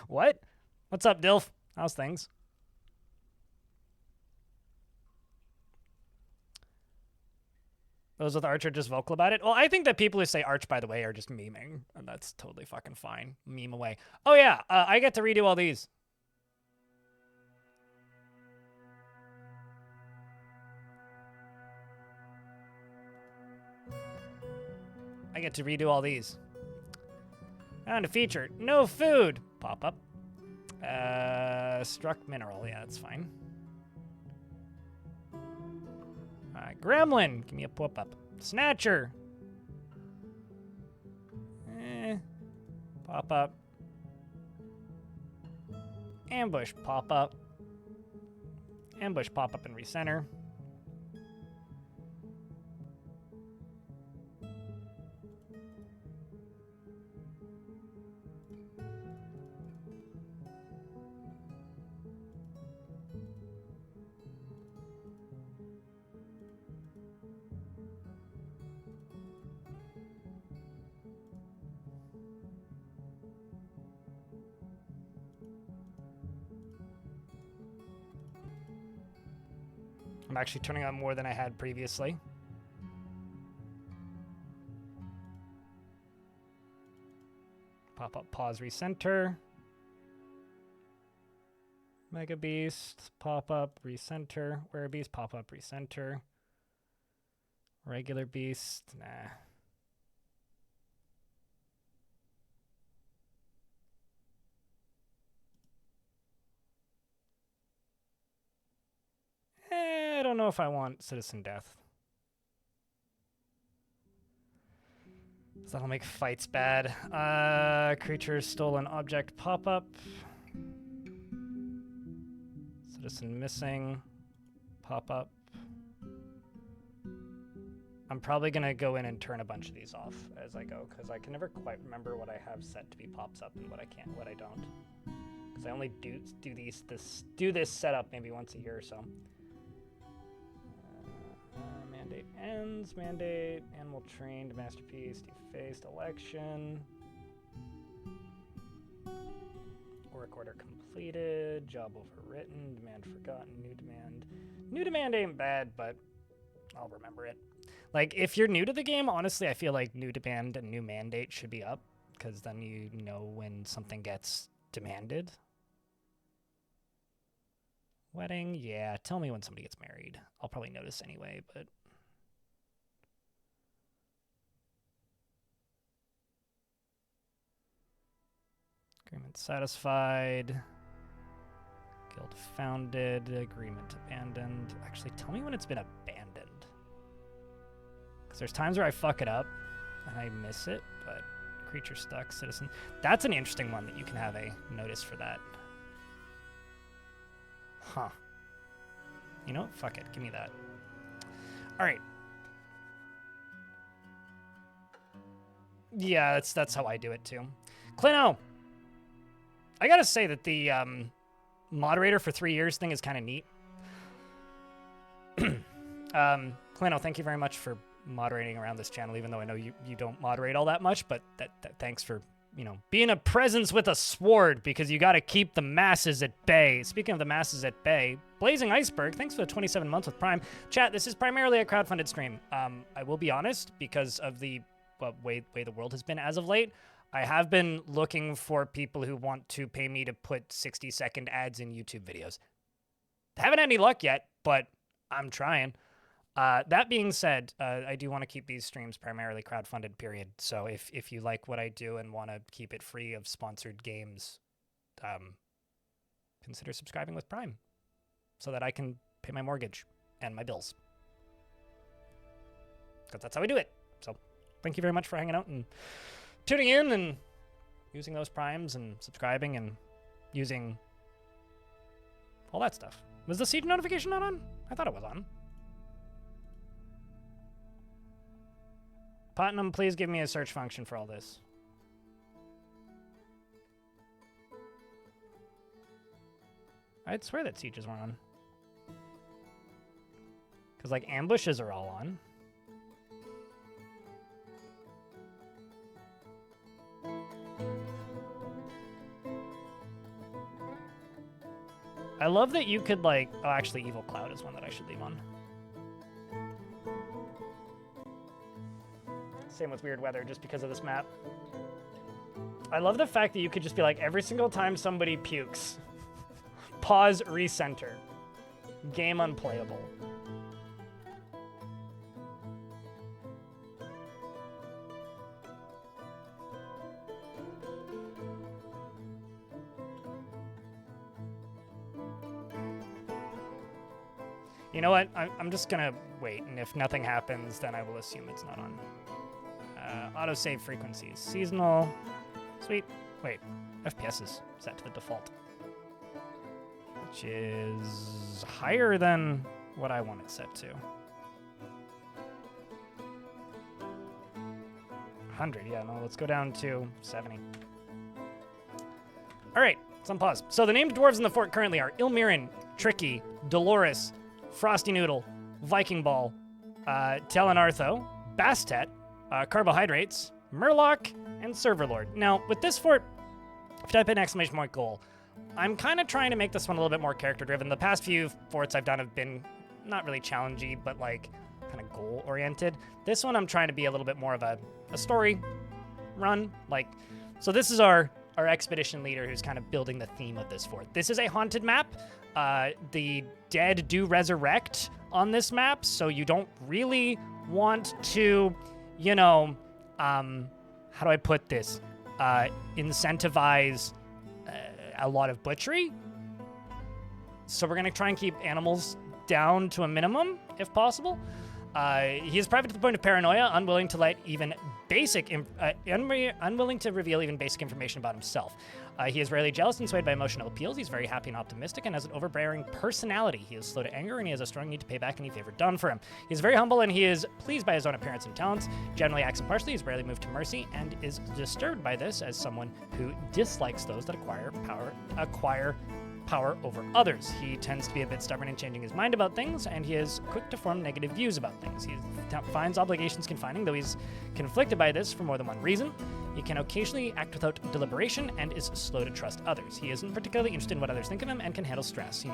What? What's up, Dilf? How's things? Those with Arch are just vocal about it. Well, I think that people who say Arch, by the way, are just memeing, and that's totally fucking fine. Meme away. Oh yeah, I get to redo all these. I get to redo all these. And a feature. No food. Pop up. Struck mineral. Yeah, that's fine. Alright, Gremlin. Give me a pop up. Snatcher. Pop up. Ambush. Pop up. Ambush. Pop up and recenter. I'm actually turning on more than I had previously. Pop up, pause, recenter. Mega Beast, pop up, recenter. Where Beast, pop up, recenter. Regular Beast, nah. I don't know if I want Citizen Death. So that'll make fights bad. Creature, stolen object, pop up. Citizen missing, pop up. I'm probably gonna go in and turn a bunch of these off as I go, because I can never quite remember what I have set to be pops up and what I can't, what I don't. Because I only do this setup maybe once a year or so. Mandate ends, mandate, animal trained, masterpiece, defaced, election. Work order completed, job overwritten, demand forgotten, new demand. New demand ain't bad, but I'll remember it. Like, if you're new to the game, honestly, I feel like new demand and new mandate should be up, because then you know when something gets demanded. Wedding, yeah, tell me when somebody gets married. I'll probably notice anyway, but... Agreement satisfied. Guild founded. Agreement abandoned. Actually, tell me when it's been abandoned. Because there's times where I fuck it up and I miss it, but creature stuck, citizen. That's an interesting one that you can have a notice for that. Huh. You know what? Fuck it. Give me that. All right. Yeah, that's how I do it too. Clino! I gotta say that the moderator for 3 years thing is kind of neat. Clino, thank you very much for moderating around this channel, even though I know you don't moderate all that much, but thanks for, you know, being a presence with a sword, because you got to keep the masses at bay. Speaking of the masses at bay, Blazing Iceberg, thanks for the 27 months with Prime. Chat, this is primarily a crowdfunded stream. I will be honest, because of the way the world has been as of late, I have been looking for people who want to pay me to put 60-second ads in YouTube videos. Haven't had any luck yet, but I'm trying. That being said, I do want to keep these streams primarily crowdfunded, period. So if you like what I do and want to keep it free of sponsored games, consider subscribing with Prime so that I can pay my mortgage and my bills. Because that's how we do it. So thank you very much for hanging out and tuning in and using those primes and subscribing and using all that stuff. Was the siege notification not on? I thought it was on. Putnam, please give me a search function for all this. I'd swear that sieges were on. Because, like, ambushes are all on. I love that you could, like... Oh, actually, Evil Cloud is one that I should leave on. Same with Weird Weather, just because of this map. I love the fact that you could just be like, every single time somebody pukes, pause, recenter. Game unplayable. You know what? I'm just gonna wait, and if nothing happens, then I will assume it's not on. Autosave frequencies. Seasonal. Sweet. Wait. FPS is set to the default. Which is higher than what I want it set to. 100, yeah, no, let's go down to 70. All right, it's on pause. So the named dwarves in the fort currently are Ilmirin, Tricky, Dolores, Frosty Noodle, Viking Ball, Telenartho, Bastet, Carbohydrates, Murloc, and Serverlord. Now, with this fort, if you type in exclamation point goal, I'm kind of trying to make this one a little bit more character-driven. The past few forts I've done have been not really challengey, but like kind of goal-oriented. This one I'm trying to be a little bit more of a story run. Like, so this is our expedition leader who's kind of building the theme of this fort. This is a haunted map. The dead do resurrect on this map, so you don't really want to, you know, how do I put this? Incentivize a lot of butchery. So we're going to try and keep animals down to a minimum, if possible. He is private to the point of paranoia, unwilling to let even unwilling to reveal even basic information about himself. He is rarely jealous and swayed by emotional appeals. He's very happy and optimistic and has an overbearing personality. He is slow to anger and he has a strong need to pay back any favor done for him. He is very humble and he is pleased by his own appearance and talents. Generally acts impartially. He's rarely moved to mercy and is disturbed by this as someone who dislikes those that acquire power over others. He tends to be a bit stubborn in changing his mind about things, and he is quick to form negative views about things. He finds obligations confining, though he's conflicted by this for more than one reason. He can occasionally act without deliberation and is slow to trust others. He isn't particularly interested in what others think of him and can handle stress.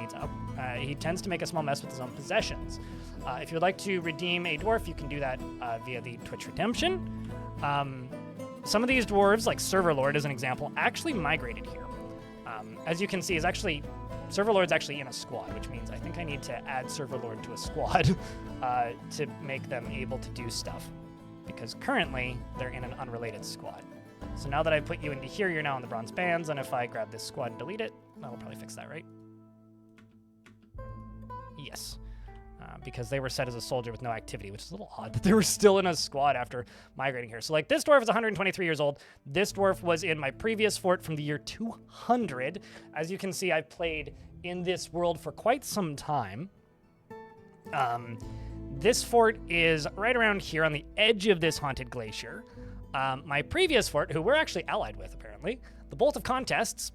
He tends to make a small mess with his own possessions. If you would like to redeem a dwarf, you can do that via the Twitch redemption. Some of these dwarves, like Serverlord as an example, actually migrated here. As you can see, Serverlord's actually in a squad, which means I think I need to add Serverlord to a squad to make them able to do stuff. Because currently, they're in an unrelated squad. So now that I put you into here, you're now in the bronze bands, and if I grab this squad and delete it, that'll probably fix that, right? Yes. Because they were set as a soldier with no activity, which is a little odd that they were still in a squad after migrating here. So, like, this dwarf is 123 years old. This dwarf was in my previous fort from the year 200. As you can see, I've played in this world for quite some time. This fort is right around here on the edge of this haunted glacier. My previous fort, who we're actually allied with, apparently, the Bolt of Contests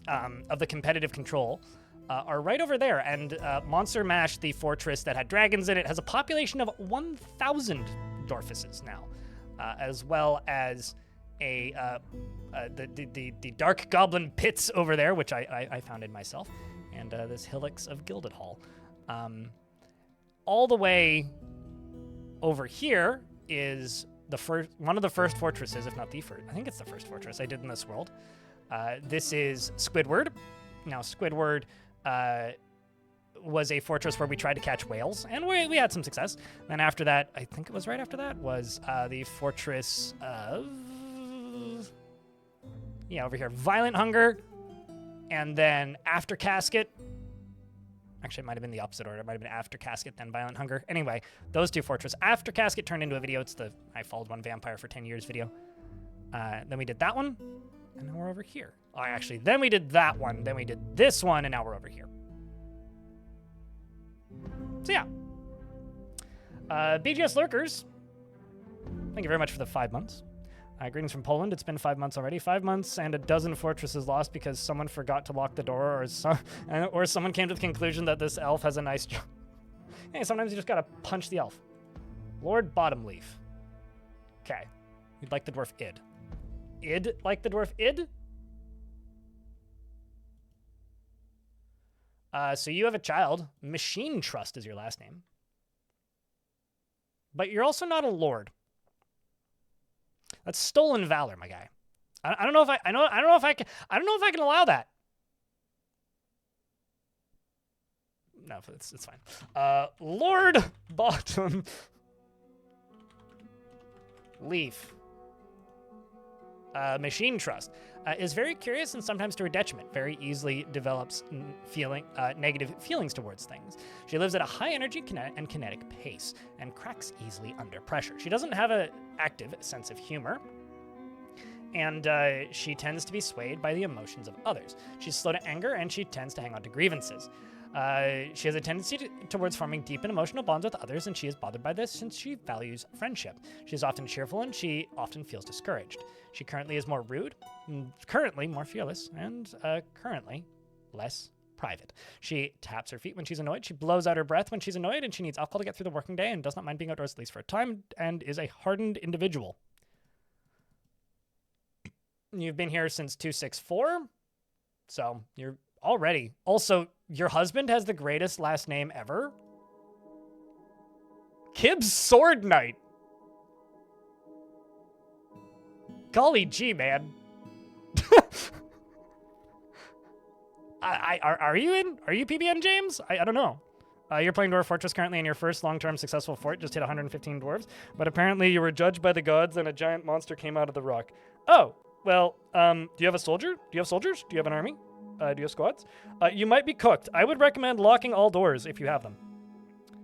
of the competitive control, are right over there, and Monster Mash, the fortress that had dragons in it, has a population of 1,000 Dwarfuses now, as well as the Dark Goblin Pits over there, which I founded myself, and this Hillocks of Gilded Hall. All the way over here is one of the first fortresses, if not the first. I think it's the first fortress I did in this world. This is Squidward. Now, Squidward was a fortress where we tried to catch whales, and we had some success. Then after that, I think it was right after that, was the fortress of... Yeah, over here. Violent Hunger, and then After Casket. Actually, it might have been the opposite order. It might have been After Casket, then Violent Hunger. Anyway, those two fortresses. After Casket turned into a video. It's the I Followed One Vampire for 10 Years video. Then we did that one, and now we're over here. Then we did that one, then we did this one, and now we're over here. So yeah. BGS Lurkers, thank you very much for the 5 months. Greetings from Poland. It's been 5 months already. 5 months and a dozen fortresses lost because someone forgot to lock the door, or someone came to the conclusion that this elf has a nice job. Hey, sometimes you just gotta punch the elf. Lord Bottomleaf. Okay. You'd like the dwarf Id. Id like the dwarf Id? So you have a child. Machine Trust is your last name. But you're also not a lord. That's stolen valor, my guy. I don't know if I don't know if I can allow that. No, it's fine. Lord Bottom Leaf. Machine Trust is very curious and sometimes to her detriment. Very easily develops negative feelings towards things. She lives at a high energy and kinetic pace and cracks easily under pressure. She doesn't have an active sense of humor, and she tends to be swayed by the emotions of others. She's slow to anger, and she tends to hang on to grievances. She has a tendency towards forming deep and emotional bonds with others, and she is bothered by this since she values friendship. She is often cheerful, and she often feels discouraged. She currently is more rude, currently more fearless, and currently less private. She taps her feet when she's annoyed. She blows out her breath when she's annoyed, and she needs alcohol to get through the working day and does not mind being outdoors at least for a time, and is a hardened individual. You've been here since 264, so you're already. Also, your husband has the greatest last name ever. Kibb's Sword Knight. Golly gee, man. Are you PBN, James? I don't know. You're playing Dwarf Fortress currently, and your first long-term successful fort just hit 115 dwarves, but apparently you were judged by the gods and a giant monster came out of the rock. Oh, well, do you have a soldier? Do you have soldiers? Do you have an army? Do you have squads? You might be cooked. I would recommend locking all doors if you have them.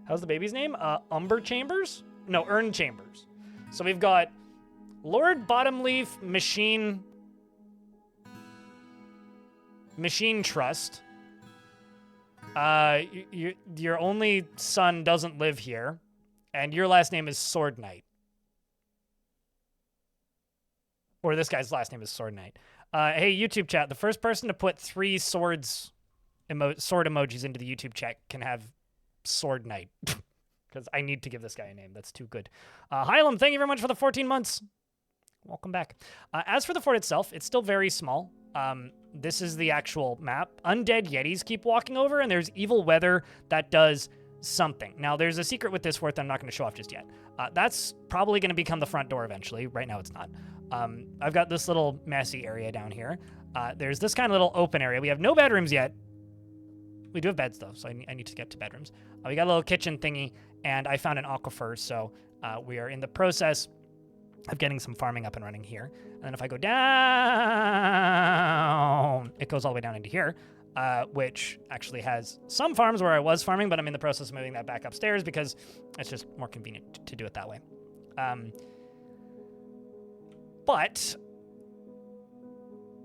How's the baby's name? Umber Chambers? No, Urn Chambers. So we've got Lord Bottomleaf Machine Trust. Your only son doesn't live here, and your last name is Sword Knight. Or this guy's last name is Sword Knight. Hey, YouTube chat, the first person to put 3 sword emojis into the YouTube chat can have Sword Knight. Because I need to give this guy a name. That's too good. Hylam, thank you very much for the 14 months. Welcome back. As for the fort itself, it's still very small. This is the actual map. Undead Yetis keep walking over, and there's evil weather that does something. Now, there's a secret with this fort that I'm not going to show off just yet. That's probably going to become the front door eventually. Right now, it's not. I've got this little messy area down here. There's this kind of little open area. We have no bedrooms yet. We do have beds, though, so I need to get to bedrooms. We got a little kitchen thingy, and I found an aquifer, so we are in the process of getting some farming up and running here. And then if I go down, it goes all the way down into here, which actually has some farms where I was farming, but I'm in the process of moving that back upstairs because it's just more convenient to do it that way. But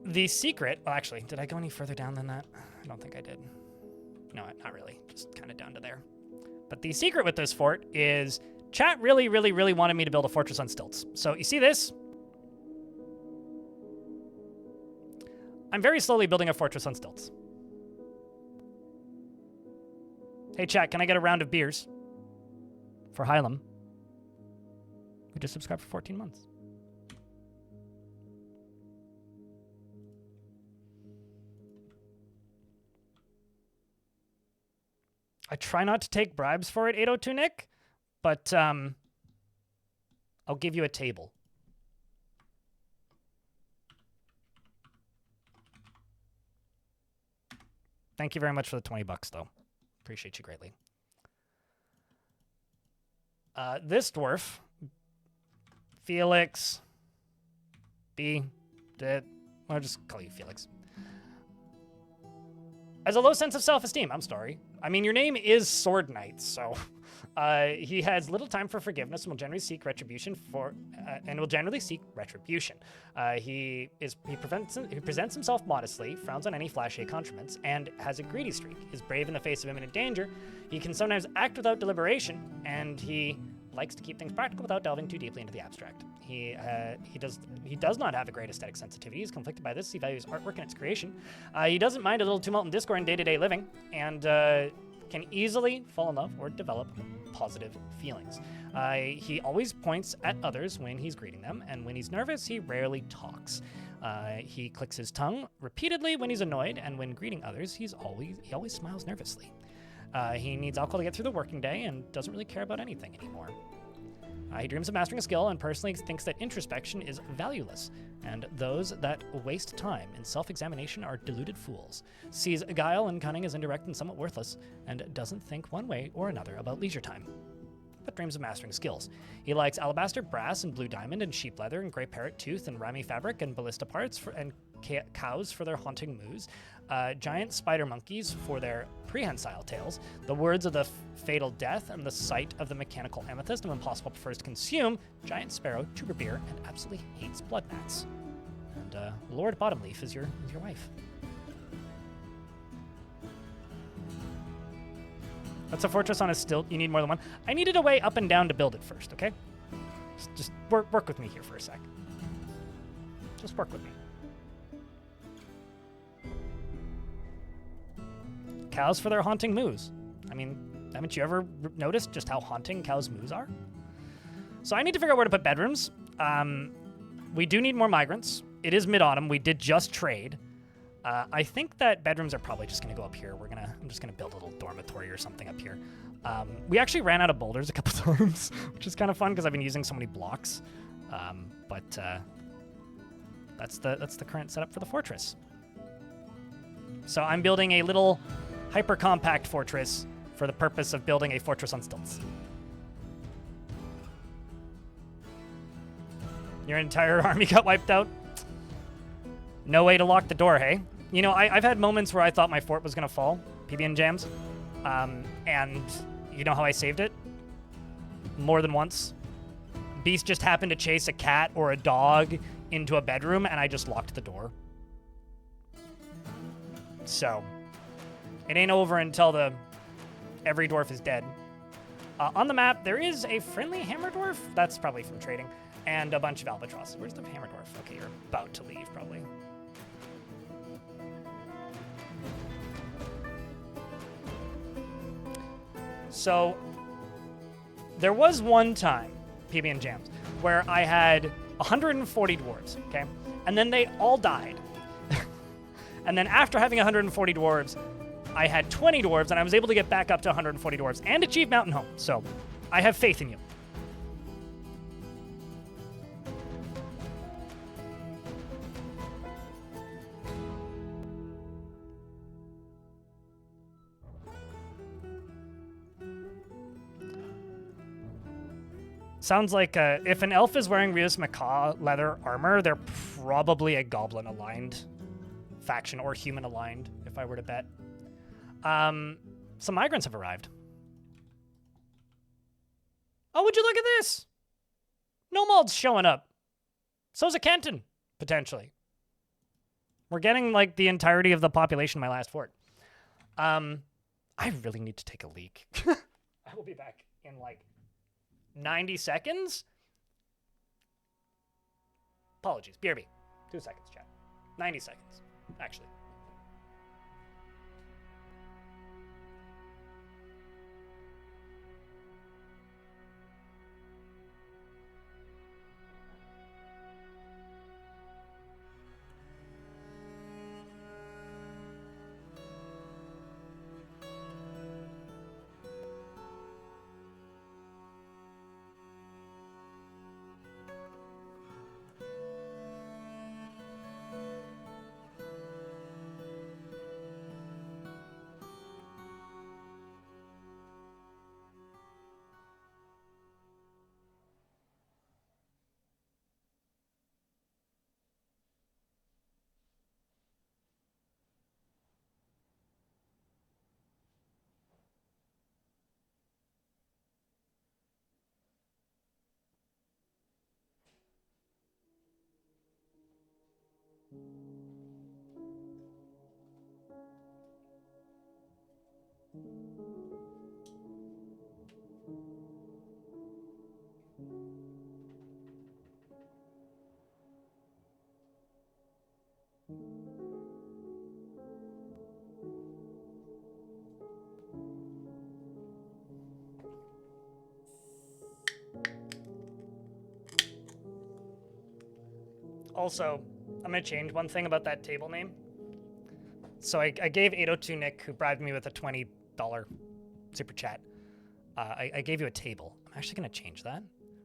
the secret, well, actually, did I go any further down than that? I don't think I did. No, not really, just kind of down to there. But the secret with this fort is chat really, really, really wanted me to build a fortress on stilts. So you see this? I'm very slowly building a fortress on stilts. Hey, chat, can I get a round of beers for Hylam, who just subscribed for 14 months? I try not to take bribes for it, 802 Nick, but I'll give you a table. Thank you very much for the 20 bucks, though. Appreciate you greatly. This dwarf, Felix B, I'll just call you Felix, has a low sense of self-esteem. I'm sorry. I mean, your name is Sword Knight, so he has little time for forgiveness and will generally seek retribution He presents himself modestly, frowns on any flashy accoutrements, and has a greedy streak. Is brave in the face of imminent danger. He can sometimes act without deliberation, and he likes to keep things practical without delving too deeply into the abstract. He does not have a great aesthetic sensitivity. He's conflicted by this. He values artwork and its creation. He doesn't mind a little tumult and discord in day-to-day living, and can easily fall in love or develop positive feelings. He always points at others when he's greeting them, and when he's nervous, he rarely talks. He clicks his tongue repeatedly when he's annoyed, and when greeting others, he always smiles nervously. He needs alcohol to get through the working day and doesn't really care about anything anymore. He dreams of mastering a skill and personally thinks that introspection is valueless, and those that waste time in self-examination are deluded fools. Sees guile and cunning as indirect and somewhat worthless, and doesn't think one way or another about leisure time, but dreams of mastering skills. He likes alabaster, brass, and blue diamond, and sheep leather, and gray parrot tooth, and rammy fabric, and ballista parts, and cows for their haunting moos, giant spider monkeys for their prehensile tails, the words of the fatal death, and the sight of the mechanical amethyst, and impossible prefers to consume, giant sparrow, tuber beer, and absolutely hates blood mats. And Lord Bottomleaf is your wife. That's a fortress on a stilt. You need more than one. I needed a way up and down to build it first, okay? Just work with me here for a sec. Just work with me. Cows for their haunting moos. I mean, haven't you ever noticed just how haunting cows' moos are? So I need to figure out where to put bedrooms. We do need more migrants. It is mid-autumn. We did just trade. I think that bedrooms are probably just going to go up here. I'm just going to build a little dormitory or something up here. We actually ran out of boulders a couple times, which is kind of fun because I've been using so many blocks. But that's the current setup for the fortress. So I'm building a little hyper-compact fortress for the purpose of building a fortress on stilts. Your entire army got wiped out? No way to lock the door, hey? You know, I've had moments where I thought my fort was going to fall, PB and jams, and you know how I saved it? More than once. Beast just happened to chase a cat or a dog into a bedroom, and I just locked the door. So, it ain't over until every dwarf is dead. On the map, there is a friendly hammer dwarf. That's probably from trading. And a bunch of albatross. Where's the hammer dwarf? Okay, you're about to leave, probably. So, there was one time, PB and Jams, where I had 140 dwarves, okay? And then they all died. And then after having 140 dwarves, I had 20 dwarves, and I was able to get back up to 140 dwarves and achieve Mountain Home. So, I have faith in you. Sounds like if an elf is wearing Rios Macaw leather armor, they're probably a goblin-aligned faction or human-aligned, if I were to bet. Some migrants have arrived. Oh, would you look at this? Nomald's showing up. So's a Kenton, potentially. We're getting, like, the entirety of the population in my last fort. I really need to take a leak. I will be back in, like, 90 seconds? Apologies. BRB. 2 seconds, chat. 90 seconds, actually. Also, I'm gonna change one thing about that table name. So I gave 802 Nick, who bribed me with a $20 super chat. I gave you a table. I'm actually gonna change that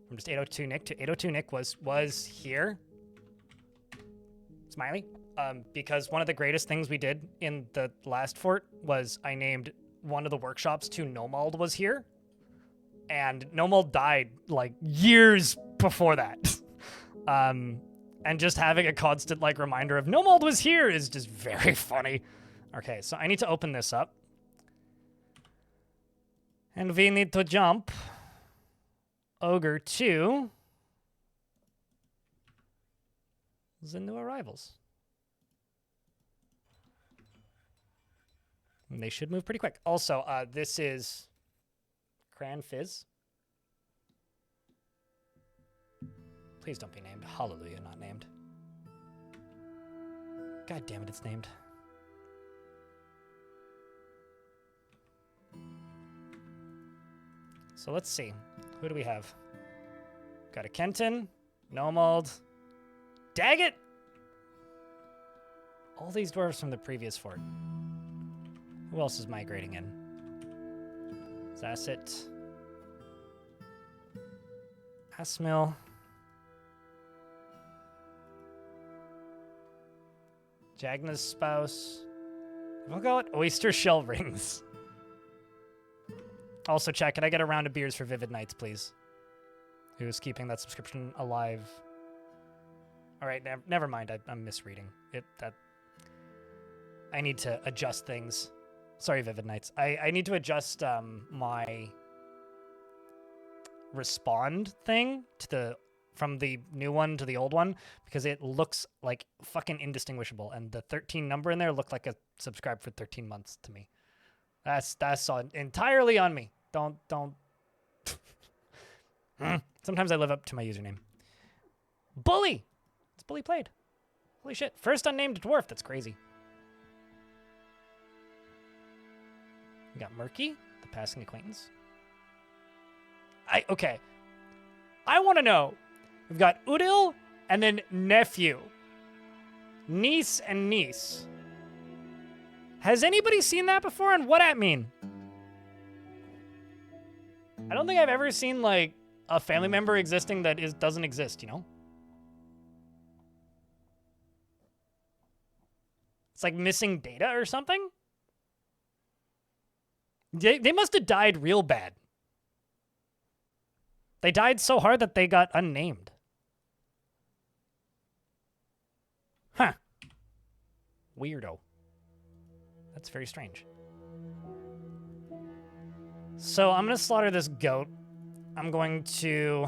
from just 802 Nick to 802 Nick was here. Smiley. Because one of the greatest things we did in the last fort was I named one of the workshops to Nomald was here. And Nomald died like years before that. And just having a constant like reminder of Nomald was here is just very funny. Okay, so I need to open this up. And we need to jump Ogre to the new arrivals. And they should move pretty quick. Also, this is Cran Fizz. Please don't be named. Hallelujah, not named. God damn it, it's named. So let's see. Who do we have? Got a Kenton, Nomald, Daggett! All these dwarves from the previous fort. Who else is migrating in? Zasset. Asmil. Jagna's spouse. We'll go with oyster shell rings. Also, chat, can I get a round of beers for Vivid Nights, please? Who's keeping that subscription alive? All right, never mind. I'm misreading it. I need to adjust things. Sorry, Vivid Nights. I need to adjust my respond thing to from the new one to the old one because it looks like fucking indistinguishable, and the 13 number in there looked like a subscribe for 13 months to me. That's entirely on me. Don't. Sometimes I live up to my username. Bully! It's Bully played. Holy shit. First unnamed dwarf. That's crazy. We got Murky, the passing acquaintance. Okay. I want to know. We've got Udil and then nephew. Niece and niece. Has anybody seen that before, and what that mean? I don't think I've ever seen, like, a family member existing that doesn't exist, you know? It's like missing data or something? They must have died real bad. They died so hard that they got unnamed. Huh. Weirdo. That's very strange. So I'm going to slaughter this goat. I'm going to...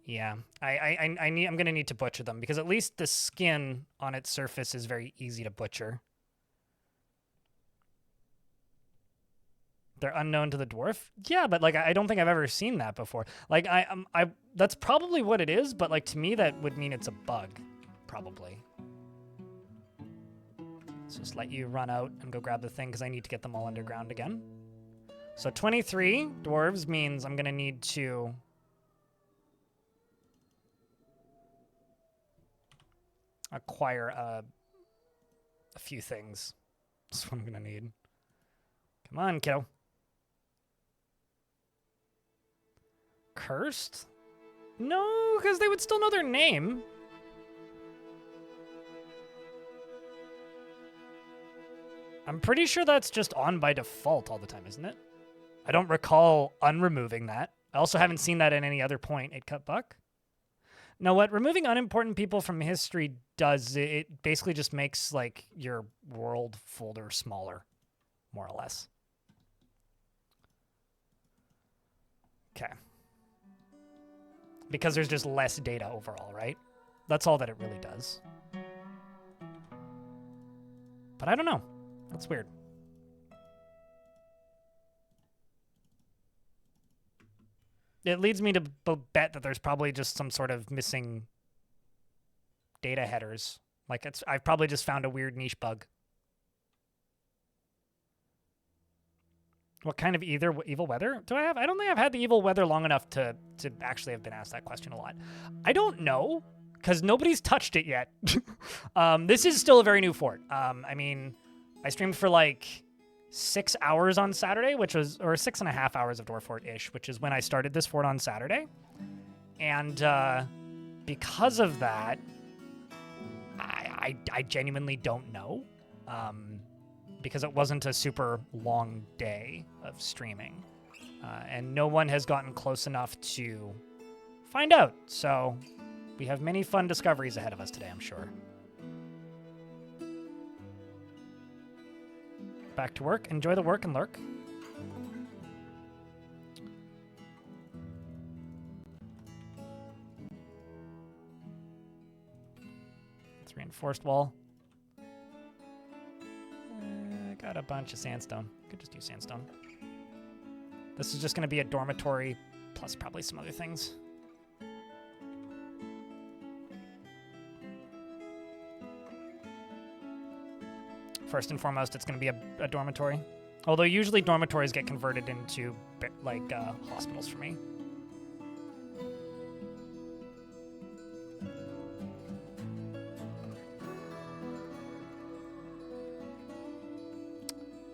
Yeah, I'm going to need to butcher them because at least the skin on its surface is very easy to butcher. They're unknown to the dwarf? Yeah, but like I don't think I've ever seen that before. Like that's probably what it is, but like to me that would mean it's a bug, probably. Let's just let you run out and go grab the thing because I need to get them all underground again. So 23 dwarves means I'm gonna need to acquire a few things. That's what I'm gonna need. Come on, kiddo. Cursed? No, because they would still know their name. I'm pretty sure that's just on by default all the time, isn't it? I don't recall unremoving that. I also haven't seen that at any other point. 8-cut buck. No, what removing unimportant people from history does, it basically just makes like your world folder smaller, more or less. Okay. Because there's just less data overall, right? That's all that it really does. But I don't know. That's weird. It leads me to bet that there's probably just some sort of missing data headers. Like I've probably just found a weird niche bug. What kind of evil weather do I have? I don't think I've had the evil weather long enough to actually have been asked that question a lot. I don't know, because nobody's touched it yet. This is still a very new fort. I mean, I streamed for like 6 hours on Saturday, or 6.5 hours of Dwarf Fort-ish, which is when I started this fort on Saturday. And because of that, I genuinely don't know. Because it wasn't a super long day of streaming. And no one has gotten close enough to find out. So we have many fun discoveries ahead of us today, I'm sure. Back to work. Enjoy the work and lurk. It's reinforced wall. Got a bunch of sandstone. Could just use sandstone. This is just going to be a dormitory, plus probably some other things. First and foremost, it's going to be a dormitory. Although usually dormitories get converted into like hospitals for me.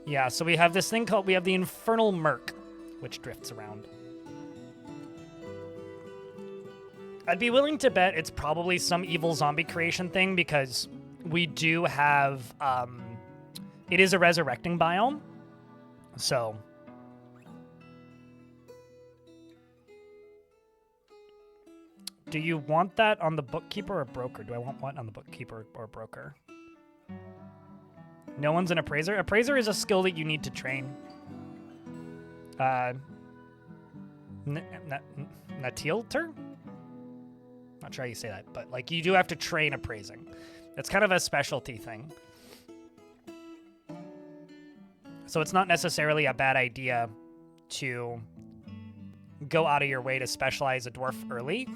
Yeah, so we have this thing we have the Infernal Merc, which drifts around. I'd be willing to bet it's probably some evil zombie creation thing, because we do have, it is a resurrecting biome, so. Do you want that on the bookkeeper or broker? Do I want one on the bookkeeper or broker? No one's an appraiser. Appraiser is a skill that you need to train. Natilter? Not sure how you say that, but like you do have to train appraising. It's kind of a specialty thing. So it's not necessarily a bad idea to go out of your way to specialize a dwarf early.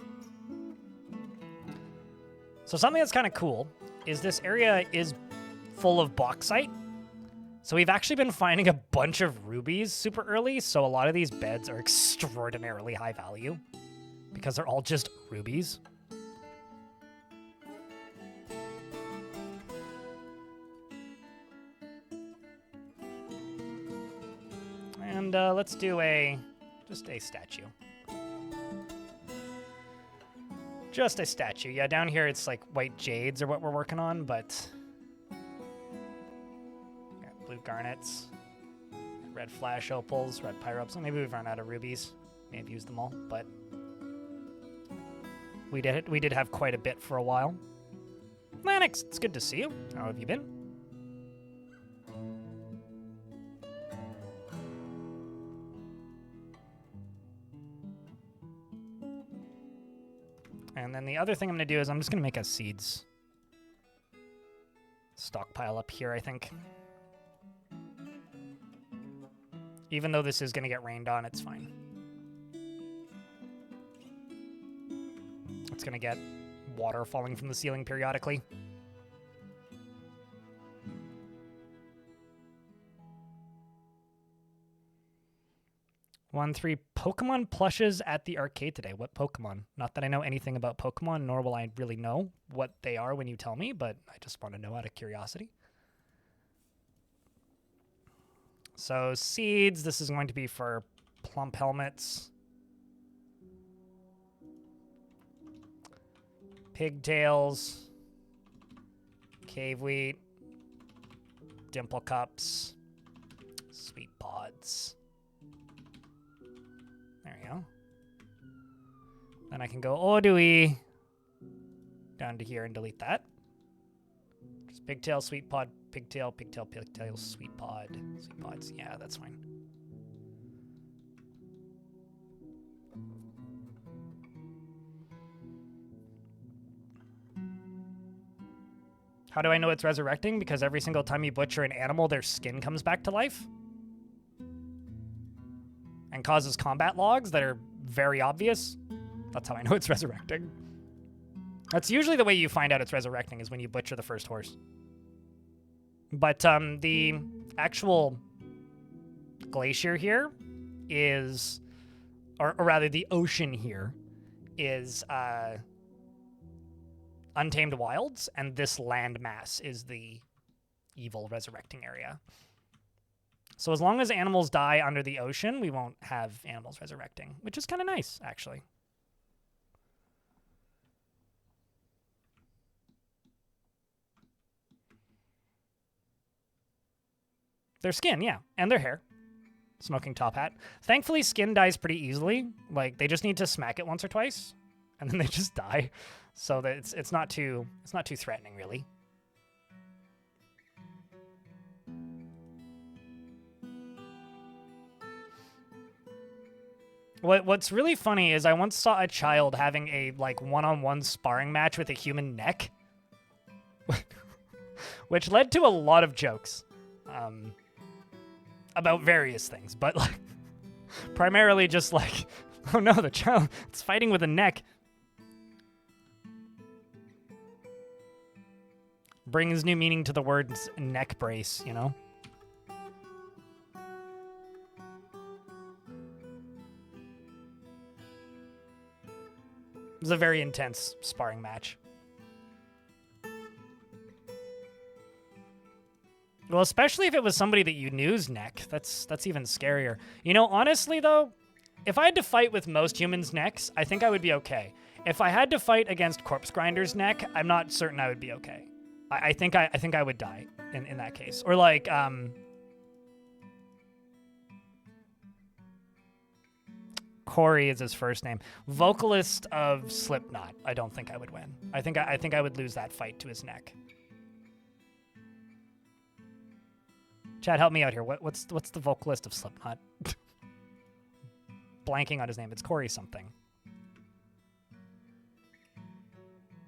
So something that's kind of cool is this area is full of bauxite. So we've actually been finding a bunch of rubies super early, so a lot of these beds are extraordinarily high value because they're all just rubies. And let's do just a statue. Just a statue. Yeah, down here it's like white jades are what we're working on, but blue garnets, red flash opals, red pyrops. Maybe we've run out of rubies. May have used them all, but we did have quite a bit for a while. Lennox, it's good to see you. How have you been? And then the other thing I'm going to do is I'm just going to make a seeds stockpile up here, I think. Even though this is going to get rained on, it's fine. It's going to get water falling from the ceiling periodically. 1-3 Pokemon plushes at the arcade today. What Pokemon? Not that I know anything about Pokemon, nor will I really know what they are when you tell me, but I just want to know out of curiosity. So seeds, this is going to be for plump helmets. Pigtails. Cave wheat. Dimple cups. Sweet pods. There we go. Then I can go Odui down to here and delete that. Just pigtail, sweet pod, pigtail, pigtail, pigtail, sweet pod, sweet pods. Yeah, that's fine. How do I know it's resurrecting? Because every single time you butcher an animal, their skin comes back to life. And causes combat logs that are very obvious. That's how I know it's resurrecting. That's usually the way you find out it's resurrecting, is when you butcher the first horse. But the actual glacier here is, or rather the ocean here is Untamed Wilds, and this landmass is the evil resurrecting area. So as long as animals die under the ocean, we won't have animals resurrecting, which is kind of nice, actually. Their skin, yeah, and their hair. Smoking top hat. Thankfully, skin dies pretty easily. Like, they just need to smack it once or twice, and then they just die. So that it's not too threatening, really. What's really funny is I once saw a child having a like one-on-one sparring match with a human neck, which led to a lot of jokes about various things, but like primarily just like, oh no, the child it's fighting with a neck. Brings new meaning to the words neck brace, you know? It was a very intense sparring match. Well, especially if it was somebody that you knew's neck. That's even scarier. You know, honestly, though, if I had to fight with most humans' necks, I think I would be okay. If I had to fight against Corpse Grinder's neck, I'm not certain I would be okay. I think I would die in that case. Or like, Corey is his first name. Vocalist of Slipknot. I don't think I would win. I think I would lose that fight to his neck. Chad, help me out here. What's the vocalist of Slipknot? Blanking on his name. It's Corey something.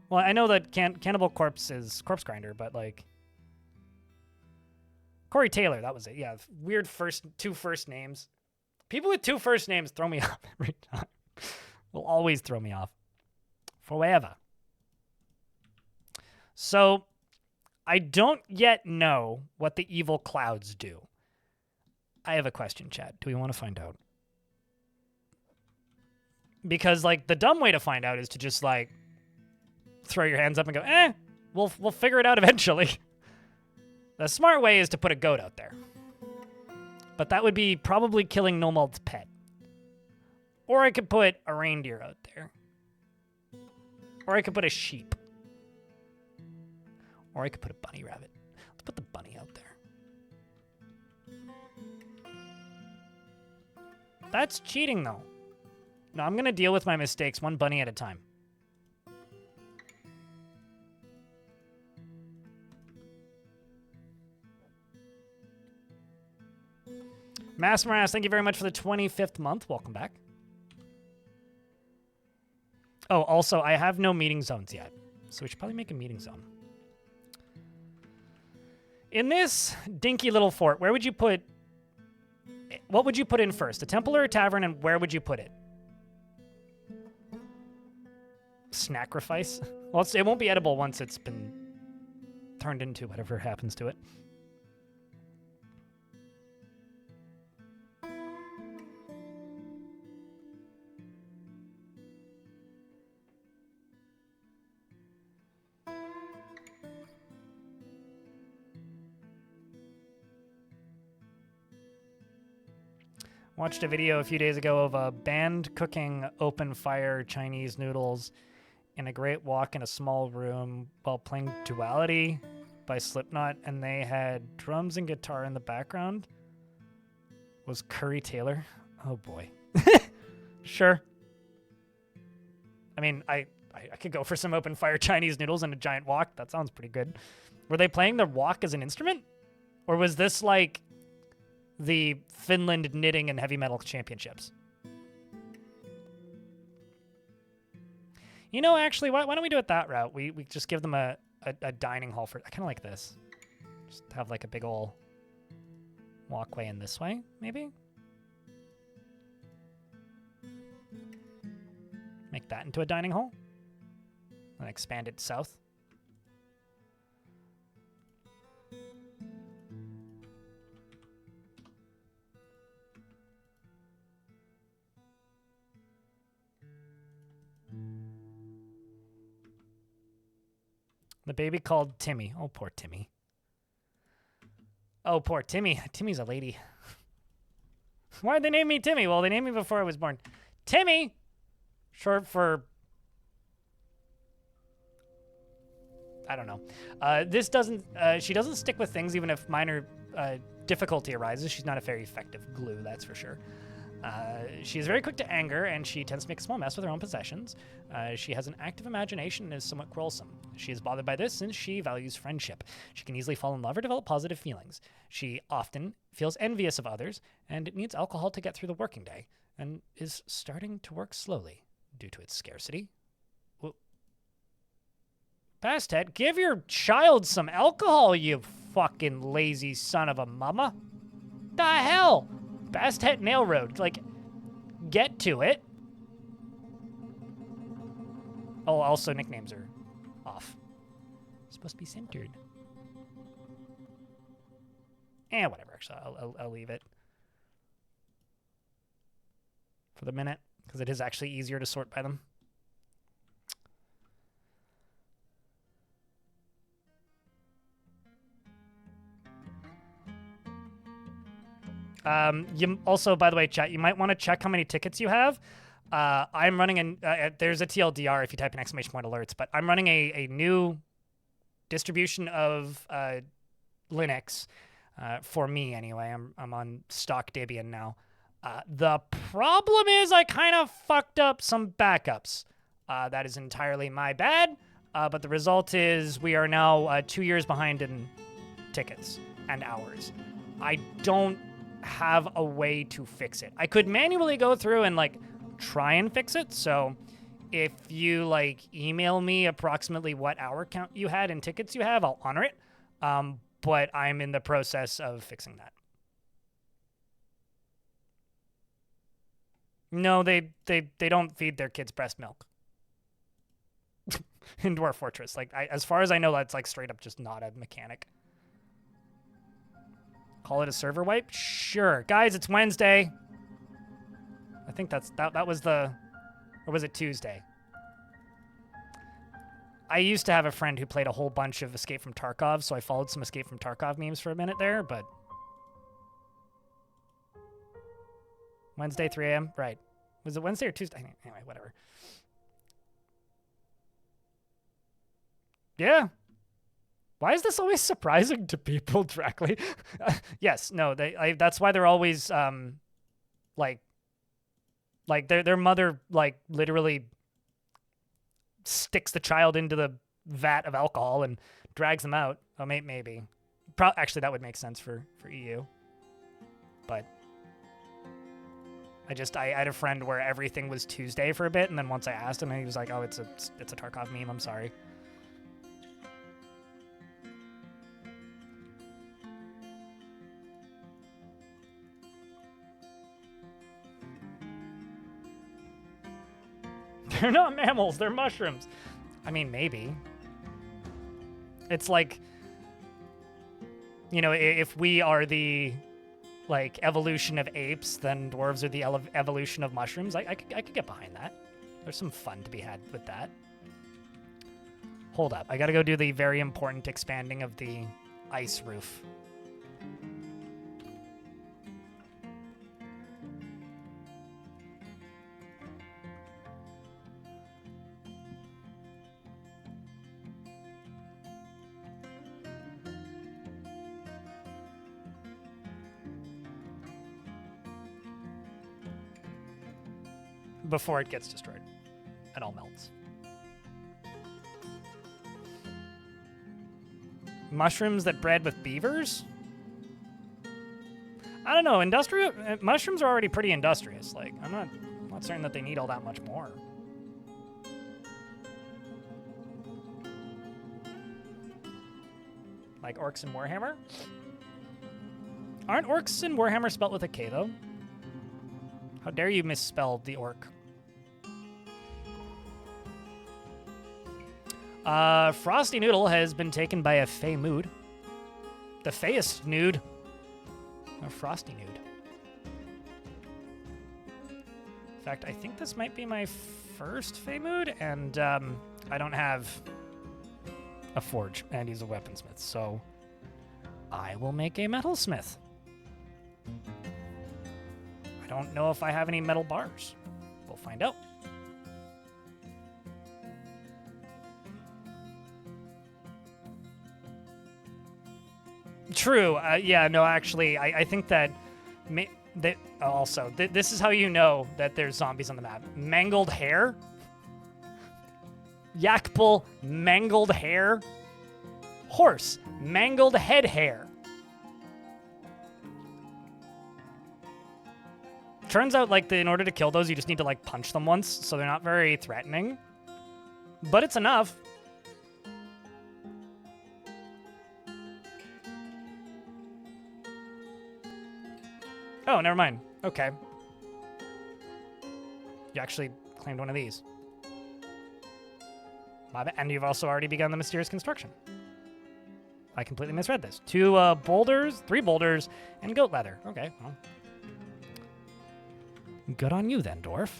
Well, I know that Cannibal Corpse is Corpse Grinder, but like Corey Taylor, that was it. Yeah, weird two first names. People with two first names throw me off every time. Will always throw me off. Forever. So, I don't yet know what the evil clouds do. I have a question, Chad. Do we want to find out? Because, like, the dumb way to find out is to just, like, throw your hands up and go, we'll figure it out eventually. The smart way is to put a goat out there. But that would be probably killing Nomald's pet. Or I could put a reindeer out there. Or I could put a sheep. Or I could put a bunny rabbit. Let's put the bunny out there. That's cheating, though. No, I'm going to deal with my mistakes one bunny at a time. Mass Morass, thank you very much for the 25th month. Welcome back. Oh, also, I have no meeting zones yet, so we should probably make a meeting zone. In this dinky little fort, where would you put... What would you put in first? A temple or a tavern, and where would you put it? Sacrifice? Well, it won't be edible once it's been turned into whatever happens to it. Watched a video a few days ago of a band cooking open fire Chinese noodles in a great walk in a small room while playing Duality by Slipknot, and they had drums and guitar in the background. Was Curry Taylor? Oh boy. Sure. I mean, I could go for some open fire Chinese noodles and a giant wok. That sounds pretty good. Were they playing the wok as an instrument? Or was this like the Finland Knitting and Heavy Metal Championships? You know, actually, why don't we do it that route? We just give them a dining hall for... I kind of like this. Just have like a big ol' walkway in this way, maybe? Make that into a dining hall. And expand it south. The baby called Timmy. Oh, poor Timmy. Oh, poor Timmy. Timmy's a lady. Why'd they name me Timmy? Well, they named me before I was born. Timmy! Short for... I don't know. This doesn't... she doesn't stick with things even if minor difficulty arises. She's not a very effective glue, that's for sure. She is very quick to anger, and she tends to make a small mess with her own possessions. She has an active imagination and is somewhat quarrelsome. She is bothered by this since she values friendship. She can easily fall in love or develop positive feelings. She often feels envious of others, and needs alcohol to get through the working day, and is starting to work slowly due to its scarcity. Bastet, give your child some alcohol, you fucking lazy son of a mama. The hell? Bastet Nail Road. Like, get to it. Oh, also nicknames are off. Supposed to be centered. Whatever. Actually, I'll leave it for the minute because it is actually easier to sort by them. You also, by the way, chat, you might want to check how many tickets you have. I'm running there's a TLDR if you type in exclamation point alerts, but I'm running a new distribution of Linux for me anyway. I'm on stock Debian now. The problem is I kind of fucked up some backups. That is entirely my bad, but the result is we are now 2 years behind in tickets and hours. I don't have a way to fix it. I could manually go through and like try and fix it. So if you like email me approximately what hour count you had and tickets you have, I'll honor it. But I'm in the process of fixing that. No, they don't feed their kids breast milk in Dwarf Fortress. Like as far as I know, that's like straight up just not a mechanic. Call it a server wipe? Sure. Guys, it's Wednesday. I think that was the... Or was it Tuesday? I used to have a friend who played a whole bunch of Escape from Tarkov, so I followed some Escape from Tarkov memes for a minute there, but... Wednesday, 3 a.m.? Right. Was it Wednesday or Tuesday? Anyway, whatever. Yeah. Why is this always surprising to people directly? Yes, no, that's why they're always like their mother like literally sticks the child into the vat of alcohol and drags them out. Oh, maybe. Actually, that would make sense for EU. But I had a friend where everything was Tuesday for a bit, and then once I asked him, he was like, "Oh, it's a Tarkov meme. I'm sorry." They're not mammals, they're mushrooms. I mean, maybe. It's like, you know, if we are the, like, evolution of apes, then dwarves are the evolution of mushrooms. I could get behind that. There's some fun to be had with that. Hold up, I gotta go do the very important expanding of the ice roof. Before it gets destroyed. It all melts. Mushrooms that bred with beavers? I don't know. Mushrooms are already pretty industrious. Like, I'm not certain that they need all that much more. Like orcs in Warhammer? Aren't orcs in Warhammer spelt with a K, though? How dare you misspell the orc? Frosty Noodle has been taken by a Fey mood. The Feyest nude. A Frosty nude. In fact, I think this might be my first Fey mood, and I don't have a forge, and he's a weaponsmith. So I will make a metalsmith. I don't know if I have any metal bars. We'll find out. True. Yeah, no, actually, I think that... this is how you know that there's zombies on the map. Mangled hair. Yak bull, mangled hair. Horse, mangled head hair. Turns out, like, in order to kill those, you just need to, like, punch them once, so they're not very threatening. But it's enough. Oh, never mind. Okay. You actually claimed one of these. And you've also already begun the mysterious construction. I completely misread this. 2 boulders, 3 boulders, and goat leather. Okay, well. Good on you then, dwarf.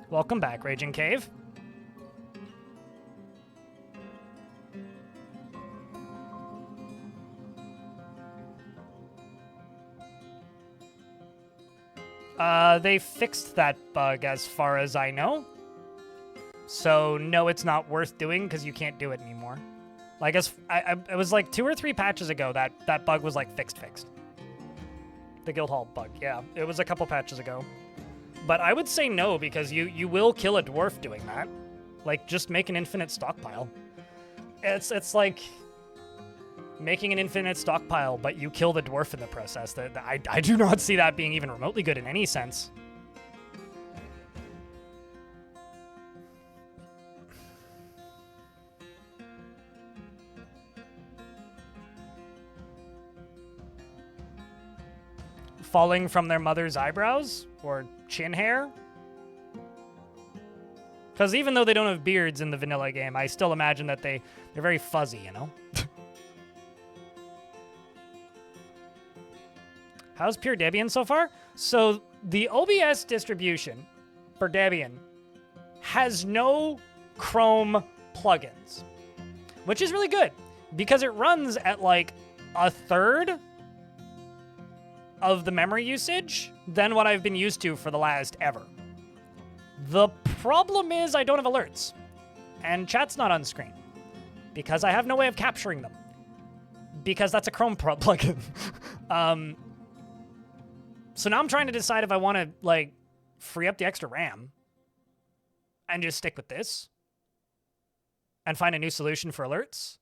Welcome back, Raging Cave. They fixed that bug as far as I know. So, no, it's not worth doing because you can't do it anymore. Like, it was like 2 or 3 patches ago that bug was, like, fixed. The Guildhall bug, yeah. It was a couple patches ago. But I would say no, because you will kill a dwarf doing that. Like, just make an infinite stockpile. It's like making an infinite stockpile, but you kill the dwarf in the process. I do not see that being even remotely good in any sense. Falling from their mother's eyebrows? Or chin hair? Because even though they don't have beards in the vanilla game, I still imagine that they're very fuzzy, you know? How's Pure Debian so far? So the OBS distribution for Debian has no Chrome plugins, which is really good because it runs at like 1/3 of the memory usage than what I've been used to for the last ever. The problem is I don't have alerts, and chat's not on screen because I have no way of capturing them because that's a Chrome plugin. So now I'm trying to decide if I want to like free up the extra RAM and just stick with this and find a new solution for alerts,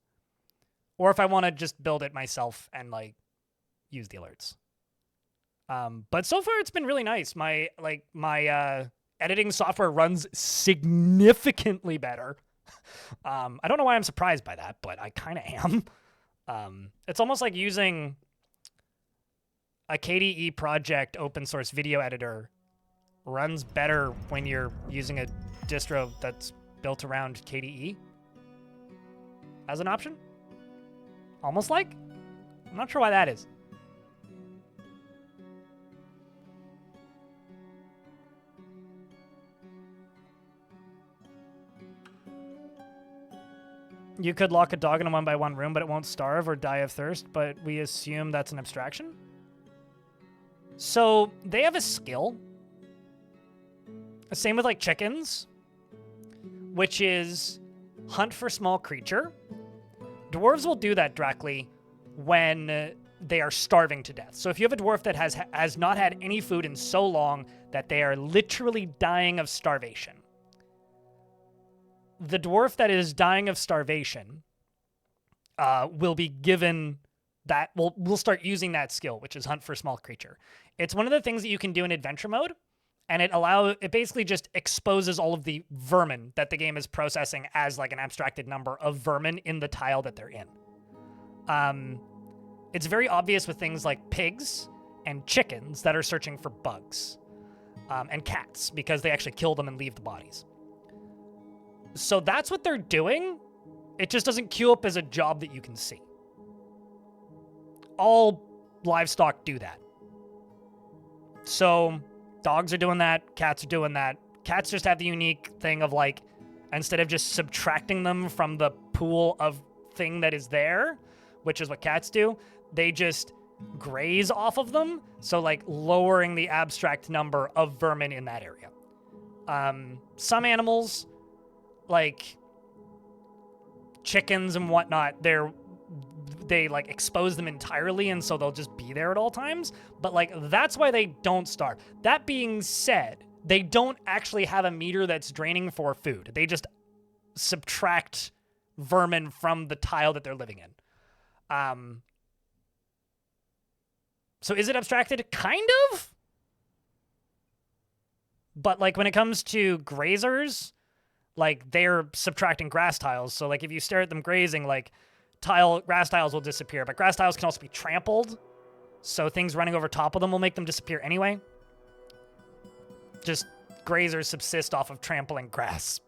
or if I want to just build it myself and like use the alerts. But so far it's been really nice. My editing software runs significantly better. I don't know why I'm surprised by that, but I kind of am. It's almost like using a KDE project open source video editor runs better when you're using a distro that's built around KDE as an option. Almost like. I'm not sure why that is. You could lock a dog in a 1x1 room, but it won't starve or die of thirst, but we assume that's an abstraction? So, they have a skill. Same with, like, chickens, which is hunt for small creature. Dwarves will do that directly when they are starving to death. So if you have a dwarf that has not had any food in so long that they are literally dying of starvation, the dwarf that is dying of starvation will be given that, we'll start using that skill, which is hunt for small creature. It's one of the things that you can do in adventure mode, and it basically just exposes all of the vermin that the game is processing as like an abstracted number of vermin in the tile that they're in. It's very obvious with things like pigs and chickens that are searching for bugs, and cats, because they actually kill them and leave the bodies. So that's what they're doing. It just doesn't queue up as a job that you can see. all livestock do that. So dogs are doing that, cats are doing that. Cats just have the unique thing of like, instead of just subtracting them from the pool of thing that is there, which is what cats do, they just graze off of them. So like lowering the abstract number of vermin in that area. Some animals, like chickens and whatnot, they like expose them entirely, and so they'll just be there at all times. But like that's why they don't starve. That being said, they don't actually have a meter that's draining for food. They just subtract vermin from the tile that they're living in. So is it abstracted? Kind of. But like when it comes to grazers, like they're subtracting grass tiles. So like if you stare at them grazing, like grass tiles will disappear, but grass tiles can also be trampled. So things running over top of them will make them disappear anyway. Just grazers subsist off of trampling grass,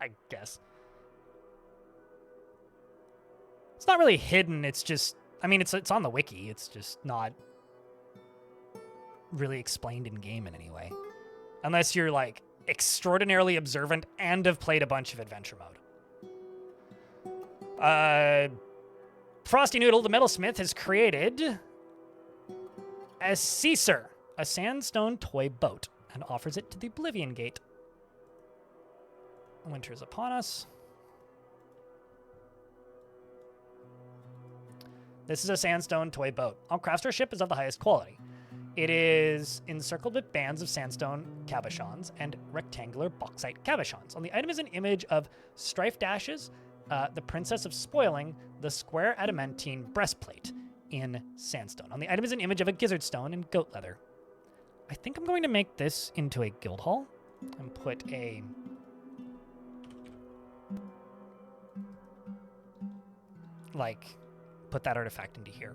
I guess. It's not really hidden. It's just, I mean, it's on the wiki. It's just not really explained in game in any way. Unless you're like extraordinarily observant and have played a bunch of adventure mode. Frosty Noodle, the metalsmith, has created a Caesar, a sandstone toy boat, and offers it to the Oblivion Gate. Winter is upon us. This is a sandstone toy boat. All craftsmanship is of the highest quality. It is encircled with bands of sandstone cabochons and rectangular bauxite cabochons. On the item is an image of Strife Dashes, the Princess of Spoiling, the square adamantine breastplate in sandstone. On the item is an image of a gizzard stone in goat leather. I think I'm going to make this into a guild hall and put that artifact into here.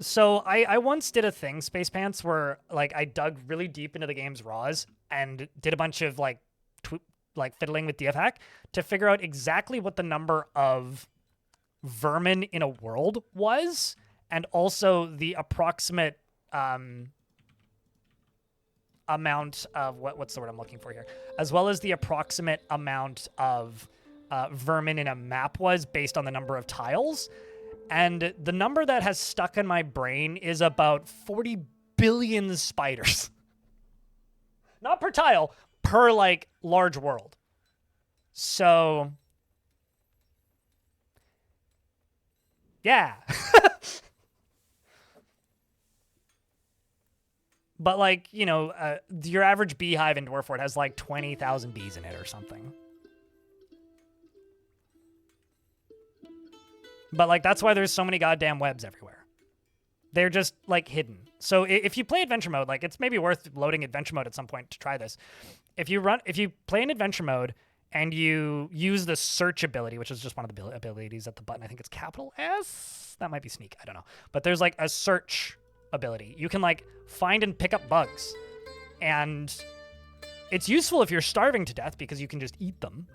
So I once did a thing, Space Pants, where like I dug really deep into the game's raws and did a bunch of like fiddling with DFHack to figure out exactly what the number of vermin in a world was, and also the approximate amount of what's the word I'm looking for here, as well as the approximate amount of vermin in a map was based on the number of tiles. And the number that has stuck in my brain is about 40 billion spiders. Not per tile, per, like, large world. So, yeah. But, like, you know, your average beehive in Dwarf Fortress has, like, 20,000 bees in it or something. But, like, that's why there's so many goddamn webs everywhere. They're just, like, hidden. So if you play adventure mode, like, it's maybe worth loading adventure mode at some point to try this. If you play in adventure mode and you use the search ability, which is just one of the abilities at the button, I think it's capital S? That might be sneak, I don't know. But there's, like, a search ability. You can, like, find and pick up bugs. And it's useful if you're starving to death because you can just eat them.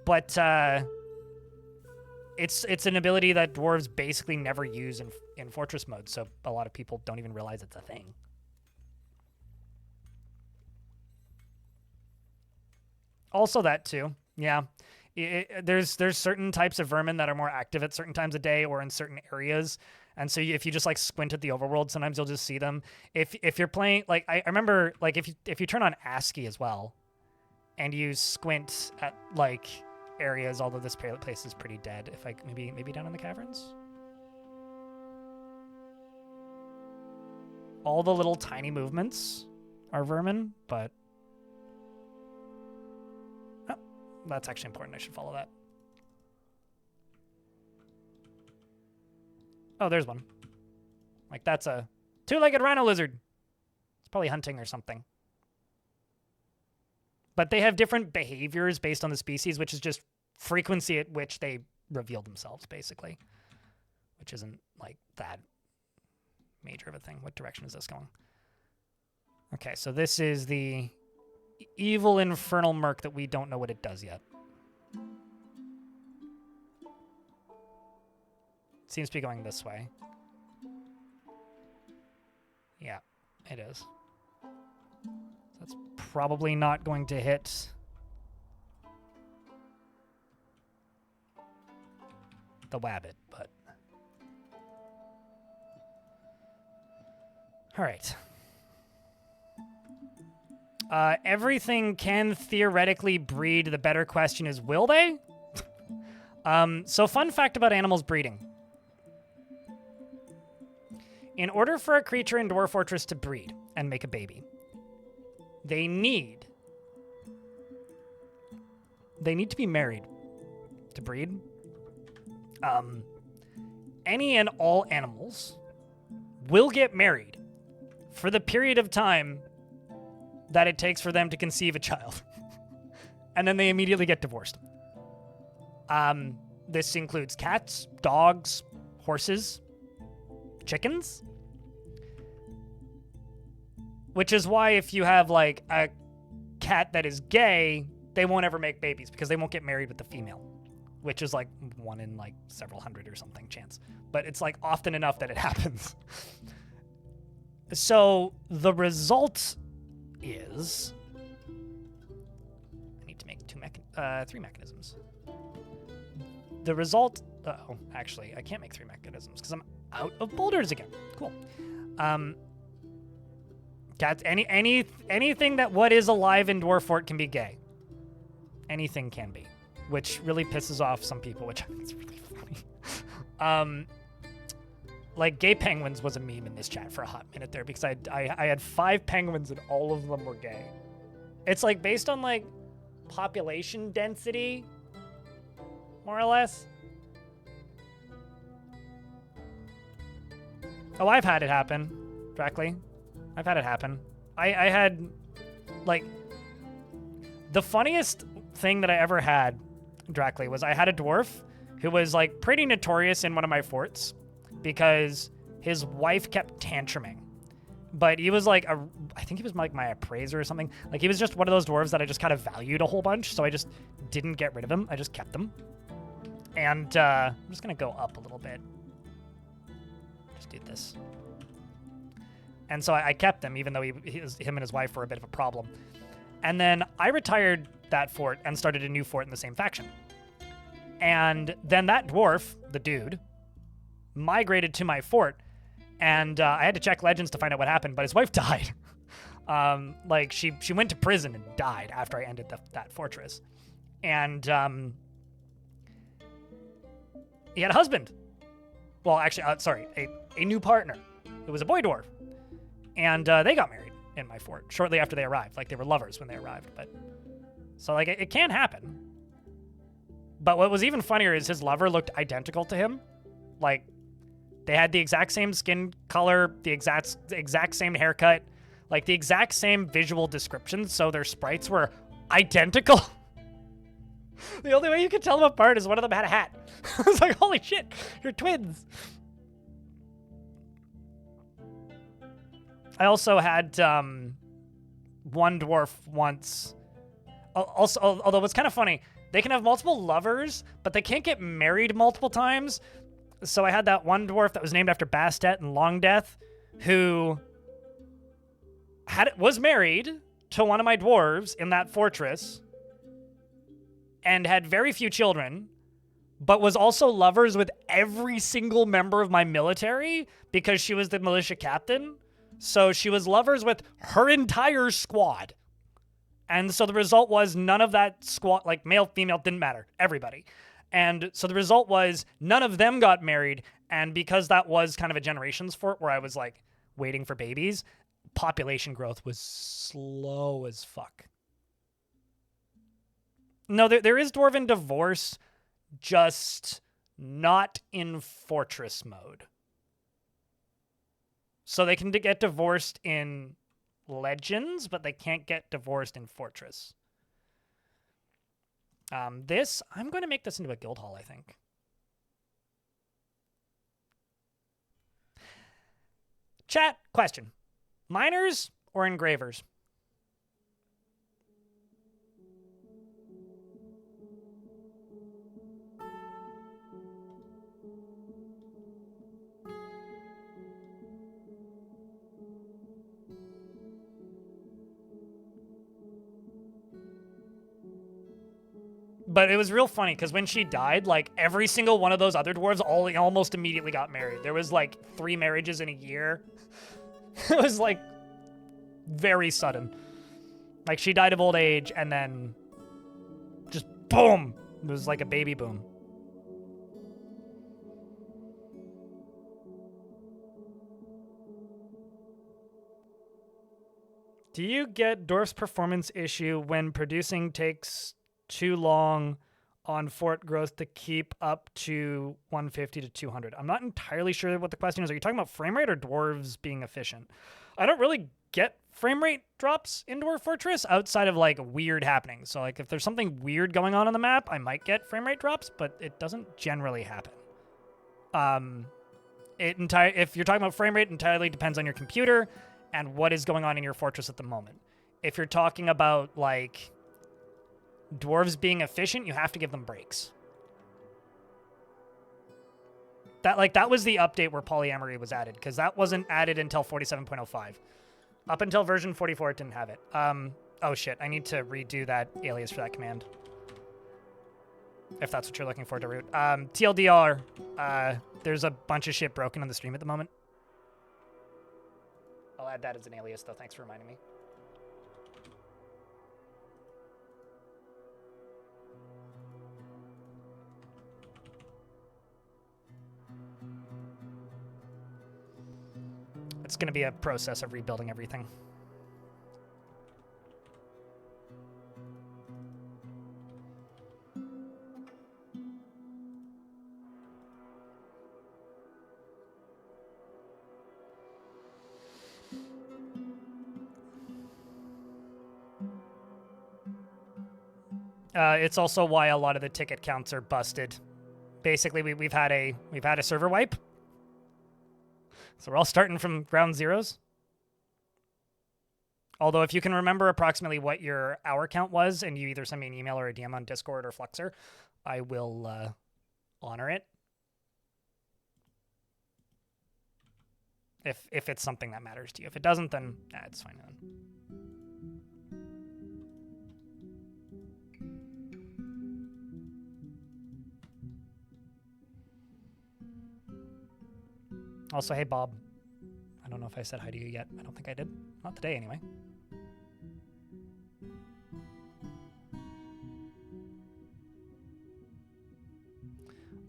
But, It's an ability that dwarves basically never use in Fortress mode, so a lot of people don't even realize it's a thing. Also that too, yeah. There's certain types of vermin that are more active at certain times of day or in certain areas, and so if you just like squint at the overworld, sometimes you'll just see them. If you're playing, like I remember, like if you turn on ASCII as well, and you squint at like areas, although this place is pretty dead. If I maybe down in the caverns, all the little tiny movements are vermin, but oh, that's actually important. I should follow that. Oh, there's one. Like that's a two-legged rhino lizard. It's probably hunting or something. But they have different behaviors based on the species, which is just frequency at which they reveal themselves, basically. Which isn't, like, that major of a thing. What direction is this going? Okay, so this is the evil infernal merc that we don't know what it does yet. Seems to be going this way. Yeah, it is. That's probably not going to hit the wabbit, but... All right. Everything can theoretically breed. The better question is, will they? So fun fact about animals breeding. In order for a creature in Dwarf Fortress to breed and make a baby, they need to be married to breed. Any and all animals will get married for the period of time that it takes for them to conceive a child. And then they immediately get divorced. This includes cats, dogs, horses, chickens. Which is why if you have, like, a cat that is gay, they won't ever make babies because they won't get married with the female. Which is, like, 1 in, like, several hundred or something chance. But it's, like, often enough that it happens. So, the result is... I need to make 3 mechanisms. The result... Uh-oh, actually, I can't make 3 mechanisms because I'm out of boulders again. Cool. Cats, anything that what is alive in Dwarf Fort can be gay. Anything can be. Which really pisses off some people, which I think is really funny. Like, gay penguins was a meme in this chat for a hot minute there because I had 5 penguins and all of them were gay. It's, like, based on, like, population density, more or less. Oh, I've had it happen, directly. I've had it happen. I had, like, the funniest thing that I ever had directly was I had a dwarf who was, like, pretty notorious in one of my forts because his wife kept tantruming. But he was, like, I think he was, like, my appraiser or something. Like, he was just one of those dwarves that I just kind of valued a whole bunch, so I just didn't get rid of him. I just kept them. And I'm just going to go up a little bit. Just do this. And so I kept him, even though him and his wife were a bit of a problem. And then I retired that fort and started a new fort in the same faction. And then that dwarf, the dude, migrated to my fort. And I had to check legends to find out what happened, but his wife died. Like, she went to prison and died after I ended that fortress. And he had a husband. Well, actually, sorry, a new partner. It was a boy dwarf. And they got married in my fort shortly after they arrived. Like, they were lovers when they arrived. But so, like, it can happen. But what was even funnier is his lover looked identical to him. Like, they had the exact same skin color, the exact same haircut, like the exact same visual descriptions. So their sprites were identical. The only way you could tell them apart is one of them had a hat. I was like, holy shit, you're twins. I also had one dwarf once. Also, although it's kind of funny, they can have multiple lovers, but they can't get married multiple times. So I had that one dwarf that was named after Bastet and Long Death, who was married to one of my dwarves in that fortress and had very few children, but was also lovers with every single member of my military because she was the militia captain. So she was lovers with her entire squad. And so the result was none of that squad, like male, female, didn't matter. Everybody. And so the result was none of them got married. And because that was kind of a generations fort where I was like waiting for babies, population growth was slow as fuck. No, there is Dwarven divorce, just not in fortress mode. So they can get divorced in Legends, but they can't get divorced in Fortress. I'm going to make this into a guild hall, I think. Chat, question. Miners or engravers? But it was real funny because when she died, like every single one of those other dwarves almost immediately got married. There was like 3 marriages in a year. It was like very sudden. Like she died of old age and then just boom. It was like a baby boom. Do you get Dwarf's performance issue when producing takes too long on fort growth to keep up to 150 to 200? I'm not entirely sure what the question is. Are you talking about frame rate or dwarves being efficient? I don't really get frame rate drops in Dwarf Fortress outside of like weird happenings. So like if there's something weird going on the map, I might get frame rate drops, but it doesn't generally happen. If you're talking about frame rate, entirely depends on your computer and what is going on in your fortress at the moment. If you're talking about like dwarves being efficient, you have to give them breaks. That was the update where polyamory was added, because that wasn't added until 47.05. Up until version 44, it didn't have it. Oh shit, I need to redo that alias for that command. If that's what you're looking for to root. TLDR, there's a bunch of shit broken on the stream at the moment. I'll add that as an alias, though. Thanks for reminding me. It's going to be a process of rebuilding everything. It's also why a lot of the ticket counts are busted. Basically, we've had a server wipe. So we're all starting from ground zeros. Although if you can remember approximately what your hour count was, and you either send me an email or a DM on Discord or Fluxer, I will honor it. If it's something that matters to you. If it doesn't, then it's fine. Also, hey, Bob. I don't know if I said hi to you yet. I don't think I did. Not today, anyway.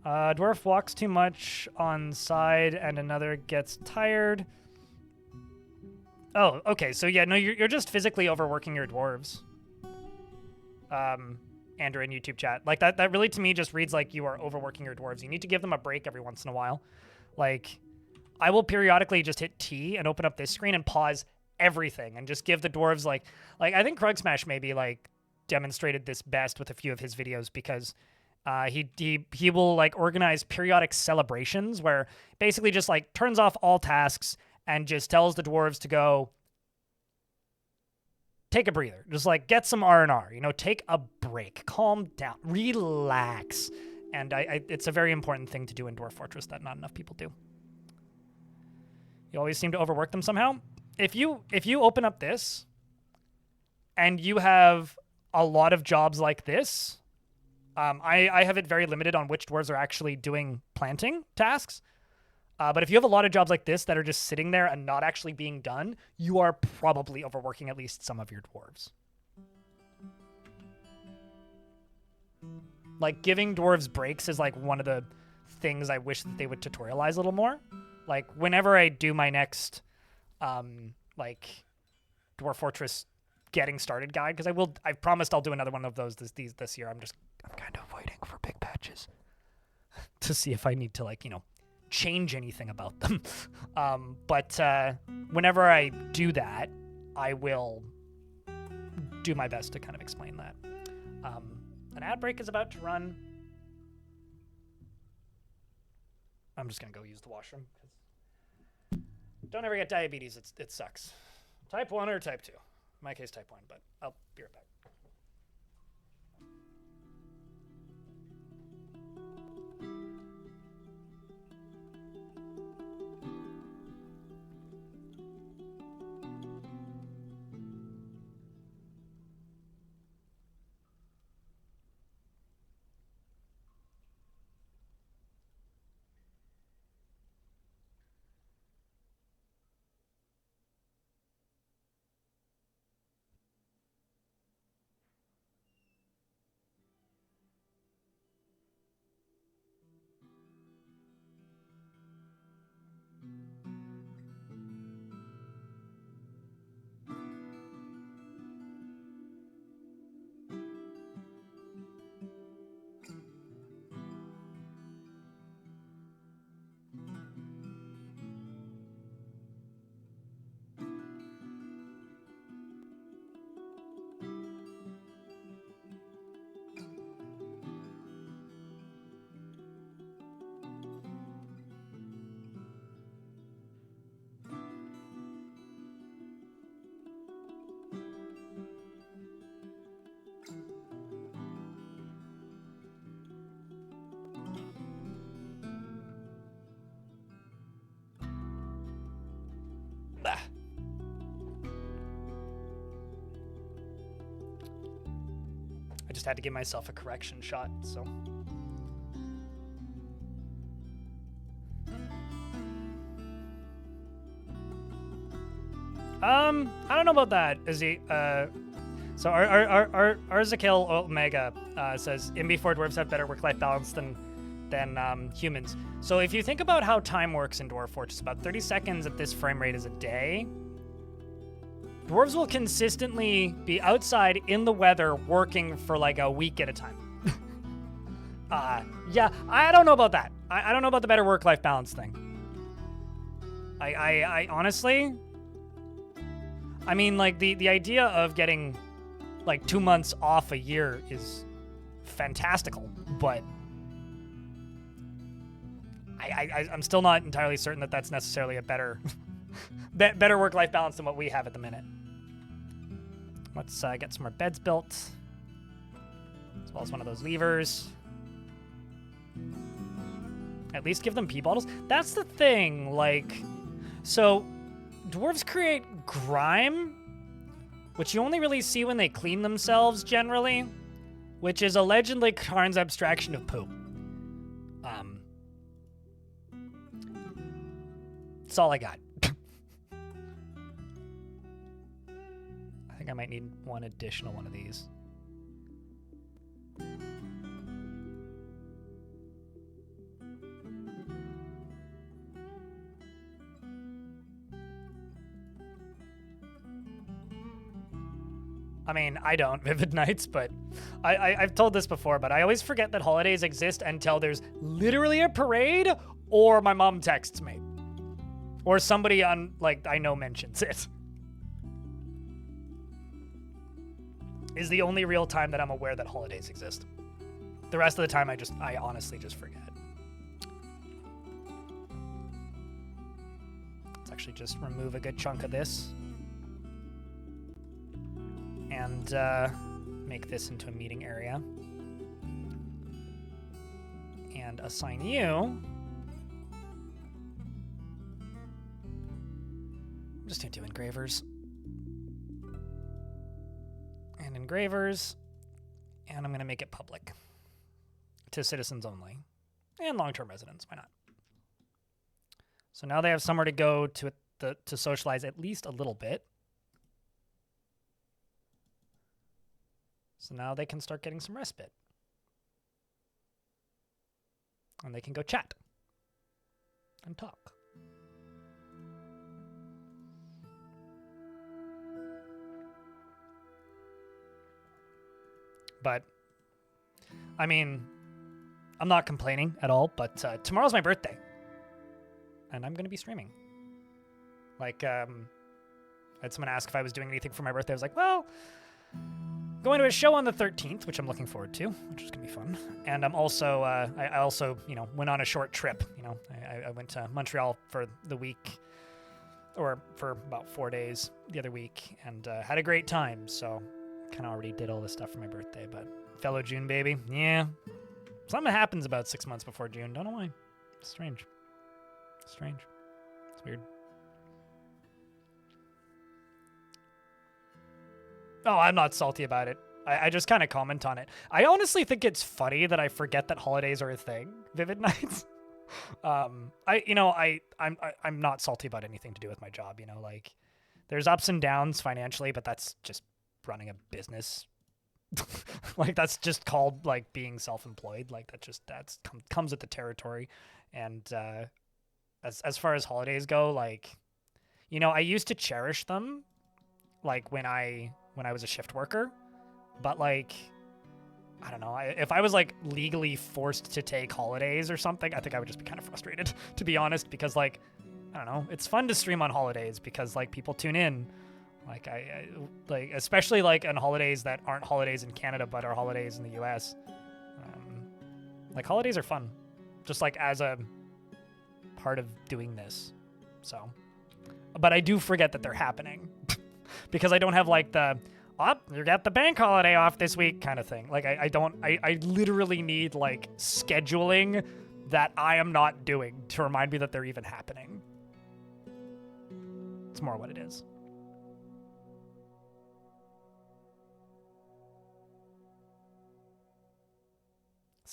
Dwarf walks too much on side and another gets tired. Oh, okay. So, yeah, no, you're just physically overworking your dwarves. Andrew in YouTube chat. Like, that really, to me, just reads like you are overworking your dwarves. You need to give them a break every once in a while. Like, I will periodically just hit T and open up this screen and pause everything and just give the dwarves like I think Krug Smash maybe like demonstrated this best with a few of his videos, because he will like organize periodic celebrations where basically just like turns off all tasks and just tells the dwarves to go take a breather, just like get some R&R, you know, take a break, calm down, relax. And it's a very important thing to do in Dwarf Fortress that not enough people do. You always seem to overwork them somehow. If you open up this and you have a lot of jobs like this, I have it very limited on which dwarves are actually doing planting tasks. But if you have a lot of jobs like this that are just sitting there and not actually being done, you are probably overworking at least some of your dwarves. Like, giving dwarves breaks is like one of the things I wish that they would tutorialize a little more. Like, whenever I do my next, like, Dwarf Fortress getting started guide, because I promised I'll do another one of those this year. I'm kind of waiting for big patches to see if I need to, like, you know, change anything about them. But whenever I do that, I will do my best to kind of explain that. An ad break is about to run. I'm just going to go use the washroom. Don't ever get diabetes. It sucks. Type 1 or type 2. In my case, type 1, but I'll be right back. just had to give myself a correction shot, so. I don't know about that. Is he, so Arzakil Omega says, MB4 dwarves have better work-life balance than humans. So if you think about how time works in Dwarf Fortress, about 30 seconds at this frame rate is a day. Dwarves will consistently be outside in the weather working for like a week at a time. Yeah, I don't know about that. I don't know about the better work-life balance thing. I honestly, I mean, like, the idea of getting, like, 2 months off a year is fantastical, but I'm still not entirely certain that that's necessarily a better better work-life balance than what we have at the minute. Let's get some more beds built, as well as one of those levers. At least give them pee bottles. That's the thing, like, so dwarves create grime, which you only really see when they clean themselves, generally, which is allegedly Karn's abstraction of poo. That's all I got. I think I might need one additional one of these. I mean, I don't, Vivid Nights, but I've told this before, but I always forget that holidays exist until there's literally a parade or my mom texts me. Or somebody on, like, I know mentions it. Is the only real time that I'm aware that holidays exist. The rest of the time, I honestly just forget. Let's actually just remove a good chunk of this. And make this into a meeting area. And assign you. I'm just gonna do engravers. And engravers. And I'm gonna make it public. To citizens only. And long-term residents, why not? So now they have somewhere to go to socialize at least a little bit. So now they can start getting some respite. And they can go chat. And talk. But, I mean, I'm not complaining at all, but tomorrow's my birthday. And I'm going to be streaming. Like, I had someone ask if I was doing anything for my birthday. I was like, well, going to a show on the 13th, which I'm looking forward to, which is going to be fun. And I'm also, I also, you know, went on a short trip. You know, I went to Montreal for the week, or for about 4 days the other week, and had a great time. So, kind of already did all this stuff for my birthday. But fellow June baby, yeah. Something happens about 6 months before June. Don't know why. It's strange. It's strange. It's weird. Oh, I'm not salty about it. I just kind of comment on it. I honestly think it's funny that I forget that holidays are a thing. Vivid Nights. I'm not salty about anything to do with my job. You know, like, there's ups and downs financially, but that's just running a business. Like, that's just called, like, being self-employed. Like, that's comes with the territory. And as far as holidays go, like, you know, I used to cherish them, like, when I was a shift worker, but, like, I don't know, if I was, like, legally forced to take holidays or something, I think I would just be kind of frustrated, to be honest, because, like, I don't know, it's fun to stream on holidays because, like, people tune in, like, I like, especially, like, on holidays that aren't holidays in Canada but are holidays in the US. Like, holidays are fun, just, like, as a part of doing this, so, but I do forget that they're happening. Because I don't have, like, the, you got the bank holiday off this week kind of thing. Like, I literally need, like, scheduling that I am not doing to remind me that they're even happening. It's more what it is.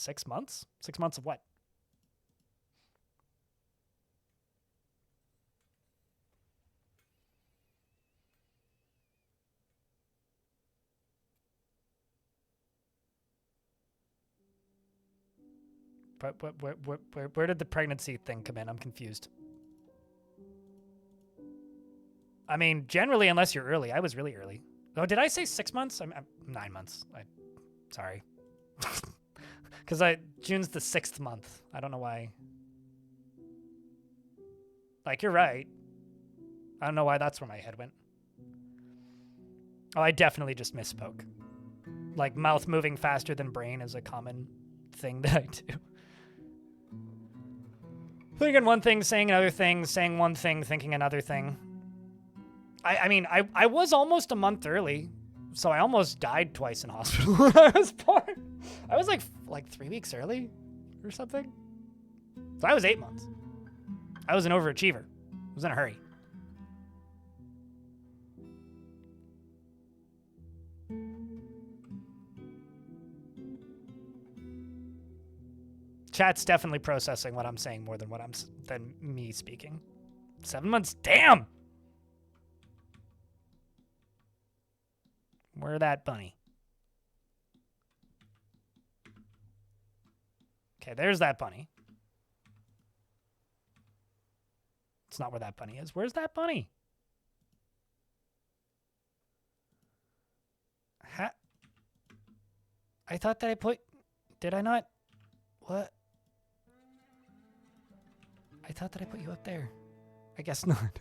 6 months? 6 months of what? But where did the pregnancy thing come in? I'm confused. I mean, generally, unless you're early. I was really early. Oh, did I say 6 months? I'm 9 months. Sorry. Because June's the 6th month. I don't know why. Like, you're right. I don't know why that's where my head went. Oh, I definitely just misspoke. Like, mouth moving faster than brain is a common thing that I do. Thinking one thing, saying another thing, saying one thing, thinking another thing. I mean, I was almost a month early, so I almost died twice in hospital when I was born. I was like 3 weeks early or something. So I was 8 months. I was an overachiever. I was in a hurry. Chat's definitely processing what I'm saying more than than me speaking. 7 months, damn! Where that bunny? Okay, there's that bunny. It's not where that bunny is. Where's that bunny? I thought that I put... Did I not? What? I thought that I put you up there. I guess not.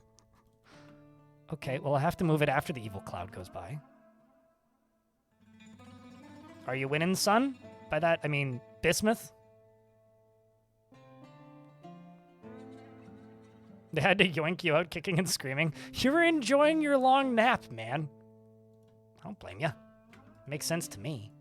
Okay, well, I have to move it after the evil cloud goes by. Are you winning, son? By that, I mean bismuth? They had to yoink you out kicking and screaming. You were enjoying your long nap, man. I don't blame you. Makes sense to me.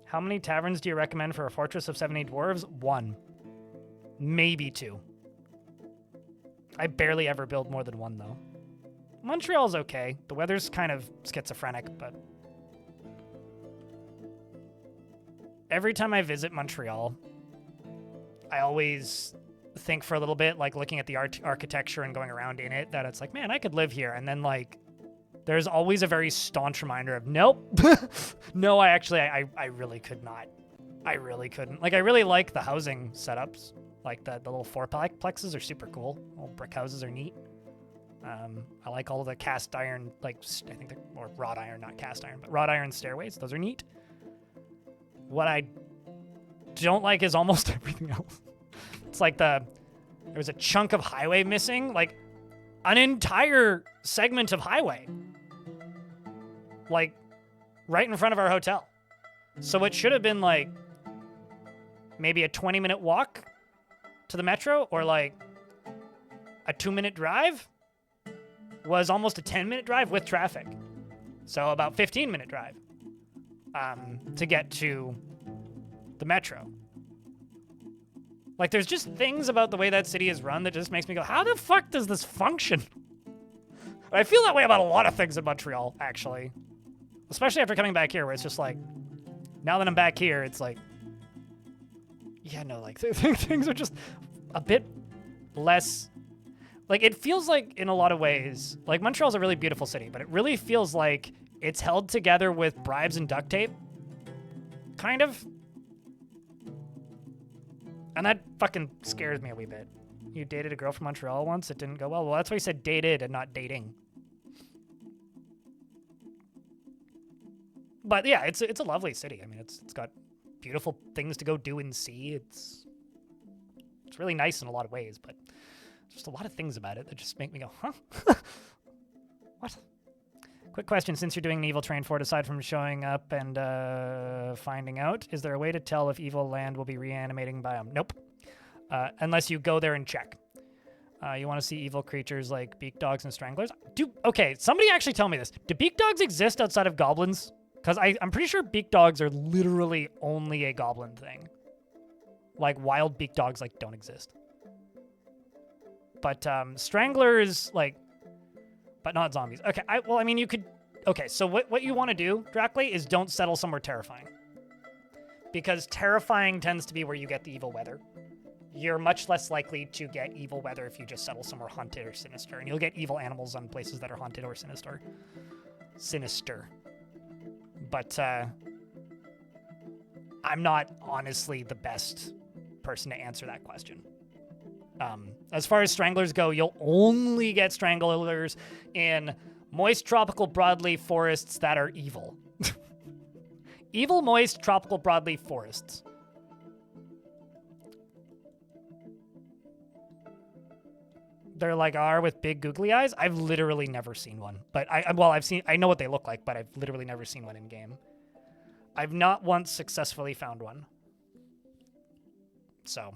How many taverns do you recommend for a fortress of 70 dwarves? 1. Maybe 2. I barely ever build more than 1, though. Montreal's okay. The weather's kind of schizophrenic, but... Every time I visit Montreal, I always think for a little bit, like looking at the architecture and going around in it, that it's like, man, I could live here. And then, like, there's always a very staunch reminder of, nope. No, I really could not. I really couldn't. Like, I really like the housing setups. Like, the little fourplexes are super cool. Little brick houses are neat. I like all of the cast iron, like, I think they're more wrought iron, not cast iron, but wrought iron stairways. Those are neat. What I don't like is almost everything else. It's like there was a chunk of highway missing, like an entire segment of highway. Like, right in front of our hotel. So it should have been, like, maybe a 20-minute walk to the metro, or, like, a 2-minute drive was almost a 10-minute drive with traffic. So about 15-minute drive to get to the metro. Like, there's just things about the way that city is run that just makes me go, how the fuck does this function? I feel that way about a lot of things in Montreal, actually. Especially after coming back here, where it's just like, now that I'm back here, it's like, yeah, no, like, things are just a bit less... Like, it feels like, in a lot of ways, like, Montreal's a really beautiful city, but it really feels like it's held together with bribes and duct tape. Kind of. And that fucking scares me a wee bit. You dated a girl from Montreal once, it didn't go well. Well, that's why you said dated and not dating. But yeah, it's a lovely city. I mean, it's got beautiful things to go do and see. It's really nice in a lot of ways, but just a lot of things about it that just make me go, huh? What? Quick question, since you're doing an evil train fort, aside from showing up and finding out, is there a way to tell if evil land will be reanimating biome? Nope. Unless you go there and check. You want to see evil creatures like beak dogs and stranglers? Okay, somebody actually tell me this. Do beak dogs exist outside of goblins? Because I'm pretty sure beak dogs are literally only a goblin thing. Like, wild beak dogs, like, don't exist. But stranglers, like, but not zombies. Okay, well, I mean, you could. Okay, so what you want to do, Dracley, is don't settle somewhere terrifying. Because terrifying tends to be where you get the evil weather. You're much less likely to get evil weather if you just settle somewhere haunted or sinister. And you'll get evil animals on places that are haunted or sinister. But I'm not honestly the best person to answer that question. As far as stranglers go, you'll only get stranglers in moist tropical broadleaf forests that are evil. Evil, moist, tropical broadleaf forests. They're like R with big googly eyes. I've literally never seen one, but I know what they look like, but I've literally never seen one in game. I've not once successfully found one. So,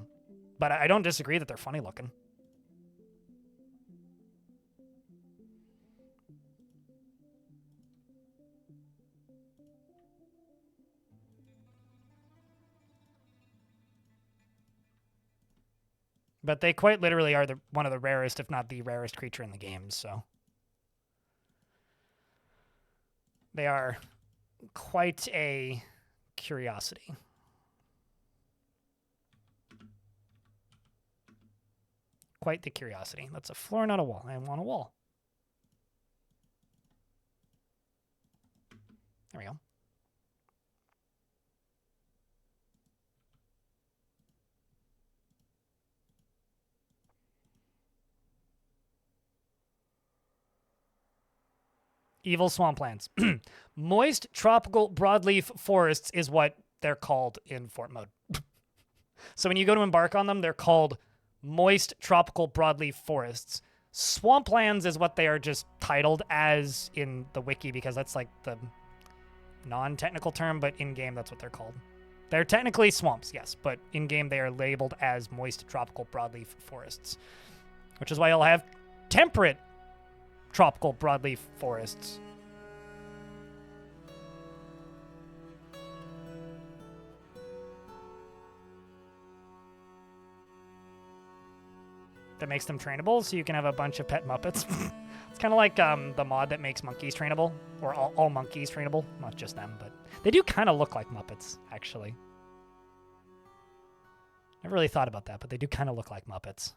but I don't disagree that they're funny looking. But they quite literally are one of the rarest, if not the rarest creature in the game, so. They are quite a curiosity. Quite the curiosity. That's a floor, not a wall. I want a wall. There we go. Evil swamplands. Moist tropical broadleaf forests is what they're called in fort mode. So when you go to embark on them, they're called moist tropical broadleaf forests. Swamplands is what they are just titled as in the wiki because that's like the non-technical term, but in-game that's what they're called. They're technically swamps, yes, but in-game they are labeled as moist tropical broadleaf forests, which is why you'll have temperate tropical broadleaf forests. That makes them trainable, so you can have a bunch of pet Muppets. It's kind of like the mod that makes monkeys trainable, or all monkeys trainable. Not just them, but they do kind of look like Muppets, actually. Never really thought about that, but they do kind of look like Muppets.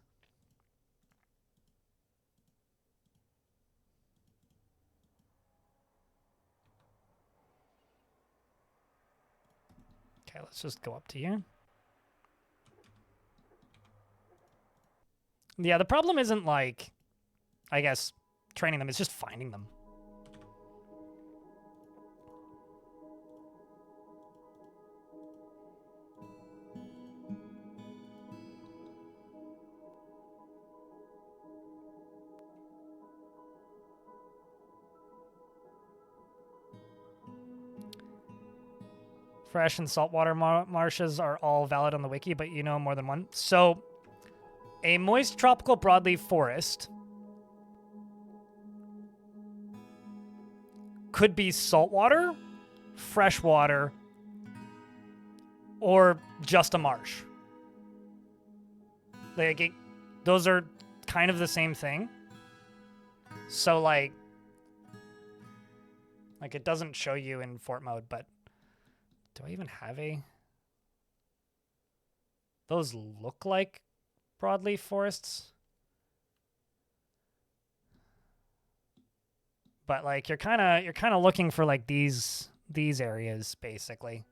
Okay, let's just go up to here. Yeah, the problem isn't like, I guess, training them. It's just finding them. Fresh and saltwater marshes are all valid on the wiki, but you know more than one. So, a moist tropical broadleaf forest could be saltwater, freshwater, or just a marsh. Like, those are kind of the same thing. So, like it doesn't show you in fort mode, but do I even have a... Those look like broadleaf forests. But like you're kind of looking for like these areas basically.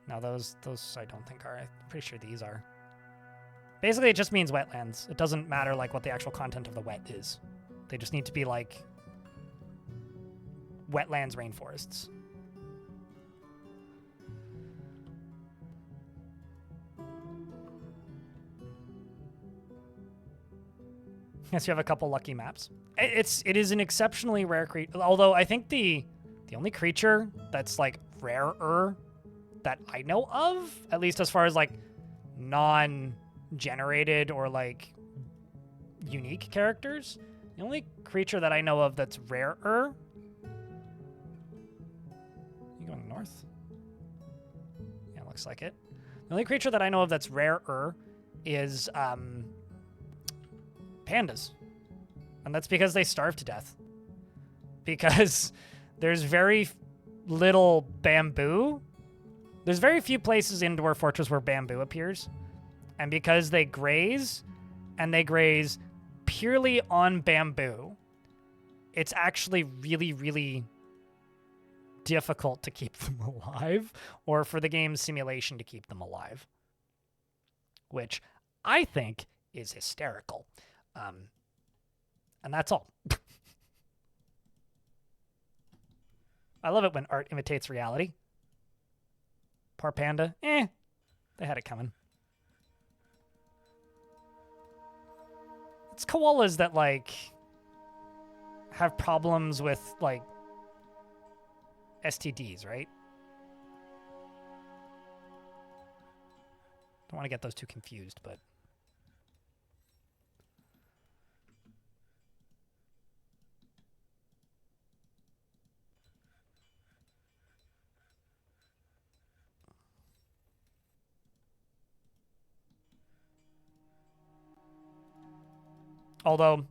No, those I don't think are. I'm pretty sure these are. Basically, it just means wetlands. It doesn't matter like what the actual content of the wet is. They just need to be like wetlands, rainforests. Yes, you have a couple lucky maps. It is an exceptionally rare creature. Although I think the only creature that's like rarer that I know of, at least as far as like non-generated or like unique characters, the only creature that I know of that's rarer. You going north? Yeah, looks like it. The only creature that I know of that's rarer is Pandas. And that's because they starve to death. Because there's very little bamboo. There's very few places in Dwarf Fortress where bamboo appears. And because they graze, and they graze purely on bamboo, it's actually really, really difficult to keep them alive, or for the game's simulation to keep them alive. Which I think is hysterical. And that's all. I love it when art imitates reality. Poor panda. They had it coming. It's koalas that, like, have problems with, like, STDs, right? Don't want to get those two confused, but... Although,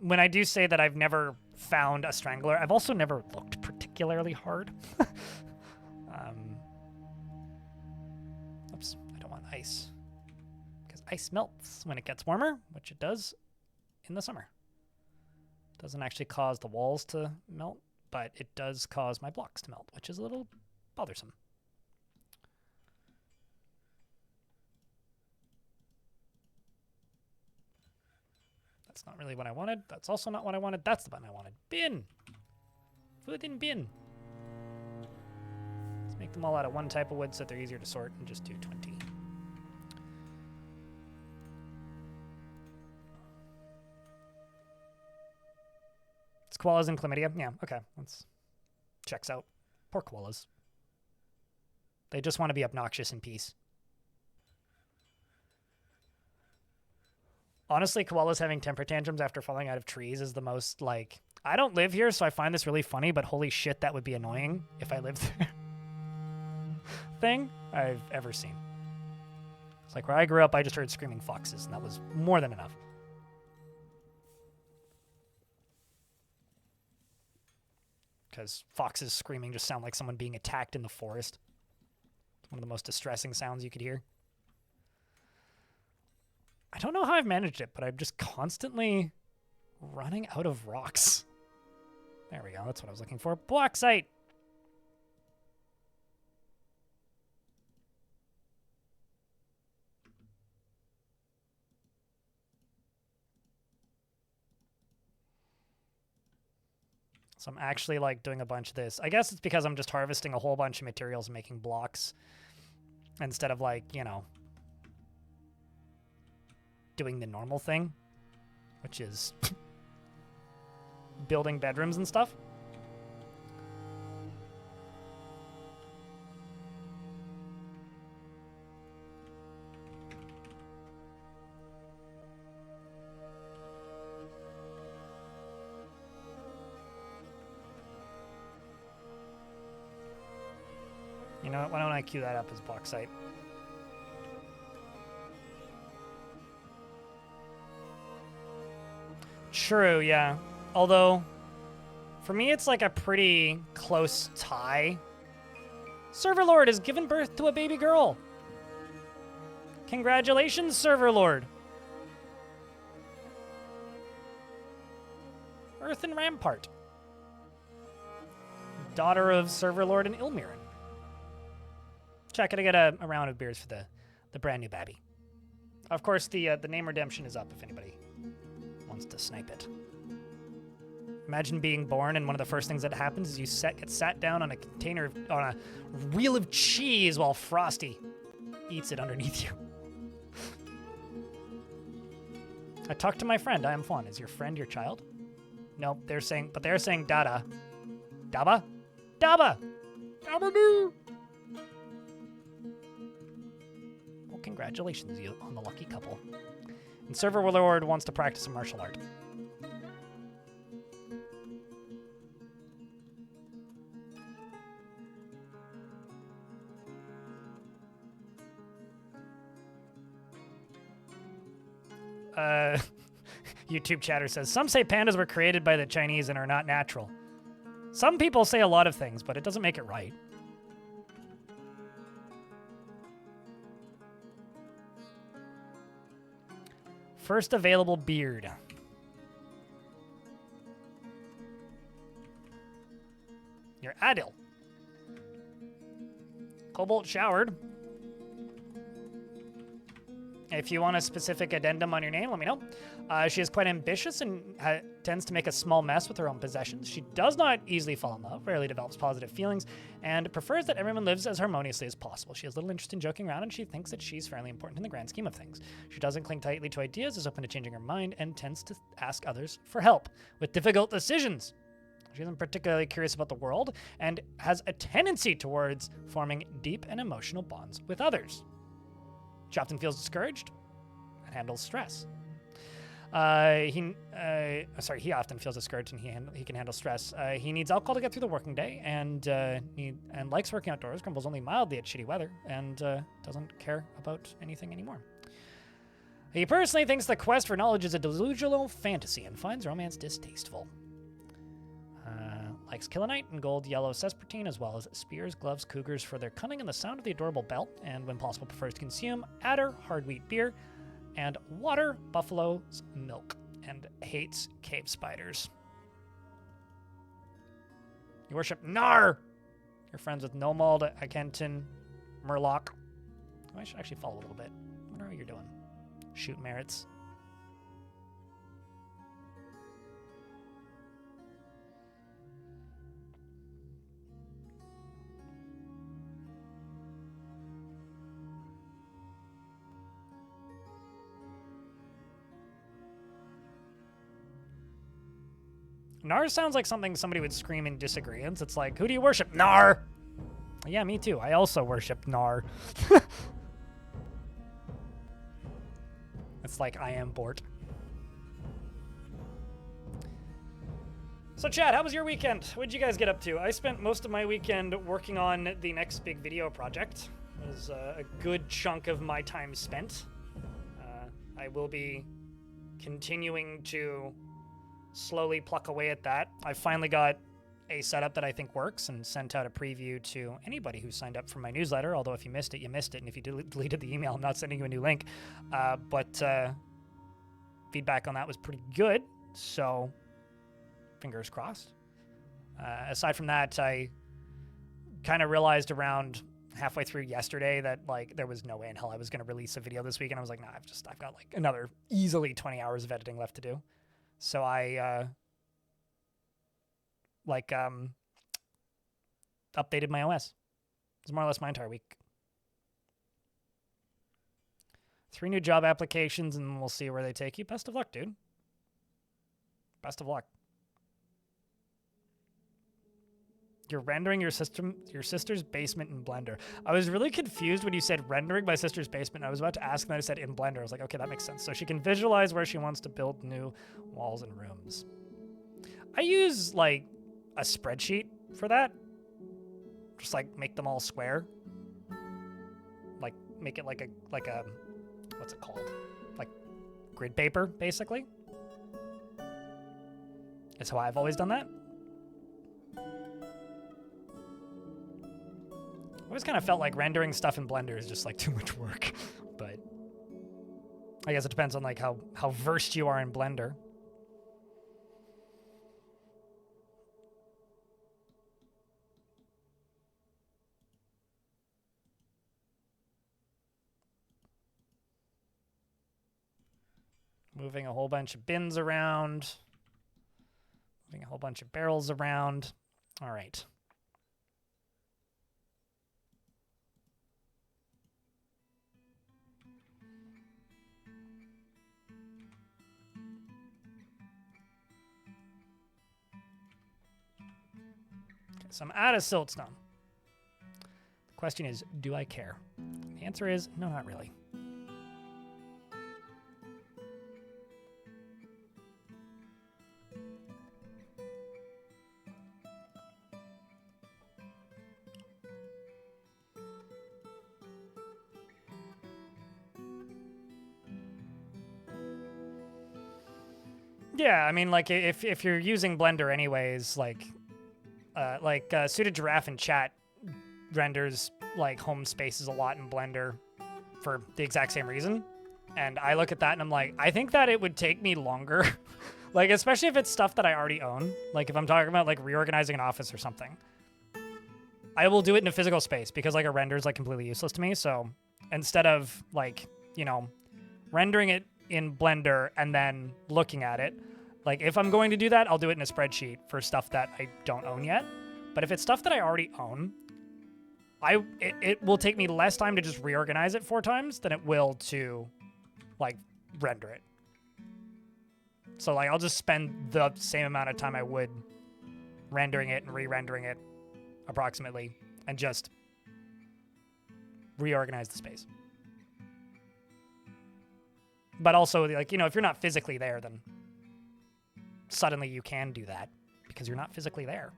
when I do say that I've never found a strangler, I've also never looked particularly hard. Oops, I don't want ice. Because ice melts when it gets warmer, which it does in the summer. It doesn't actually cause the walls to melt, but it does cause my blocks to melt, which is a little bothersome. That's not really what I wanted. That's also not what I wanted. That's the button I wanted. Bin! Food in bin. Let's make them all out of one type of wood so that they're easier to sort and just do 20. It's koalas and chlamydia? Yeah, okay. That's checks out. Poor koalas. They just want to be obnoxious in peace. Honestly, koalas having temper tantrums after falling out of trees is the most, like... I don't live here, so I find this really funny, but holy shit, that would be annoying if I lived there. Thing I've ever seen. It's like where I grew up, I just heard screaming foxes, and that was more than enough. Because foxes screaming just sound like someone being attacked in the forest. It's one of the most distressing sounds you could hear. I don't know how I've managed it, but I'm just constantly running out of rocks. There we go. That's what I was looking for. Block site. So I'm actually like doing a bunch of this. I guess it's because I'm just harvesting a whole bunch of materials and making blocks instead of, like, you know, doing the normal thing, which is building bedrooms and stuff. You know what? Why don't I queue that up as block site? True, yeah. Although, for me, it's like a pretty close tie. Serverlord has given birth to a baby girl. Congratulations, Serverlord. Earthen Rampart. Daughter of Serverlord and Ilmirin. Check it, I get a round of beers for the brand new babby. Of course, the name redemption is up if anybody wants to snipe it. Imagine being born and one of the first things that happens is you get sat down on a wheel of cheese while Frosty eats it underneath you. I talked to my friend. I am Fawn. Is your friend your child? No, they're saying Dada. Daba? Daba! Daba-doo! Well, congratulations, you on the lucky couple. And Serverlord wants to practice a martial art. YouTube chatter says, some say pandas were created by the Chinese and are not natural. Some people say a lot of things, but it doesn't make it right. First available beard. You're Adil. Cobalt showered. If you want a specific addendum on your name, let me know. She is quite ambitious and tends to make a small mess with her own possessions. She does not easily fall in love, rarely develops positive feelings, and prefers that everyone lives as harmoniously as possible. She has little interest in joking around, and she thinks that she's fairly important in the grand scheme of things. She doesn't cling tightly to ideas, is open to changing her mind, and tends to ask others for help with difficult decisions. She isn't particularly curious about the world, and has a tendency towards forming deep and emotional bonds with others. She often feels discouraged and handles stress. He often feels discouraged and he can handle stress. He needs alcohol to get through the working day and likes working outdoors, grumbles only mildly at shitty weather, and doesn't care about anything anymore. He personally thinks the quest for knowledge is a delusional fantasy and finds romance distasteful. Likes Killinite and gold yellow Cespertine, as well as spears, gloves, cougars for their cunning and the sound of the adorable belt, and when possible prefers to consume adder, hard wheat beer, and water, buffalo's milk, and hates cave spiders. You worship Nar! You're friends with Nomald, Akenton, Murloc. Oh, I should actually follow a little bit. I wonder how you're doing. Shoot merits. Nar sounds like something somebody would scream in disagreement. It's like, who do you worship? Nar! Yeah, me too. I also worship Nar. It's like, I am Bort. So, Chad, how was your weekend? What'd you guys get up to? I spent most of my weekend working on the next big video project. It was a good chunk of my time spent. I will be continuing to slowly pluck away at that. I finally got a setup that I think works and sent out a preview to anybody who signed up for my newsletter, although if you missed it, you missed it, and if you deleted the email, I'm not sending you a new link. But feedback on that was pretty good, so fingers crossed. Aside from that, I kind of realized around halfway through yesterday that like there was no way in hell I was going to release a video this week, and I was like, nah, I've got like another easily 20 hours of editing left to do. So I updated my OS. It's more or less my entire week. 3 new job applications, and we'll see where they take you. Best of luck, dude. Best of luck. You're rendering your sister's basement in Blender. I was really confused when you said rendering my sister's basement. I was about to ask, and then I said in Blender. I was like, okay, that makes sense. So she can visualize where she wants to build new walls and rooms. I use like a spreadsheet for that. Just like make them all square. Like make it like a what's it called? Like grid paper, basically. That's how I've always done that. I always kind of felt like rendering stuff in Blender is just like too much work, but I guess it depends on like how versed you are in Blender. Moving a whole bunch of bins around, moving a whole bunch of barrels around. All right. So I'm out of siltstone. The question is, do I care? The answer is, no, not really. Yeah, I mean, like if you're using Blender anyways, like Suited Giraffe in chat renders like home spaces a lot in Blender for the exact same reason. And I look at that and I'm like, I think that it would take me longer. Like, especially if it's stuff that I already own. Like if I'm talking about like reorganizing an office or something. I will do it in a physical space because like a render is like completely useless to me. So instead of like, you know, rendering it in Blender and then looking at it, like if I'm going to do that, I'll do it in a spreadsheet for stuff that I don't own yet. But if it's stuff that I already own, it will take me less time to just reorganize it 4 times than it will to like render it. So like I'll just spend the same amount of time I would rendering it and re-rendering it approximately and just reorganize the space. But also, like, you know, if you're not physically there, then suddenly you can do that because you're not physically there.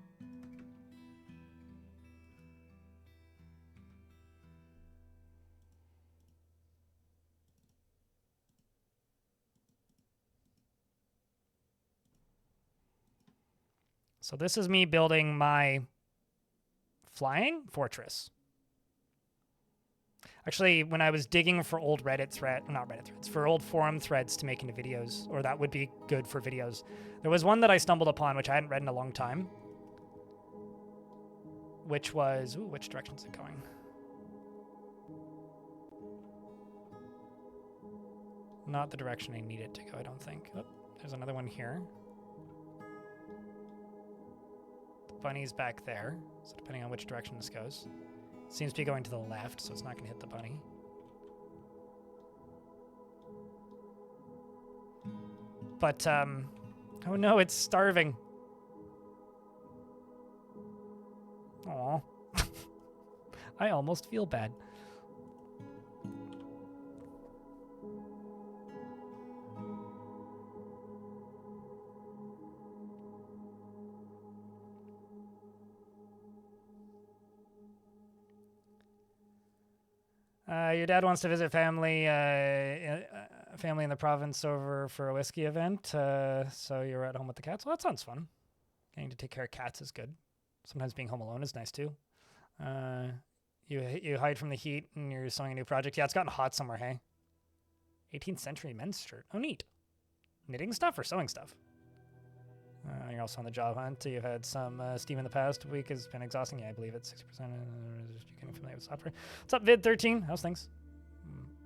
So this is me building my flying fortress. Actually, when I was digging for old for old forum threads to make into videos, or that would be good for videos, there was one that I stumbled upon, which I hadn't read in a long time, which was, ooh, which direction is it going? Not the direction I need it to go, I don't think. Oh, there's another one here. The bunny's back there, so depending on which direction this goes. Seems to be going to the left, so it's not going to hit the bunny. But, oh no, it's starving. Aw. I almost feel bad. Your dad wants to visit family in the province over for a whiskey event, so you're at home with the cats. Well, that sounds fun. Getting to take care of cats is good. Sometimes being home alone is nice too. You hide from the heat and you're sewing a new project. Yeah, it's gotten hot somewhere, hey? 18th century men's shirt. Oh, neat. Knitting stuff or sewing stuff? You're also on the job hunt. You've had some Steam in the past week has been exhausting. Yeah, I believe it's 60%. You're getting familiar with software. What's up, Vid13? How's things?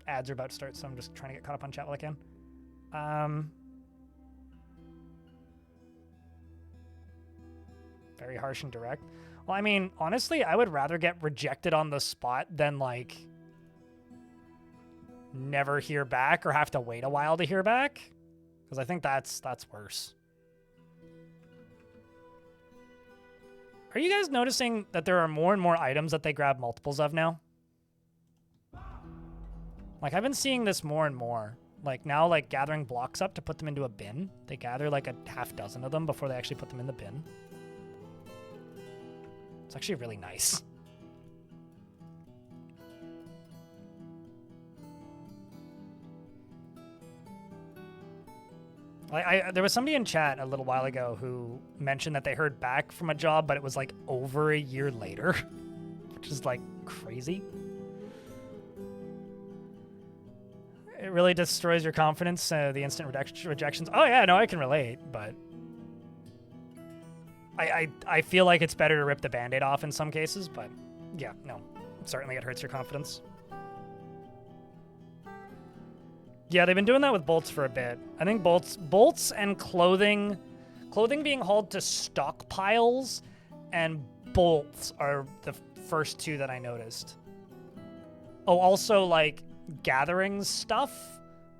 Ads are about to start, so I'm just trying to get caught up on chat while I can. Very harsh and direct. Well, I mean, honestly, I would rather get rejected on the spot than, like, never hear back or have to wait a while to hear back. Because I think that's worse. Are you guys noticing that there are more and more items that they grab multiples of now? Like, I've been seeing this more and more. Like, now, like, gathering blocks up to put them into a bin. They gather, like, a half dozen of them before they actually put them in the bin. It's actually really nice. There was somebody in chat a little while ago who mentioned that they heard back from a job, but it was like over a year later, which is like crazy. It really destroys your confidence, the instant rejections. Oh yeah, no, I can relate, but I feel like it's better to rip the Band-Aid off in some cases, but yeah, no, certainly it hurts your confidence. Yeah, they've been doing that with bolts for a bit. I think bolts and clothing being hauled to stockpiles, and bolts are the first two that I noticed. Oh, also, like, gathering stuff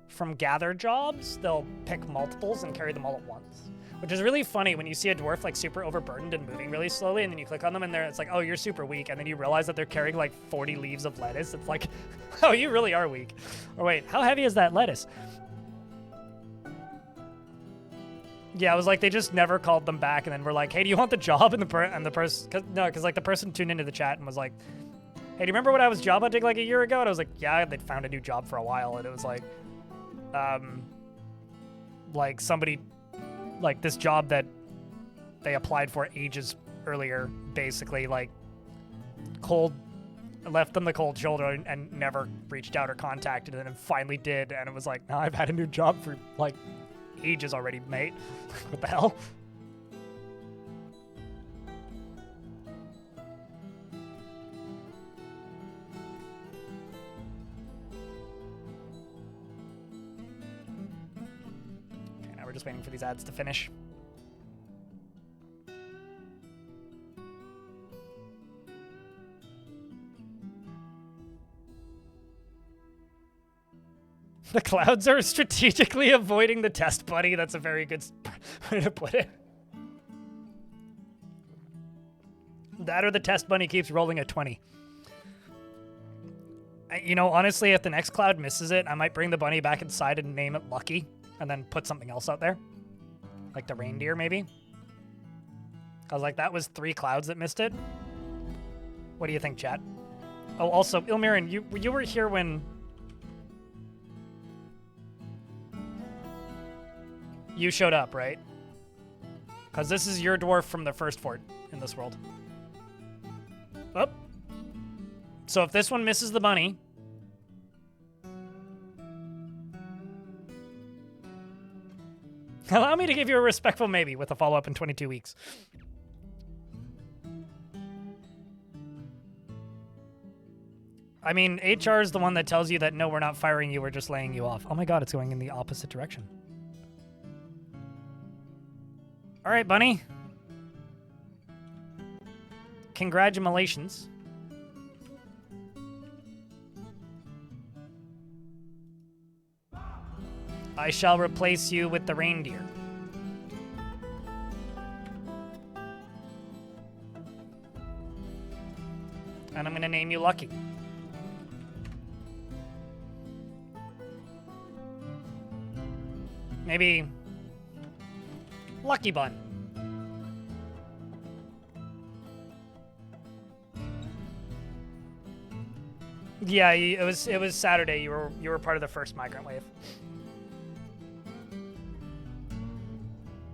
from gather jobs, they'll pick multiples and carry them all at once. Which is really funny when you see a dwarf, like, super overburdened and moving really slowly, and then you click on them, and it's like, oh, you're super weak, and then you realize that they're carrying, like, 40 leaves of lettuce. It's like, oh, you really are weak. Or wait, how heavy is that lettuce? Yeah, it was like they just never called them back, and then we're like, hey, do you want the job? And the person, because like the person tuned into the chat and was like, hey, do you remember when I was job hunting like a year ago? And I was like, yeah, they'd found a new job for a while, and it was like somebody like this job that they applied for ages earlier, basically, like left them the cold shoulder and never reached out or contacted them, and finally did, and it was like, now I've had a new job for like ages already, mate. What the hell? Okay, now we're just waiting for these ads to finish. The clouds are strategically avoiding the test buddy. That's a very good way to put it. That or the test bunny keeps rolling a 20. You know, honestly, if the next cloud misses it, I might bring the bunny back inside and name it Lucky, and then put something else out there. Like the reindeer, maybe? I was like, that was 3 clouds that missed it. What do you think, chat? Oh, also, Ilmirin, you were here when... you showed up, right? Because this is your dwarf from the first fort in this world. Oh. So if this one misses the bunny... allow me to give you a respectful maybe with a follow-up in 22 weeks. I mean, HR is the one that tells you that, no, we're not firing you, we're just laying you off. Oh my god, it's going in the opposite direction. All right, bunny. Congratulations. I shall replace you with the reindeer. And I'm going to name you Lucky. Maybe Lucky Bun. Yeah, it was Saturday. You were part of the first migrant wave.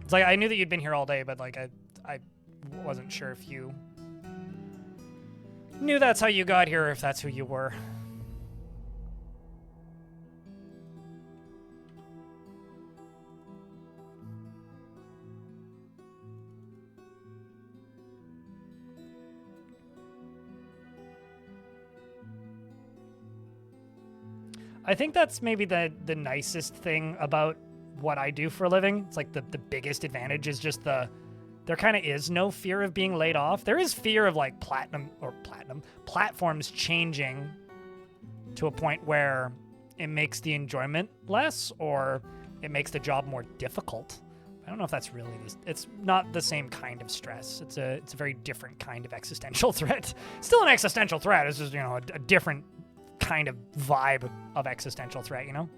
It's like I knew that you'd been here all day, but like I wasn't sure if you knew that's how you got here or if that's who you were. I think that's maybe the nicest thing about what I do for a living. It's like the biggest advantage is just there kind of is no fear of being laid off. There is fear of like platforms changing to a point where it makes the enjoyment less or it makes the job more difficult. I don't know if that's really it's not the same kind of stress. It's a very different kind of existential threat. Still an existential threat. It's just, you know, a different kind of vibe of existential threat, you know?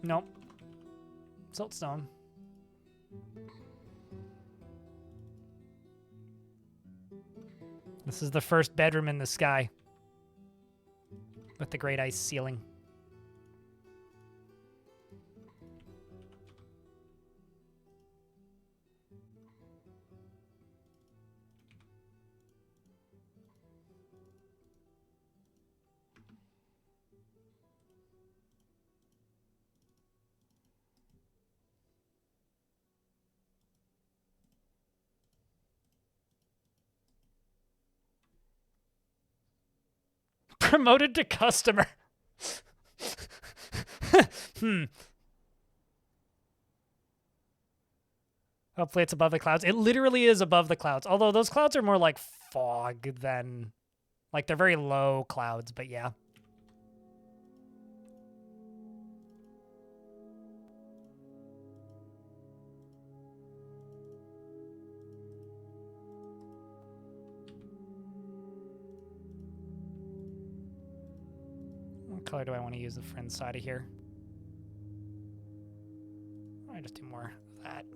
Nope. Siltstone. This is the first bedroom in the sky with the great ice ceiling. Promoted to customer. Hopefully it's above the clouds. It literally is above the clouds. Although those clouds are more like fog than... like, they're very low clouds, but yeah. What color do I want to use for inside of here? I just do more of that.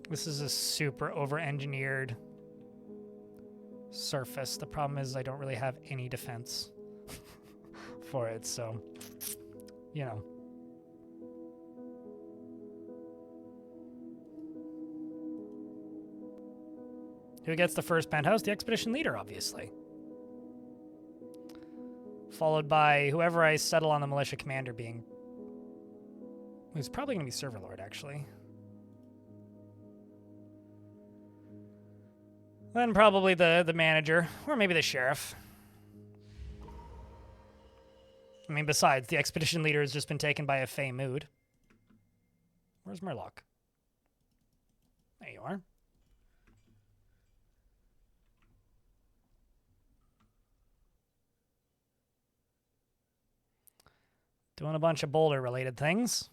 This is a super over-engineered surface. The problem is I don't really have any defense for it, so, you know. Who gets the first penthouse? The expedition leader, obviously. Followed by whoever I settle on the militia commander being... Who's probably going to be Server Lord, actually. Then probably the manager, or maybe the sheriff. I mean, besides, the expedition leader has just been taken by a Fey mood. Where's Murloc? There you are. Doing a bunch of boulder-related things.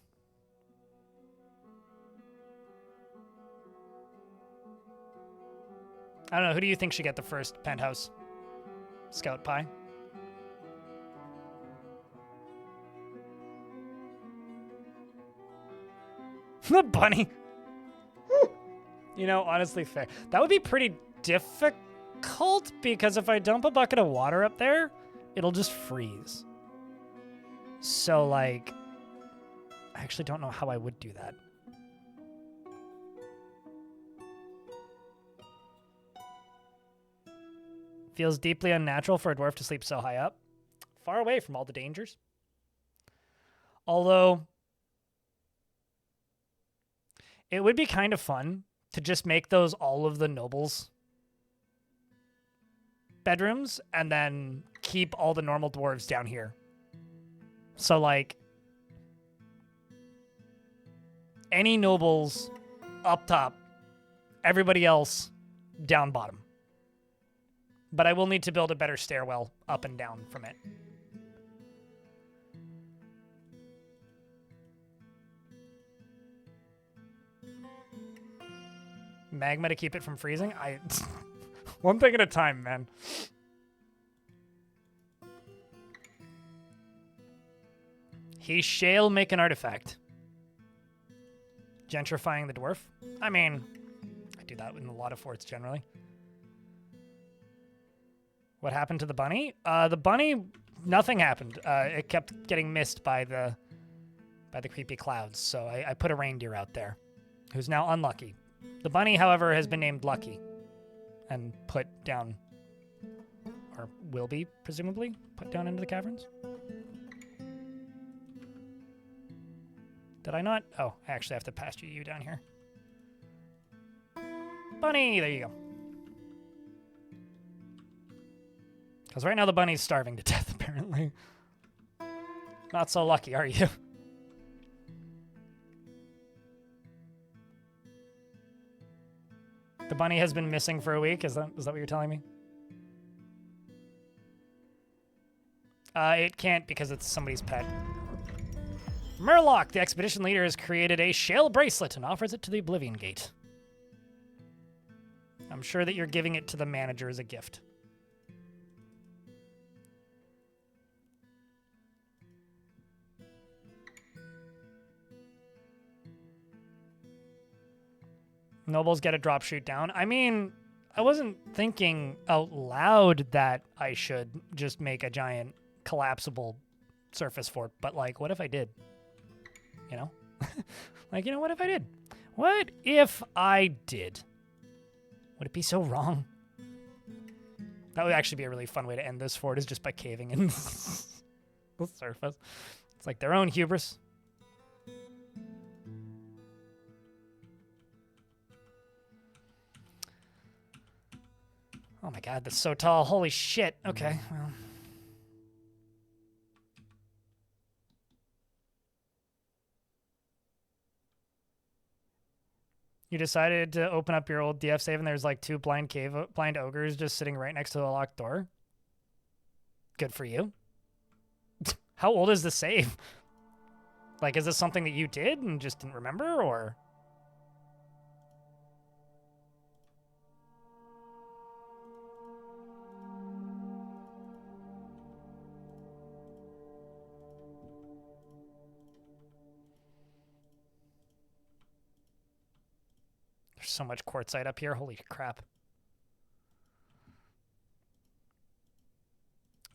I don't know, who do you think should get the first penthouse? Scout Pie? The bunny. You know, honestly, fair. That would be pretty difficult because if I dump a bucket of water up there, it'll just freeze. So, like, I actually don't know how I would do that. Feels deeply unnatural for a dwarf to sleep so high up. Far away from all the dangers. Although, it would be kind of fun to just make those all of the nobles' bedrooms and then keep all the normal dwarves down here. So, like, any nobles up top, everybody else down bottom. But I will need to build a better stairwell up and down from it. Magma to keep it from freezing? One thing at a time, man. He shall make an artifact. Gentrifying the dwarf? I mean, I do that in a lot of forts generally. What happened to the bunny? The bunny, nothing happened. It kept getting missed by the creepy clouds. So I put a reindeer out there, who's now unlucky. The bunny, however, has been named Lucky, and put down, or will be presumably put down into the caverns. Did I not? Oh, I actually have to pasture you down here. Bunny, there you go. Because right now the bunny's starving to death, apparently. Not so lucky, are you? The bunny has been missing for a week? Is that what you're telling me? It can't because it's somebody's pet. Murloc, the expedition leader, has created a shell bracelet and offers it to the Oblivion Gate. I'm sure that you're giving it to the manager as a gift. Nobles get a drop shoot down. I mean, I wasn't thinking out loud that I should just make a giant collapsible surface fort, but like, what if I did? You know? Like, you know, what if I did? What if I did? Would it be so wrong? That would actually be a really fun way to end this fort, is just by caving in the surface. It's like their own hubris. Oh my god, that's so tall. Holy shit. Okay, well. You decided to open up your old DF save and there's like two blind ogres just sitting right next to the locked door. Good for you. How old is the save? Like, is this something that you did and just didn't remember, or? There's so much quartzite up here. Holy crap.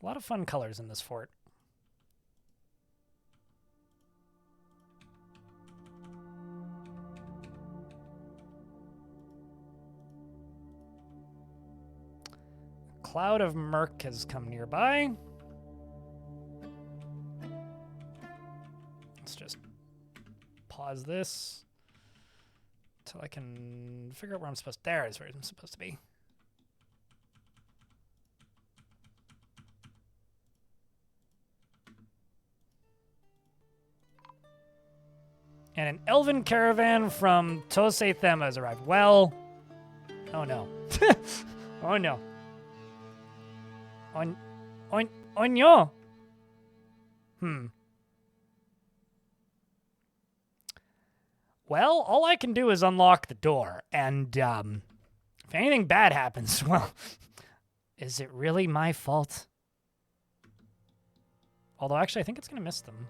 A lot of fun colors in this fort. A cloud of murk has come nearby. Let's just pause this until I can figure out where I'm supposed to. There is where I'm supposed to be. And an elven caravan from Tose Thema has arrived. Well, oh no. Oh no. On yo. Well, all I can do is unlock the door, and if anything bad happens, well, is it really my fault? Although, actually, I think it's going to miss them.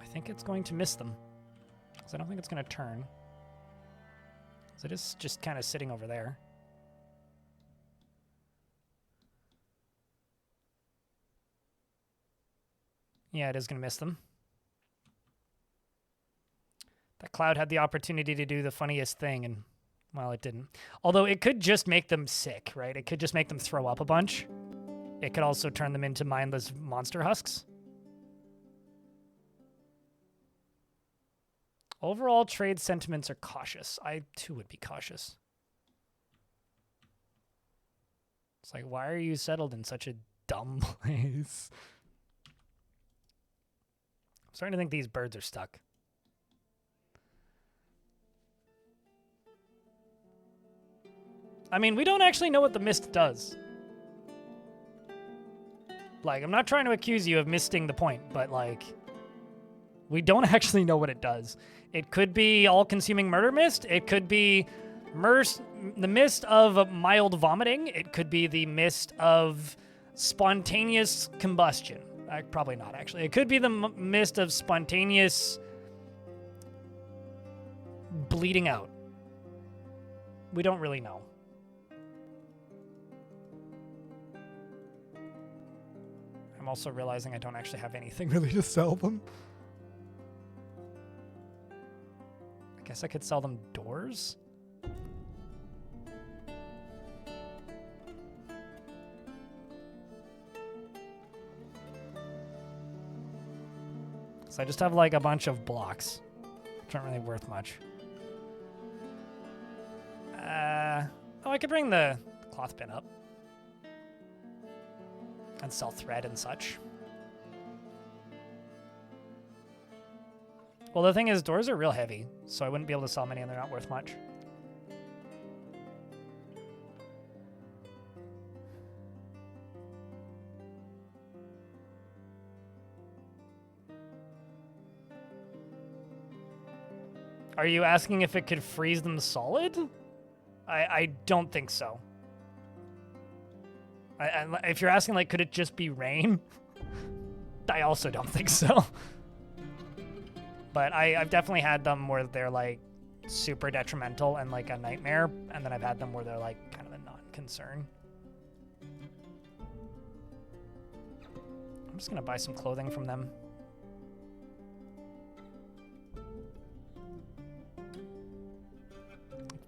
I think it's going to miss them, because I don't think it's going to turn. So it is just kind of sitting over there. Yeah, it is going to miss them. That cloud had the opportunity to do the funniest thing, and, well, it didn't. Although it could just make them sick, right? It could just make them throw up a bunch. It could also turn them into mindless monster husks. Overall, trade sentiments are cautious. I, too, would be cautious. It's like, why are you settled in such a dumb place? I'm starting to think these birds are stuck. I mean, we don't actually know what the mist does. Like, I'm not trying to accuse you of missing the point, but, like, we don't actually know what it does. It could be all-consuming murder mist. It could be the mist of mild vomiting. It could be the mist of spontaneous combustion. Probably not, actually. It could be the mist of spontaneous bleeding out. We don't really know. I'm also realizing I don't actually have anything really to sell them. I guess I could sell them doors? So I just have like a bunch of blocks, which aren't really worth much. Oh, I could bring the cloth bin up and sell thread and such. Well, the thing is, doors are real heavy, so I wouldn't be able to sell many and they're not worth much. Are you asking if it could freeze them solid? I don't think so. If you're asking, like, could it just be rain? I also don't think so. But I've definitely had them where they're, like, super detrimental and, like, a nightmare. And then I've had them where they're, like, kind of a non-concern. I'm just going to buy some clothing from them.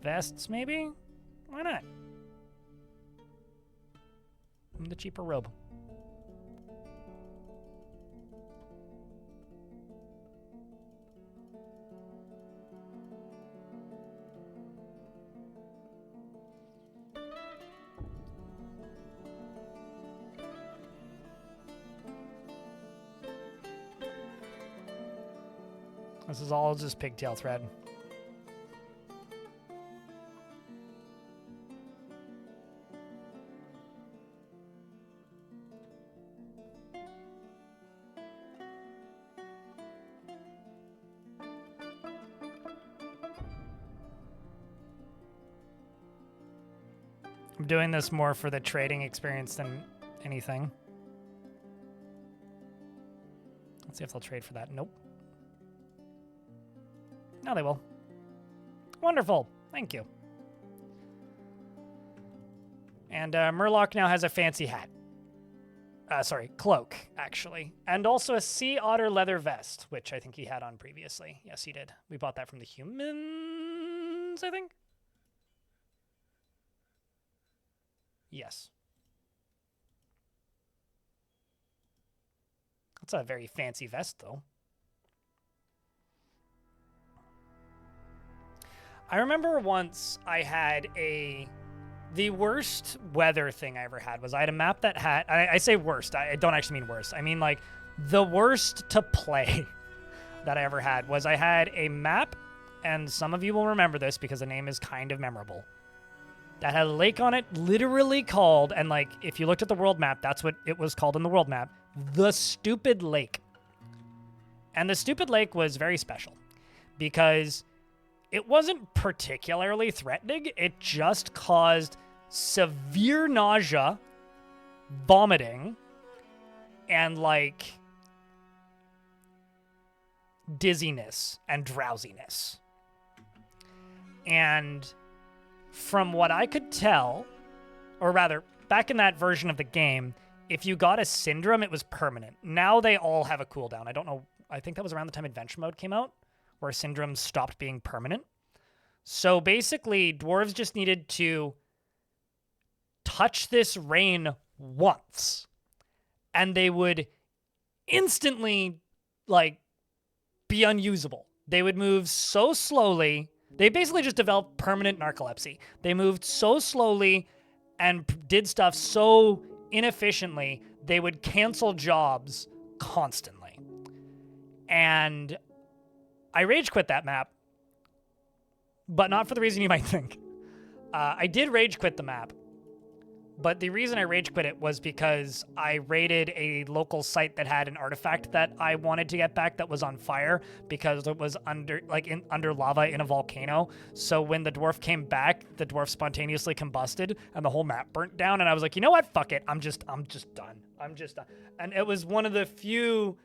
Vests, maybe? Why not? I'm the cheaper robe. This is all just pigtail thread. I'm doing this more for the trading experience than anything. Let's see if they'll trade for that. Nope. No, they will. Wonderful. Thank you. And Murloc now has a fancy hat. Sorry, cloak, actually. And also a sea otter leather vest, which I think he had on previously. Yes, he did. We bought that from the humans, I think. Yes. That's a very fancy vest, though. I remember once I had the worst weather thing I ever had was I had a map that had, I say worst, I don't actually mean worst. I mean like the worst to play that I ever had was I had a map, and some of you will remember this because the name is kind of memorable, that had a lake on it literally called, and like if you looked at the world map, that's what it was called in the world map, the Stupid Lake. And the Stupid Lake was very special because it wasn't particularly threatening. It just caused severe nausea, vomiting, and like dizziness and drowsiness. And from what I could tell, or rather, back in that version of the game, if you got a syndrome, it was permanent. Now they all have a cooldown. I don't know. I think that was around the time Adventure Mode came out, where syndromes stopped being permanent. So basically, dwarves just needed to touch this rain once, and they would instantly, like, be unusable. They would move so slowly. They basically just developed permanent narcolepsy. They moved so slowly and did stuff so inefficiently, they would cancel jobs constantly. And I rage quit that map, but not for the reason you might think. I did rage quit the map, but the reason I rage quit it was because I raided a local site that had an artifact that I wanted to get back that was on fire because it was under lava in a volcano. So when the dwarf came back, the dwarf spontaneously combusted and the whole map burnt down. And I was like, you know what? Fuck it. I'm just done. I'm just done. And it was one of the few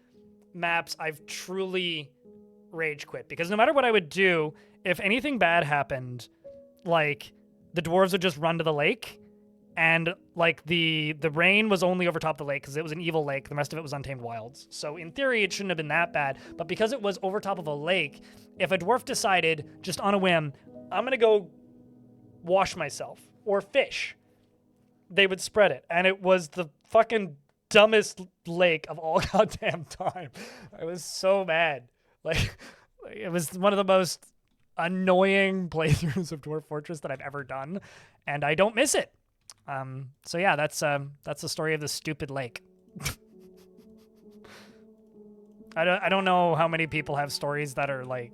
maps I've truly rage quit, because no matter what I would do, if anything bad happened, like the dwarves would just run to the lake, and like the rain was only over top of the lake because it was an evil lake. The rest of it was untamed wilds. So in theory, it shouldn't have been that bad. But because it was over top of a lake, if a dwarf decided just on a whim, I'm going to go wash myself or fish, they would spread it. And it was the fucking dumbest lake of all goddamn time. I was so mad. Like, it was one of the most annoying playthroughs of Dwarf Fortress that I've ever done, and I don't miss it. So yeah, that's the story of the Stupid Lake. I don't know how many people have stories that are like,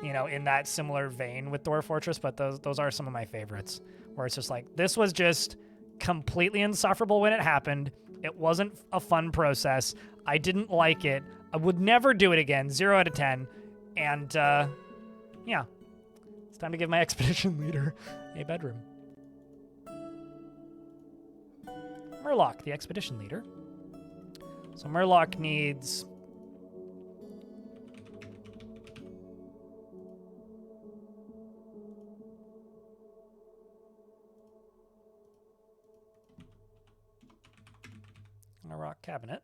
you know, in that similar vein with Dwarf Fortress, but those are some of my favorites, where it's just like, this was just completely insufferable when it happened. It wasn't a fun process. I didn't like it. I would never do it again. 0 out of 10. And yeah, it's time to give my expedition leader a bedroom. Murloc, the expedition leader. So Murloc needs a rock cabinet.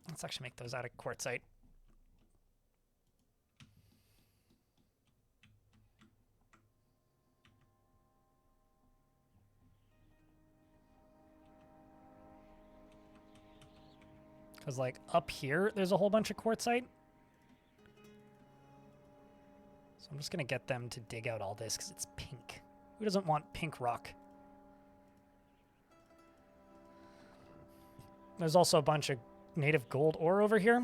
Let's actually make those out of quartzite. Because, like, up here, there's a whole bunch of quartzite. So I'm just going to get them to dig out all this because it's pink. Who doesn't want pink rock? There's also a bunch of native gold ore over here.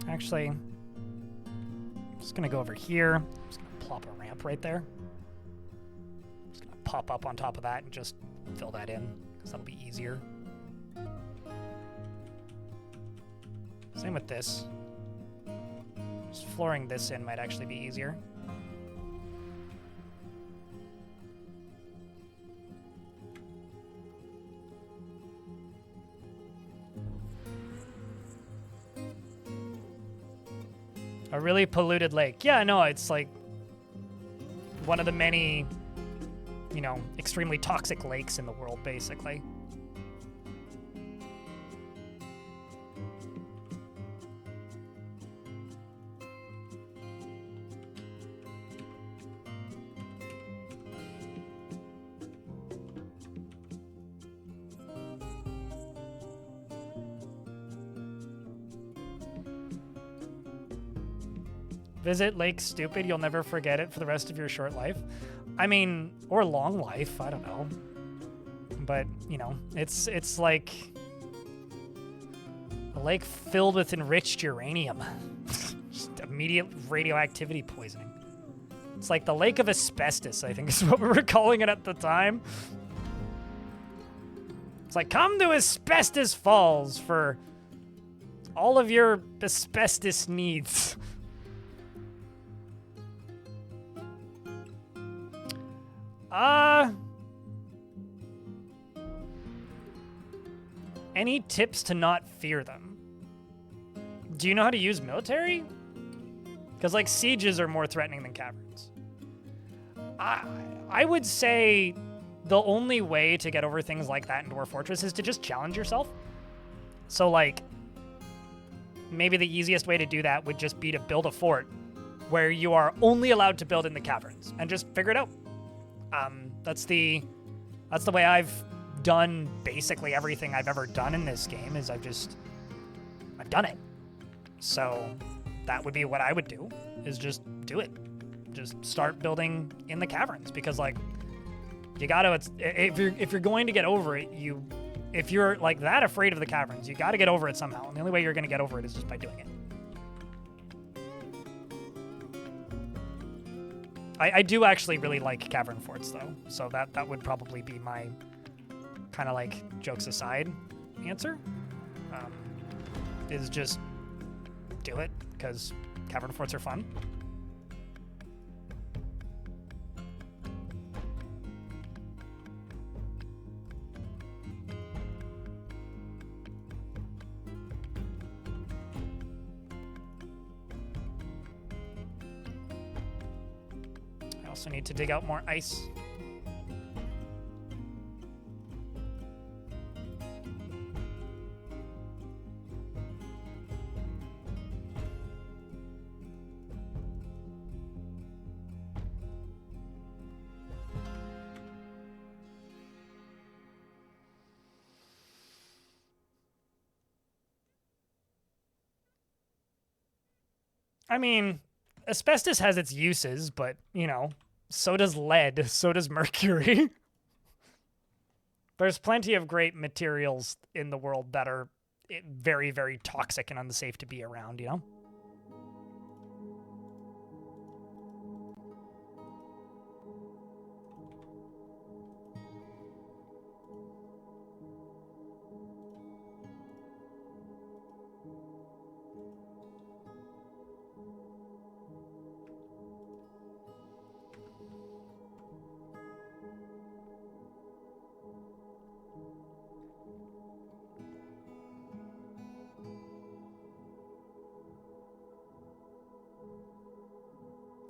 Actually, I'm just gonna go over here. I'm just gonna plop a ramp right there. I'm just gonna pop up on top of that and just fill that in, because that'll be easier. Same with this. Just flooring this in might actually be easier. A really polluted lake. Yeah, no, it's like one of the many, you know, extremely toxic lakes in the world, basically. Visit Lake Stupid, you'll never forget it for the rest of your short life. I mean, or long life, I don't know. But, you know, it's like a lake filled with enriched uranium. Just immediate radioactivity poisoning. It's like the Lake of Asbestos, I think is what we were calling it at the time. It's like, come to Asbestos Falls for all of your asbestos needs. Any tips to not fear them? Do you know how to use military? Because, like, sieges are more threatening than caverns. I would say the only way to get over things like that in Dwarf Fortress is to just challenge yourself. So, like, maybe the easiest way to do that would just be to build a fort where you are only allowed to build in the caverns and just figure it out. That's the way I've done basically everything I've ever done in this game, is I've done it. So that would be what I would do, is just do it. Just start building in the caverns, because, like, you gotta, if you're going to get over it, if you're like that afraid of the caverns, you gotta get over it somehow. And the only way you're gonna get over it is just by doing it. I do actually really like cavern forts, though, so that would probably be my kind of, like, jokes aside answer, is just do it, because cavern forts are fun. I also need to dig out more ice. I mean, asbestos has its uses, but, you know, so does lead, so does mercury. There's plenty of great materials in the world that are very, very toxic and unsafe to be around, you know?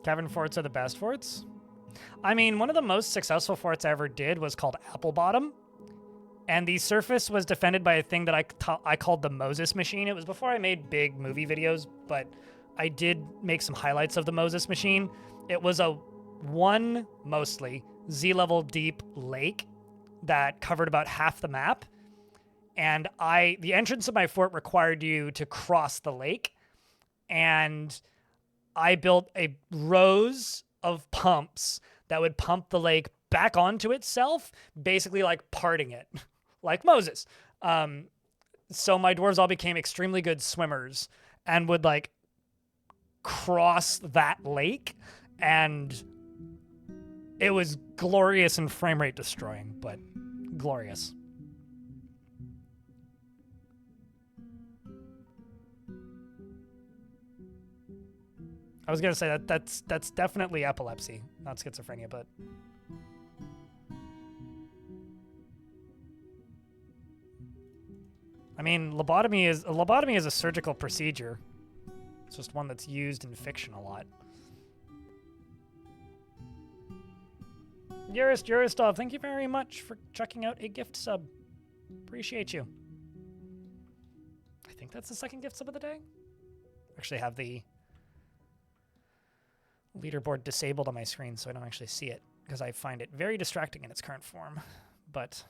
Cavern forts are the best forts? I mean, one of the most successful forts I ever did was called Apple Bottom. And the surface was defended by a thing that I called the Moses Machine. It was before I made big movie videos, but I did make some highlights of the Moses Machine. It was a mostly Z-level deep lake that covered about half the map. and the entrance of my fort required you to cross the lake, and I built a rows of pumps that would pump the lake back onto itself, basically like parting it, like Moses. So my dwarves all became extremely good swimmers and would like cross that lake, and it was glorious and frame rate destroying, but glorious. I was gonna say that's definitely epilepsy, not schizophrenia, but I mean, lobotomy is a surgical procedure. It's just one that's used in fiction a lot. Yuristov, thank you very much for checking out a gift sub. Appreciate you. I think that's the second gift sub of the day. Actually have the leaderboard disabled on my screen so I don't actually see it because I find it very distracting in its current form. But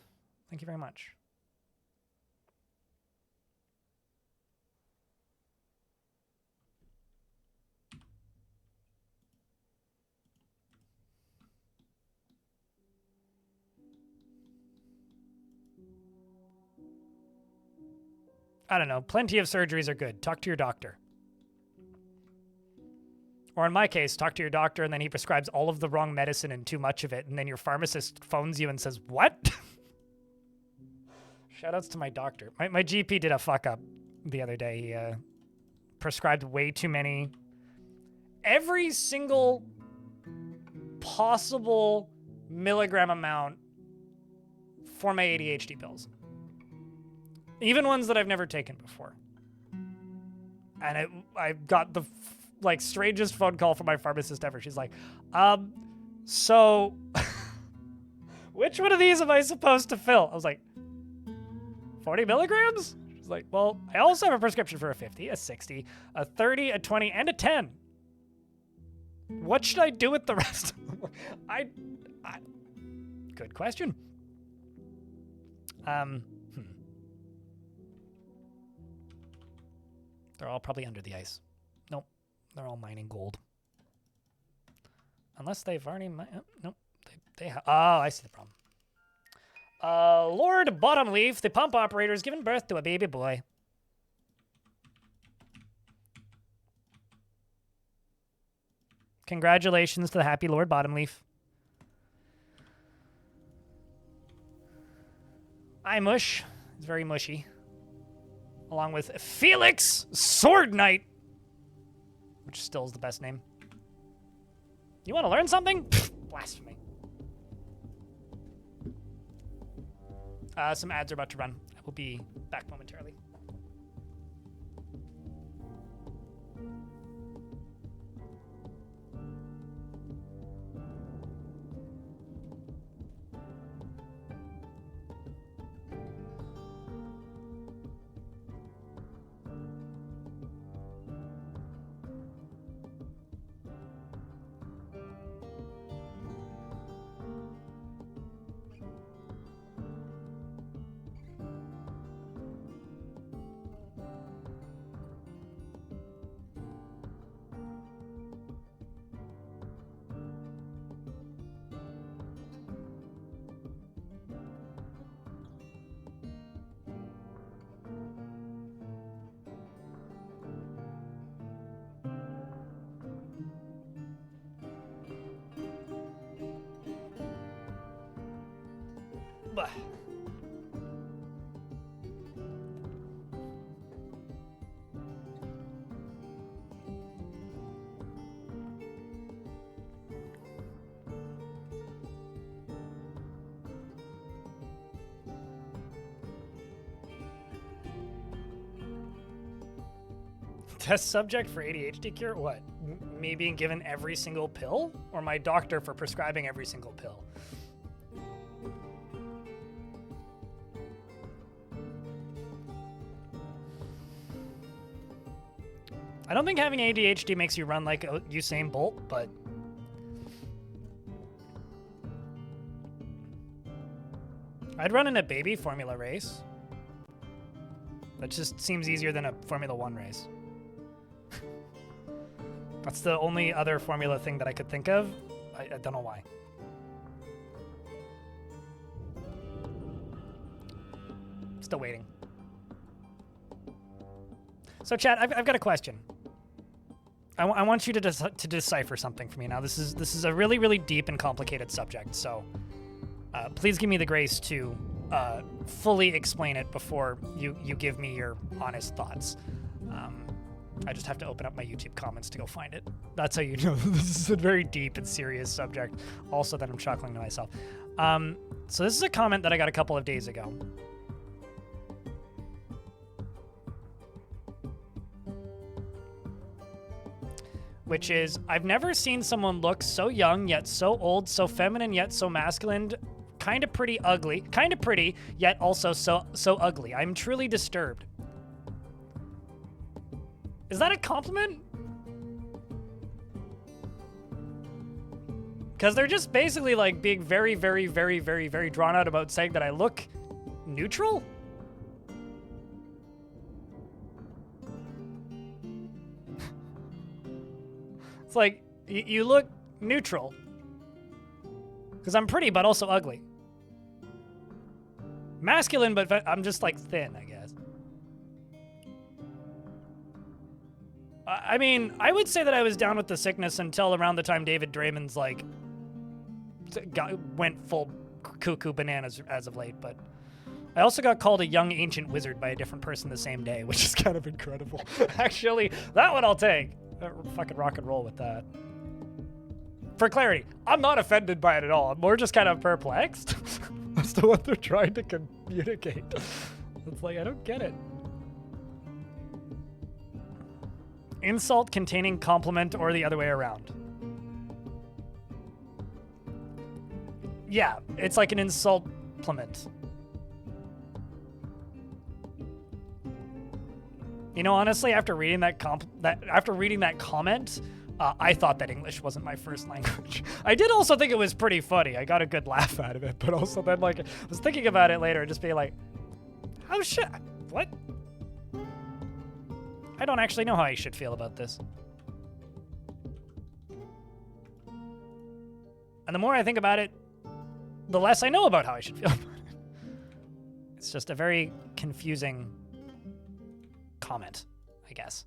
thank you very much. I don't know. Plenty of surgeries are good. Talk to your doctor. Or in my case, talk to your doctor and then he prescribes all of the wrong medicine and too much of it, and then your pharmacist phones you and says, what? Shoutouts to my doctor. My GP did a fuck up the other day. He prescribed way too many. Every single possible milligram amount for my ADHD pills. Even ones that I've never taken before. And I got the strangest phone call from my pharmacist ever. She's like, so which one of these am I supposed to fill? I was like, 40 milligrams? She's like, well, I also have a prescription for a 50, a 60, a 30, a 20, and a 10. What should I do with the rest? Good question. They're all probably under the ice. Nope. They're all mining gold. Unless they've already nope. They have. Oh, I see the problem. Lord Bottomleaf, the pump operator, has given birth to a baby boy. Congratulations to the happy Lord Bottomleaf. Mush. It's very mushy. Along with Felix Sword Knight, which still is the best name. You want to learn something? Blasphemy. Some ads are about to run. I will be back momentarily. Test subject for ADHD cure? What? Me being given every single pill? Or my doctor for prescribing every single pill? I don't think having ADHD makes you run like Usain Bolt, but I'd run in a baby formula race. That just seems easier than a Formula 1 race. That's the only other Formula thing that I could think of. I don't know why. Still waiting. So, chat, I've got a question. I want you to decipher something for me now. This is a really, really deep and complicated subject, so please give me the grace to fully explain it before you give me your honest thoughts. I just have to open up my YouTube comments to go find it. That's how you know this is a very deep and serious subject. Also, that I'm chuckling to myself. So this is a comment that I got a couple of days ago. Which is, I've never seen someone look so young, yet so old, so feminine, yet so masculine, kind of pretty ugly, kind of pretty, yet also so ugly. I'm truly disturbed. Is that a compliment? Because they're just basically like being very, very, very, very, very drawn out about saying that I look neutral? It's like, you look neutral. Because I'm pretty, but also ugly. Masculine, but I'm just, like, thin, I guess. I mean, I would say that I was down with the sickness until around the time David Draymond's, like, went full cuckoo bananas as of late, but... I also got called a young ancient wizard by a different person the same day, which is kind of incredible. Actually, that one I'll take. Fucking rock and roll with that. For clarity, I'm not offended by it at all. I'm more just kind of perplexed as to what they're trying to communicate. It's like, I don't get it. Insult containing compliment or the other way around. Yeah, it's like an insult-pliment. You know, honestly, after reading that comment, I thought that English wasn't my first language. I did also think it was pretty funny. I got a good laugh out of it, but also then, like, I was thinking about it later and just being like, how should... What? I don't actually know how I should feel about this. And the more I think about it, the less I know about how I should feel about it. It's just a very confusing comment, I guess.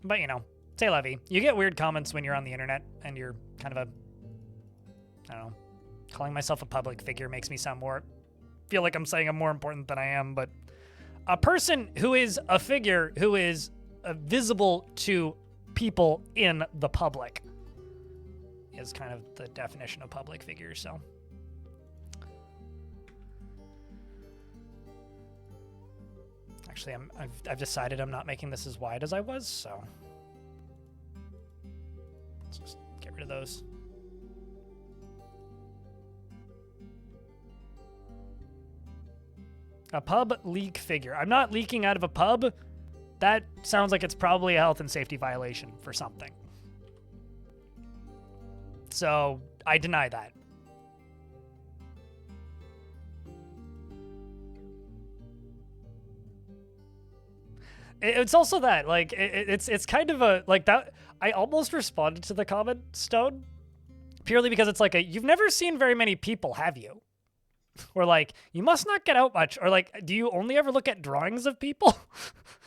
But, you know, c'est la vie. You get weird comments when you're on the internet and you're kind of a, I don't know, calling myself a public figure makes me sound more, feel like I'm saying I'm more important than I am, but a person who is a figure who is visible to people in the public is kind of the definition of public figure, so. Actually, I've decided I'm not making this as wide as I was, so let's just get rid of those. A pub leak figure. I'm not leaking out of a pub. That sounds like it's probably a health and safety violation for something. So I deny that. It's also that, like, it's kind of a, like, that, I almost responded to the comment, Stone, purely because it's like you've never seen very many people, have you? Or like, you must not get out much, or like, do you only ever look at drawings of people?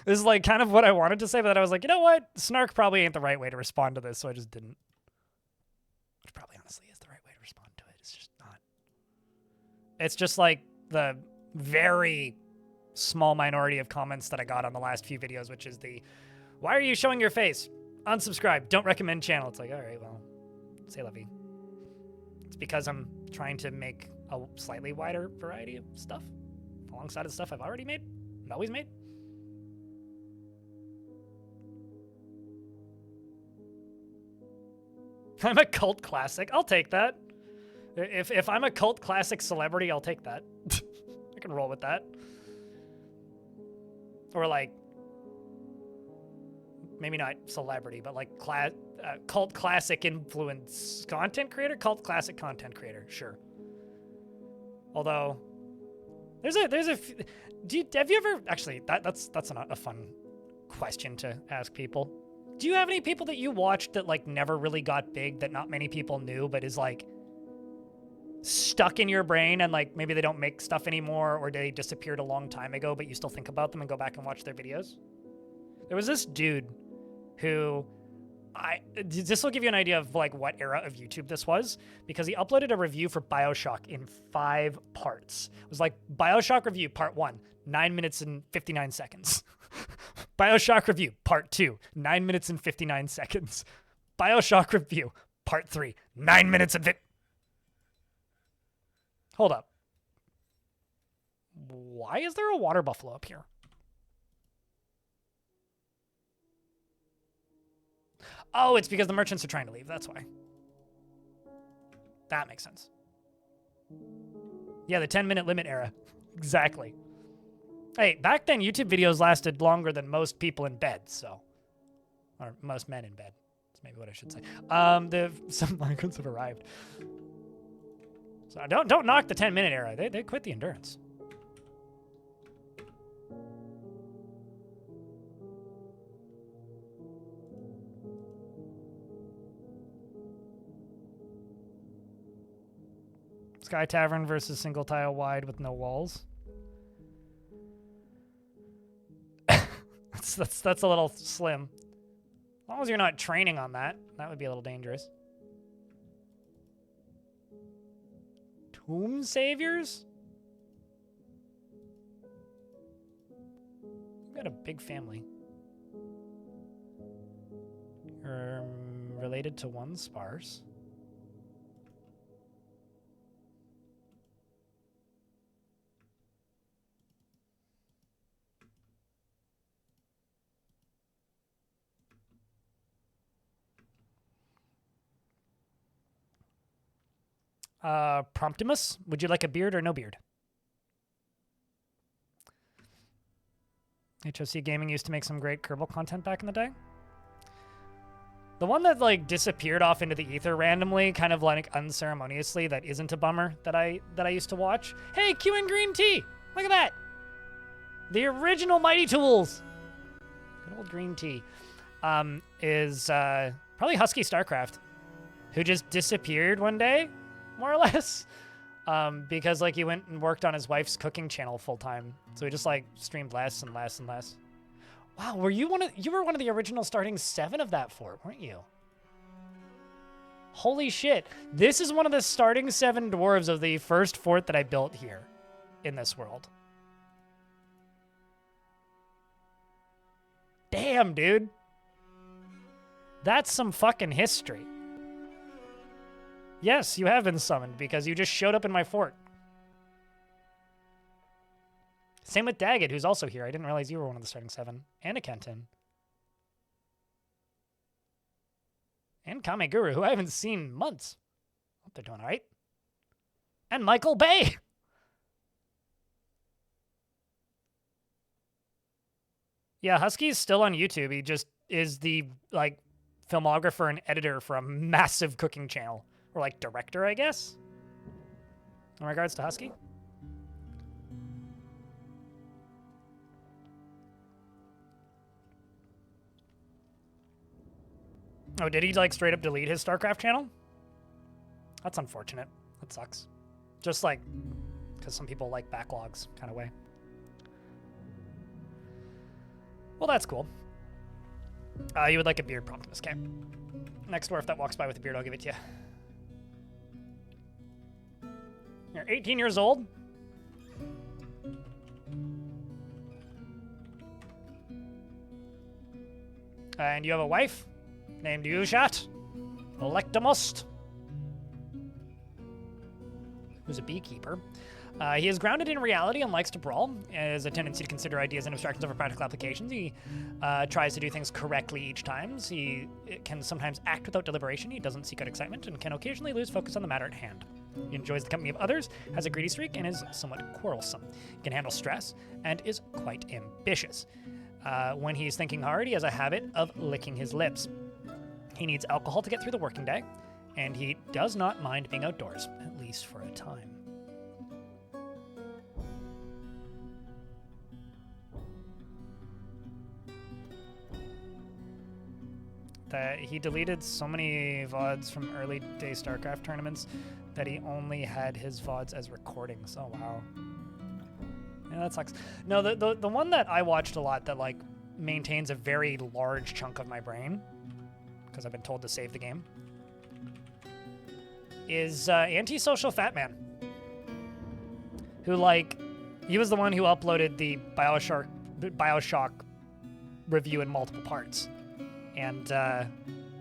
This is like kind of what I wanted to say, but then I was like, you know what? Snark probably ain't the right way to respond to this, so I just didn't. Which probably honestly is the right way to respond to it. It's just not. It's just like the very small minority of comments that I got on the last few videos, which is the, why are you showing your face? Unsubscribe, don't recommend channel. It's like, all right, well, c'est la vie. It's because I'm trying to make a slightly wider variety of stuff alongside of stuff I've already made and always made. I'm a cult classic. I'll take that. If I'm a cult classic celebrity, I'll take that. I can roll with that. Or like maybe not celebrity, but like cult classic influence content creator, cult classic content creator, sure. Although there's a have you ever actually that's a fun question to ask people. Do you have any people that you watched that like never really got big, that not many people knew, but is like stuck in your brain, and like maybe they don't make stuff anymore, or they disappeared a long time ago, but you still think about them and go back and watch their videos? There was this dude who this will give you an idea of like what era of YouTube this was, because he uploaded a review for BioShock in 5 parts. It was like BioShock review part 1, 9 minutes and 59 seconds. BioShock review part 2, 9 minutes and 59 seconds. BioShock review part 3, 9 minutes and Hold up. Why is there a water buffalo up here? Oh, it's because the merchants are trying to leave. That's why. That makes sense. Yeah, the 10-minute limit era. Exactly. Hey, back then, YouTube videos lasted longer than most people in bed, so. Or most men in bed. That's maybe what I should say. Some migrants have arrived. So don't knock the 10-minute era. They quit the endurance. Sky Tavern versus single tile wide with no walls. that's a little slim. As long as you're not training on that, that would be a little dangerous. Tomb Saviors? You've got a big family. You're related to one sparse. Promptimus, would you like a beard or no beard? HOC Gaming used to make some great Kerbal content back in the day. The one that like disappeared off into the ether randomly, kind of like unceremoniously, that isn't a bummer, that I used to watch. Hey, Q and Green Tea! Look at that! The original Mighty Tools! Good old Green Tea. Is probably Husky Starcraft, who just disappeared one day, more or less, because like he went and worked on his wife's cooking channel full time, so he just like streamed less and less and less. Wow, you were one of the original starting 7 of that fort, weren't you? Holy shit! This is one of the starting 7 dwarves of the first fort that I built here in this world. Damn, dude. That's some fucking history. Yes, you have been summoned because you just showed up in my fort. Same with Daggett, who's also here. I didn't realize you were one of the starting 7. And a Kenton. And Kame Guru, who I haven't seen in months. Hope they're doing all right. And Michael Bay. Yeah, Husky's still on YouTube. He just is the like filmographer and editor for a massive cooking channel. Or like director, I guess, in regards to Husky. Oh, did he like straight up delete his StarCraft channel? That's unfortunate. That sucks. Just like, because some people like backlogs kind of way. Well, that's cool. You would like a beard, Promptimus, okay? Next dwarf that walks by with a beard, I'll give it to you. You're 18 years old. And you have a wife named Yushat Electamost, who's a beekeeper. He is grounded in reality and likes to brawl. He has a tendency to consider ideas and abstractions over practical applications. He tries to do things correctly each time. He can sometimes act without deliberation. He doesn't seek out excitement and can occasionally lose focus on the matter at hand. He enjoys the company of others, has a greedy streak, and is somewhat quarrelsome. He can handle stress and is quite ambitious. When he's thinking hard, he has a habit of licking his lips. He needs alcohol to get through the working day, and he does not mind being outdoors, at least for a time. He deleted so many VODs from early day StarCraft tournaments that he only had his VODs as recordings. Oh, wow. Yeah, that sucks. No, the one that I watched a lot that, like, maintains a very large chunk of my brain, because I've been told to save the game, is Antisocial Fat Man. Who, like, he was the one who uploaded the Bioshock review in multiple parts. And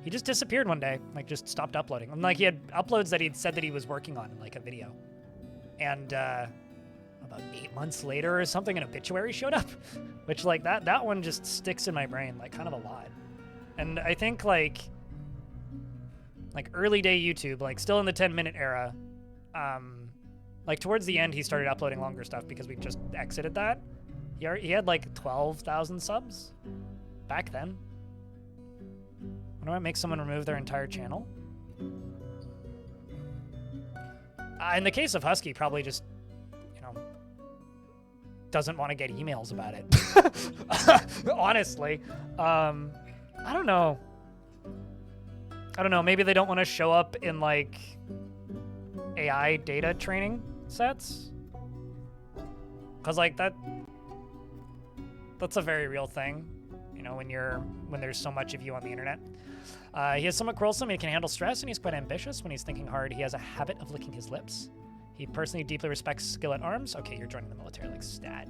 he just disappeared one day, like just stopped uploading. And like he had uploads that he'd said that he was working on in like a video. And about 8 months later or something, an obituary showed up, which like that one just sticks in my brain like kind of a lot. And I think like early day YouTube, like still in the 10-minute era, like towards the end he started uploading longer stuff because we just exited that. He had like 12,000 subs back then. Why do I make someone remove their entire channel? In the case of Husky, probably just, you know, doesn't want to get emails about it. Honestly. I don't know. Maybe they don't want to show up in, like, AI data training sets? Because, like, that's a very real thing, you know, when there's so much of you on the internet. He is somewhat quarrelsome, he can handle stress, and he's quite ambitious. When he's thinking hard, he has a habit of licking his lips. He personally deeply respects skill at arms. Okay, you're joining the military, like stat.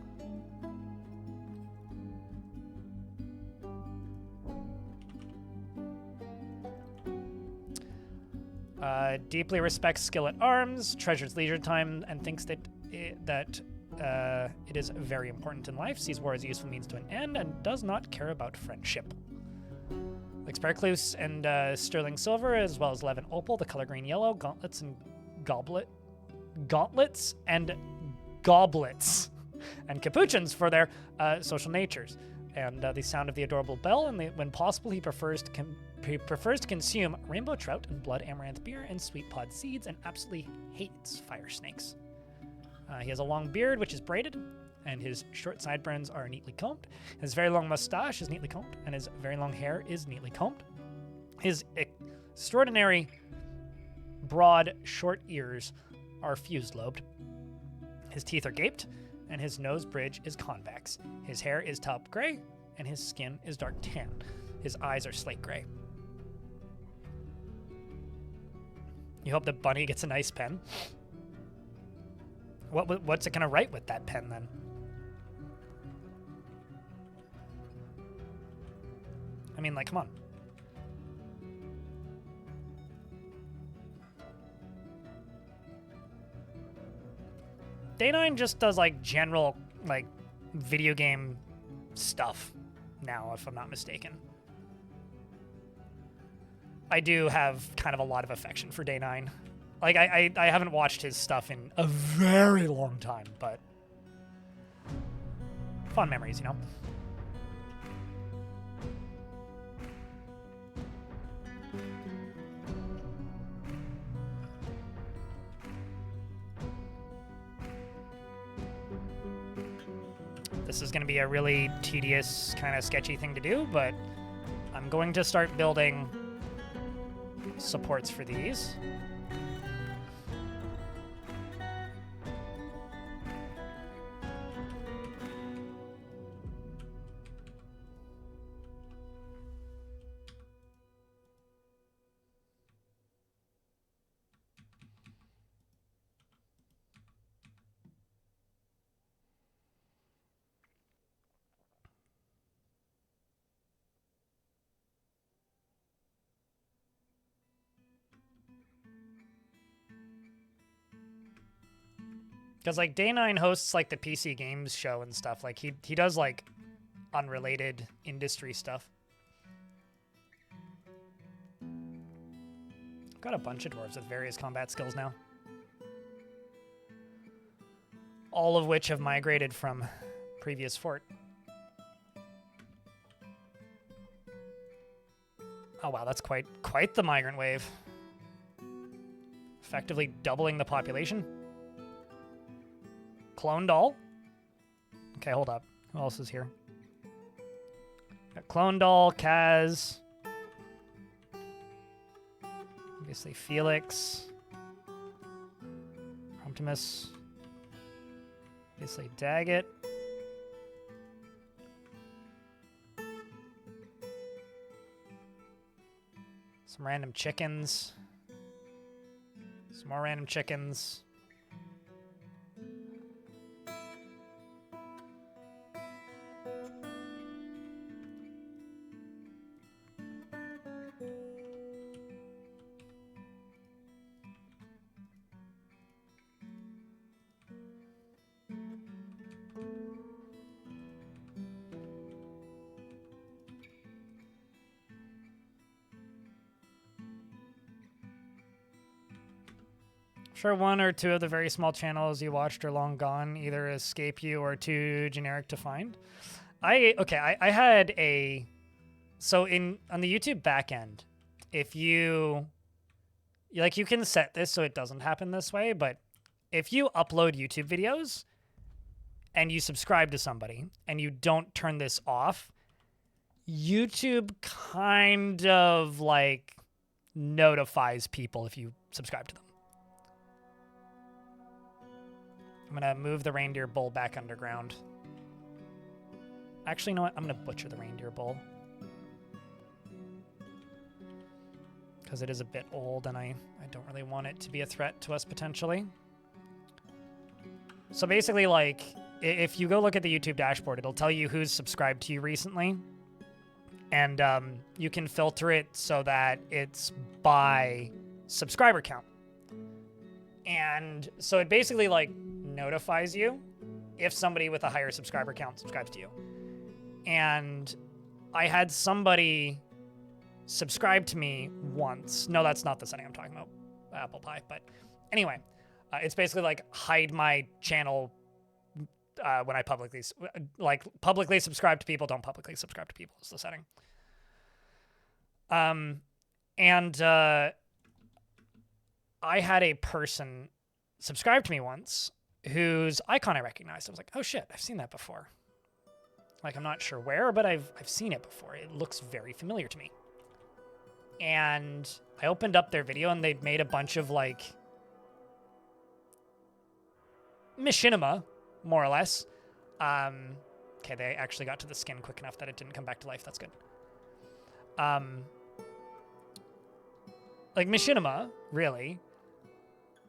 Deeply respects skill at arms, treasures leisure time, and thinks that it is very important in life, sees war as a useful means to an end, and does not care about friendship. Like Sparkloose and sterling silver, as well as Levin opal, the color green yellow, gauntlets and goblets, and capuchins for their social natures, and the sound of the adorable bell. And when possible, he prefers to consume rainbow trout and blood amaranth beer and sweet pod seeds, and absolutely hates fire snakes. He has a long beard, which is braided, and his short sideburns are neatly combed. His very long mustache is neatly combed, and his very long hair is neatly combed. His extraordinary broad, short ears are fused-lobed. His teeth are gaped, and his nose bridge is convex. His hair is taupe gray, and his skin is dark tan. His eyes are slate gray. You hope that Bunny gets a nice pen. What's it gonna write with that pen then? I mean, like, come on. Day9 just does, like, general, like, video game stuff now, if I'm not mistaken. I do have kind of a lot of affection for Day9. Like, I haven't watched his stuff in a very long time, but fond memories, you know? This is going to be a really tedious, kind of sketchy thing to do, but I'm going to start building supports for these. Because, like, Day9 hosts, like, the PC Games show and stuff. Like, he does, like, unrelated industry stuff. I've got a bunch of dwarves with various combat skills now. All of which have migrated from previous fort. Oh wow, that's quite the migrant wave. Effectively doubling the population. Clone doll. Okay, hold up. Who else is here? Got Clone doll, Kaz. Obviously Felix. Optimus. Obviously Daggett. Some random chickens. Some more random chickens. Sure, one or two of the very small channels you watched are long gone, either escape you or too generic to find. I had a so on the YouTube backend, if you can set this so it doesn't happen this way, but if you upload YouTube videos and you subscribe to somebody and you don't turn this off, YouTube kind of like notifies people if you subscribe to them. I'm going to move the reindeer bull back underground. Actually, you know what? I'm going to butcher the reindeer bull. Because it is a bit old and I don't really want it to be a threat to us potentially. So basically, like, if you go look at the YouTube dashboard, it'll tell you who's subscribed to you recently. And you can filter it so that it's by subscriber count. And so it basically, like, notifies you if somebody with a higher subscriber count subscribes to you. And I had somebody subscribe to me once. No, that's not the setting I'm talking about, apple pie. But anyway, it's basically like hide my channel when I publicly subscribe to people. Don't publicly subscribe to people is the setting. And I had a person subscribe to me once whose icon I recognized. I was like, oh shit, I've seen that before. Like, I'm not sure where, but I've seen it before. It looks very familiar to me. And I opened up their video and they'd made a bunch of like machinima, more or less. Okay, they actually got to the skin quick enough that it didn't come back to life. That's good. Like machinima, really.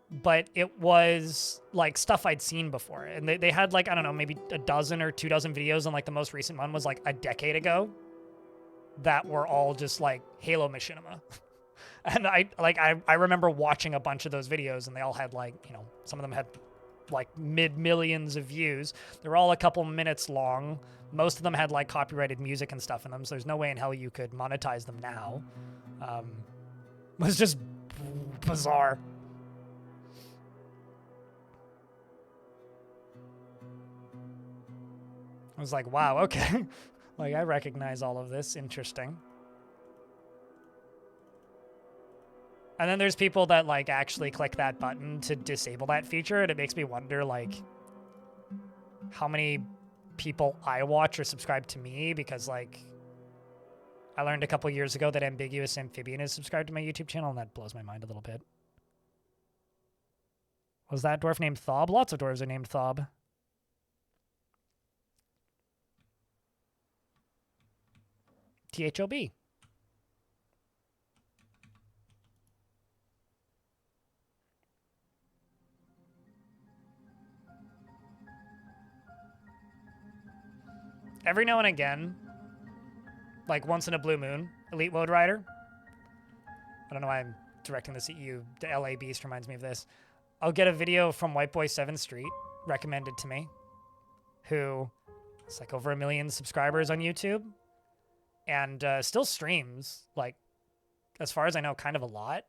But it was like stuff I'd seen before. And they had like, I don't know, maybe a dozen or 24 videos. And like the most recent one was like a decade ago that were all just like Halo machinima. And I remember watching a bunch of those videos and they all had like, you know, some of them had like mid-millions of views. They were all a couple minutes long. Most of them had like copyrighted music and stuff in them. So there's no way in hell you could monetize them now. It was just bizarre. I was like, wow, okay. Like, I recognize all of this. Interesting. And then there's people that, like, actually click that button to disable that feature, and it makes me wonder, like, how many people I watch or subscribe to me, because, like, I learned a couple years ago that Ambiguous Amphibian is subscribed to my YouTube channel, and that blows my mind a little bit. Was that dwarf named Thob? Lots of dwarves are named Thob. THOB. Every now and again, like once in a blue moon, Elite Woad Rider. I don't know why I'm directing this at you. The LA Beast reminds me of this. I'll get a video from White Boy 7th Street recommended to me, who is like over 1 million subscribers on YouTube and still streams, like, as far as I know, kind of a lot.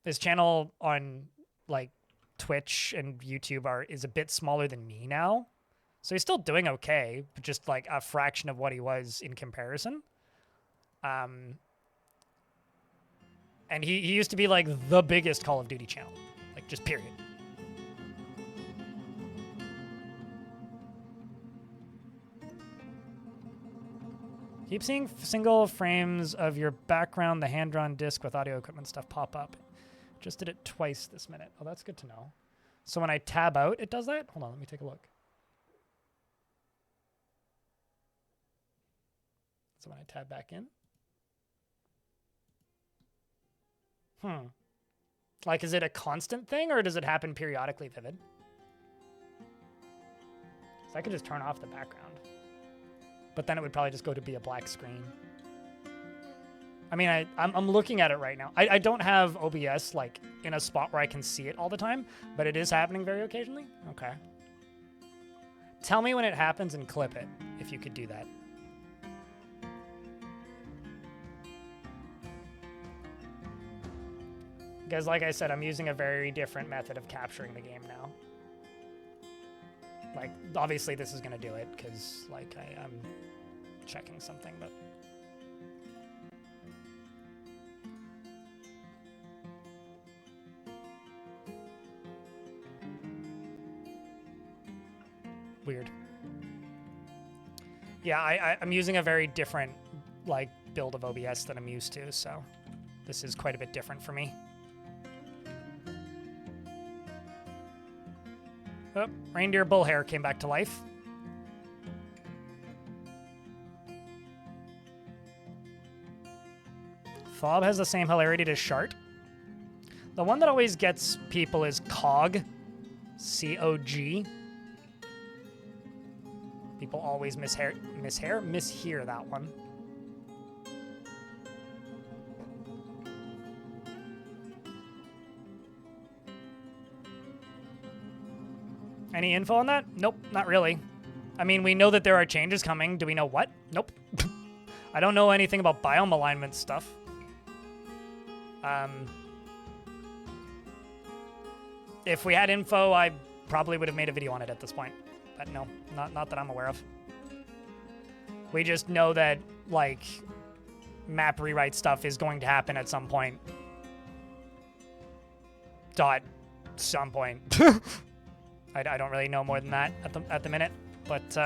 His channel on like Twitch and YouTube is a bit smaller than me now. So he's still doing okay, but just like a fraction of what he was in comparison. And he used to be like the biggest Call of Duty channel, like just period. Keep seeing single frames of your background, the hand-drawn disc with audio equipment stuff pop up. Just did it twice this minute. Oh, that's good to know. So when I tab out, it does that? Hold on, let me take a look. So when I tab back in. Like, is it a constant thing, or does it happen periodically, Vivid? So I could just turn off the background. But then it would probably just go to be a black screen. I mean, I'm looking at it right now. I don't have OBS, like, in a spot where I can see it all the time, but it is happening very occasionally? Okay. Tell me when it happens and clip it, if you could do that. Because, like I said, I'm using a very different method of capturing the game now. Like, obviously this is going to do it, because, like, I'm checking something, but... Weird. Yeah, I'm using a very different, like, build of OBS than I'm used to, so this is quite a bit different for me. Oh, reindeer bull hair came back to life. Fob has the same hilarity to Shart. The one that always gets people is Cog. C-O-G. People always mishear that one. Any info on that? Nope, not really. I mean, we know that there are changes coming. Do we know what? Nope. I don't know anything about biome alignment stuff. If we had info, I probably would have made a video on it at this point. But no, not that I'm aware of. We just know that, like, map rewrite stuff is going to happen at some point. Some point. I don't really know more than that at the minute, but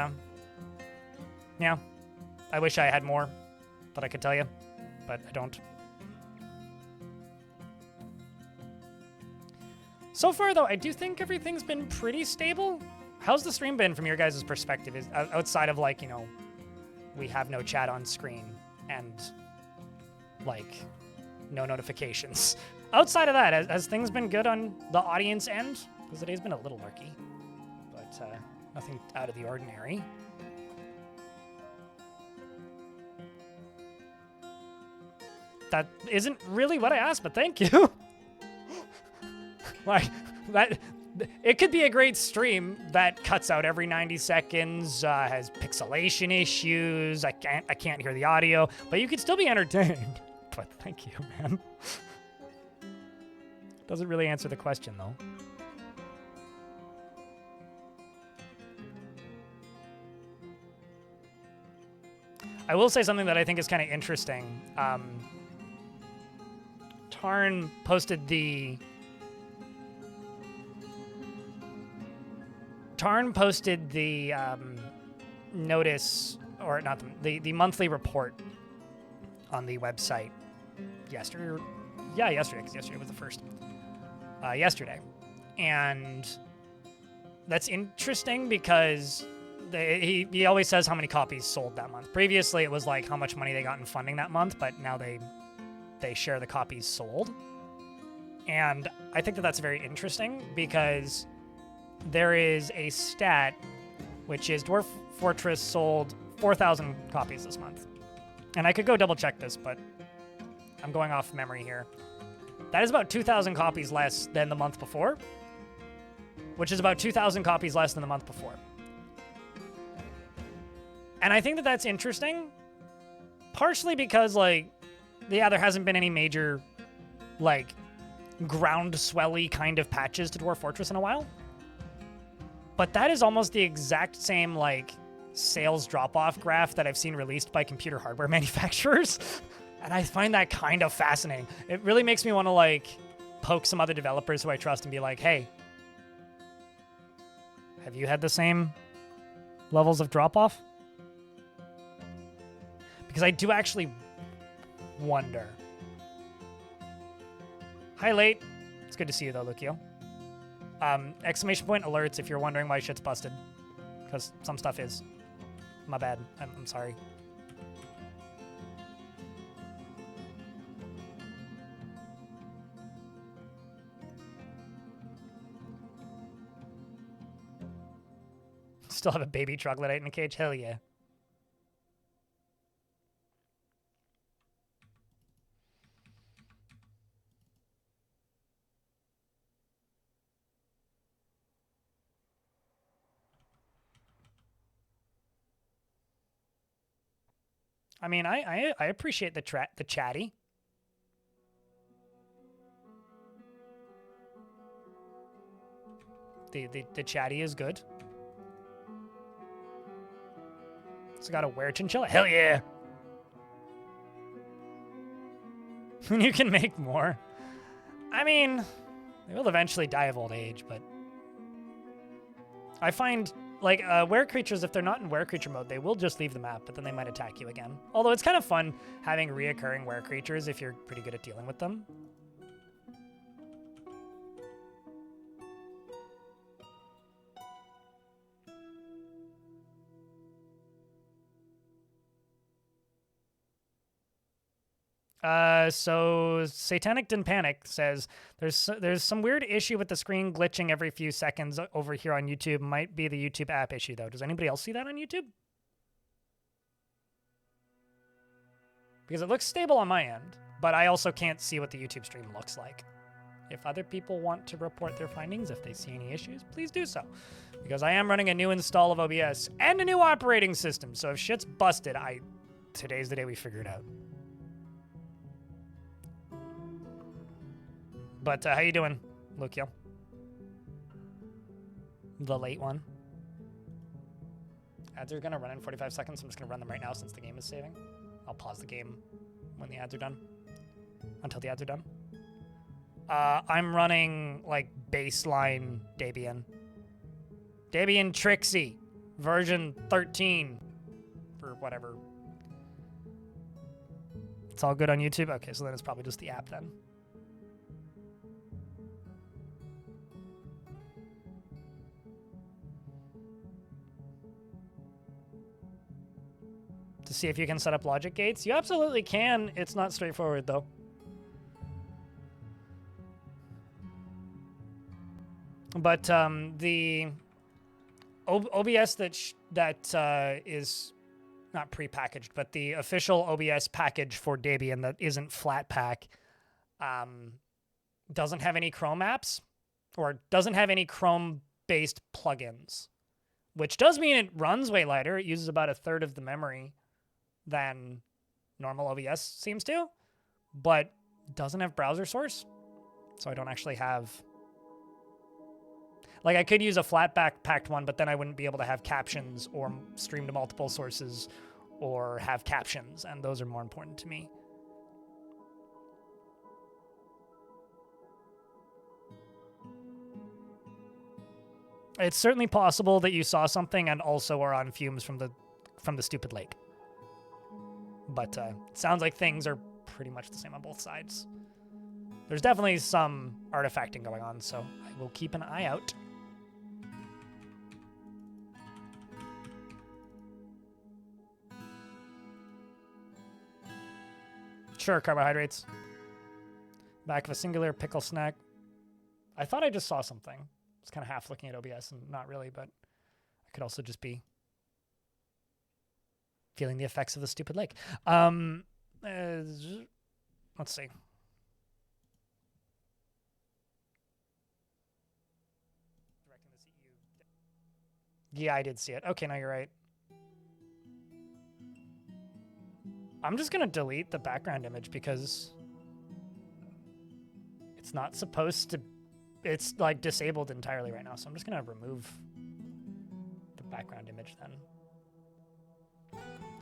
yeah, I wish I had more that I could tell you, but I don't. So far, though, I do think everything's been pretty stable. How's the stream been from your guys' perspective? Is outside of, like, you know, we have no chat on screen and, like, no notifications. Outside of that, has things been good on the audience end? Because today's been a little murky, but nothing out of the ordinary. That isn't really what I asked, but thank you. Like, that, it could be a great stream that cuts out every 90 seconds, has pixelation issues, I can't hear the audio, but you could still be entertained. But thank you, man. Doesn't really answer the question, though. I will say something that I think is kind of interesting. Tarn posted the notice, or not the monthly report on the website yesterday. Yeah, yesterday, because yesterday was the first. Yesterday. And that's interesting because he always says how many copies sold that month. Previously, it was like how much money they got in funding that month, but now they share the copies sold. And I think that that's very interesting because there is a stat, which is Dwarf Fortress sold 4,000 copies this month. And I could go double check this, but I'm going off memory here. That is about 2,000 copies less than the month before, which is about 2,000 copies less than the month before. And I think that that's interesting, partially because, like, yeah, there hasn't been any major, like, ground-swelly kind of patches to Dwarf Fortress in a while. But that is almost the exact same, like, sales drop-off graph that I've seen released by computer hardware manufacturers. And I find that kind of fascinating. It really makes me want to, like, poke some other developers who I trust and be like, hey, have you had the same levels of drop-off? Because I do actually wonder. Hi, Late. It's good to see you, though, Lucio. Exclamation point alerts if you're wondering why shit's busted. Because some stuff is. My bad. I'm sorry. Still have a baby troglodyte in a cage? Hell yeah. I mean, I appreciate the chatty. The chatty is good. It's got a were-chinchilla. Hell yeah! You can make more. I mean, they will eventually die of old age, but I find, like, were creatures, if they're not in were creature mode, they will just leave the map, but then they might attack you again. Although it's kind of fun having reoccurring were creatures if you're pretty good at dealing with them. So Satanic Didn't Panic says there's some weird issue with the screen glitching every few seconds over here on YouTube. Might be the YouTube app issue though. Does anybody else see that on YouTube? Because it looks stable on my end, but I also can't see what the YouTube stream looks like. If other people want to report their findings, if they see any issues, please do so. Because I am running a new install of OBS and a new operating system. So if shit's busted, today's the day we figure it out. But how you doing, Lucio? The late one. Ads are gonna run in 45 seconds. I'm just gonna run them right now since the game is saving. I'll pause the game when the ads are done. Until the ads are done. I'm running like baseline Debian. Debian Trixie version 13 for whatever. It's all good on YouTube? Okay, so then it's probably just the app then. To see if you can set up logic gates. You absolutely can. It's not straightforward though. But the OBS that is not pre-packaged, but the official OBS package for Debian that isn't Flatpak doesn't have any Chrome apps or doesn't have any Chrome-based plugins, which does mean it runs way lighter. It uses about a third of the memory than normal OBS seems to, but doesn't have browser source. So I don't actually have... Like, I could use a Flatpak packed one, but then I wouldn't be able to have captions or stream to multiple sources or have captions, and those are more important to me. It's certainly possible that you saw something and also are on fumes from the stupid lake. But it sounds like things are pretty much the same on both sides. There's definitely some artifacting going on, so I will keep an eye out. Sure, carbohydrates. Back of a singular pickle snack. I thought I just saw something. I was kind of half looking at OBS and not really, but I could also just be feeling the effects of the stupid lake. Let's see. Yeah, I did see it. Okay, now you're right. I'm just going to delete the background image because it's not supposed to... It's, like, disabled entirely right now, so I'm just going to remove the background image then.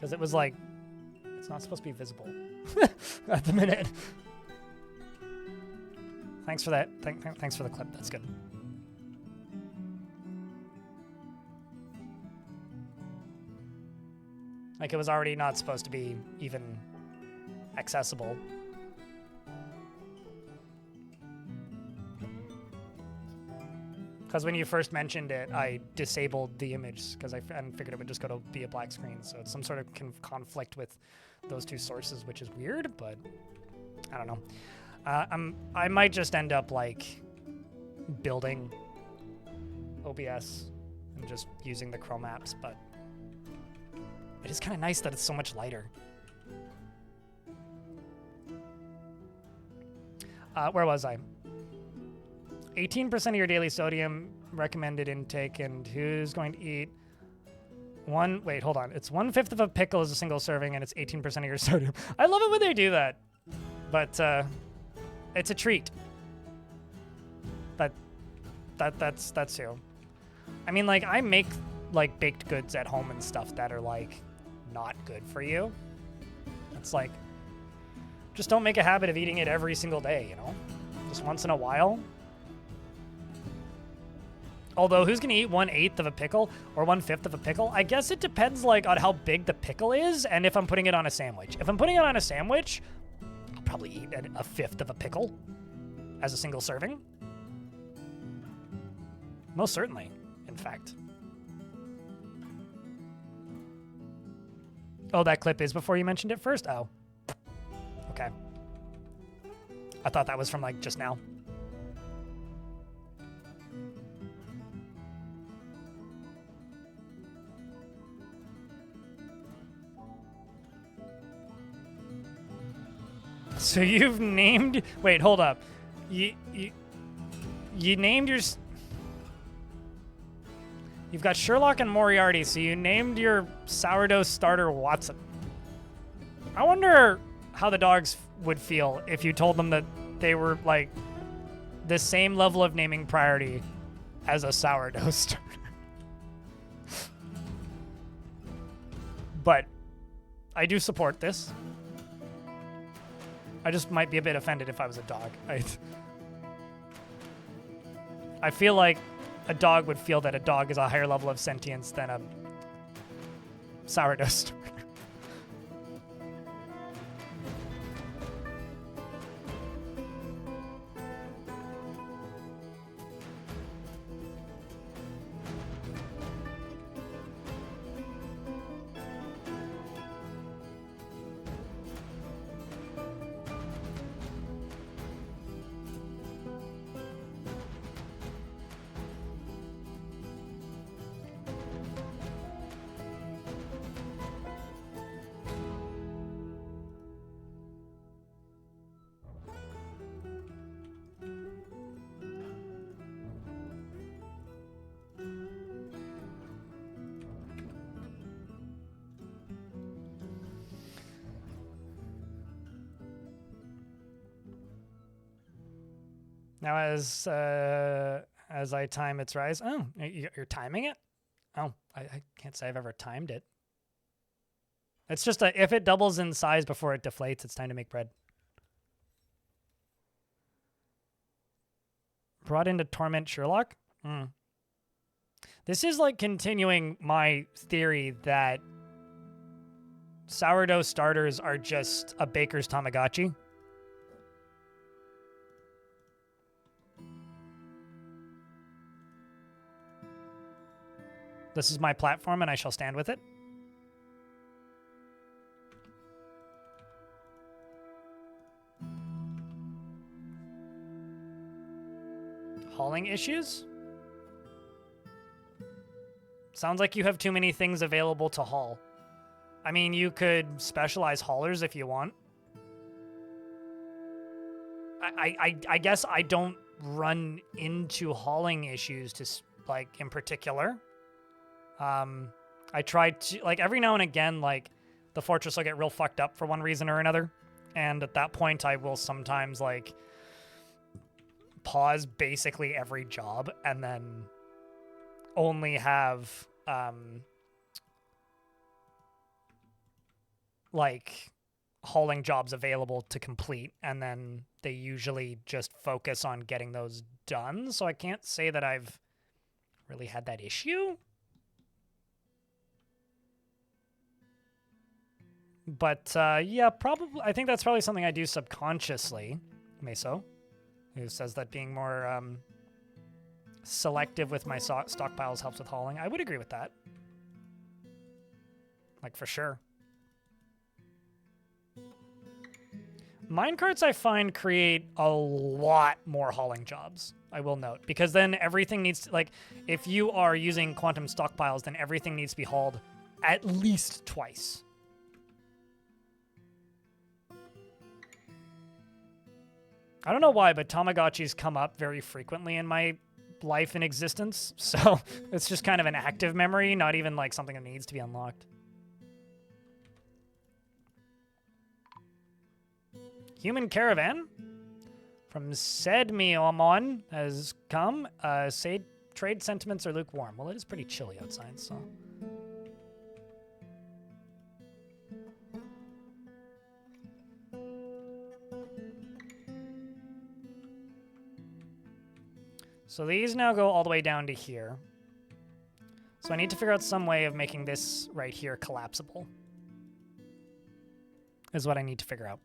Because it was like, it's not supposed to be visible at the minute. Thanks for that. Thanks for the clip. That's good. Like, it was already not supposed to be even accessible. Because when you first mentioned it, I disabled the image because I figured it would just go to be a black screen. So it's some sort of conflict with those two sources, which is weird, but I don't know. I might just end up like building OBS and just using the Chrome apps, but it is kind of nice that it's so much lighter. Where was I? 18% of your daily sodium recommended intake, and who's going to eat wait, hold on. It's 1/5 of a pickle is a single serving, and it's 18% of your sodium. I love it when they do that, but it's a treat. That's who. I mean, like, I make like baked goods at home and stuff that are like not good for you. It's like, just don't make a habit of eating it every single day, you know? Just once in a while. Although, who's gonna eat 1/8 of a pickle or 1/5 of a pickle? I guess it depends like on how big the pickle is and if I'm putting it on a sandwich. If I'm putting it on a sandwich, I'll probably eat 1/5 of a pickle as a single serving. Most certainly, in fact. Oh, that clip is before you mentioned it first? Oh. Okay. I thought that was from like just now. So you've named... Wait, hold up. You named your... You've got Sherlock and Moriarty, so you named your sourdough starter Watson. I wonder how the dogs would feel if you told them that they were, like, the same level of naming priority as a sourdough starter. But I do support this. I just might be a bit offended if I was a dog. I feel like a dog would feel that a dog is a higher level of sentience than a sourdough starter. Now, as I time its rise... Oh, you're timing it? Oh, I can't say I've ever timed it. It's just if it doubles in size before it deflates, it's time to make bread. Brought in to torment Sherlock? This is like continuing my theory that sourdough starters are just a baker's Tamagotchi. This is my platform, and I shall stand with it. Hauling issues? Sounds like you have too many things available to haul. I mean, you could specialize haulers if you want. I guess I don't run into hauling issues like in particular. I tried to, like, every now and again, like, the fortress will get real fucked up for one reason or another. And at that point, I will sometimes, like, pause basically every job and then only have, like hauling jobs available to complete, and then they usually just focus on getting those done. So I can't say that I've really had that issue. But yeah, probably. I think that's probably something I do subconsciously. Meso, who says that being more selective with my stockpiles helps with hauling. I would agree with that. Like, for sure. Minecarts, I find, create a lot more hauling jobs, I will note. Because then everything needs to, like, if you are using quantum stockpiles, then everything needs to be hauled at least twice. I don't know why, but Tamagotchis come up very frequently in my life and existence. So it's just kind of an active memory, not even like something that needs to be unlocked. Human caravan from Sedmiomon has come. Say trade sentiments are lukewarm. Well, it is pretty chilly outside, so. So these now go all the way down to here. So I need to figure out some way of making this right here collapsible. Is what I need to figure out.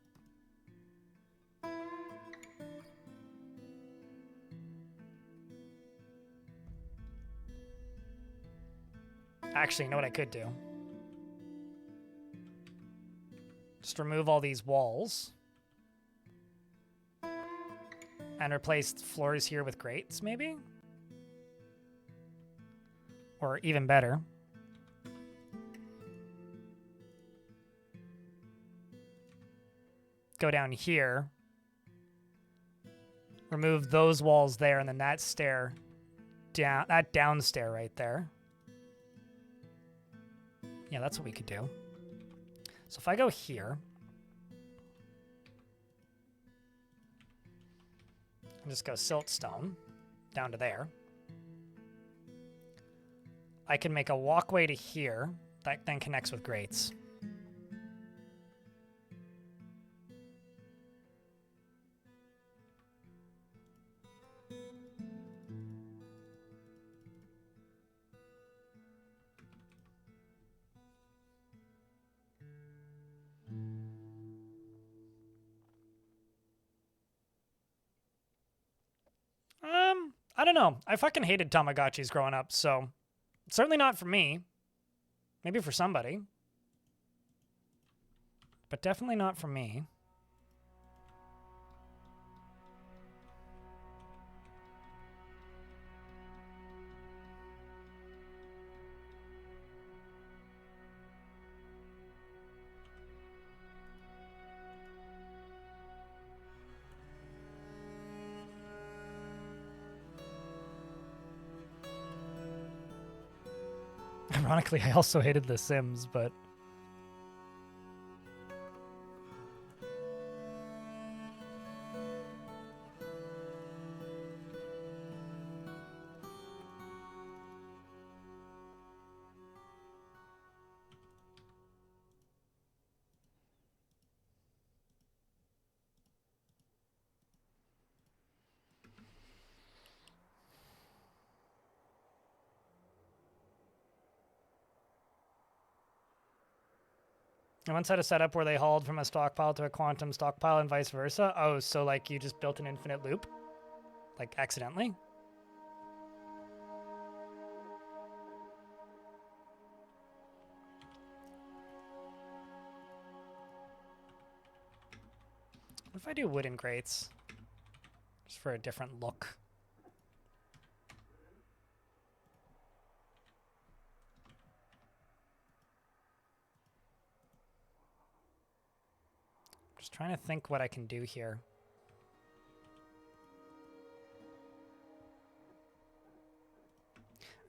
Actually, you know what I could do? Just remove all these walls. And replace floors here with grates, maybe? Or even better. Go down here. Remove those walls there, and then that stair down, that down stair right there. Yeah, that's what we could do. So if I go here, and just go siltstone down to there, I can make a walkway to here that then connects with grates. I don't know. I fucking hated Tamagotchis growing up, so certainly not for me. Maybe for somebody. But definitely not for me. Ironically, I also hated The Sims, but... I once had a setup where they hauled from a stockpile to a quantum stockpile and vice versa. Oh, so like you just built an infinite loop? Like accidentally? What if I do wooden grates? Just for a different look. Just trying to think what I can do here.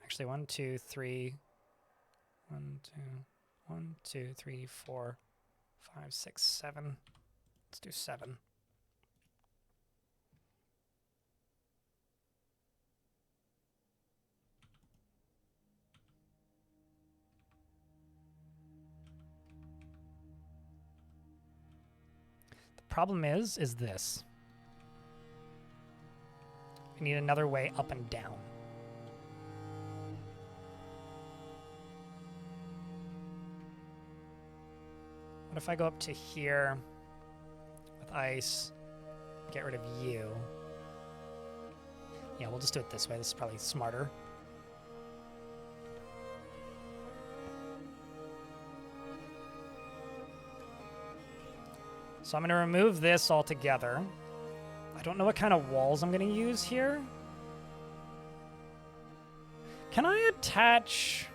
Actually, 1, 2, 3. 1, 2, 1, 2, 3, 4, 5, 6, 7. Let's do 7. Problem is this. I need another way up and down. What if I go up to here with ice, get rid of you? Yeah, we'll just do it this way. This is probably smarter. So I'm going to remove this altogether. I don't know what kind of walls I'm going to use here. Can I attach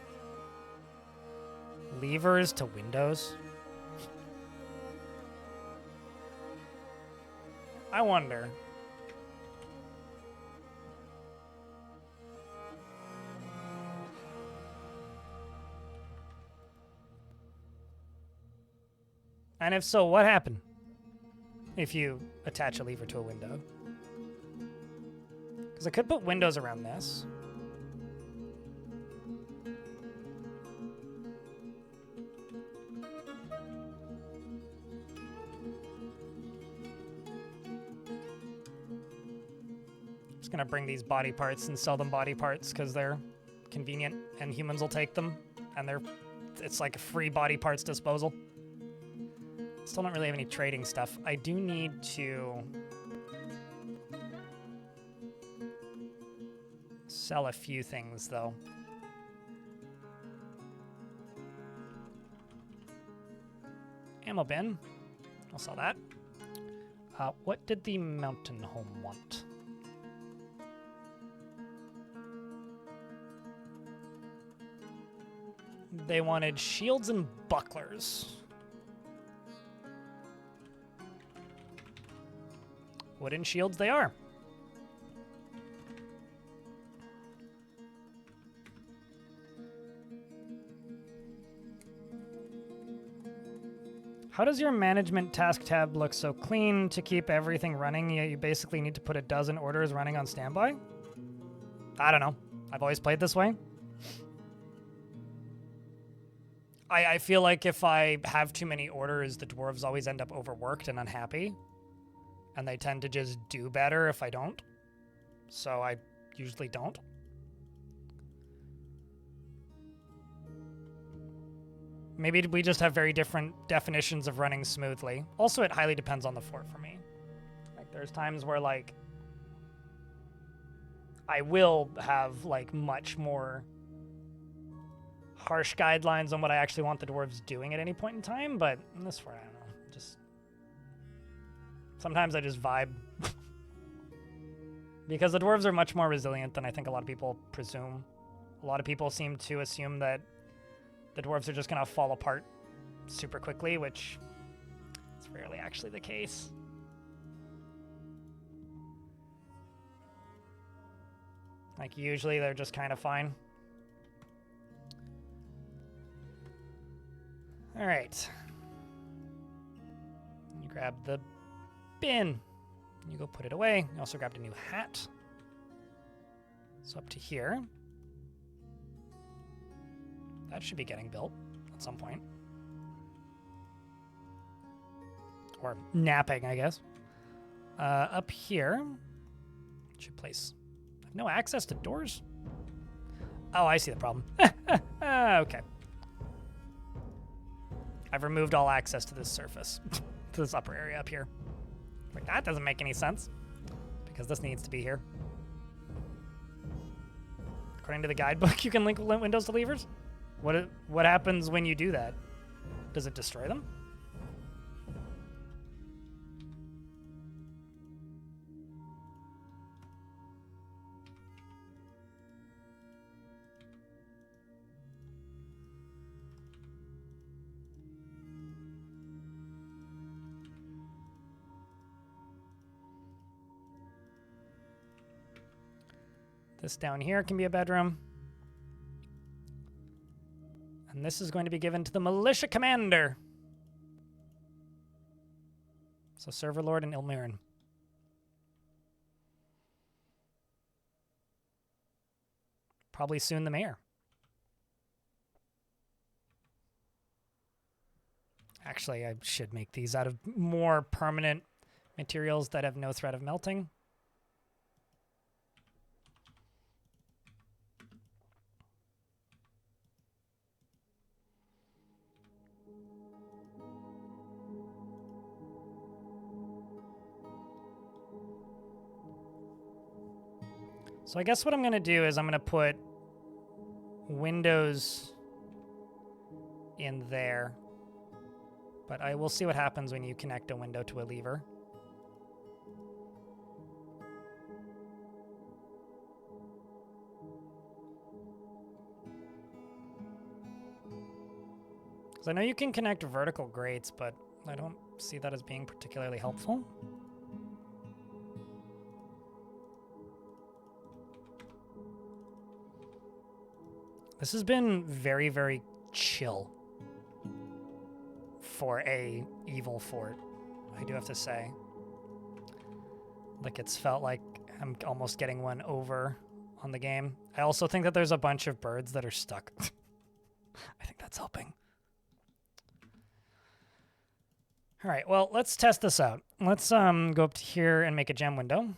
levers to windows? I wonder. And if so, what happened if you attach a lever to a window? Because I could put windows around this. Just gonna bring these body parts and sell them body parts because they're convenient and humans will take them, and it's like a free body parts disposal. Still don't really have any trading stuff. I do need to sell a few things, though. Ammo bin. I'll sell that. What did the mountain home want? They wanted shields and bucklers. Wooden shields they are. How does your management task tab look so clean to keep everything running? You basically need to put a dozen orders running on standby? I don't know. I've always played this way. I feel like if I have too many orders, the dwarves always end up overworked and unhappy. And they tend to just do better if I don't. So I usually don't. Maybe we just have very different definitions of running smoothly. Also, it highly depends on the fort for me. Like, there's times where, like, I will have, like, much more harsh guidelines on what I actually want the dwarves doing at any point in time, but in this fort, I don't know. Just sometimes I just vibe. Because the dwarves are much more resilient than I think a lot of people presume. A lot of people seem to assume that the dwarves are just going to fall apart super quickly, which is rarely actually the case. Like, usually they're just kind of fine. All right. You grab the bin. You go put it away. You also grabbed a new hat. So up to here. That should be getting built at some point. Or napping, I guess. Up here. Should place. I have no access to doors. Oh, I see the problem. Okay. I've removed all access to this surface. To this upper area up here. Like, that doesn't make any sense. Because this needs to be here. According to the guidebook, you can link windows to levers? What happens when you do that? Does it destroy them? This down here can be a bedroom. And this is going to be given to the militia commander. So Server Lord and Ilmirin. Probably soon the mayor. Actually, I should make these out of more permanent materials that have no threat of melting. So I guess what I'm going to do is I'm going to put windows in there. But I will see what happens when you connect a window to a lever. Because I know you can connect vertical grates, but I don't see that as being particularly helpful. This has been very, very chill for a evil fort, I do have to say. Like, it's felt like I'm almost getting one over on the game. I also think that there's a bunch of birds that are stuck. I think that's helping. All right, well, let's test this out. Let's go up to here and make a gem window.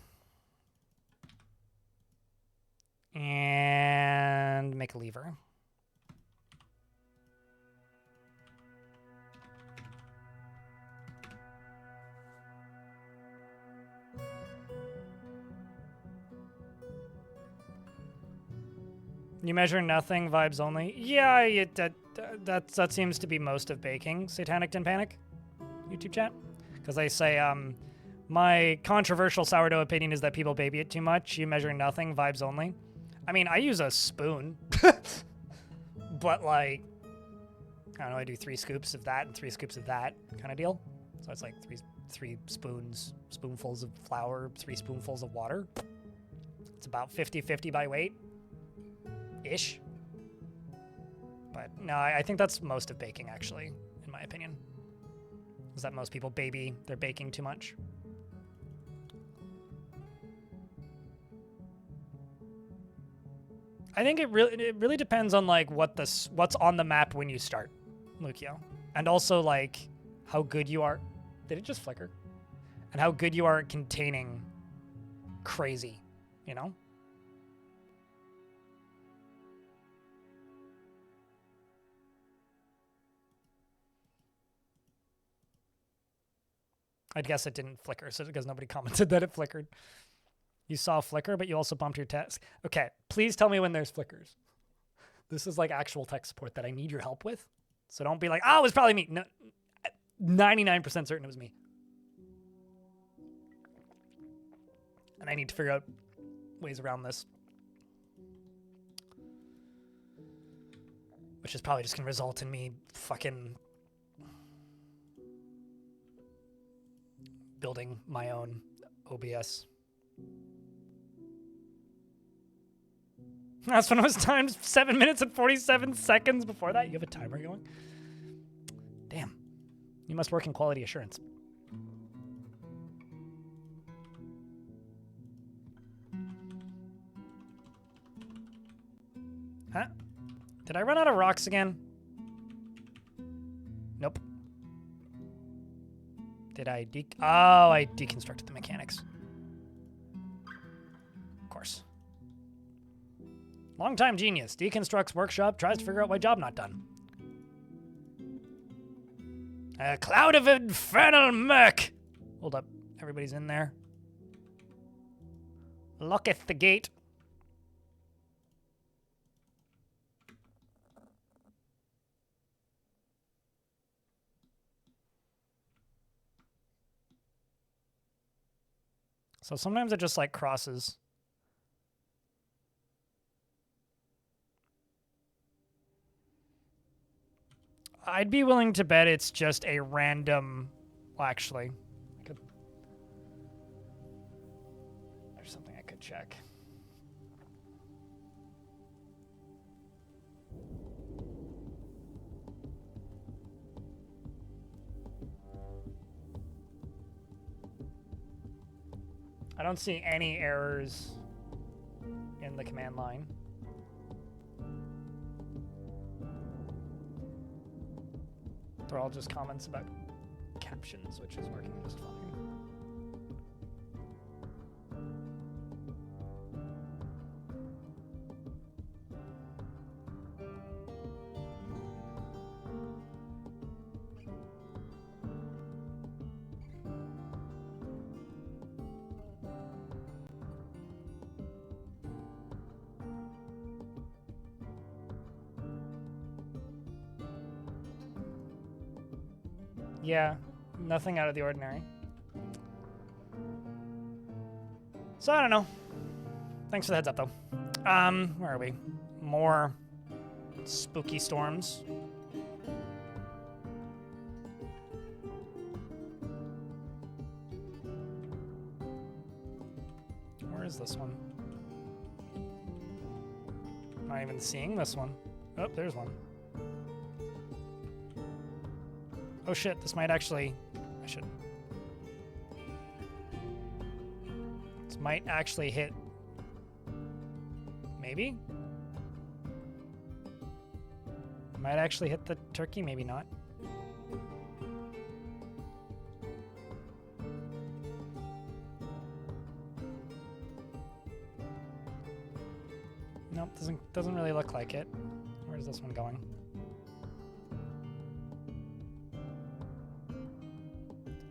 And make a lever. You measure nothing, vibes only. Yeah, that seems to be most of baking. Satanic Tin Panic, YouTube chat. Because they say, my controversial sourdough opinion is that people baby it too much. You measure nothing, vibes only. I mean, I use a spoon. But, like, I don't know, I do 3 scoops of that and 3 scoops of that kind of deal. So it's like three spoonfuls of flour, 3 spoonfuls of water. It's about 50-50 by weight. Ish. But no, I think that's most of baking, actually, in my opinion. Is that most people baby their baking too much. I think it really depends on like what's on the map when you start, Lucio. And also like how good you are. Did it just flicker? And how good you are at containing crazy, you know? I guess it didn't flicker, so because nobody commented that it flickered. You saw a flicker, but you also bumped your text. Okay, please tell me when there's flickers. This is like actual tech support that I need your help with. So don't be like, oh, it was probably me. No, 99% certain it was me. And I need to figure out ways around this. Which is probably just going to result in me fucking building my own OBS. That's when it was timed 7 minutes and 47 seconds. Before that, you have a timer going? Damn. You must work in quality assurance. Huh? Did I run out of rocks again? Nope. Did I Oh, I deconstructed the mechanics. Of course. Longtime genius. Deconstructs workshop, tries to figure out why job not done. A cloud of infernal murk. Hold up. Everybody's in there. Locketh the gate. So sometimes it just like crosses. I'd be willing to bet it's just a random. Well, actually, there's something I could check. I don't see any errors in the command line. They're all just comments about captions, which is working just fine. Yeah, nothing out of the ordinary. So I don't know. Thanks for the heads up, though. Where are we? More spooky storms. Where is this one? I'm not even seeing this one. Oh, there's one. Oh shit, this might actually... I should... This might actually hit... Maybe? Might actually hit the turkey, maybe not. Nope, doesn't really look like it. Where's this one going?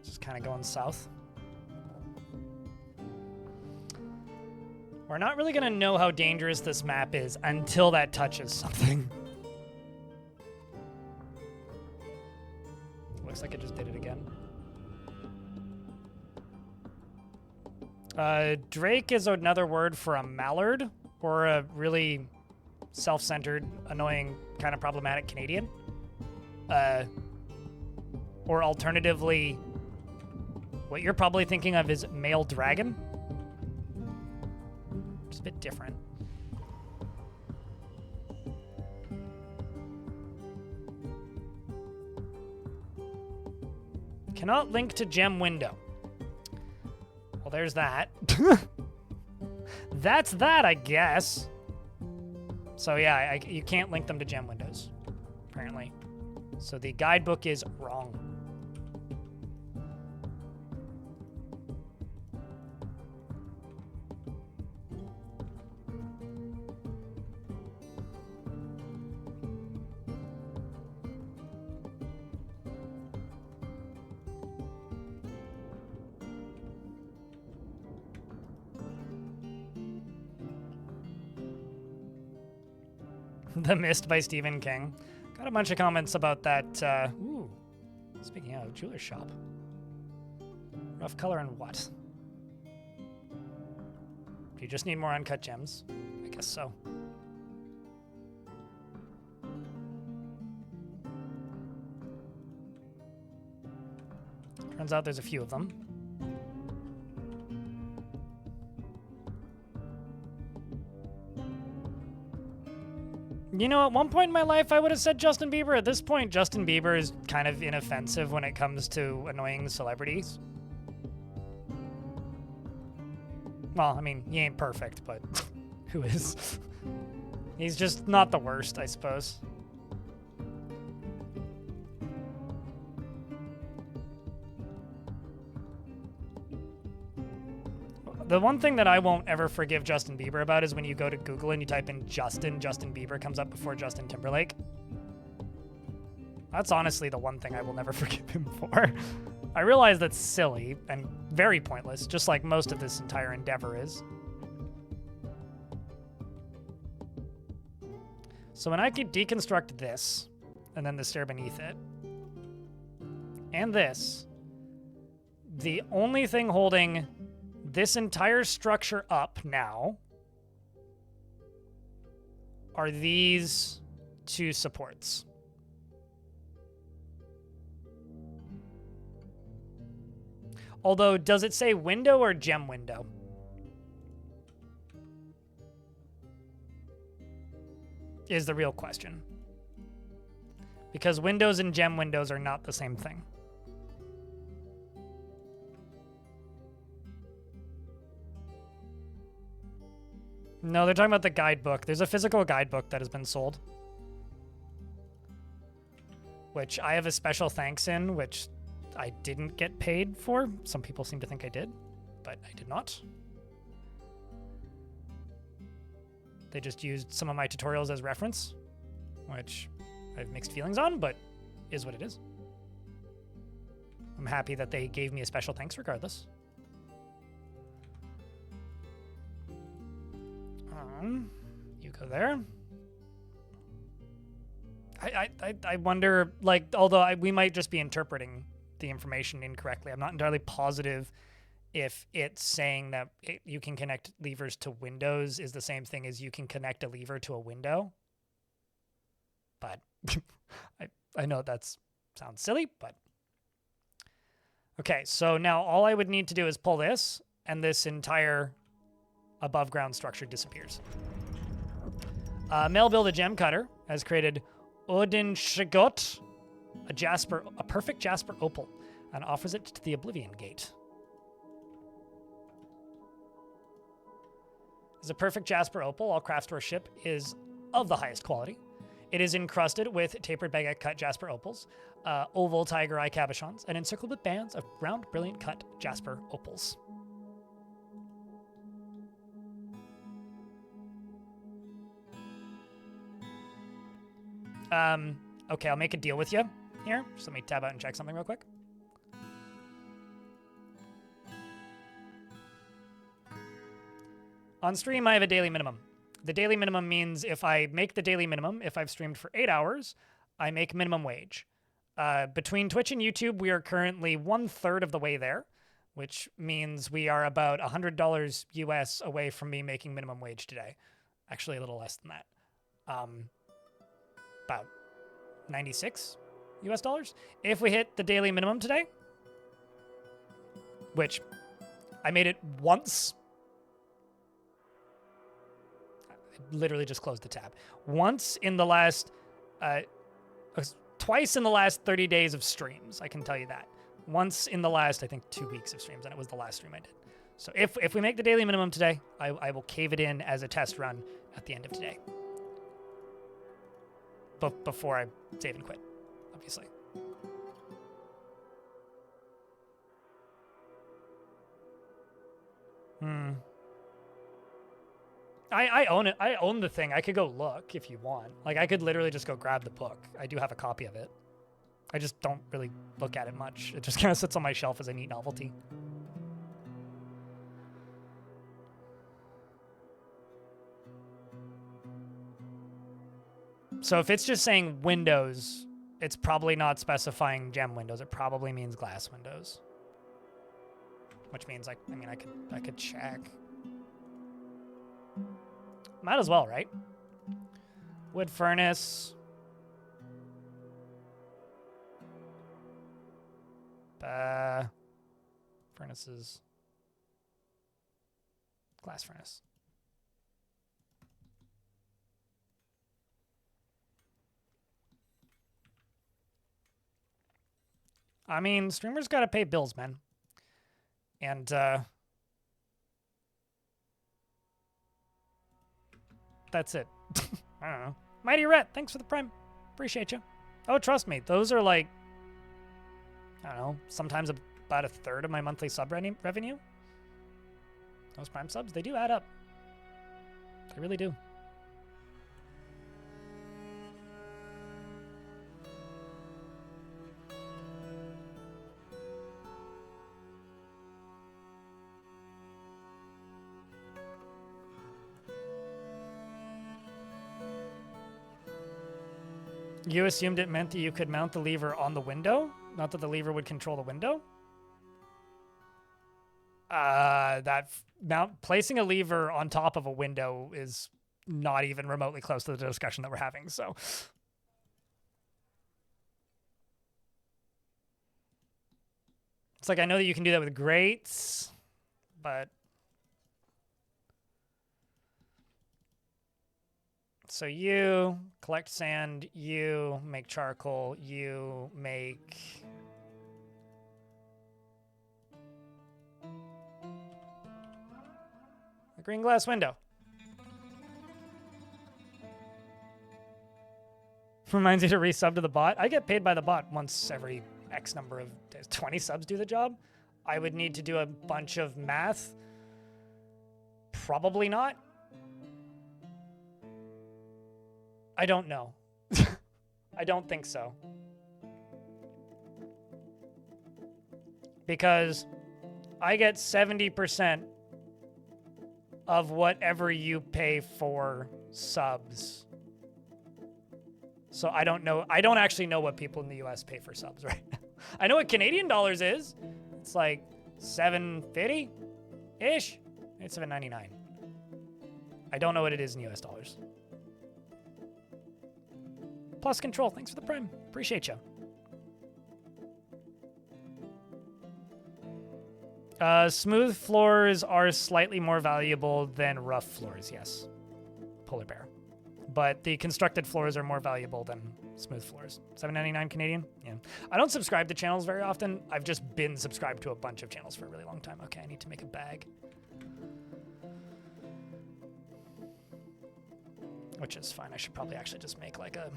Just kind of going south. We're not really going to know how dangerous this map is until that touches something. Looks like it just did it again. Drake is another word for a mallard, or a really self-centered, annoying, kind of problematic Canadian. Or alternatively, what you're probably thinking of is male dragon. It's a bit different. Cannot link to gem window. Well, there's that. That's that, I guess. So yeah, you can't link them to gem windows, apparently. So the guidebook is wrong. The Mist by Stephen King. Got a bunch of comments about that. Ooh, speaking of, jeweler's shop. Rough color and what? Do you just need more uncut gems? I guess so. Turns out there's a few of them. You know, at one point in my life, I would have said Justin Bieber. At this point, Justin Bieber is kind of inoffensive when it comes to annoying celebrities. Well, I mean, he ain't perfect, but who is? He's just not the worst, I suppose. The one thing that I won't ever forgive Justin Bieber about is when you go to Google and you type in Justin Bieber comes up before Justin Timberlake. That's honestly the one thing I will never forgive him for. I realize that's silly and very pointless, just like most of this entire endeavor is. So when I could deconstruct this, and then the stair beneath it, and this, the only thing holding this entire structure up now are these two supports. Although, does it say window or gem window? Is the real question. Because windows and gem windows are not the same thing. No, they're talking about the guidebook. There's a physical guidebook that has been sold. which I have a special thanks in, which I didn't get paid for. Some people seem to think I did, but I did not. They just used some of my tutorials as reference, which I have mixed feelings on, but is what it is. I'm happy that they gave me a special thanks regardless. You go there. I wonder, like, although we might just be interpreting the information incorrectly. I'm not entirely positive if it's saying that you can connect levers to windows is the same thing as you can connect a lever to a window. But I know that sounds silly, but... Okay, so now all I would need to do is pull this, and this entire above ground structure disappears. Mel Build a Gem Cutter has created Odin Shagot, a perfect jasper opal, and offers it to the Oblivion Gate. As a perfect jasper opal, all Craftstore ship is of the highest quality. It is encrusted with tapered baguette cut jasper opals, oval tiger eye cabochons, and encircled with bands of round brilliant cut jasper opals. Okay, I'll make a deal with you here. Just let me tab out and check something real quick. On stream, I have a daily minimum. The daily minimum means if I make the daily minimum, if I've streamed for 8 hours, I make minimum wage. Between Twitch and YouTube, we are currently 1/3 of the way there, which means we are about $100 US away from me making minimum wage today. Actually, a little less than that. About 96 US dollars. If we hit the daily minimum today, which I made it once. I literally just closed the tab. Once in the last, twice in the last 30 days of streams, I can tell you that. Once in the last, I think, 2 weeks of streams, and it was the last stream I did. So if we make the daily minimum today, I will cave it in as a test run at the end of today. Before I save and quit, obviously. I own it. I own the thing. I could go look if you want. Like, I could literally just go grab the book. I do have a copy of it. I just don't really look at it much. It just kind of sits on my shelf as a neat novelty. So if it's just saying windows, it's probably not specifying gem windows. It probably means glass windows. Which means, I could check. Might as well, right? Wood furnace. Furnaces. Glass furnace. I mean, streamers gotta pay bills, man. And, that's it. I don't know. Mighty Ret, thanks for the prime. Appreciate you. Oh, trust me, those are like, I don't know, sometimes about 1/3 of my monthly sub revenue. Those prime subs, they do add up. They really do. You assumed it meant that you could mount the lever on the window? Not that the lever would control the window? Placing a lever on top of a window is not even remotely close to the discussion that we're having, so. It's like, I know that you can do that with grates, but. So you collect sand, you make charcoal, you make... a green glass window. Reminds you to resub to the bot. I get paid by the bot once every X number of days. 20 subs do the job. I would need to do a bunch of math. Probably not. I don't know. I don't think so. Because I get 70% of whatever you pay for subs. So I don't know. I don't actually know what people in the US pay for subs right now. I know what Canadian dollars is. It's like $7.50-ish. It's $7.99. I don't know what it is in US dollars. Plus Control, thanks for the prime. Appreciate you. Smooth floors are slightly more valuable than rough floors, yes. Polar Bear. But the constructed floors are more valuable than smooth floors. $7.99 Canadian? Yeah. I don't subscribe to channels very often. I've just been subscribed to a bunch of channels for a really long time. Okay, I need to make a bag. Which is fine. I should probably actually just make like a...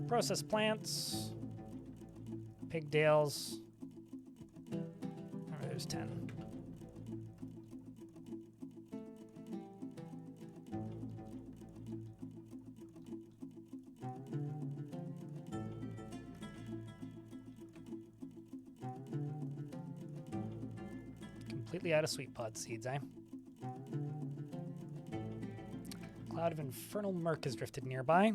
Processed plants, pigtails. Oh, there's 10. Completely out of sweet pod seeds, eh? Cloud of infernal murk has drifted nearby.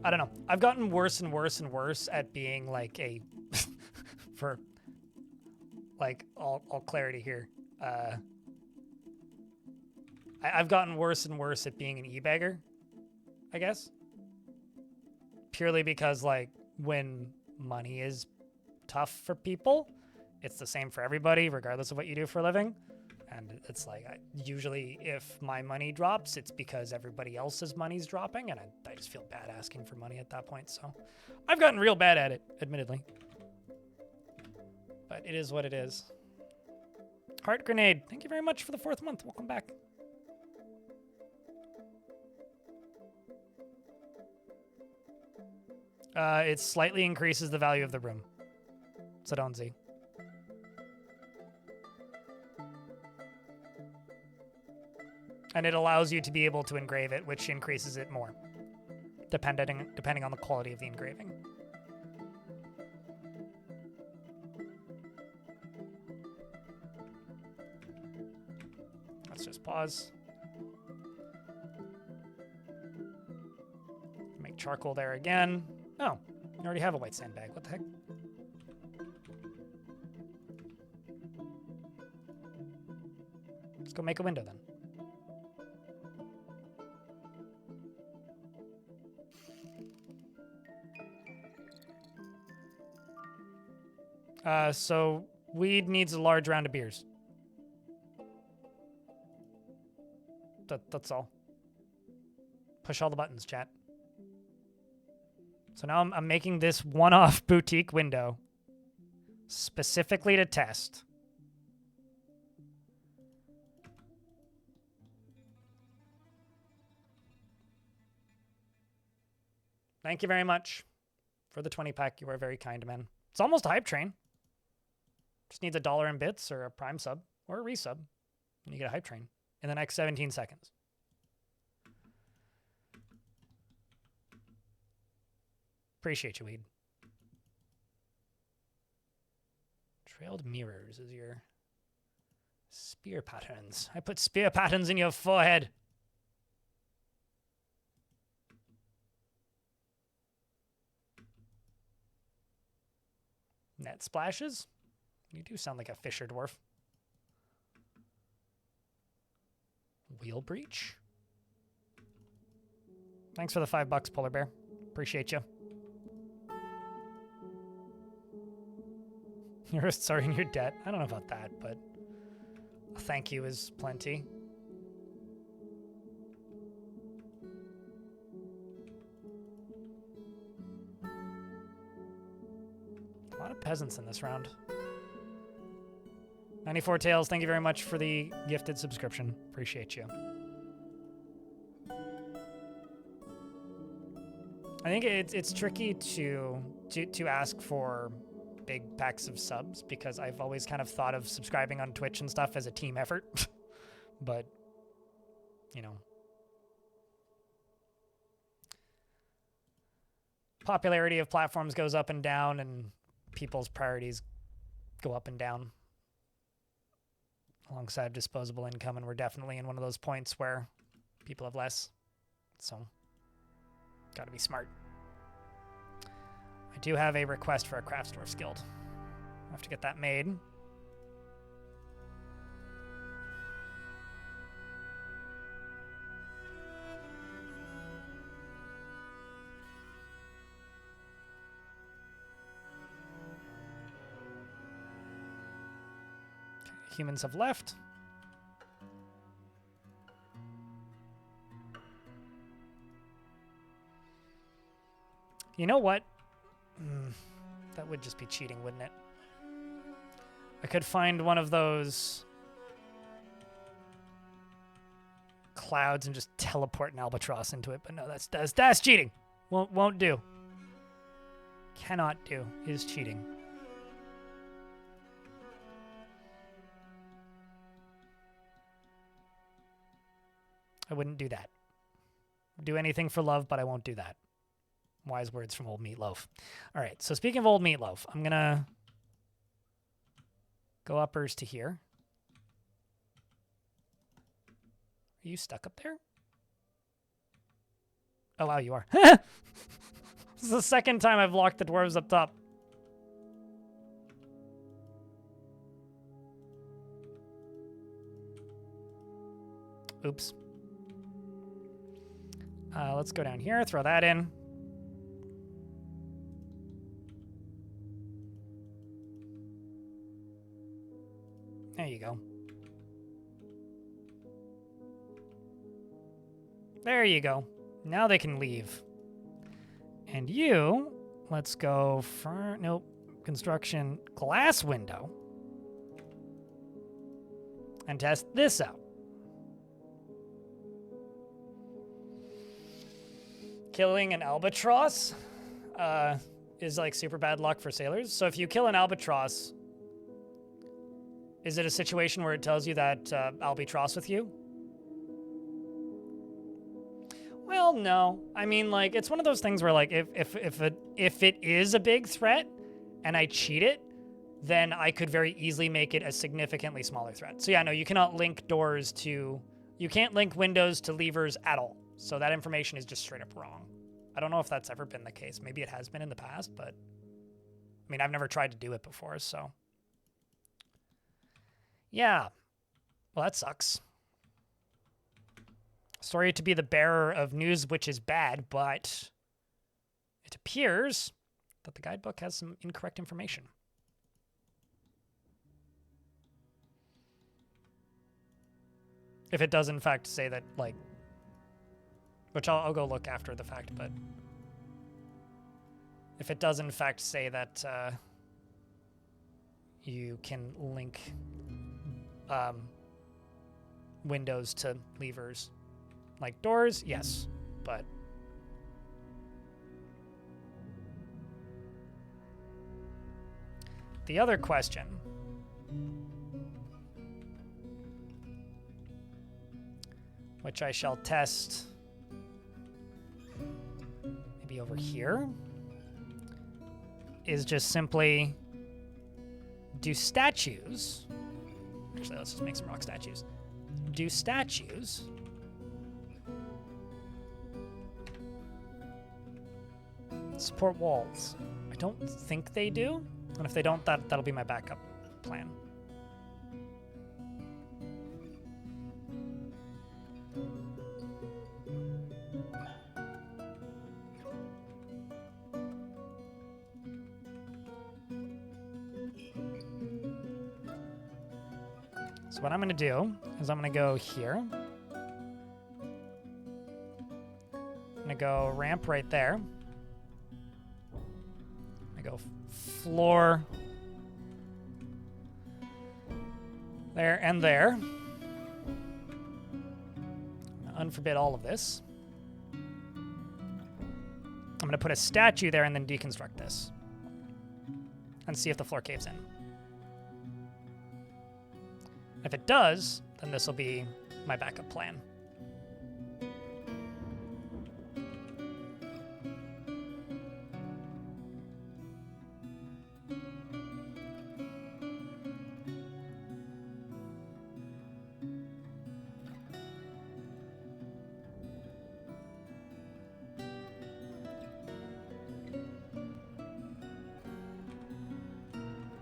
I don't know. I've gotten worse and worse and worse at being like a, for like all clarity here. I've gotten worse and worse at being an e-bagger, I guess. Purely because like when money is tough for people, it's the same for everybody, regardless of what you do for a living. And it's like, usually if my money drops, it's because everybody else's money's dropping, and I just feel bad asking for money at that point. So I've gotten real bad at it, admittedly. But it is what it is. Heart Grenade, thank you very much for the 4th month. Welcome back. It slightly increases the value of the room. Sadonzi. And it allows you to be able to engrave it, which increases it more, depending on the quality of the engraving. Let's just pause. Make charcoal there again. Oh, you already have a white sandbag. What the heck? Let's go make a window then. So weed needs a large round of beers. That's all. Push all the buttons, chat. So now I'm making this one-off boutique window specifically to test. Thank you very much for the 20-pack. You are very kind, man. It's almost a hype train. Just needs $1 in bits or a prime sub or a resub, and you get a hype train in the next 17 seconds. Appreciate you, Weed. Trailed mirrors is your spear patterns. I put spear patterns in your forehead. Net splashes? You do sound like a fisher dwarf. Wheel breach? Thanks for the $5, Polar Bear. Appreciate you. You're sorry in your debt. I don't know about that, but a thank you is plenty. A lot of peasants in this round. 94 Tails, thank you very much for the gifted subscription. Appreciate you. I think it's tricky to ask for big packs of subs because I've always kind of thought of subscribing on Twitch and stuff as a team effort. But, you know. Popularity of platforms goes up and down, and people's priorities go up and down alongside disposable income, and we're definitely in one of those points where people have less. So, gotta be smart. I do have a request for a Craftsdwarf's Guild. I have to get that made. Okay, humans have left. You know what? That would just be cheating, wouldn't it? I could find one of those clouds and just teleport an albatross into it, but no, that's cheating. Won't do. Cannot do. Is cheating. I wouldn't do that. Do anything for love, but I won't do that. Wise words from Old Meatloaf. All right, so speaking of Old Meatloaf, I'm going to go uppers to here. Are you stuck up there? Oh, wow, you are. This is the second time I've locked the dwarves up top. Oops. Let's go down here, throw that in. There you go. There you go. Now they can leave. And you, let's go for, nope, construction glass window. And test this out. Killing an albatross is like super bad luck for sailors. So if you kill an albatross, is it a situation where it tells you that I'll be tross with you? Well, no. I mean, like, it's one of those things where, like, if it is a big threat and I cheat it, then I could very easily make it a significantly smaller threat. So yeah, no, you cannot link doors to, you can't link windows to levers at all. So that information is just straight up wrong. I don't know if that's ever been the case. Maybe it has been in the past, but I mean, I've never tried to do it before, so. Yeah. Well, that sucks. Sorry to be the bearer of news which is bad, but it appears that the guidebook has some incorrect information. If it does, in fact, say that, like, which I'll go look after the fact, but if it does, in fact, say that you can link windows to levers like doors, yes, but the other question which I shall test maybe over here is just simply, do statues, actually let's just make some rock statues, do statues support walls? I don't think they do, and if they don't, that'll be my backup plan. So what I'm going to do is I'm going to go here. I'm going to go ramp right there. I go floor there and there. Unforbid all of this. I'm going to put a statue there and then deconstruct this. And see if the floor caves in. If it does, then this will be my backup plan.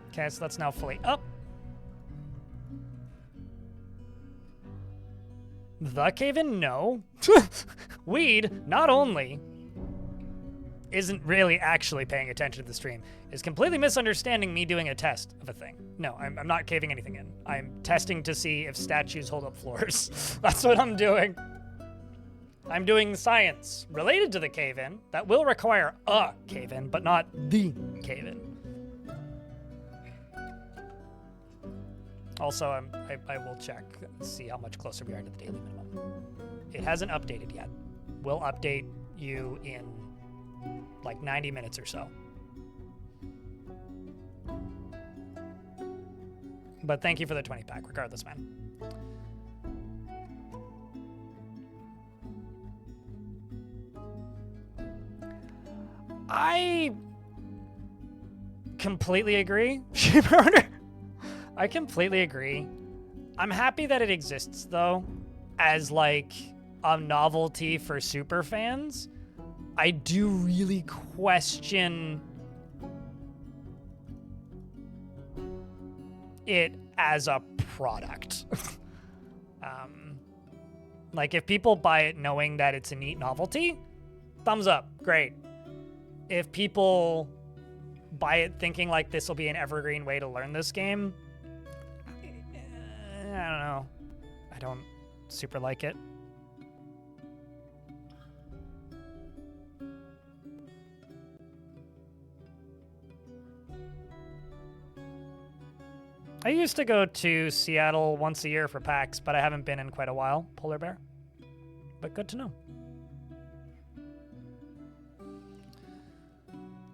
Okay, so that's now fully up. The cave-in? No. Weed, not only isn't really actually paying attention to the stream, is completely misunderstanding me doing a test of a thing. No, I'm not caving anything in. I'm testing to see if statues hold up floors. That's what I'm doing. I'm doing science related to the cave-in that will require a cave-in, but not the cave-in. Also, I will check, see how much closer we are to the daily minimum. It hasn't updated yet. We'll update you in like 90 minutes or so. But thank you for the 20 pack, regardless, man. I completely agree. I completely agree. I'm happy that it exists, though, as, like, a novelty for super fans. I do really question it as a product. Like, if people buy it knowing that it's a neat novelty, thumbs up, great. If people buy it thinking, like, this will be an evergreen way to learn this game, I don't know. I don't super like it. I used to go to Seattle once a year for PAX, but I haven't been in quite a while, Polar Bear. But good to know.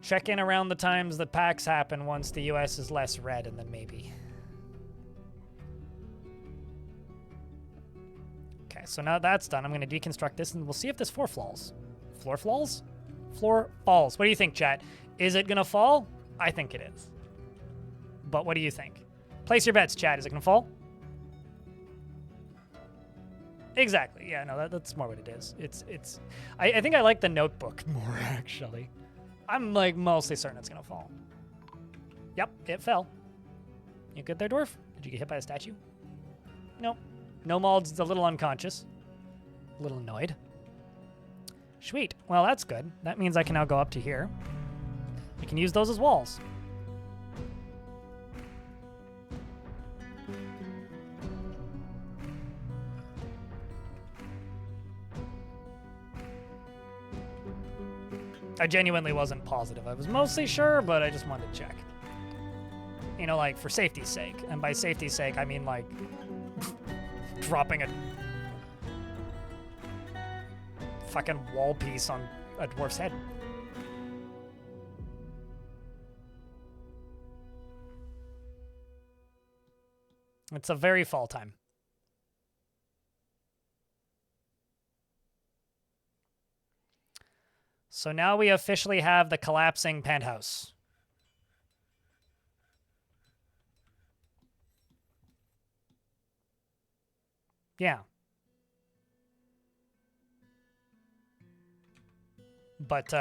Check in around the times that PAX happen once the US is less red, and then maybe. Okay, so now that's done. I'm going to deconstruct this, and we'll see if this floor falls. Floor falls? Floor falls. What do you think, chat? Is it going to fall? I think it is. But what do you think? Place your bets, chat. Is it going to fall? Exactly. Yeah, no, that's more what it is. I think I like the notebook more, actually. I'm, like, mostly certain it's going to fall. Yep, it fell. You good there, Dwarf? Did you get hit by a statue? Nope. No Mald's a little unconscious. A little annoyed. Sweet. Well, that's good. That means I can now go up to here. I can use those as walls. I genuinely wasn't positive. I was mostly sure, but I just wanted to check. You know, like, for safety's sake. And by safety's sake, I mean, like, dropping a fucking wall piece on a dwarf's head. It's a very fall time. So now we officially have the collapsing penthouse. Yeah. But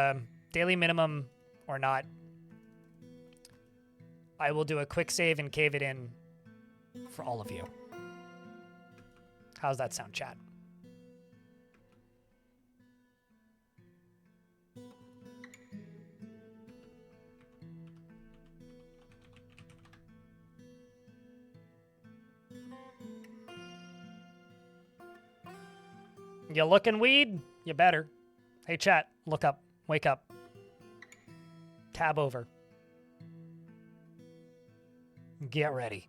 daily minimum or not, I will do a quick save and cave it in for all of you. How's that sound, chat? You looking weed? You better. Hey, chat. Look up. Wake up. Tab over. Get ready.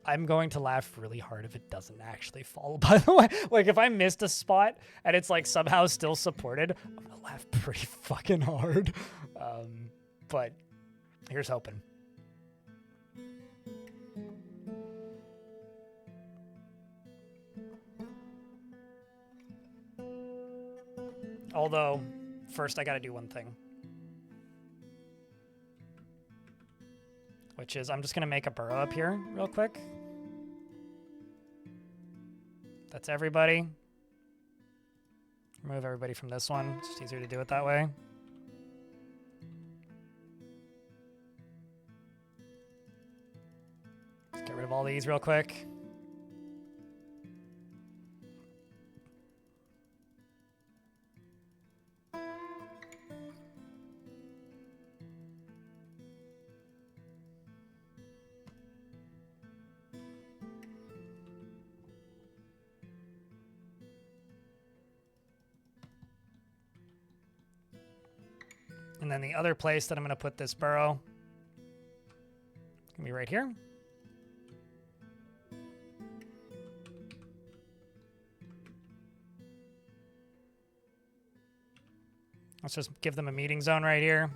I'm going to laugh really hard if it doesn't actually fall, by the way. Like, if I missed a spot and it's, like, somehow still supported, I'm gonna laugh pretty fucking hard. But here's hoping. Although, first I gotta do one thing. Which is, I'm just gonna make a burrow up here real quick. That's everybody. Remove everybody from this one. It's just easier to do it that way. Let's get rid of all these real quick. And then the other place that I'm going to put this burrow is going to be right here. Let's just give them a meeting zone right here.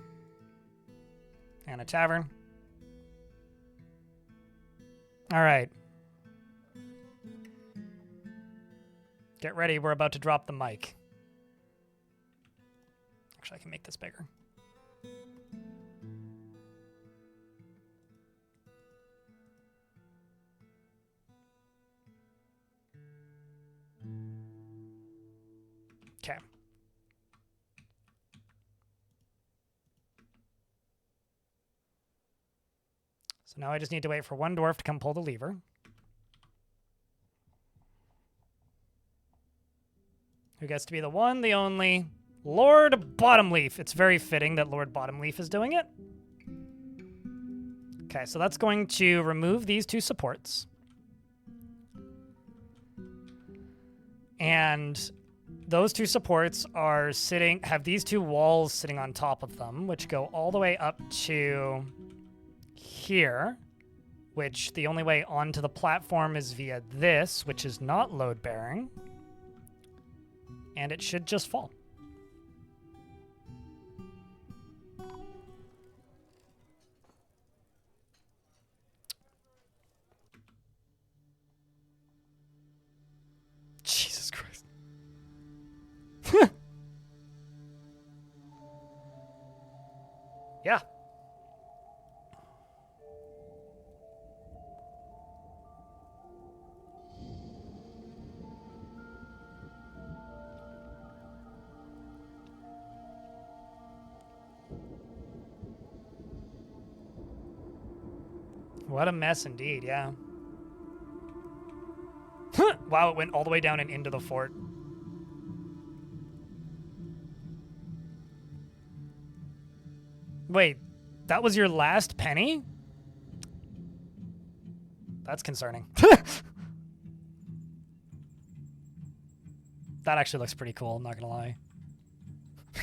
And a tavern. All right. Get ready. We're about to drop the mic. Actually, I can make this bigger. Okay. So now I just need to wait for one dwarf to come pull the lever. Who gets to be the one, the only Lord Bottomleaf. It's very fitting that Lord Bottomleaf is doing it. Okay, so that's going to remove these two supports. And those two supports are have these two walls sitting on top of them, which go all the way up to here, which the only way onto the platform is via this, which is not load-bearing. And it should just fall. Jesus Christ. Yeah. What a mess indeed, yeah. Wow, it went all the way down and into the fort. Wait, that was your last penny? That's concerning. That actually looks pretty cool, I'm not gonna lie.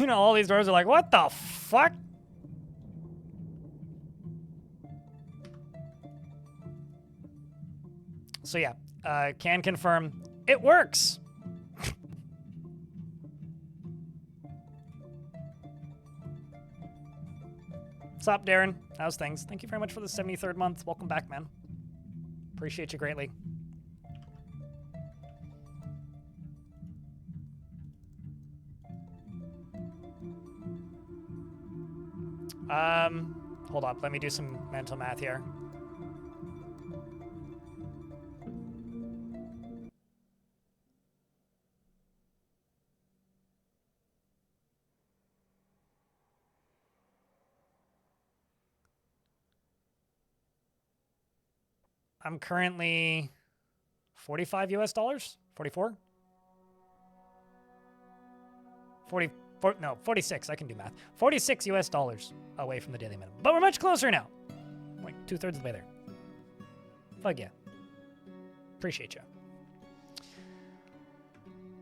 You know, all these doors are like, what the fuck? So yeah, can confirm it works. What's up, Darren? How's things? Thank you very much for the 73rd month. Welcome back, man. Appreciate you greatly. Hold up. Let me do some mental math here. I'm currently 45 US dollars? 44? 44, no, 46. I can do math. 46 US dollars away from the daily minimum. But we're much closer now. Like 2/3 of the way there. Fuck yeah. Appreciate you.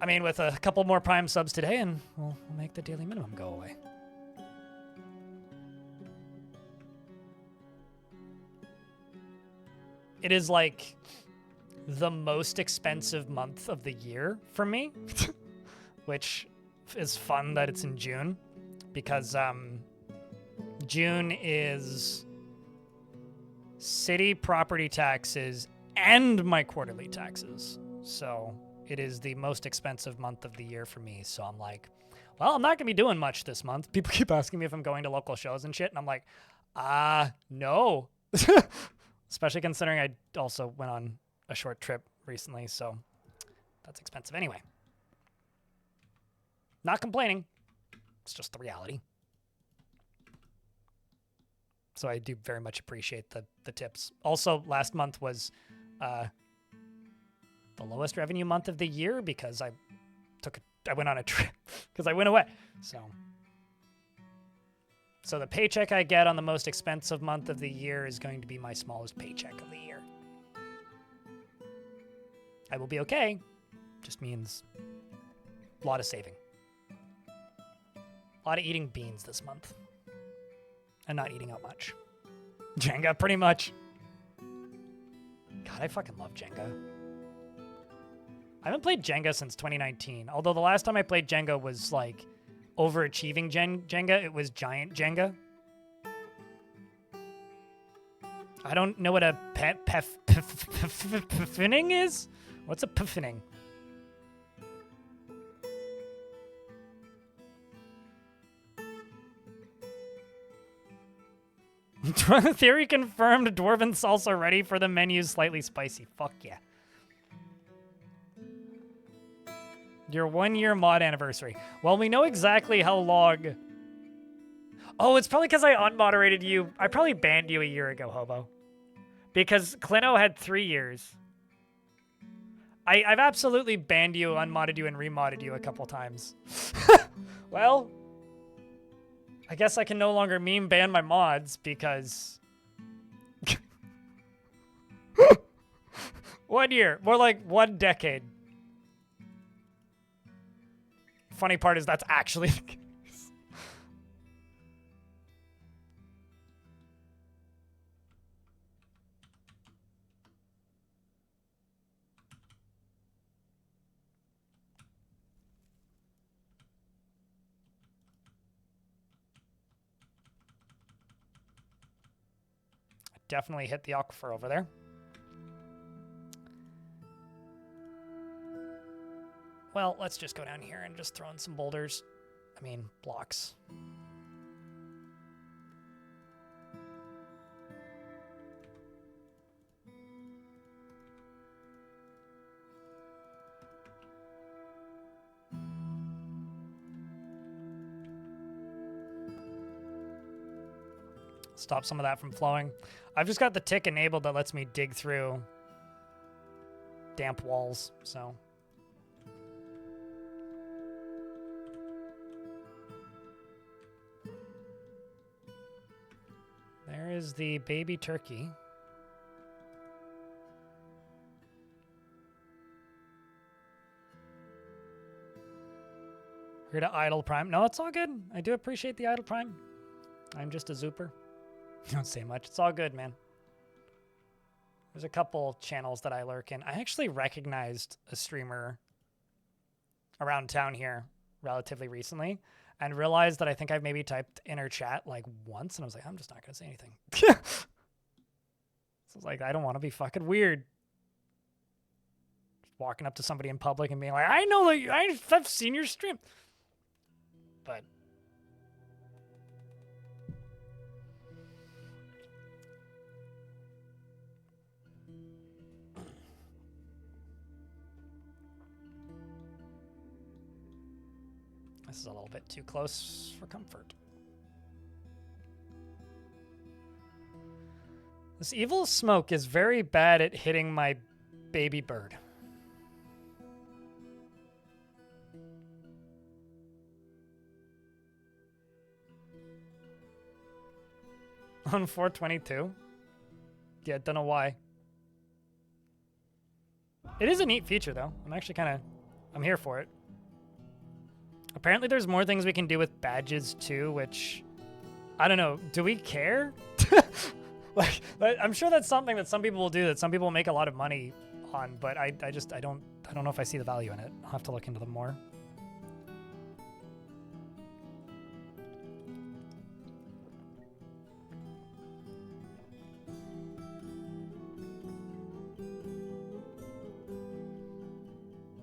I mean, with a couple more Prime subs today, and we'll make the daily minimum go away. It is like the most expensive month of the year for me, which is fun that it's in June, because June is city property taxes and my quarterly taxes. So it is the most expensive month of the year for me. So I'm like, well, I'm not going to be doing much this month. People keep asking me if I'm going to local shows and shit. And I'm like, no. Especially considering I also went on a short trip recently. So that's expensive anyway. Not complaining. It's just the reality. So I do very much appreciate the tips. Also, last month was the lowest revenue month of the year because I went on a trip because I went away. So the paycheck I get on the most expensive month of the year is going to be my smallest paycheck of the year. I will be okay. Just means a lot of saving. A lot of eating beans this month. And not eating out much. Jenga, pretty much. God, I fucking love Jenga. I haven't played Jenga since 2019. Although the last time I played Jenga was like overachieving Jenga. It was giant Jenga. I don't know what a piffining is. What's a piffining? Theory confirmed. Dwarven salsa ready for the menu. Slightly spicy. Fuck yeah. Your 1 year mod anniversary. Well, we know exactly how long. Oh, it's probably because I unmoderated you. I probably banned you a year ago, Hobo. Because Clino had 3 years. I've absolutely banned you, unmodded you, and remodded you a couple times. Well, I guess I can no longer meme ban my mods because 1 year, more like 1 decade. Funny part is that's actually the case. Definitely hit the aquifer over there. Well, let's just go down here and just throw in some boulders. I mean, blocks. Stop some of that from flowing. I've just got the tick enabled that lets me dig through damp walls, so. There is the baby turkey. Here to idle prime. No, it's all good. I do appreciate the idle prime. I'm just a zooper. Don't say much. It's all good, man. There's a couple channels that I lurk in. I actually recognized a streamer around town here relatively recently and realized that I think I've maybe typed in her chat like once, and I was like, I'm just not going to say anything. So I was like, I don't want to be fucking weird. Just walking up to somebody in public and being like, I know that I've seen your stream. But this is a little bit too close for comfort. This evil smoke is very bad at hitting my baby bird. On 422? Yeah, don't know why. It is a neat feature, though. I'm here for it. Apparently there's more things we can do with badges, too, which, I don't know. Do we care? Like, I'm sure that's something that some people will do, that some people will make a lot of money on, but I don't know if I see the value in it. I'll have to look into them more.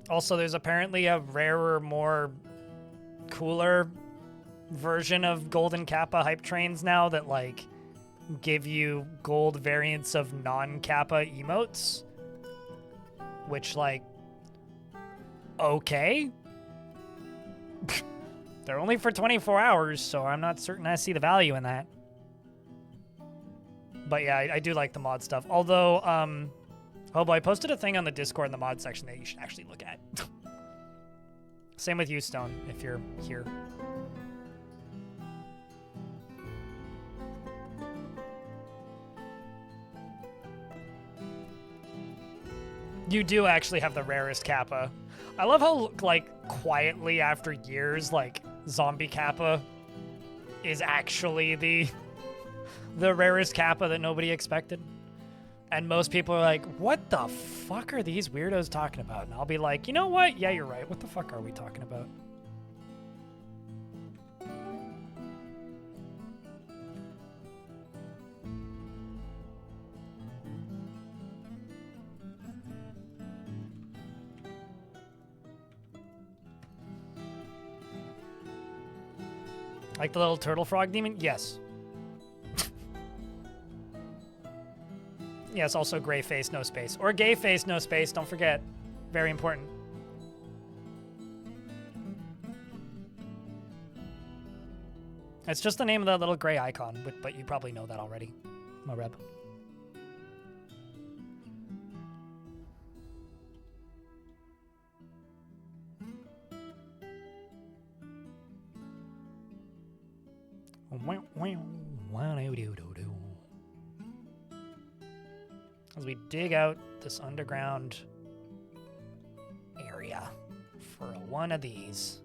Also, there's apparently a rarer, more cooler version of Golden Kappa hype trains now that, like, give you gold variants of non-Kappa emotes. Which, like, okay. They're only for 24 hours, so I'm not certain I see the value in that. But yeah, I do like the mod stuff. Although, Hobo, I posted a thing on the Discord in the mod section that you should actually look at. Same with you, Stone, if you're here. You do actually have the rarest Kappa. I love how, like, quietly after years, like, Zombie Kappa is actually the rarest Kappa that nobody expected. And most people are like, what the fuck are these weirdos talking about? And I'll be like, you know what? Yeah, you're right. What the fuck are we talking about? Like the little turtle frog demon? Yes. Yes, also gray face, no space. Or gay face, no space, don't forget. Very important. It's just the name of that little gray icon, but you probably know that already, Moreb. As we dig out this underground area for one of these.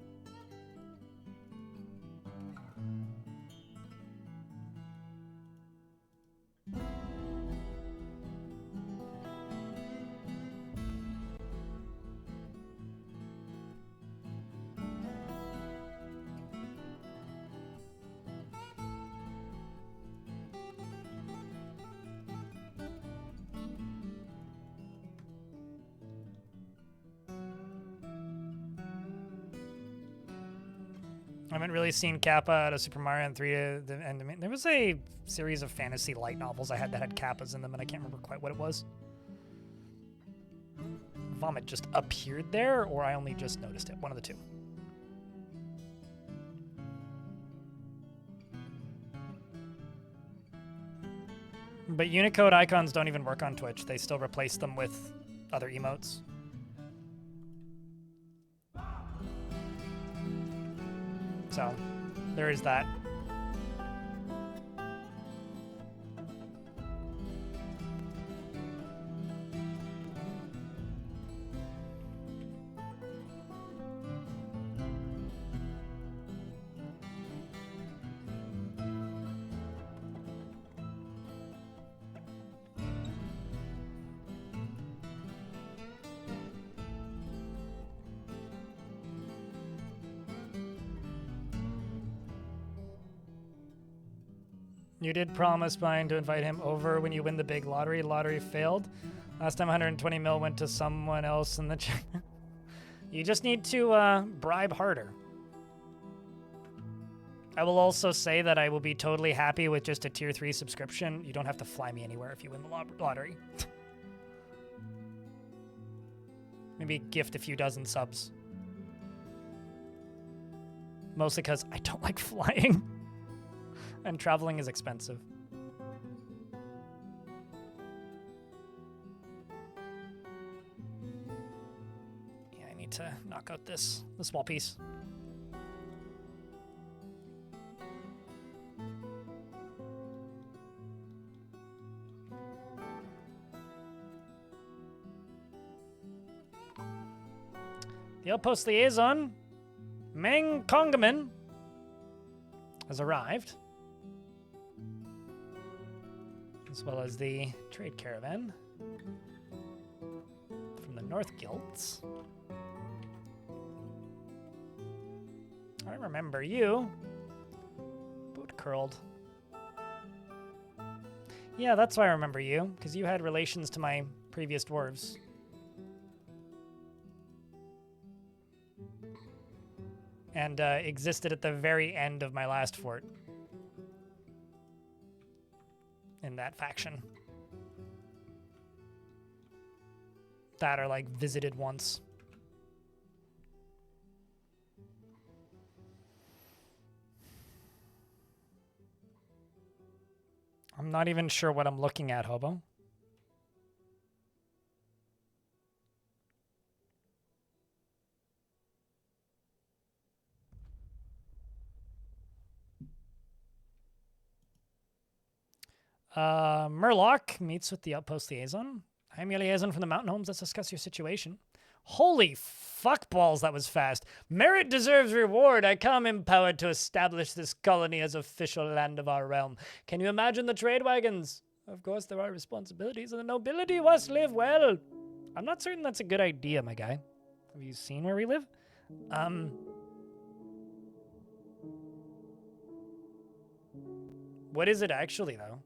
I haven't really seen Kappa out of Super Mario 3 to the end. There was a series of fantasy light novels I had that had Kappas in them, and I can't remember quite what it was. Vomit just appeared there, or I only just noticed it. One of the two. But Unicode icons don't even work on Twitch. They still replace them with other emotes. So, there is that. You did promise Brian to invite him over when you win the big lottery. Lottery failed. Last time 120 mil went to someone else in the chat. You just need to bribe harder. I will also say that I will be totally happy with just a tier 3 subscription. You don't have to fly me anywhere if you win the lottery. Maybe gift a few dozen subs. Mostly because I don't like flying. And traveling is expensive. Yeah, I need to knock out this wall piece. The outpost liaison, Meng Kongaman, has arrived, as well as the trade caravan from the North Guilds. I remember you. Boot curled. Yeah, that's why I remember you, because you had relations to my previous dwarves. And existed at the very end of my last fort. In that faction. That are like visited once. I'm not even sure what I'm looking at, Hobo. Murloc meets with the outpost liaison. I'm your liaison from the mountain homes. Let's discuss your situation. Holy fuckballs, that was fast. Merit deserves reward. I come empowered to establish this colony as official land of our realm. Can you imagine the trade wagons? Of course, there are responsibilities, and the nobility must live well. I'm not certain that's a good idea, my guy. Have you seen where we live? What is it actually, though?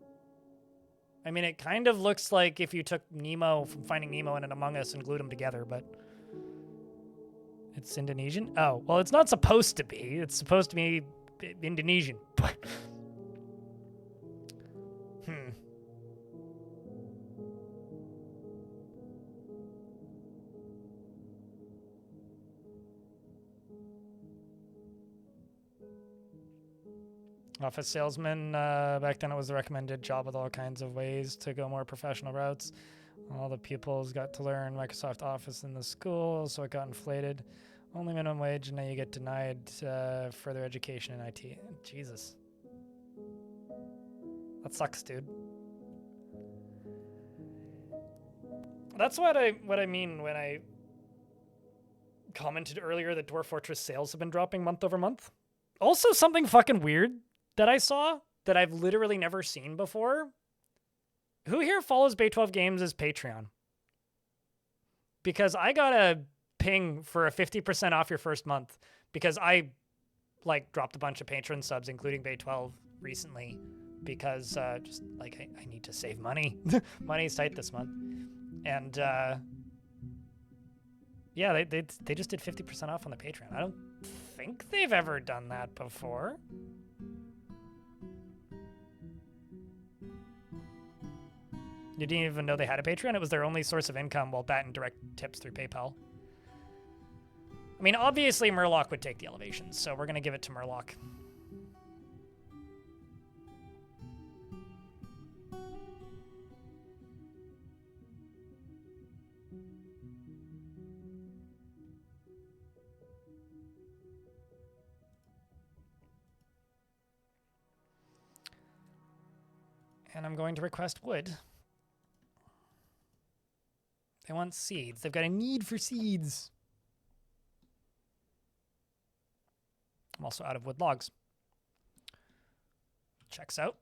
I mean, it kind of looks like if you took Nemo from Finding Nemo and an Among Us and glued them together, but it's Indonesian? Oh, well, it's not supposed to be. It's supposed to be Indonesian. Office salesman, back then it was the recommended job with all kinds of ways to go more professional routes. All the pupils got to learn Microsoft Office in the school, so it got inflated. Only minimum wage, and now you get denied further education in IT. Jesus. That sucks, dude. That's what I mean when I commented earlier that Dwarf Fortress sales have been dropping month over month. Also, something fucking weird that I saw that I've literally never seen before. Who here follows Bay 12 Games as Patreon? Because I got a ping for a 50% off your first month because I like dropped a bunch of patron subs, including Bay 12 recently, because just like I need to save money. Money's tight this month. And yeah, they just did 50% off on the Patreon. I don't think they've ever done that before. You didn't even know they had a Patreon? It was their only source of income, while that and direct tips through PayPal. I mean, obviously Murloc would take the elevations, so we're going to give it to Murloc. And I'm going to request wood. They want seeds. They've got a need for seeds. I'm also out of wood logs. Checks out.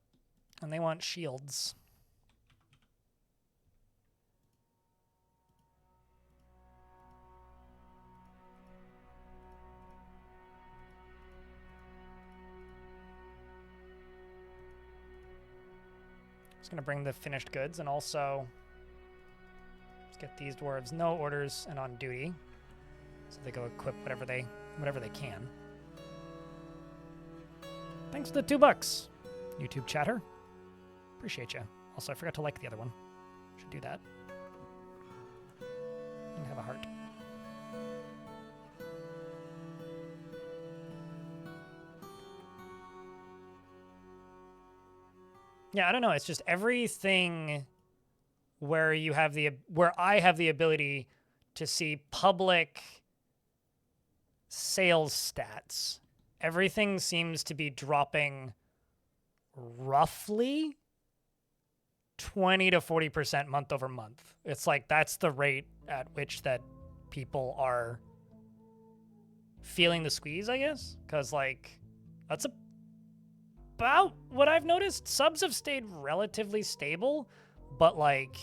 And they want shields. Just going to bring the finished goods and also get these dwarves no orders and on duty, so they go equip whatever they can. Thanks for the $2, YouTube chatter. Appreciate you. Also, I forgot to like the other one. Should do that. And have a heart. Yeah, I don't know. It's just everything where I have the ability to see public sales stats. Everything seems to be dropping roughly 20 to 40% month over month. It's like that's the rate at which that people are feeling the squeeze, I guess, because like that's about what I've noticed. Subs have stayed relatively stable, but like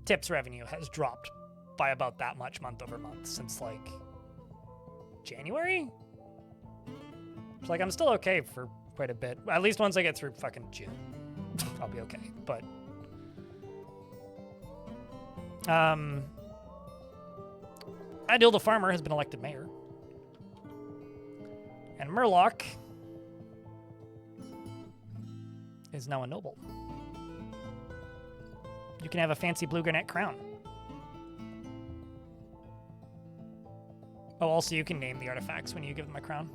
tips revenue has dropped by about that much month over month since like January. It's like I'm still okay for quite a bit. At least once I get through fucking June, I'll be okay. But Adil the farmer has been elected mayor, and Murloc is now a noble. You can have a fancy blue garnet crown. Oh, also you can name the artifacts when you give them a crown.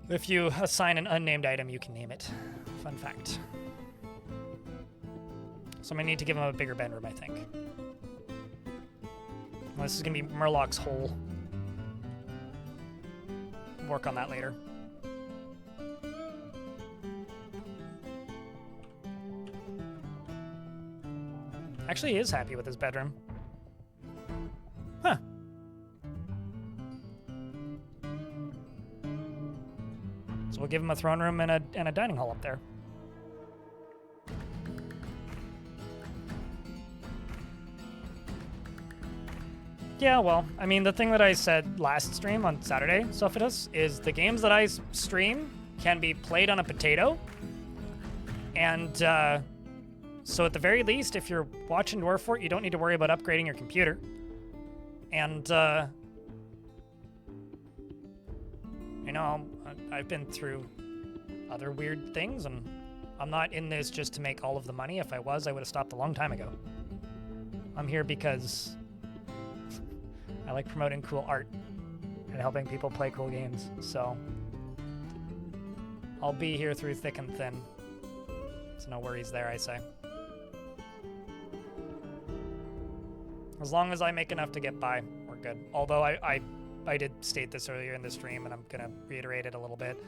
If you assign an unnamed item, you can name it. Fun fact. So I'm gonna need to give him a bigger bedroom, I think. Well, this is gonna be Murloc's hole. Work on that later. Actually, he is happy with his bedroom. Huh. So we'll give him a throne room and a dining hall up there. Yeah, well, I mean, the thing that I said last stream on Saturday, Sophitus, is the games that I stream can be played on a potato. And so at the very least, if you're watching Dwarf Fort, you don't need to worry about upgrading your computer. And, you know, I've been through other weird things, and I'm not in this just to make all of the money. If I was, I would have stopped a long time ago. I'm here because I like promoting cool art and helping people play cool games, so I'll be here through thick and thin. So no worries there, I say. As long as I make enough to get by, we're good. Although I did state this earlier in the stream, and I'm gonna reiterate it a little bit.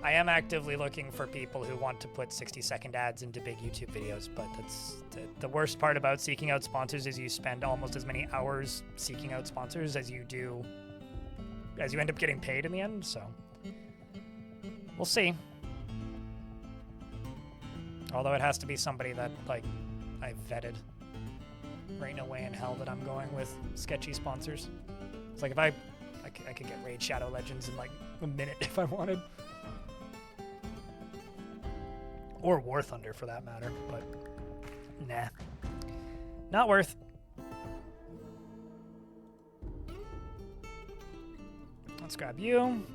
I am actively looking for people who want to put 60-second ads into big YouTube videos, but that's the worst part about seeking out sponsors is you spend almost as many hours seeking out sponsors as you end up getting paid in the end, so we'll see. Although it has to be somebody that, like, I've vetted. There ain't no way in hell that I'm going with sketchy sponsors. It's like if I could get Raid Shadow Legends in like a minute if I wanted. Or War Thunder for that matter, but nah. Not worth. Let's grab you.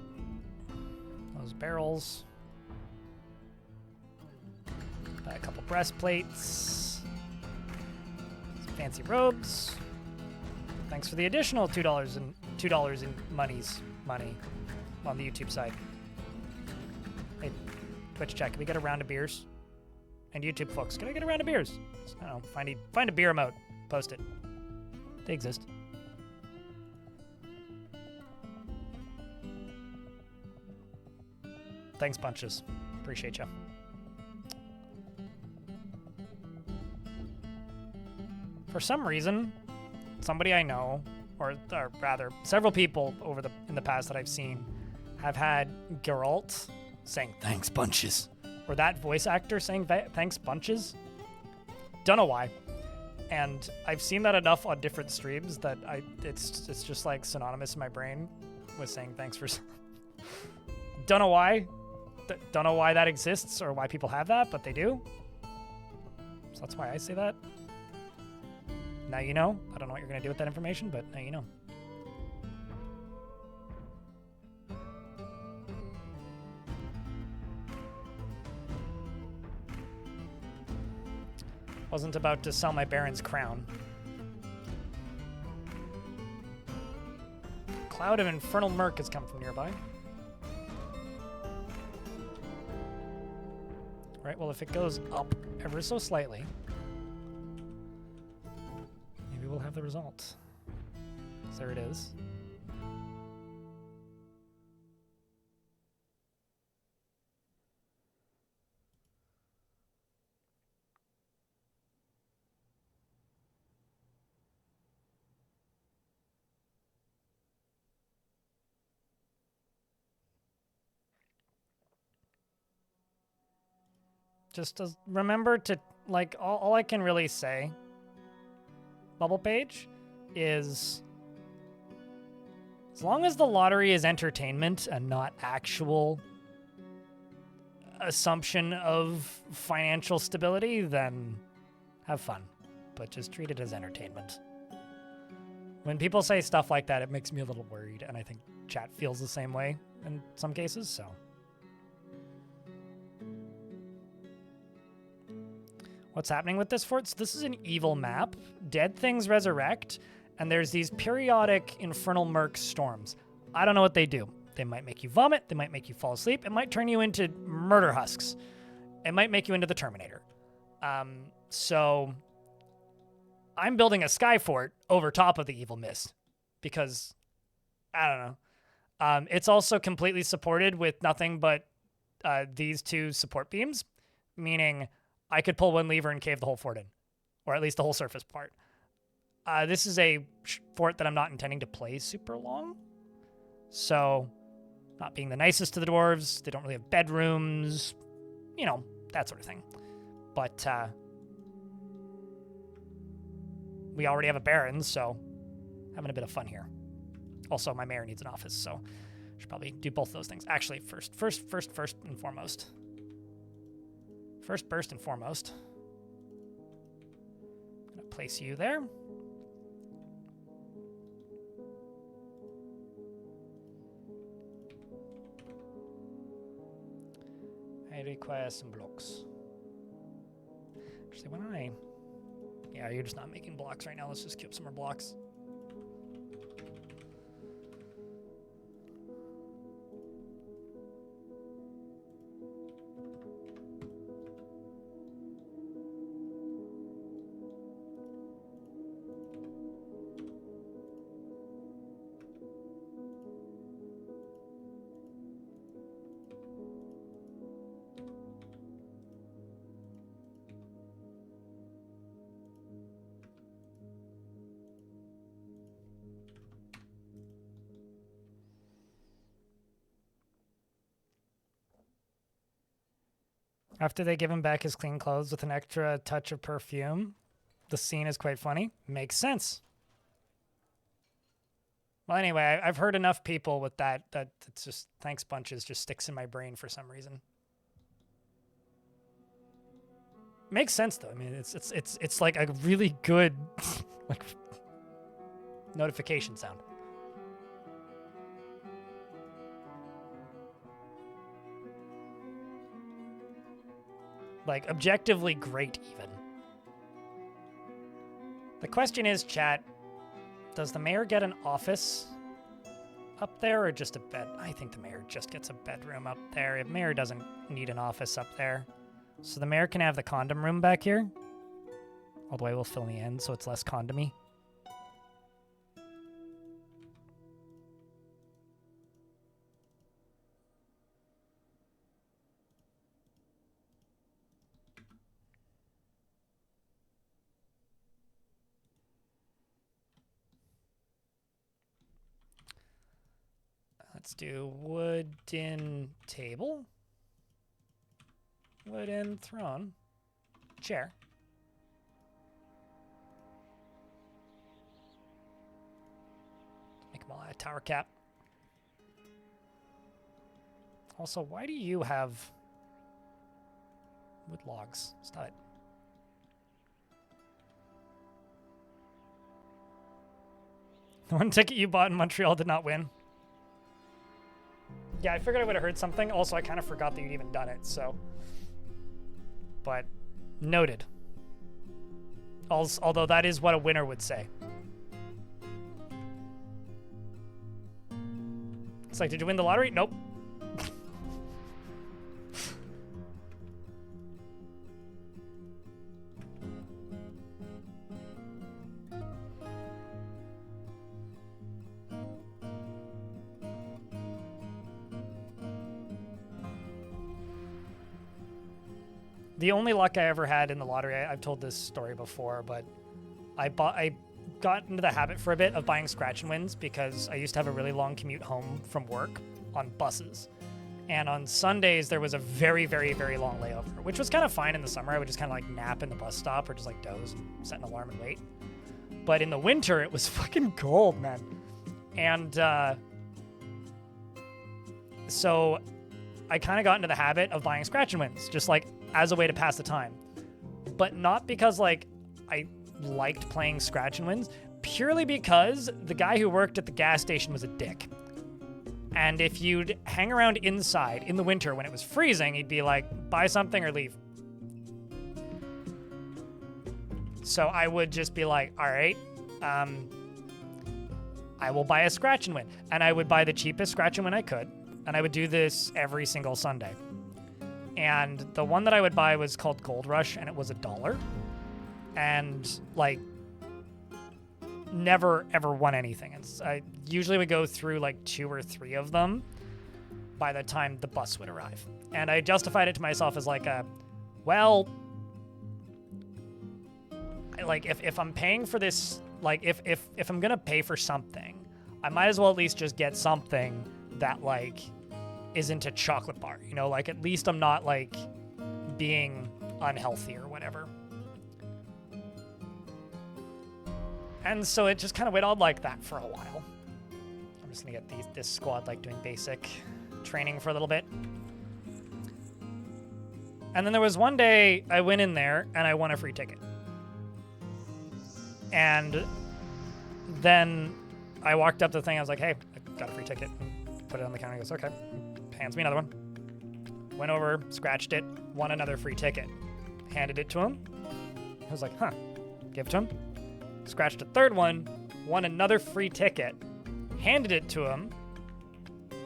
Those barrels. Buy a couple breastplates. Some fancy robes. Thanks for the additional $2 in money on the YouTube side. Hey, Twitch chat, can we get a round of beers? And YouTube folks, can I get a round of beers? I don't know, find a beer emote, post it. They exist. Thanks, bunches. Appreciate you. For some reason, somebody I know, or rather, several people in the past that I've seen, have had Geralt saying "thanks bunches," or that voice actor saying "thanks bunches." Don't know why, and I've seen that enough on different streams that it's just like synonymous in my brain with saying thanks for. Don't know why. Don't know why that exists or why people have that, but they do. So that's why I say that. Now you know. I don't know what you're going to do with that information, but now you know. Wasn't about to sell my Baron's crown. Cloud of infernal murk has come from nearby. Right, well, if it goes up ever so slightly, maybe we'll have the result. So there it is. just remember to, like, all I can really say, Bubble Page, is as long as the lottery is entertainment and not actual assumption of financial stability, then have fun. But just treat it as entertainment. When people say stuff like that, it makes me a little worried, and I think chat feels the same way in some cases, so. What's happening with this fort? So this is an evil map. Dead things resurrect, and there's these periodic infernal murk storms. I don't know what they do. They might make you vomit. They might make you fall asleep. It might turn you into murder husks. It might make you into the Terminator. So I'm building a sky fort over top of the evil mist because, I don't know. It's also completely supported with nothing but these two support beams, meaning I could pull one lever and cave the whole fort in, or at least the whole surface part. This is a fort that I'm not intending to play super long. So, not being the nicest to the dwarves, they don't really have bedrooms, you know, that sort of thing. But we already have a baron, so having a bit of fun here. Also, my mayor needs an office, so I should probably do both those things. Actually, first and foremost. First and foremost. I'm going to place you there. I require some blocks. Actually, why don't I... Yeah, you're just not making blocks right now. Let's just queue up some more blocks. After they give him back his clean clothes with an extra touch of perfume, the scene is quite funny. Makes sense. Well, anyway, I've heard enough people with that it's just thanks bunches just sticks in my brain for some reason. Makes sense though. I mean, it's like a really good like notification sound. Like, objectively great, even. The question is, chat, does the mayor get an office up there or just a bed? I think the mayor just gets a bedroom up there. The mayor doesn't need an office up there. So the mayor can have the condom room back here. All the way we'll fill in the end, so it's less condomy. Let's do wooden table, wooden throne, chair. Make them all a tower cap. Also, why do you have wood logs? Stop it. The one ticket you bought in Montreal did not win. Yeah, I figured I would have heard something. Also, I kind of forgot that you'd even done it, so. But, noted. Although that is what a winner would say. It's like, did you win the lottery? Nope. The only luck I ever had in the lottery, I've told this story before, but I got into the habit for a bit of buying scratch and wins because I used to have a really long commute home from work on buses. And on Sundays, there was a very, very, very long layover, which was kind of fine in the summer. I would just kind of like nap in the bus stop or just like doze and set an alarm and wait. But in the winter, it was fucking cold, man. And so I kind of got into the habit of buying scratch and wins, just like as a way to pass the time. But not because like I liked playing scratch and wins, purely because the guy who worked at the gas station was a dick. And if you'd hang around inside in the winter when it was freezing, he'd be like, buy something or leave. So I would just be like, all right, I will buy a scratch and win. And I would buy the cheapest scratch and win I could. And I would do this every single Sunday. And the one that I would buy was called Gold Rush, and it was $1. And like, never ever won anything. I usually would go through like 2 or 3 of them by the time the bus would arrive. And I justified it to myself as like well, like if I'm paying for this, like if I'm gonna pay for something, I might as well at least just get something that like isn't a chocolate bar, you know, like at least I'm not like being unhealthy or whatever. And so it just kind of went on like that for a while. I'm just gonna get this squad like doing basic training for a little bit. And then there was one day I went in there and I won a free ticket. And then I walked up to the thing, I was like, hey, I got a free ticket. And put it on the counter, he goes, okay. Hands me another one. Went over, scratched it, won another free ticket. Handed it to him. I was like, huh. Give it to him. Scratched a third one, won another free ticket, handed it to him,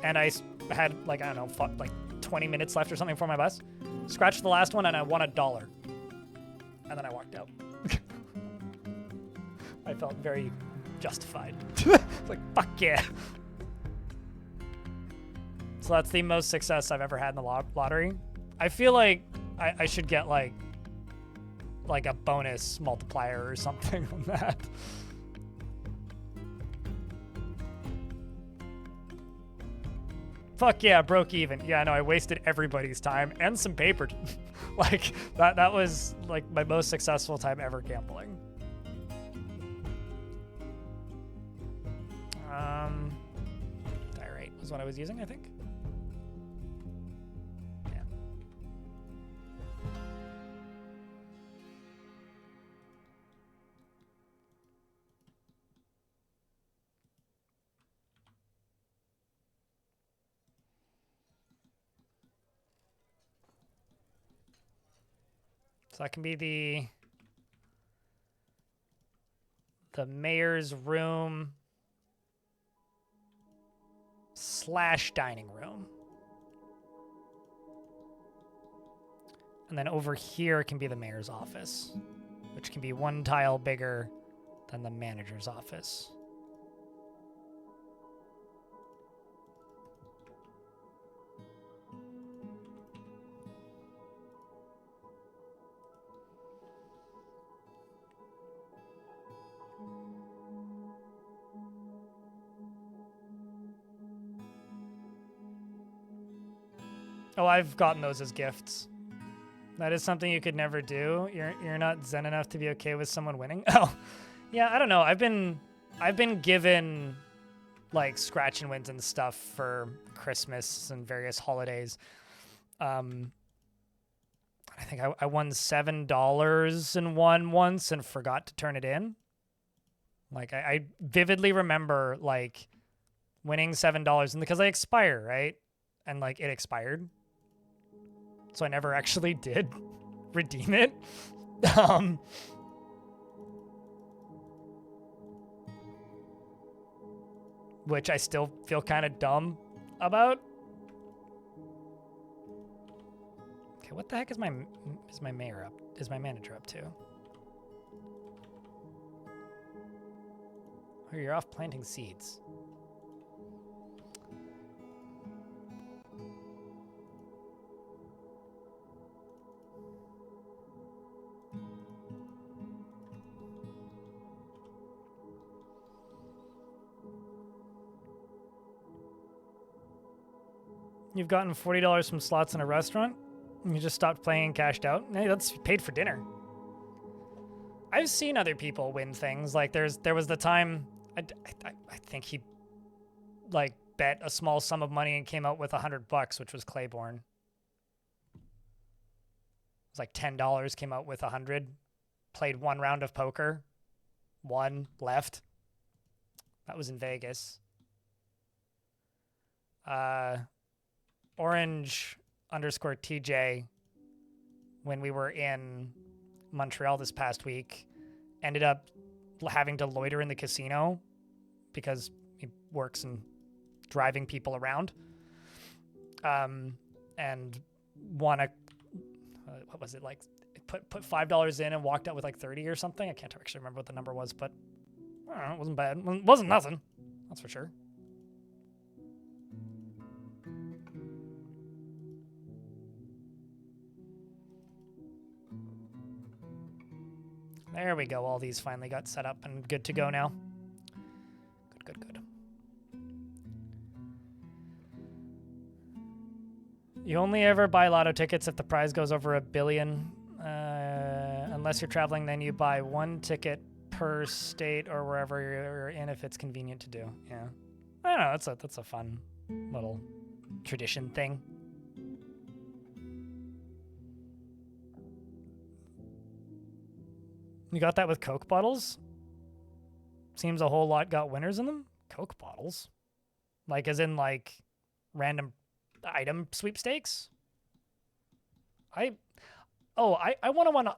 and I had, like, I don't know, like 20 minutes left or something for my bus. Scratched the last one, and I won $1. And then I walked out. I felt very justified. Like, fuck yeah. So that's the most success I've ever had in the lottery. I feel like I should get, like a bonus multiplier or something on that. Fuck yeah, broke even. Yeah, no, I wasted everybody's time and some paper. Like, that was, like, my most successful time ever gambling. Diorite was what I was using, I think. Yeah. So that can be the mayor's room / dining room. And then over here can be the mayor's office, which can be 1 tile bigger than the manager's office. Oh, I've gotten those as gifts. That is something you could never do. You're not zen enough to be okay with someone winning. Oh, yeah. I don't know. I've been given like scratch and wins and stuff for Christmas and various holidays. I think I won $7 in one once and forgot to turn it in. Like I vividly remember like winning $7 and because they expire, right? And like it expired. So I never actually did redeem it. Which I still feel kind of dumb about. Okay, what the heck is my mayor up? Is my manager up to? Oh, you're off planting seeds. You've gotten $40 from slots in a restaurant? And you just stopped playing and cashed out? Hey, that's paid for dinner. I've seen other people win things. Like there was the time I think he like bet a small sum of money and came out with $100, which was Claiborne. It was like $10, came out with 100. Played one round of poker, won, left. That was in Vegas. Orange_TJ, when we were in Montreal this past week, ended up having to loiter in the casino because he works and driving people around. And won a, what was it, like, put $5 in and walked out with like 30 or something. I can't actually remember what the number was, but I don't know, it wasn't bad. It wasn't nothing, that's for sure. There we go. All these finally got set up and good to go now. Good. You only ever buy lotto tickets if the prize goes over $1 billion. Unless you're traveling, then you buy one ticket per state or wherever you're in if it's convenient to do. Yeah. I don't know. That's a fun little tradition thing. You got that with Coke bottles? Seems a whole lot got winners in them. Coke bottles? Like, as in, like, random item sweepstakes? I want a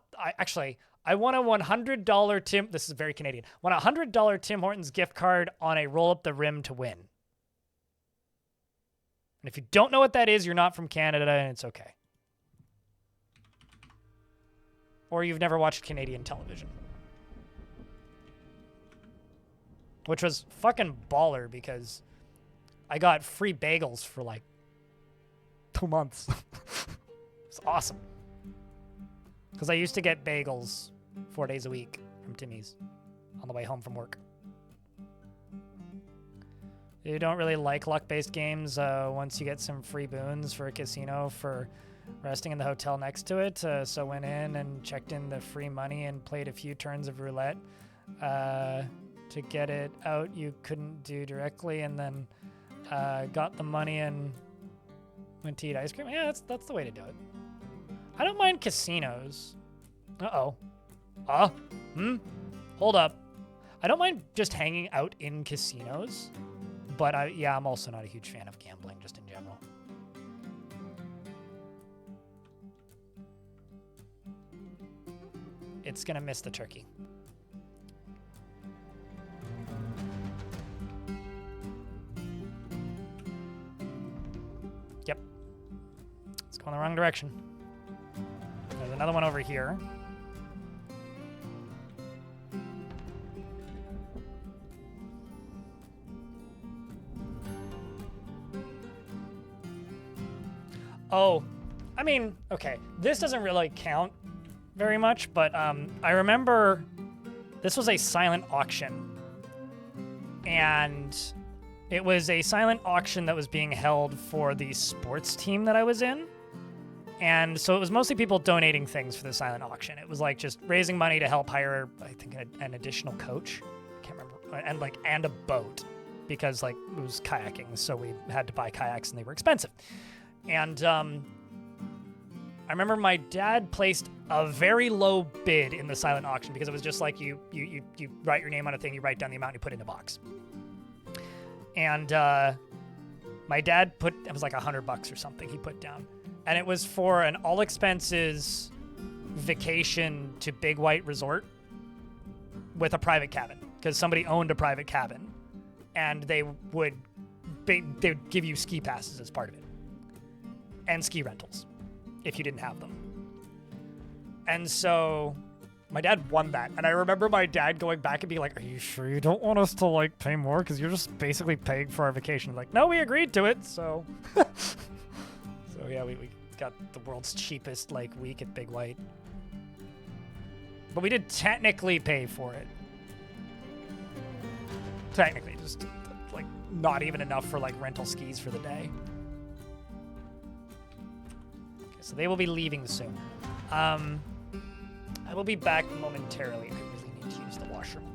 $100 Tim... This is very Canadian. Want a $100 Tim Hortons gift card on a roll up the rim to win. And if you don't know what that is, you're not from Canada, and it's okay. Or you've never watched Canadian television. Which was fucking baller because I got free bagels for like 2 months. It's awesome. Because I used to get bagels 4 days a week from Timmy's on the way home from work. You don't really like luck-based games once you get some free boons for a casino for resting in the hotel next to it. So went in and checked in the free money and played a few turns of roulette to get it out you couldn't do directly, and then got the money and went to eat ice cream. Yeah, that's the way to do it. I don't mind casinos. Hold up. I don't mind just hanging out in casinos, but I'm also not a huge fan of gambling just in general. It's gonna miss the turkey. Yep. It's going the wrong direction. There's another one over here. Oh, I mean, okay. This doesn't really count very much, but I remember this was a silent auction, and it was a silent auction that was being held for the sports team that I was in, and so it was mostly people donating things for the silent auction. It was like just raising money to help hire, I think, an additional coach. I can't remember, and a boat, because like it was kayaking, so we had to buy kayaks and they were expensive. And I remember my dad placed a very low bid in the silent auction because it was just like you write your name on a thing, you write down the amount, you put it in a box. And my dad it was like $100 or something he put down. And it was for an all expenses vacation to Big White Resort with a private cabin, because somebody owned a private cabin and they would give you ski passes as part of it and ski rentals if you didn't have them. And so my dad won that. And I remember my dad going back and being like, "Are you sure you don't want us to like pay more? Because you're just basically paying for our vacation." Like, no, we agreed to it. So, so yeah, we got the world's cheapest like week at Big White. But we did technically pay for it. Technically, just like not even enough for like rental skis for the day. So they will be leaving soon. I will be back momentarily. I really need to use the washroom.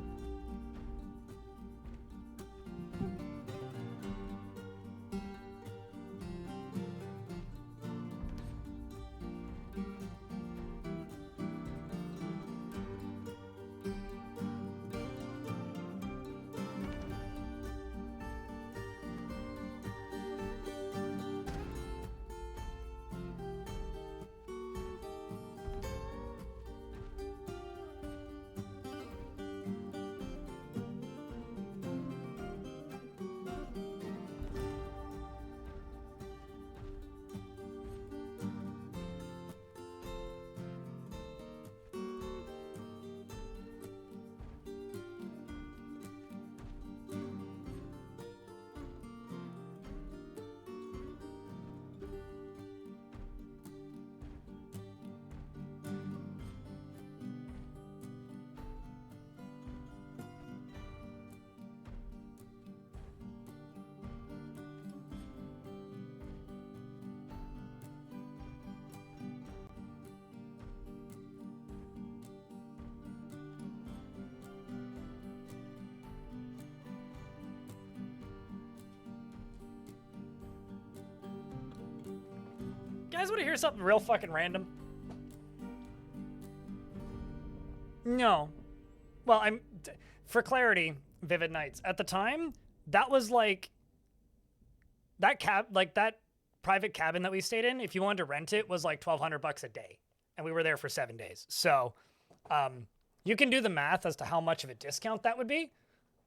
You guys want to hear something real fucking random? No. Well, for clarity, Vivid Nights. At the time, that was like that private cabin that we stayed in. If you wanted to rent it, was like $1,200 a day, and we were there for 7 days. So, you can do the math as to how much of a discount that would be.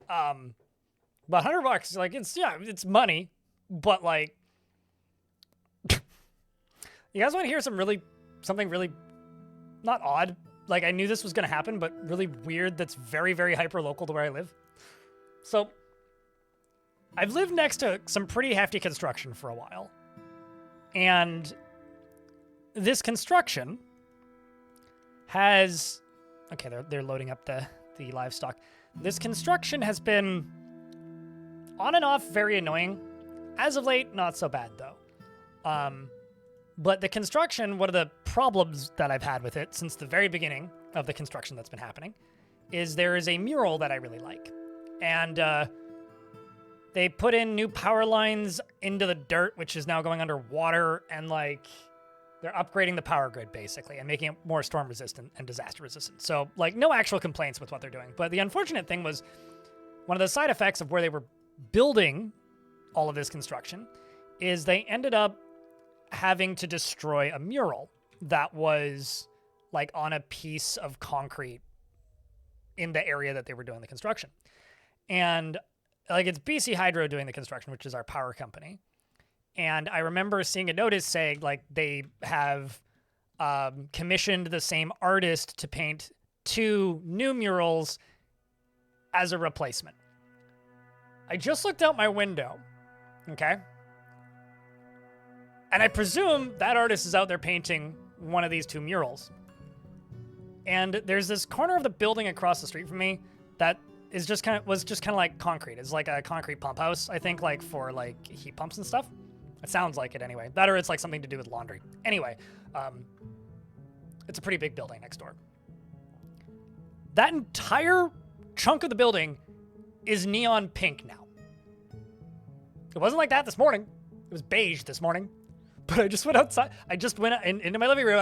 But $100, like it's money, but like. You guys want to hear something really not odd? Like, I knew this was going to happen, but really weird that's very, very hyper-local to where I live. So, I've lived next to some pretty hefty construction for a while. And this construction has... Okay, they're loading up the livestock. This construction has been on and off very annoying. As of late, not so bad, though. But the construction, one of the problems that I've had with it since the very beginning of the construction that's been happening is there is a mural that I really like. And they put in new power lines into the dirt, which is now going underwater, and like they're upgrading the power grid basically and making it more storm resistant and disaster resistant. So like no actual complaints with what they're doing. But the unfortunate thing was one of the side effects of where they were building all of this construction is they ended up having to destroy a mural that was like on a piece of concrete in the area that they were doing the construction. And like it's BC Hydro doing the construction, which is our power company. And I remember seeing a notice saying like they have commissioned the same artist to paint 2 new murals as a replacement. I just looked out my window, okay? And I presume that artist is out there painting one of these 2 murals. And there's this corner of the building across the street from me that is just kind of like concrete. It's like a concrete pump house, I think, like for like heat pumps and stuff. It sounds like it anyway. That or it's like something to do with laundry. Anyway, it's a pretty big building next door. That entire chunk of the building is neon pink now. It wasn't like that this morning. It was beige this morning. But I just went outside. I just went into my living room.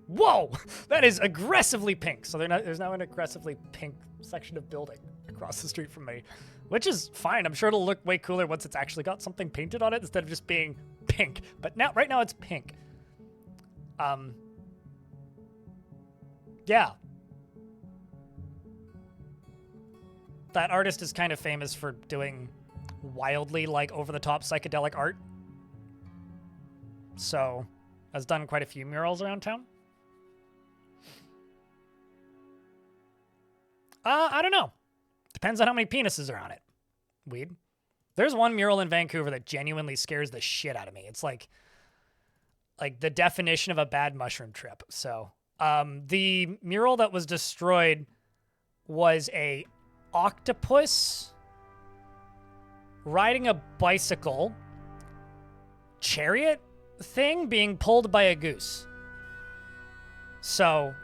Whoa, that is aggressively pink. So there's now an aggressively pink section of building across the street from me, which is fine. I'm sure it'll look way cooler once it's actually got something painted on it instead of just being pink. But right now it's pink. Yeah. That artist is kind of famous for doing wildly like over-the-top psychedelic art. So, has done quite a few murals around town. I don't know. Depends on how many penises are on it. Weed. There's one mural in Vancouver that genuinely scares the shit out of me. It's like the definition of a bad mushroom trip. So, the mural that was destroyed was a octopus riding a bicycle chariot thing being pulled by a goose. So,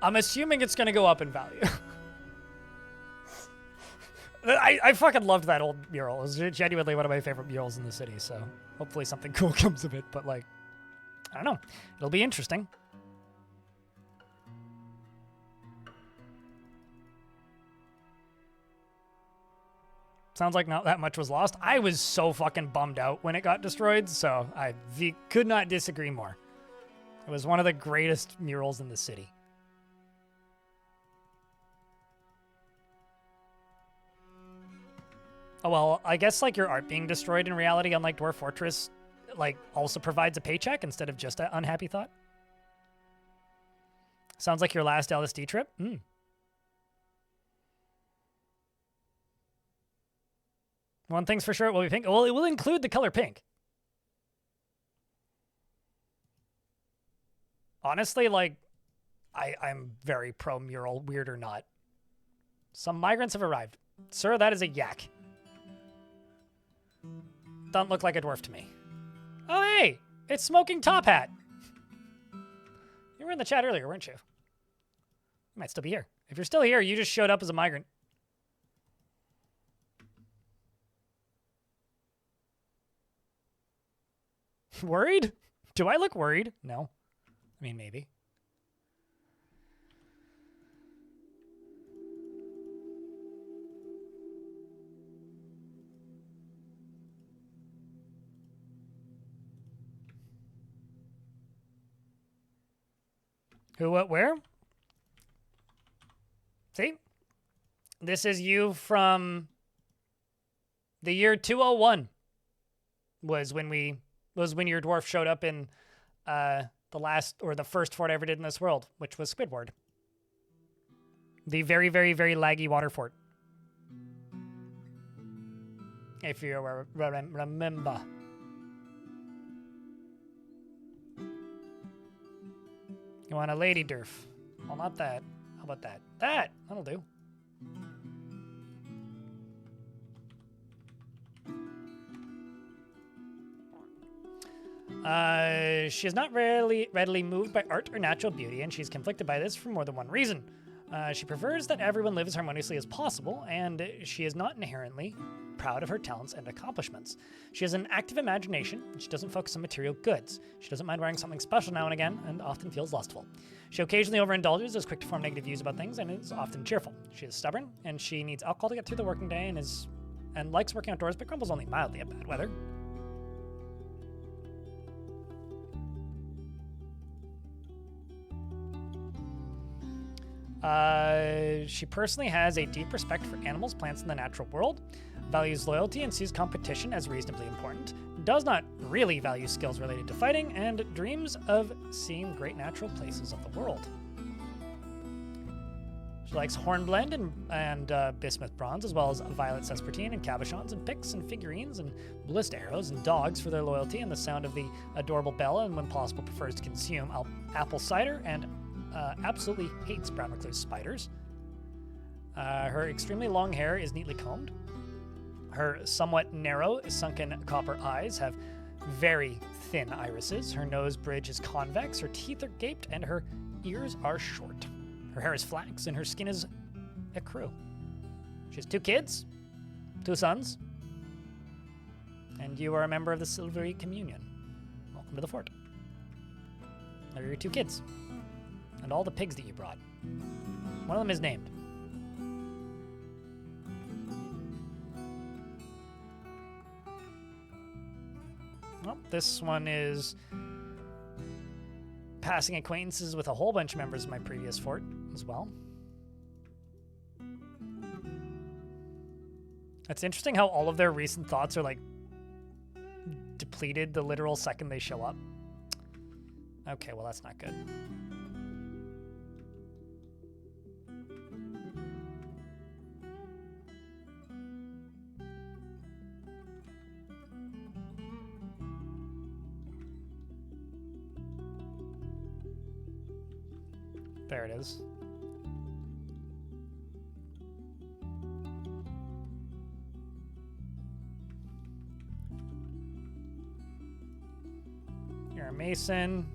I'm assuming it's going to go up in value. I fucking loved that old mural. It was genuinely one of my favorite murals in the city, so hopefully something cool comes of it, but like, I don't know. It'll be interesting. Sounds like not that much was lost. I was so fucking bummed out when it got destroyed, so I could not disagree more. It was one of the greatest murals in the city. Oh, well, I guess like your art being destroyed in reality, unlike Dwarf Fortress, like also provides a paycheck instead of just an unhappy thought. Sounds like your last LSD trip. One thing's for sure, it will be pink. Well, it will include the color pink. Honestly, like, I'm very pro-mural, weird or not. Some migrants have arrived. Sir, that is a yak. Doesn't look like a dwarf to me. Oh, hey! It's Smoking Top Hat! You were in the chat earlier, weren't you? You might still be here. If you're still here, you just showed up as a migrant. Worried? Do I look worried? No. I mean, maybe. Who, what, where? See? This is you from the year 201 was when your dwarf showed up in the last or the first fort I ever did in this world, which was Squidward. The very, very, very laggy water fort. If you remember. You want a lady dwarf? Well, not that. How about that? That'll do. She is not readily moved by art or natural beauty, and she's conflicted by this for more than one reason. She prefers that everyone lives as harmoniously as possible, and she is not inherently proud of her talents and accomplishments. She has an active imagination, and she doesn't focus on material goods. She doesn't mind wearing something special now and again, and often feels lustful. She occasionally overindulges, is quick to form negative views about things, and is often cheerful. She is stubborn, and she needs alcohol to get through the working day, and likes working outdoors, but grumbles only mildly at bad weather. She personally has a deep respect for animals, plants, and the natural world, values loyalty and sees competition as reasonably important, does not really value skills related to fighting, and dreams of seeing great natural places of the world. She likes hornblende and bismuth bronze, as well as violet sespertine and cabochons and picks and figurines and ballista arrows and dogs for their loyalty and the sound of the adorable bell, and when possible prefers to consume apple cider and absolutely hates brown recluse spiders. Her extremely long hair is neatly combed. Her somewhat narrow, sunken copper eyes have very thin irises. Her nose bridge is convex, her teeth are gaped, and her ears are short. Her hair is flax, and her skin is ecru. She has 2 kids, 2 sons, and you are a member of the Silvery Communion. Welcome to the fort. There are your 2 kids. And all the pigs that you brought. One of them is named. Well, this one is passing acquaintances with a whole bunch of members of my previous fort as well. It's interesting how all of their recent thoughts are like depleted the literal second they show up. Okay, well, that's not good. There it is. mason.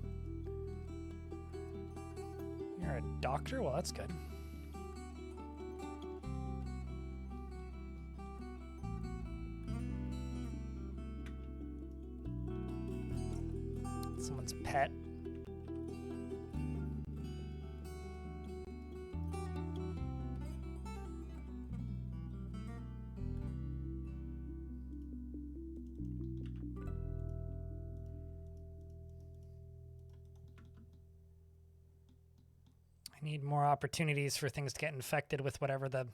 You're a doctor? Well, that's good. Someone's pet. I need more opportunities for things to get infected with whatever the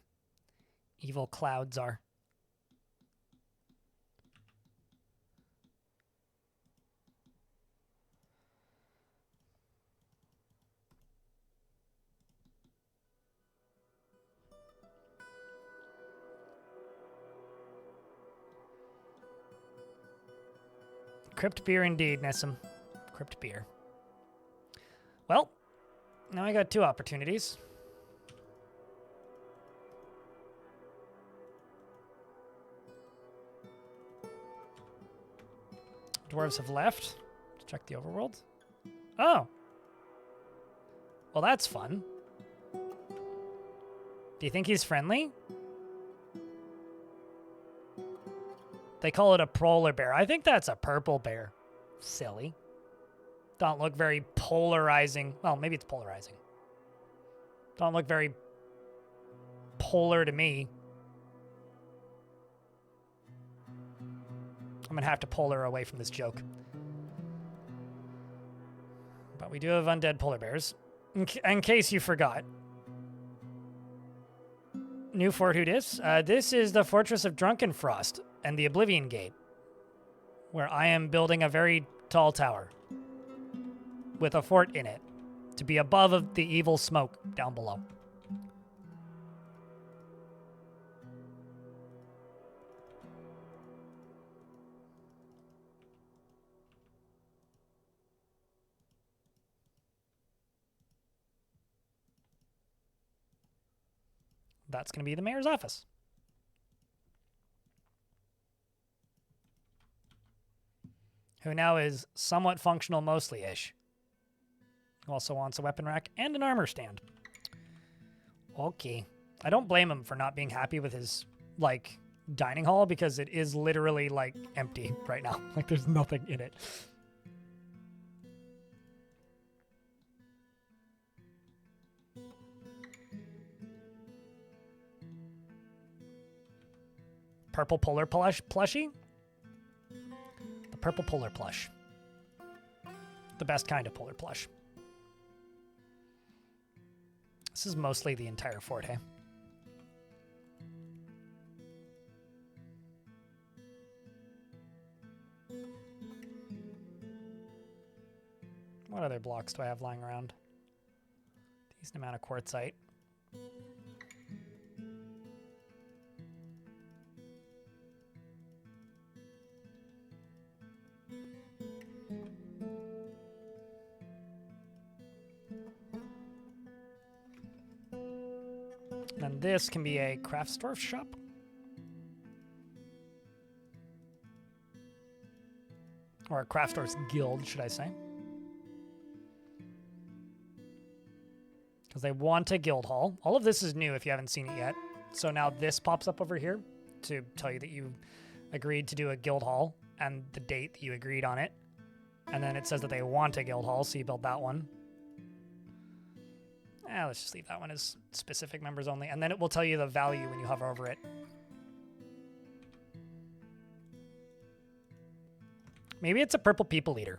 evil clouds are. Crypt beer indeed, Nessim. Crypt beer. Well, now I got 2 opportunities. Dwarves have left to check the overworld. Oh. Well, that's fun. Do you think he's friendly? They call it a polar bear. I think that's a purple bear. Silly. Don't look very polarizing. Well, maybe it's polarizing. Don't look very polar to me. I'm gonna have to polar away from this joke. But we do have undead polar bears. In case you forgot. New fort, who dis? This is the Fortress of Drunkenfrost and the Oblivion Gate, where I am building a very tall tower with a fort in it to be above the evil smoke down below. That's going to be the mayor's office. Who now is somewhat functional mostly-ish. Who also wants a weapon rack and an armor stand. Okay. I don't blame him for not being happy with his, like, dining hall because it is literally, like, empty right now. Like, there's nothing in it. Purple polar plushie? The purple polar plush. The best kind of polar plush. This is mostly the entire fort, hey? What other blocks do I have lying around? Decent amount of quartzite. And this can be a craftsdwarf shop. Or a craftsdwarf's guild, should I say. Because they want a guild hall. All of this is new if you haven't seen it yet. So now this pops up over here to tell you that you agreed to do a guild hall and the date that you agreed on it. And then it says that they want a guild hall, so you build that one. Let's just leave that one as specific members only. And then it will tell you the value when you hover over it. Maybe it's a purple people eater.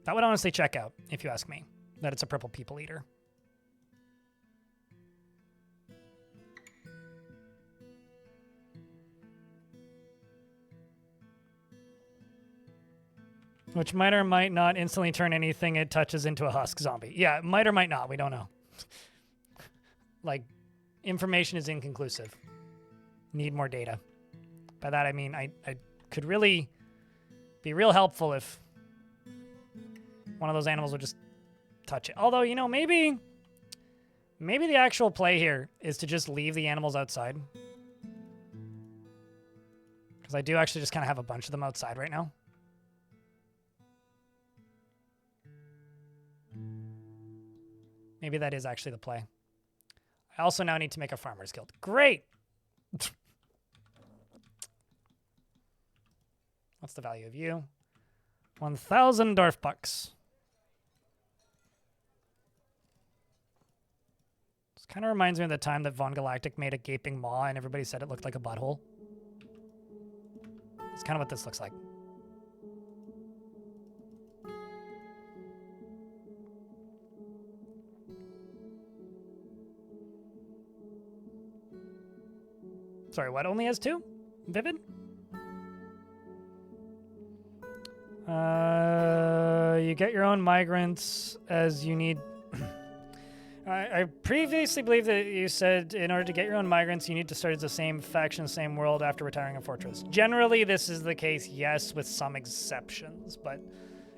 That would honestly check out, if you ask me, that it's a purple people eater. Which might or might not instantly turn anything it touches into a husk zombie. Yeah, might or might not. We don't know. Like, information is inconclusive. Need more data. By that, I mean, I could really be real helpful if one of those animals would just touch it. Although, you know, maybe the actual play here is to just leave the animals outside. Because I do actually just kind of have a bunch of them outside right now. Maybe that is actually the play. I also now need to make a farmer's guild. Great! What's the value of you? 1,000 Dwarf bucks. This kind of reminds me of the time that Von Galactic made a gaping maw and everybody said it looked like a butthole. That's kind of what this looks like. Sorry, what only has 2? Vivid? You get your own migrants as you need. I previously believed that you said in order to get your own migrants, you need to start as the same faction, same world after retiring a fortress. Generally, this is the case, yes, with some exceptions. But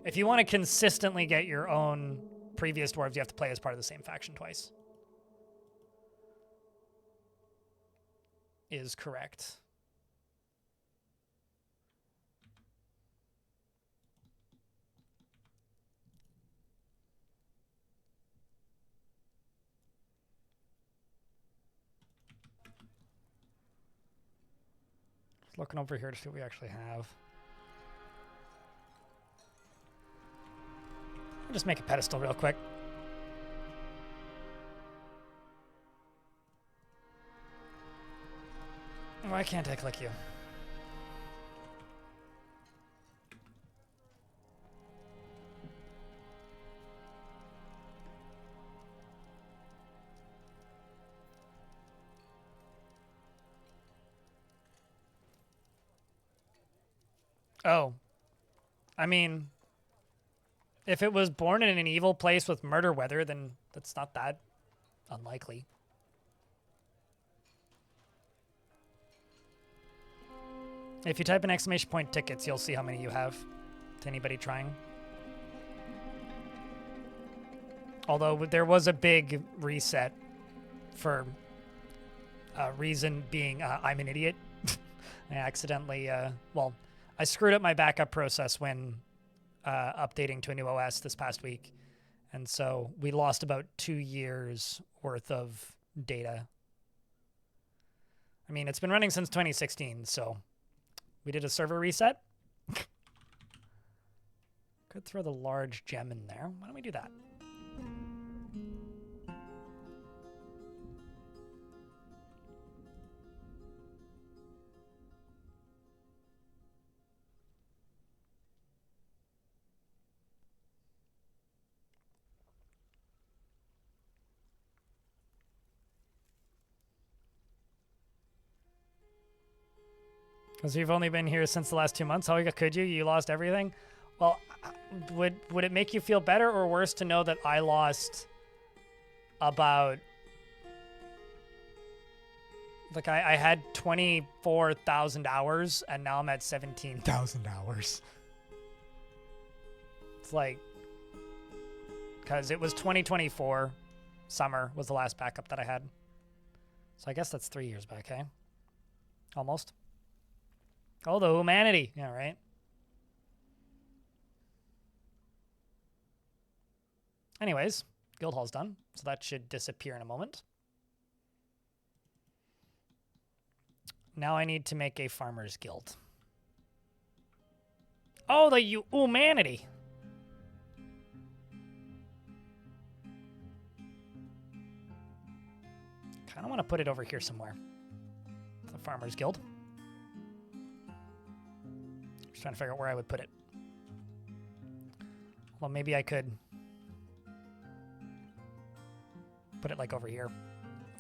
if you want to consistently get your own previous dwarves, you have to play as part of the same faction twice. Is correct. Just looking over here to see what we actually have. I'll just make a pedestal real quick. Why can't I click you? Oh. I mean, if it was born in an evil place with murder weather, then that's not that unlikely. If you type in exclamation point tickets, you'll see how many you have to anybody trying. Although there was a big reset for reason being I'm an idiot. I accidentally, well, I screwed up my backup process when updating to a new OS this past week. And so we lost about 2 years worth of data. I mean, it's been running since 2016, so we did a server reset. Could throw the large gem in there. Why don't we do that? Because you've only been here since the last 2 months. How could you? You lost everything? Well, would it make you feel better or worse to know that I lost about... Like, I had 24,000 hours, and now I'm at 17,000 hours. It's like... Because it was 2024. Summer was the last backup that I had. So I guess that's 3 years back, eh? Almost. Oh, the humanity. Yeah, right. Anyways, guild hall's done, so that should disappear in a moment. Now I need to make a farmer's guild. Oh, the humanity. Kind of want to put it over here somewhere. The farmer's guild. Just trying to figure out where I would put it. Well, maybe I could put it like over here.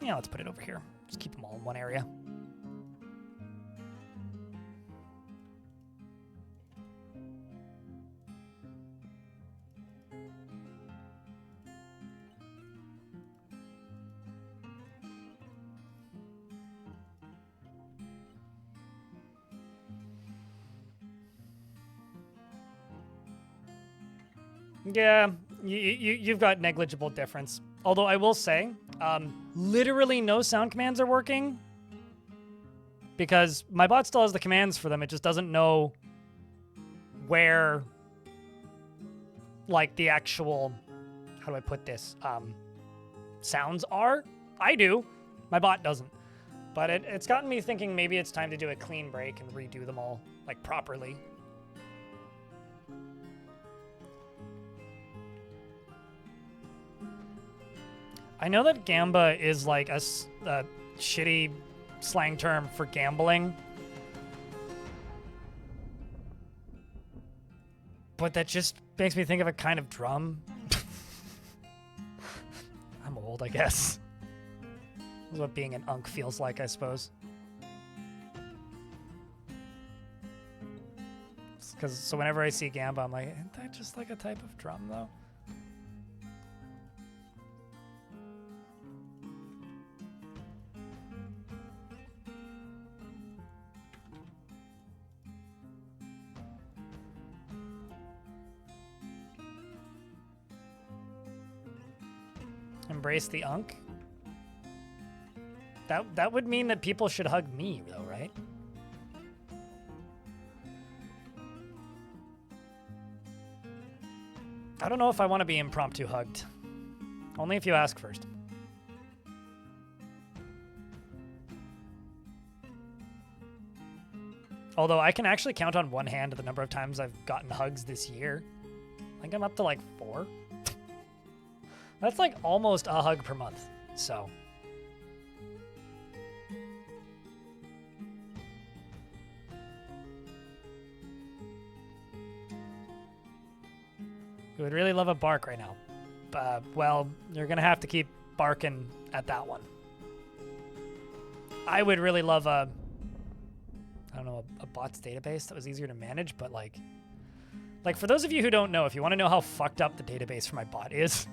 Yeah, let's put it over here. Just keep them all in one area. Yeah, you've got negligible difference. Although I will say, literally no sound commands are working because my bot still has the commands for them. It just doesn't know where, like, the actual, how do I put this? sounds are. I do. My bot doesn't. But it's gotten me thinking maybe it's time to do a clean break and redo them all, like, properly. I know that gamba is, like, a shitty slang term for gambling. But that just makes me think of a kind of drum. I'm old, I guess. This is what being an unk feels like, I suppose. So whenever I see gamba, I'm like, isn't that just like a type of drum, though? Embrace the unk? That would mean that people should hug me, though, right? I don't know if I want to be impromptu hugged. Only if you ask first. Although I can actually count on one hand the number of times I've gotten hugs this year. I think I'm up to like 4. That's like almost a hug per month, so. You would really love a bark right now. Well, you're gonna have to keep barking at that one. I would really love a bots database that was easier to manage, but like for those of you who don't know, if you want to know how fucked up the database for my bot is,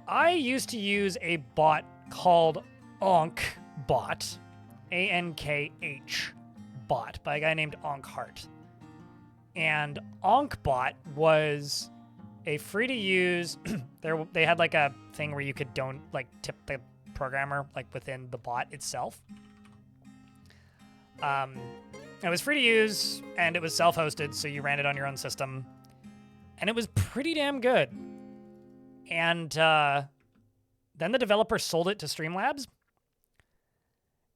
I used to use a bot called AnkBot, A-N-K-H bot, by a guy named Ankhart. And AnkBot was a free-to-use. They had like a thing where you could tip the programmer like within the bot itself. It was free to use and it was self-hosted, so you ran it on your own system, and it was pretty damn good. And then the developer sold it to Streamlabs.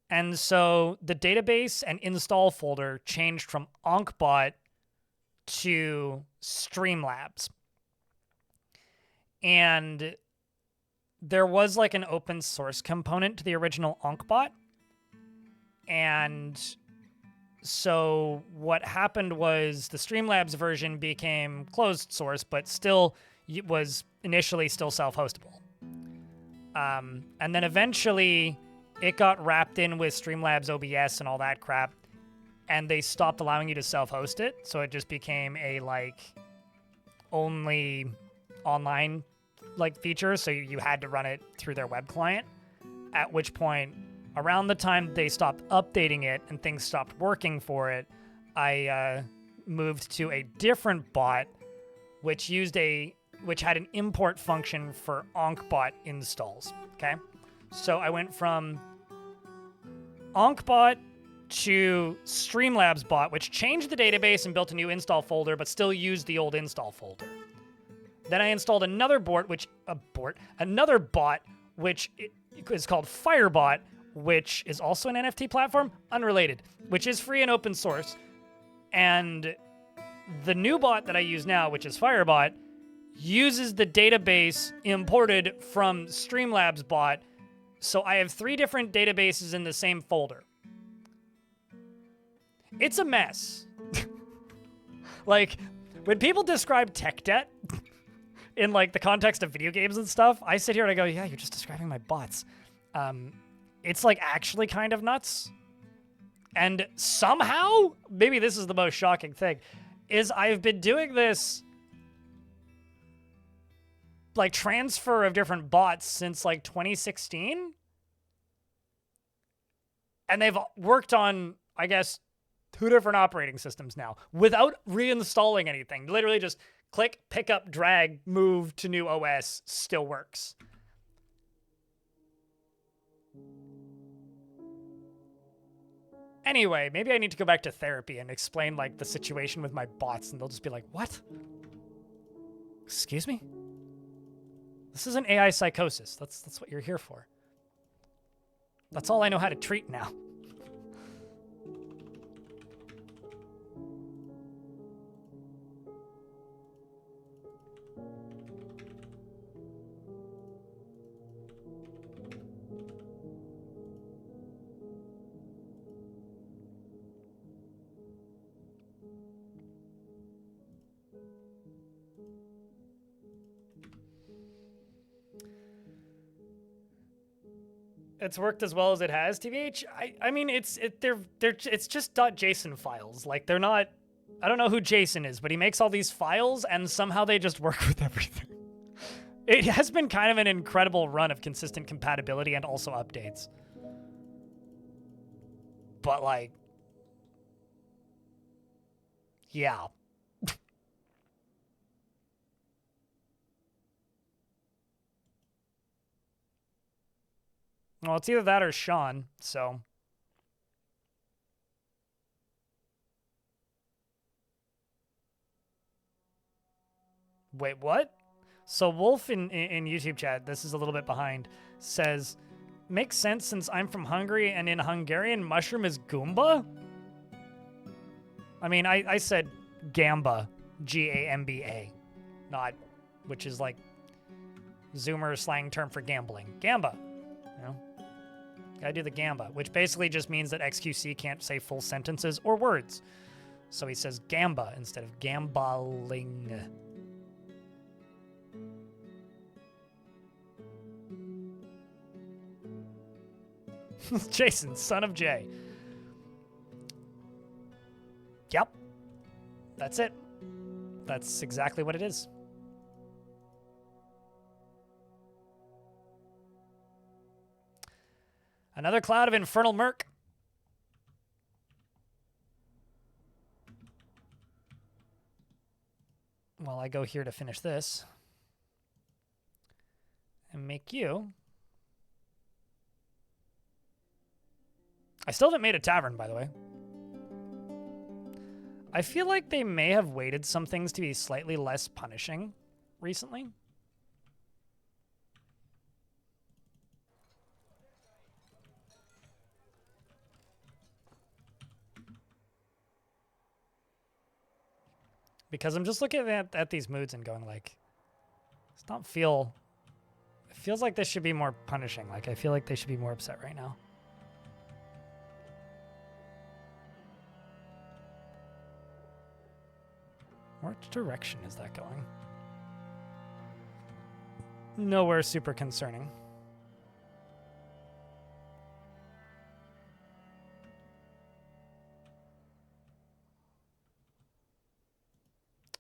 And so the database and install folder changed from AnkBot to Streamlabs. And there was like an open source component to the original AnkBot. And so what happened was the Streamlabs version became closed source, but still was initially still self-hostable. And then eventually it got wrapped in with Streamlabs OBS and all that crap, and they stopped allowing you to self-host it, so it just became a only online feature, so you had to run it through their web client, at which point, around the time they stopped updating it and things stopped working for it, I moved to a different bot which had an import function for AnkBot installs, okay? So I went from AnkBot to Streamlabs bot, which changed the database and built a new install folder, but still used the old install folder. Then I installed another bot, which is called Firebot, which is also an NFT platform, unrelated, which is free and open source. And the new bot that I use now, which is Firebot, uses the database imported from Streamlabs bot. So I have 3 different databases in the same folder. It's a mess. When people describe tech debt in the context of video games and stuff, I sit here and I go, yeah, you're just describing my bots. It's actually kind of nuts. And somehow, maybe this is the most shocking thing, is I've been doing this transfer of different bots since 2016. And they've worked on, I guess, 2 different operating systems now without reinstalling anything. Literally just click, pick up, drag, move to new OS, still works. Anyway, maybe I need to go back to therapy and explain the situation with my bots, and they'll just be like, what? Excuse me? This isn't AI psychosis. That's what you're here for. That's all I know how to treat now. It's worked as well as it has, TBH. I mean, it's just .json files. Like, they're not. I don't know who Jason is, but he makes all these files, and somehow they just work with everything. It has been kind of an incredible run of consistent compatibility and also updates. But like, yeah. Well, it's either that or Sean, so. Wait, what? So Wolf in YouTube chat, this is a little bit behind, says, makes sense since I'm from Hungary and in Hungarian, mushroom is Goomba? I mean, I said Gamba, G-A-M-B-A, not, which is like Zoomer slang term for gambling. Gamba, you know? Gotta do the Gamba, which basically just means that XQC can't say full sentences or words. So he says Gamba instead of gambling. Jason, son of Jay. Yep. That's it. That's exactly what it is. Another cloud of infernal murk. Well, I go here to finish this. And make you. I still haven't made a tavern, by the way. I feel like they may have weighted some things to be slightly less punishing recently. Because I'm just looking at these moods and going like, it's not feel, it feels like this should be more punishing. Like, I feel like they should be more upset right now. Which direction is that going? Nowhere super concerning.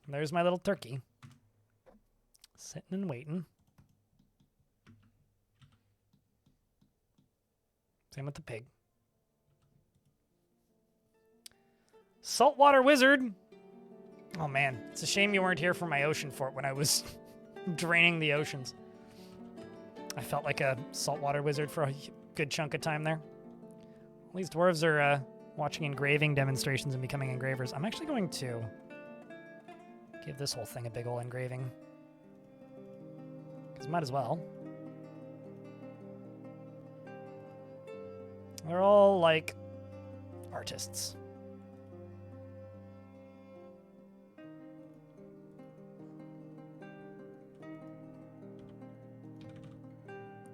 There's my little turkey. Sitting and waiting. Same with the pig. Saltwater wizard. Oh man, it's a shame you weren't here for my ocean fort when I was draining the oceans. I felt like a saltwater wizard for a good chunk of time there. All these dwarves are watching engraving demonstrations and becoming engravers. I'm actually going to give this whole thing a big ol' engraving. Because might as well. They're all like artists.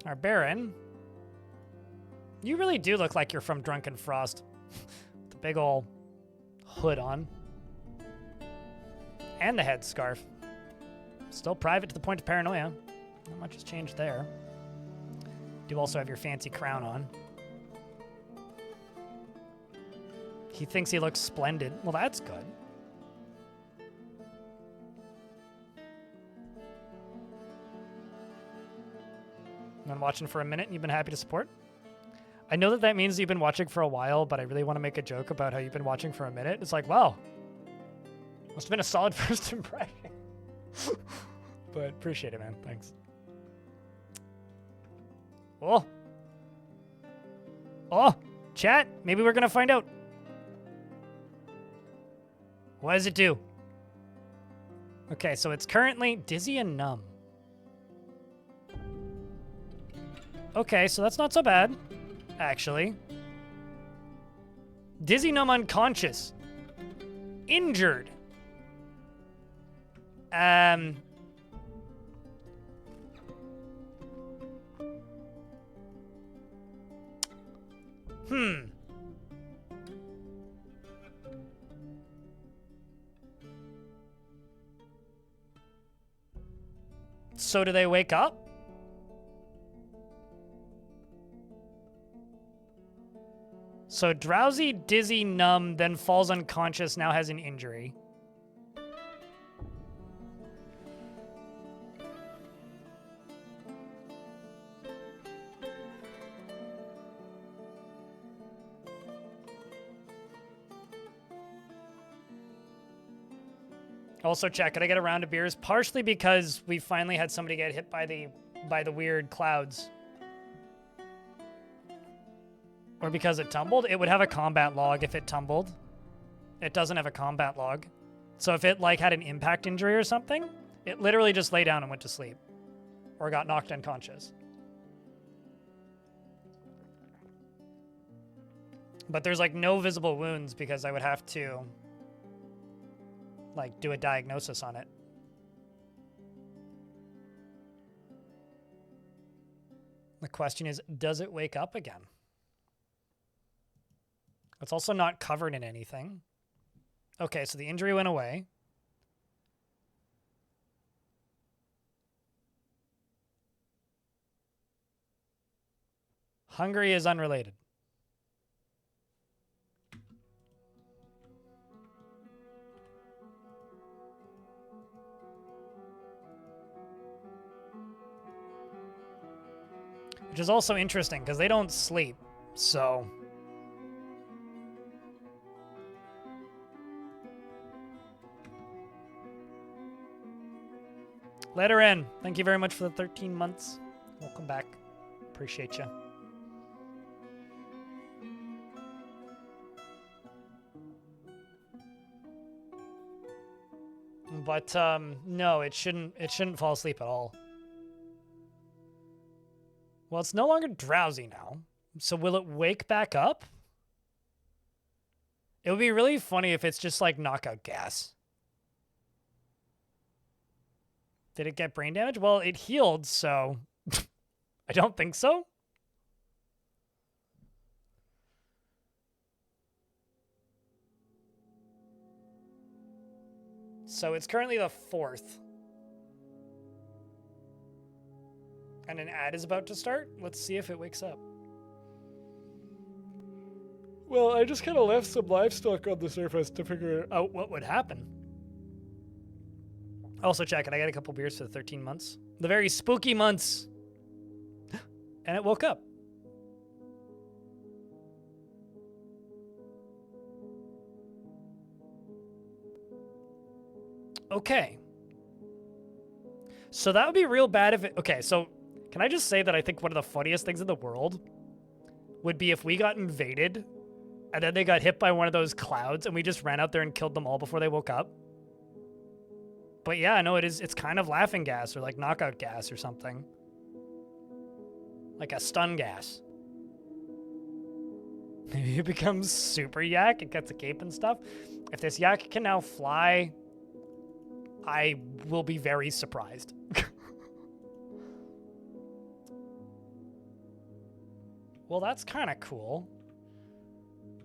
Our Baron. You really do look like you're from Drunkenfrost. The big ol' hood on. And the headscarf. Still private to the point of paranoia. Not much has changed there. You also have your fancy crown on. He thinks he looks splendid. Well, that's good. Been watching for a minute and you've been happy to support? I know that means you've been watching for a while, but I really want to make a joke about how you've been watching for a minute. It's like, wow. Must have been a solid first impression. But appreciate it, man. Thanks. Oh. Oh, chat. Maybe we're going to find out. What does it do? Okay, so it's currently dizzy and numb. Okay, so that's not so bad, actually. Dizzy Numb unconscious. Injured. So do they wake up? So drowsy, dizzy, numb, then falls unconscious, now has an injury. Also, chat, could I get a round of beers? Partially because we finally had somebody get hit by the weird clouds. Or because it tumbled. It would have a combat log if it tumbled. It doesn't have a combat log. So if it like had an impact injury or something, it literally just lay down and went to sleep. Or got knocked unconscious. But there's like no visible wounds because I would have to like do a diagnosis on it. The question is, does it wake up again? It's also not covered in anything. Okay, so the injury went away. Hungry is unrelated. Which is also interesting because they don't sleep, so... Let her in. Thank you very much for the 13 months. Welcome back. Appreciate you. But no, it shouldn't fall asleep at all. Well, it's no longer drowsy now. So will it wake back up? It would be really funny if it's just like knockout gas. Did it get brain damage? Well, it healed, so I don't think so. So it's currently the 4th. And an ad is about to start. Let's see if it wakes up. Well, I just kind of left some livestock on the surface to figure out what would happen. Also, check it. I got a couple beers for the 13 months. The very spooky months. And it woke up. Okay. So that would be real bad if it... Okay, so can I just say that I think one of the funniest things in the world would be if we got invaded and then they got hit by one of those clouds and we just ran out there and killed them all before they woke up? But yeah, no, it's kind of laughing gas or like knockout gas or something. Like a stun gas. Maybe it becomes super yak. It gets a cape and stuff. If this yak can now fly, I will be very surprised. Well, that's kind of cool.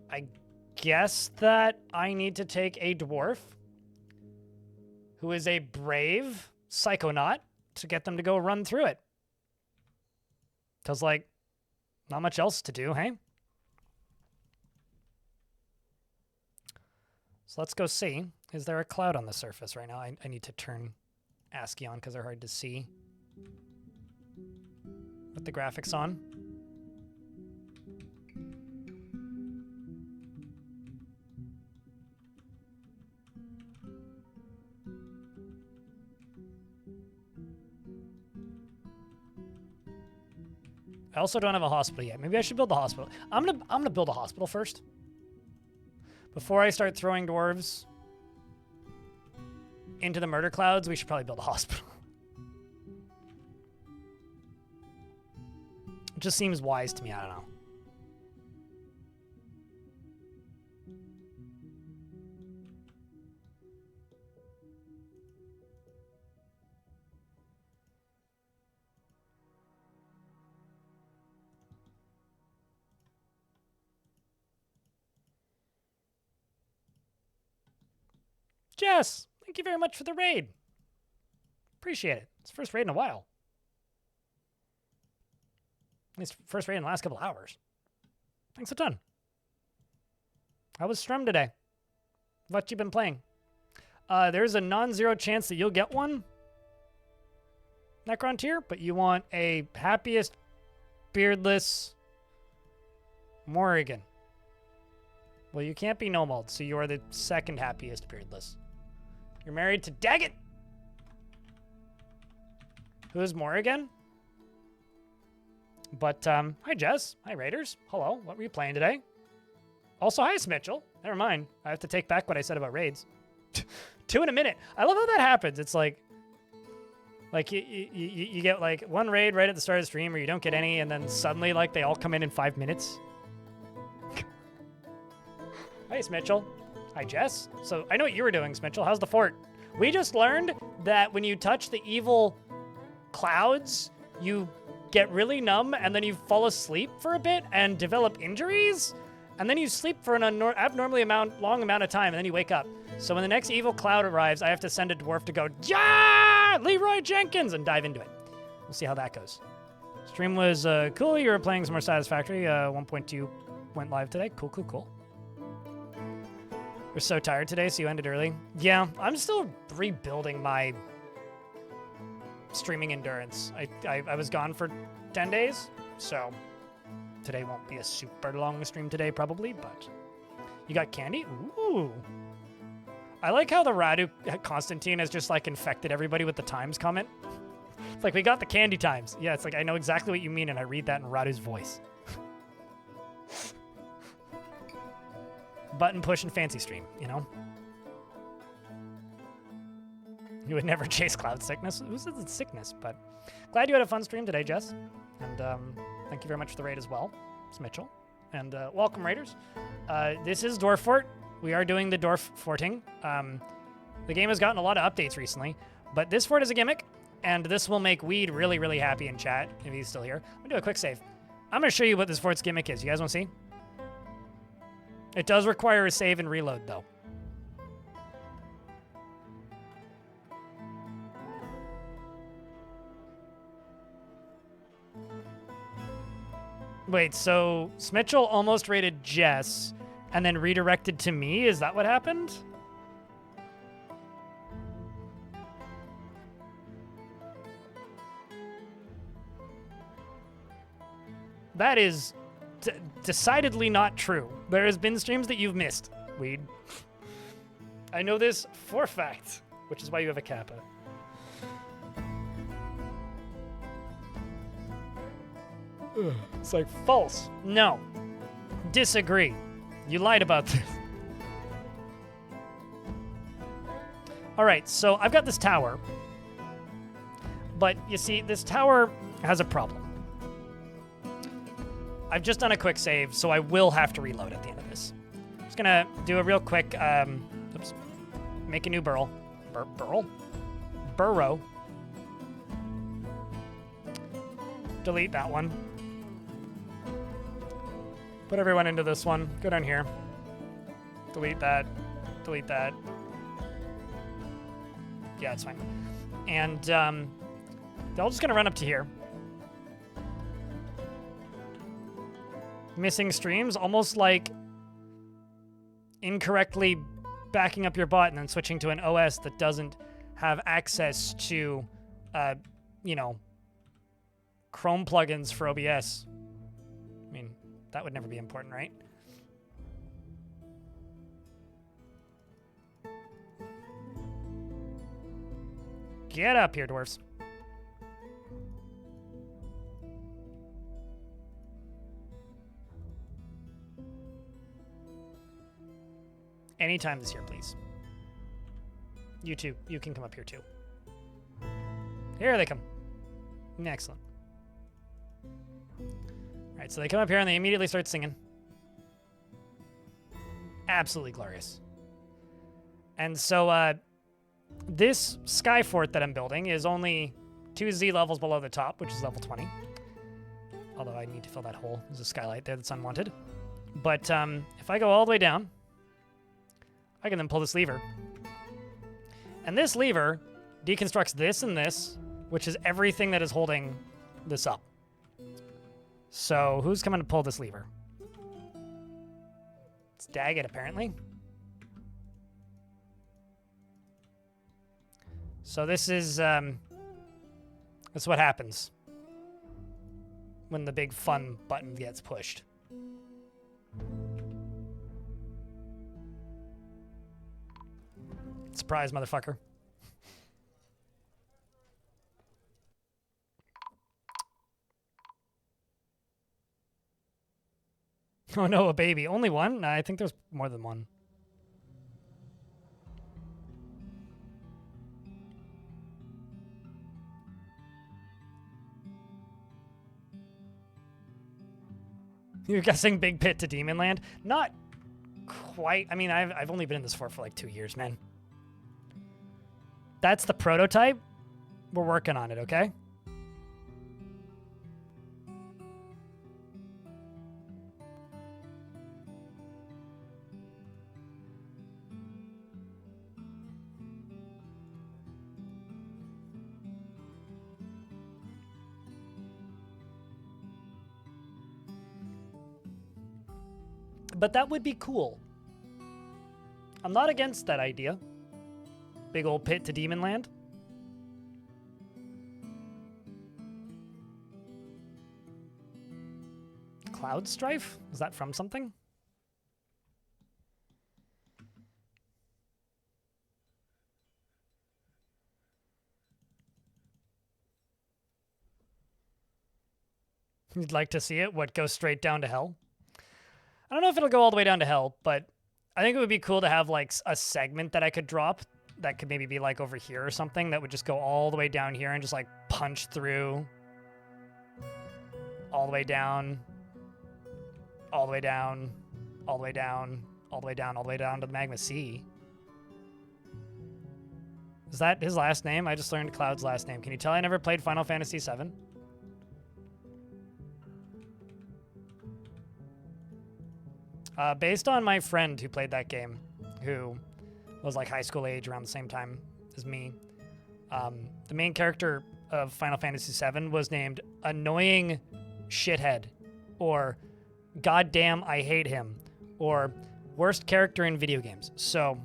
I guess that I need to take a dwarf who is a brave psychonaut to get them to go run through it. Because, like, not much else to do, hey? So let's go see. Is there a cloud on the surface right now? I need to turn ASCII on because they're hard to see. With the graphics on. I also don't have a hospital yet. Maybe I should build the hospital. I'm gonna build a hospital first. Before I start throwing dwarves into the murder clouds, we should probably build a hospital. It just seems wise to me. I don't know. Jess, thank you very much for the raid. Appreciate it. It's the first raid in a while. At least first raid in the last couple hours. Thanks a ton. How was Strum today? What you been playing? There's a non-zero chance that you'll get one, Necron tier, but you want a happiest, beardless Morrigan. Well, you can't be Nomald, so you are the second happiest beardless. You're married to Daggett. Who is Morrigan? But, hi, Jess. Hi, Raiders. Hello. What were you playing today? Also, hi, Smitchell. Never mind. I have to take back what I said about raids. 2 in a minute. I love how that happens. It's like you get, like, one raid right at the start of the stream, or you don't get any, and then suddenly, like, they all come in 5 minutes. Hi, Smitchell. Hi, Jess. So, I know what you were doing, Smitchell. How's the fort? We just learned that when you touch the evil clouds, you get really numb, and then you fall asleep for a bit and develop injuries, and then you sleep for an abnormally long amount of time, and then you wake up. So when the next evil cloud arrives, I have to send a dwarf to go, yeah, Leroy Jenkins, and dive into it. We'll see how that goes. Stream was cool. You were playing some more Satisfactory. 1.2 went live today. Cool. We're so tired today, so you ended early. Yeah, I'm still rebuilding my streaming endurance. I was gone for 10 days, so today won't be a super long stream today, probably, but you got candy? Ooh. I like how the Radu Constantine has just, like, infected everybody with the times comment. It's like, we got the candy times. Yeah, it's like, I know exactly what you mean, and I read that in Radu's voice. Button push and fancy stream, you know? You would never chase cloud sickness. Who says it's sickness? But glad you had a fun stream today, Jess. And thank you very much for the raid as well. It's Mitchell. And welcome, Raiders. This is Dwarf Fort. We are doing the Dwarf Forting. The game has gotten a lot of updates recently, but this fort is a gimmick, and this will make Weed really, really happy in chat if he's still here. I'm going to do a quick save. I'm going to show you what this fort's gimmick is. You guys want to see? It does require a save and reload, though. Wait, so Smitchell almost raided Jess and then redirected to me? Is that what happened? That is decidedly not true. There has been streams that you've missed, Weed. I know this for a fact, which is why you have a kappa. It's like, false. No. Disagree. You lied about this. All right, so I've got this tower. But you see, this tower has a problem. I've just done a quick save, so I will have to reload at the end of this. I'm just gonna do a real quick, oops, make a new burrow. Burrow. Delete that one. Put everyone into this one. Go down here. Delete that. Delete that. Yeah, it's fine. And they're all just gonna run up to here. Missing streams, almost like incorrectly backing up your bot and then switching to an OS that doesn't have access to, you know, Chrome plugins for OBS. I mean, that would never be important, right? Get up here, dwarves. Anytime this year, please. You too. You can come up here too. Here they come. Excellent. right, so they come up here and they immediately start singing. Absolutely glorious. And so this sky fort that I'm building is only 2 Z levels below the top, which is level 20. Although I need to fill that hole. There's a skylight there that's unwanted. But if I go all the way down, I can then pull this lever. And this lever deconstructs this and this, which is everything that is holding this up. So who's coming to pull this lever? It's Daggett, apparently. So this is that's what happens when the big fun button gets pushed. Surprise, motherfucker. Oh no, a baby. Only one? Nah, I think there's more than one. You're guessing Big Pit to Demon Land? Not quite. I mean, I've only been in this fort for like 2 years, man. That's the prototype. We're working on it, okay? But that would be cool. I'm not against that idea. Big old pit to Demon Land. Cloud Strife? Is that from something? You'd like to see it? What, go straight down to hell? I don't know if it'll go all the way down to hell, but I think it would be cool to have like a segment that I could drop that could maybe be like over here or something that would just go all the way down here and just like punch through all the way down, all the way down, all the way down, all the way down, all the way down to the Magma Sea. Is that his last name? I just learned Cloud's last name. Can you tell I never played Final Fantasy VII? Based on my friend who played that game, who was like high school age around the same time as me, the main character of Final Fantasy VII was named Annoying Shithead, or Goddamn I Hate Him, or Worst Character in Video Games. So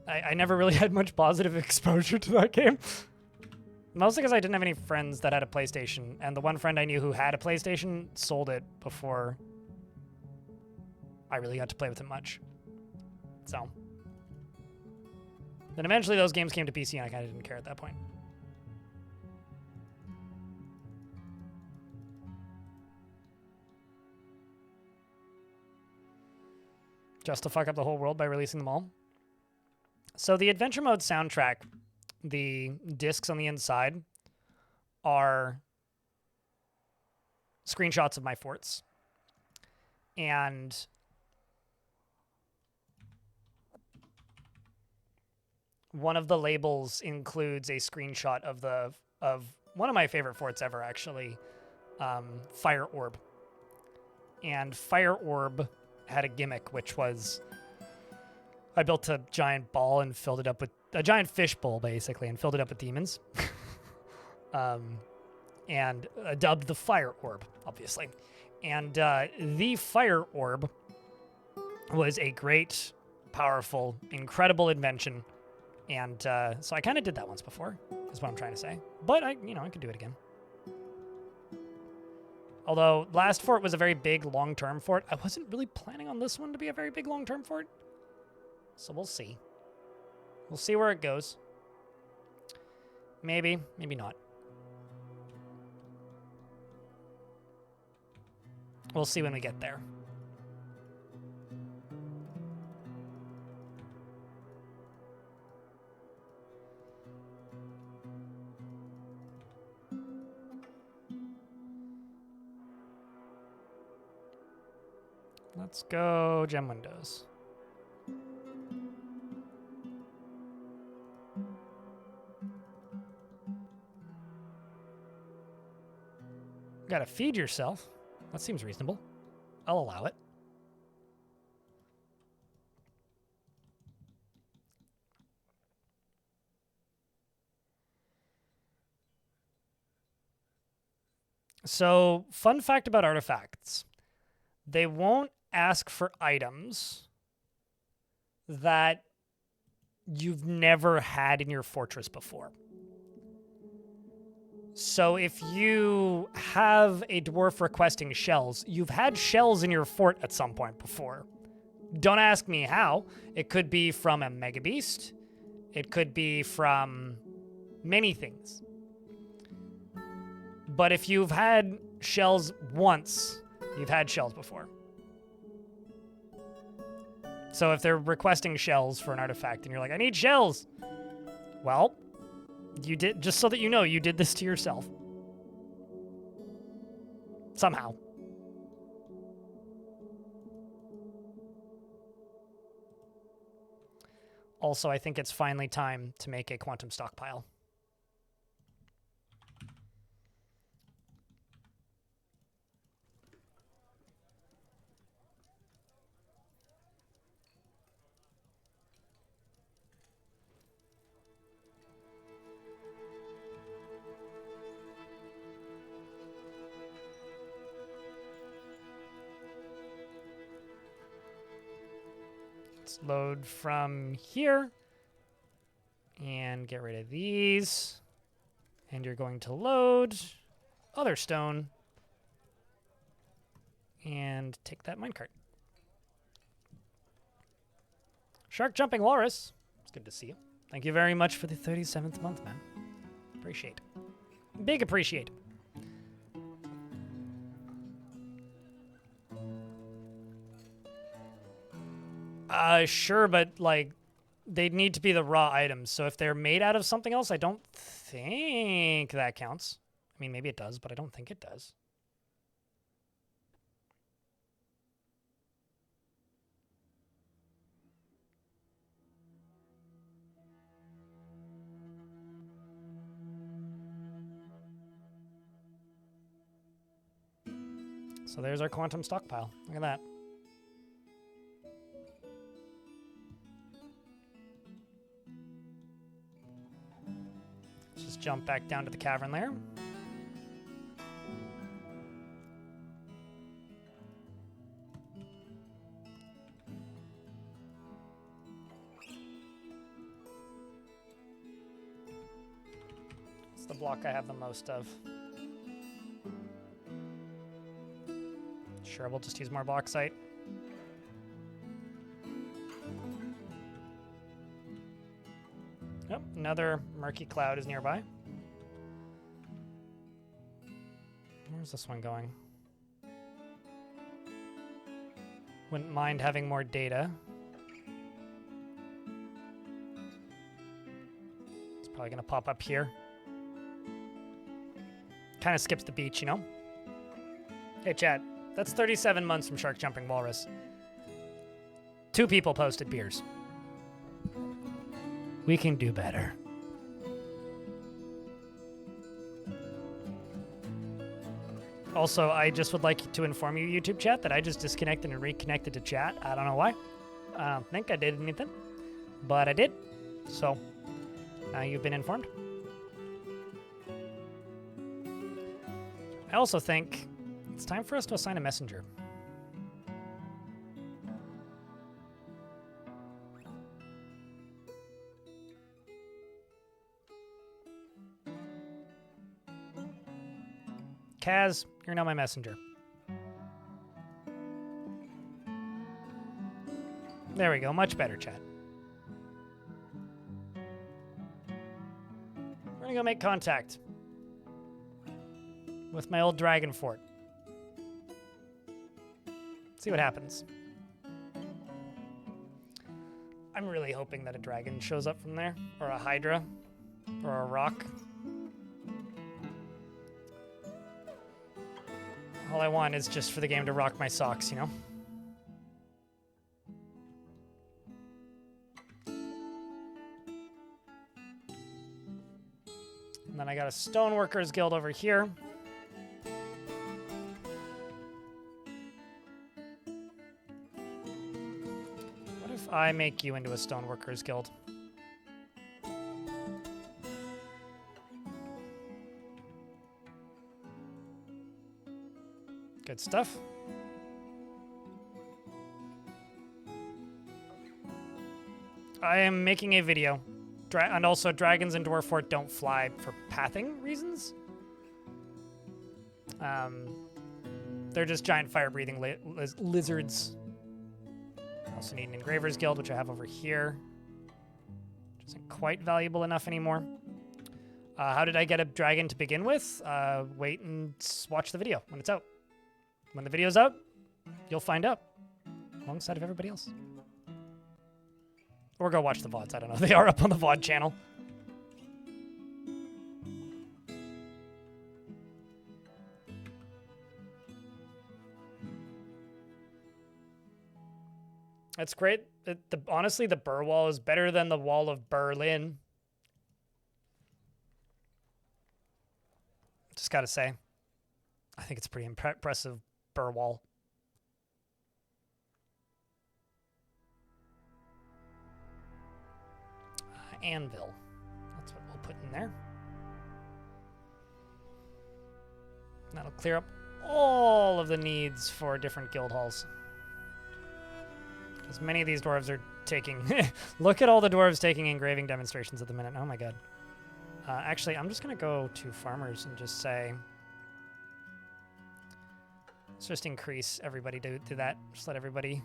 I never really had much positive exposure to that game. Mostly because I didn't have any friends that had a PlayStation, and the one friend I knew who had a PlayStation sold it before I really got to play with it much. So then eventually those games came to PC and I kind of didn't care at that point. Just to fuck up the whole world by releasing them all. So the Adventure Mode soundtrack, the discs on the inside are screenshots of my forts. And one of the labels includes a screenshot of one of my favorite forts ever, actually, Fire Orb. And Fire Orb had a gimmick, which was I built a giant ball and filled it up with a giant fish bowl, basically, and filled it up with demons. And dubbed the Fire Orb, obviously. And the Fire Orb was a great, powerful, incredible invention. And so I kind of did that once before, is what I'm trying to say. But I could do it again. Although last fort was a very big long-term fort, I wasn't really planning on this one to be a very big long-term fort. So we'll see. We'll see where it goes. Maybe, maybe not. We'll see when we get there. Let's go gem windows. Gotta feed yourself. That seems reasonable. I'll allow it. So, fun fact about artifacts. They won't ask for items that you've never had in your fortress before. So if you have a dwarf requesting shells, you've had shells in your fort at some point before. Don't ask me how. It could be from a mega beast. It could be from many things. But if you've had shells once, you've had shells before. So if they're requesting shells for an artifact and you're like, I need shells. Well, you did, just so that you know, you did this to yourself. Somehow. Also, I think it's finally time to make a quantum stockpile. Let's load from here and get rid of these. And you're going to load other stone and take that minecart. Shark Jumping Walrus, it's good to see you. Thank you very much for the 37th month, man. Appreciate. Big appreciate. Sure, but like they'd need to be the raw items. So if they're made out of something else, I don't think that counts. I mean, maybe it does, but I don't think it does. So there's our quantum stockpile. Look at that. Let's just jump back down to the cavern layer. It's the block I have the most of. Sure, we'll just use more bauxite. Yep, another murky cloud is nearby. Where's this one going? Wouldn't mind having more data. It's probably gonna pop up here. Kind of skips the beach, you know? Hey, chat. That's 37 months from Shark Jumping Walrus. 2 people posted beers. We can do better. Also, I just would like to inform you, YouTube chat, that I just disconnected and reconnected to chat. I don't know why. I don't think I did anything, but I did. So, now you've been informed. I also think it's time for us to assign a messenger. Kaz, you're now my messenger. There we go, much better, chat. We're gonna go make contact with my old dragon fort. See what happens. I'm really hoping that a dragon shows up from there, or a hydra, or a rock. All I want is just for the game to rock my socks, you know? And then I got a Stoneworkers Guild over here. What if I make you into a Stoneworkers Guild? Good stuff. I am making a video. And also, dragons in Dwarf Fort don't fly for pathing reasons. They're just giant fire-breathing lizards. I also need an Engraver's Guild, which I have over here. Which isn't quite valuable enough anymore. How did I get a dragon to begin with? Wait and watch the video when it's out. When the video's out, you'll find out. Alongside of everybody else. Or go watch the VODs. I don't know. They are up on the VOD channel. That's great. Honestly, the Burr Wall is better than the Wall of Berlin. Just gotta say. I think it's pretty impressive Burr Wall. Anvil. That's what we'll put in there. That'll clear up all of the needs for different guild halls. Because many of these dwarves are taking... Look at all the dwarves taking engraving demonstrations at the minute. Oh my god. Actually, I'm just going to go to farmers and just say... Let's just increase everybody to that. Just let everybody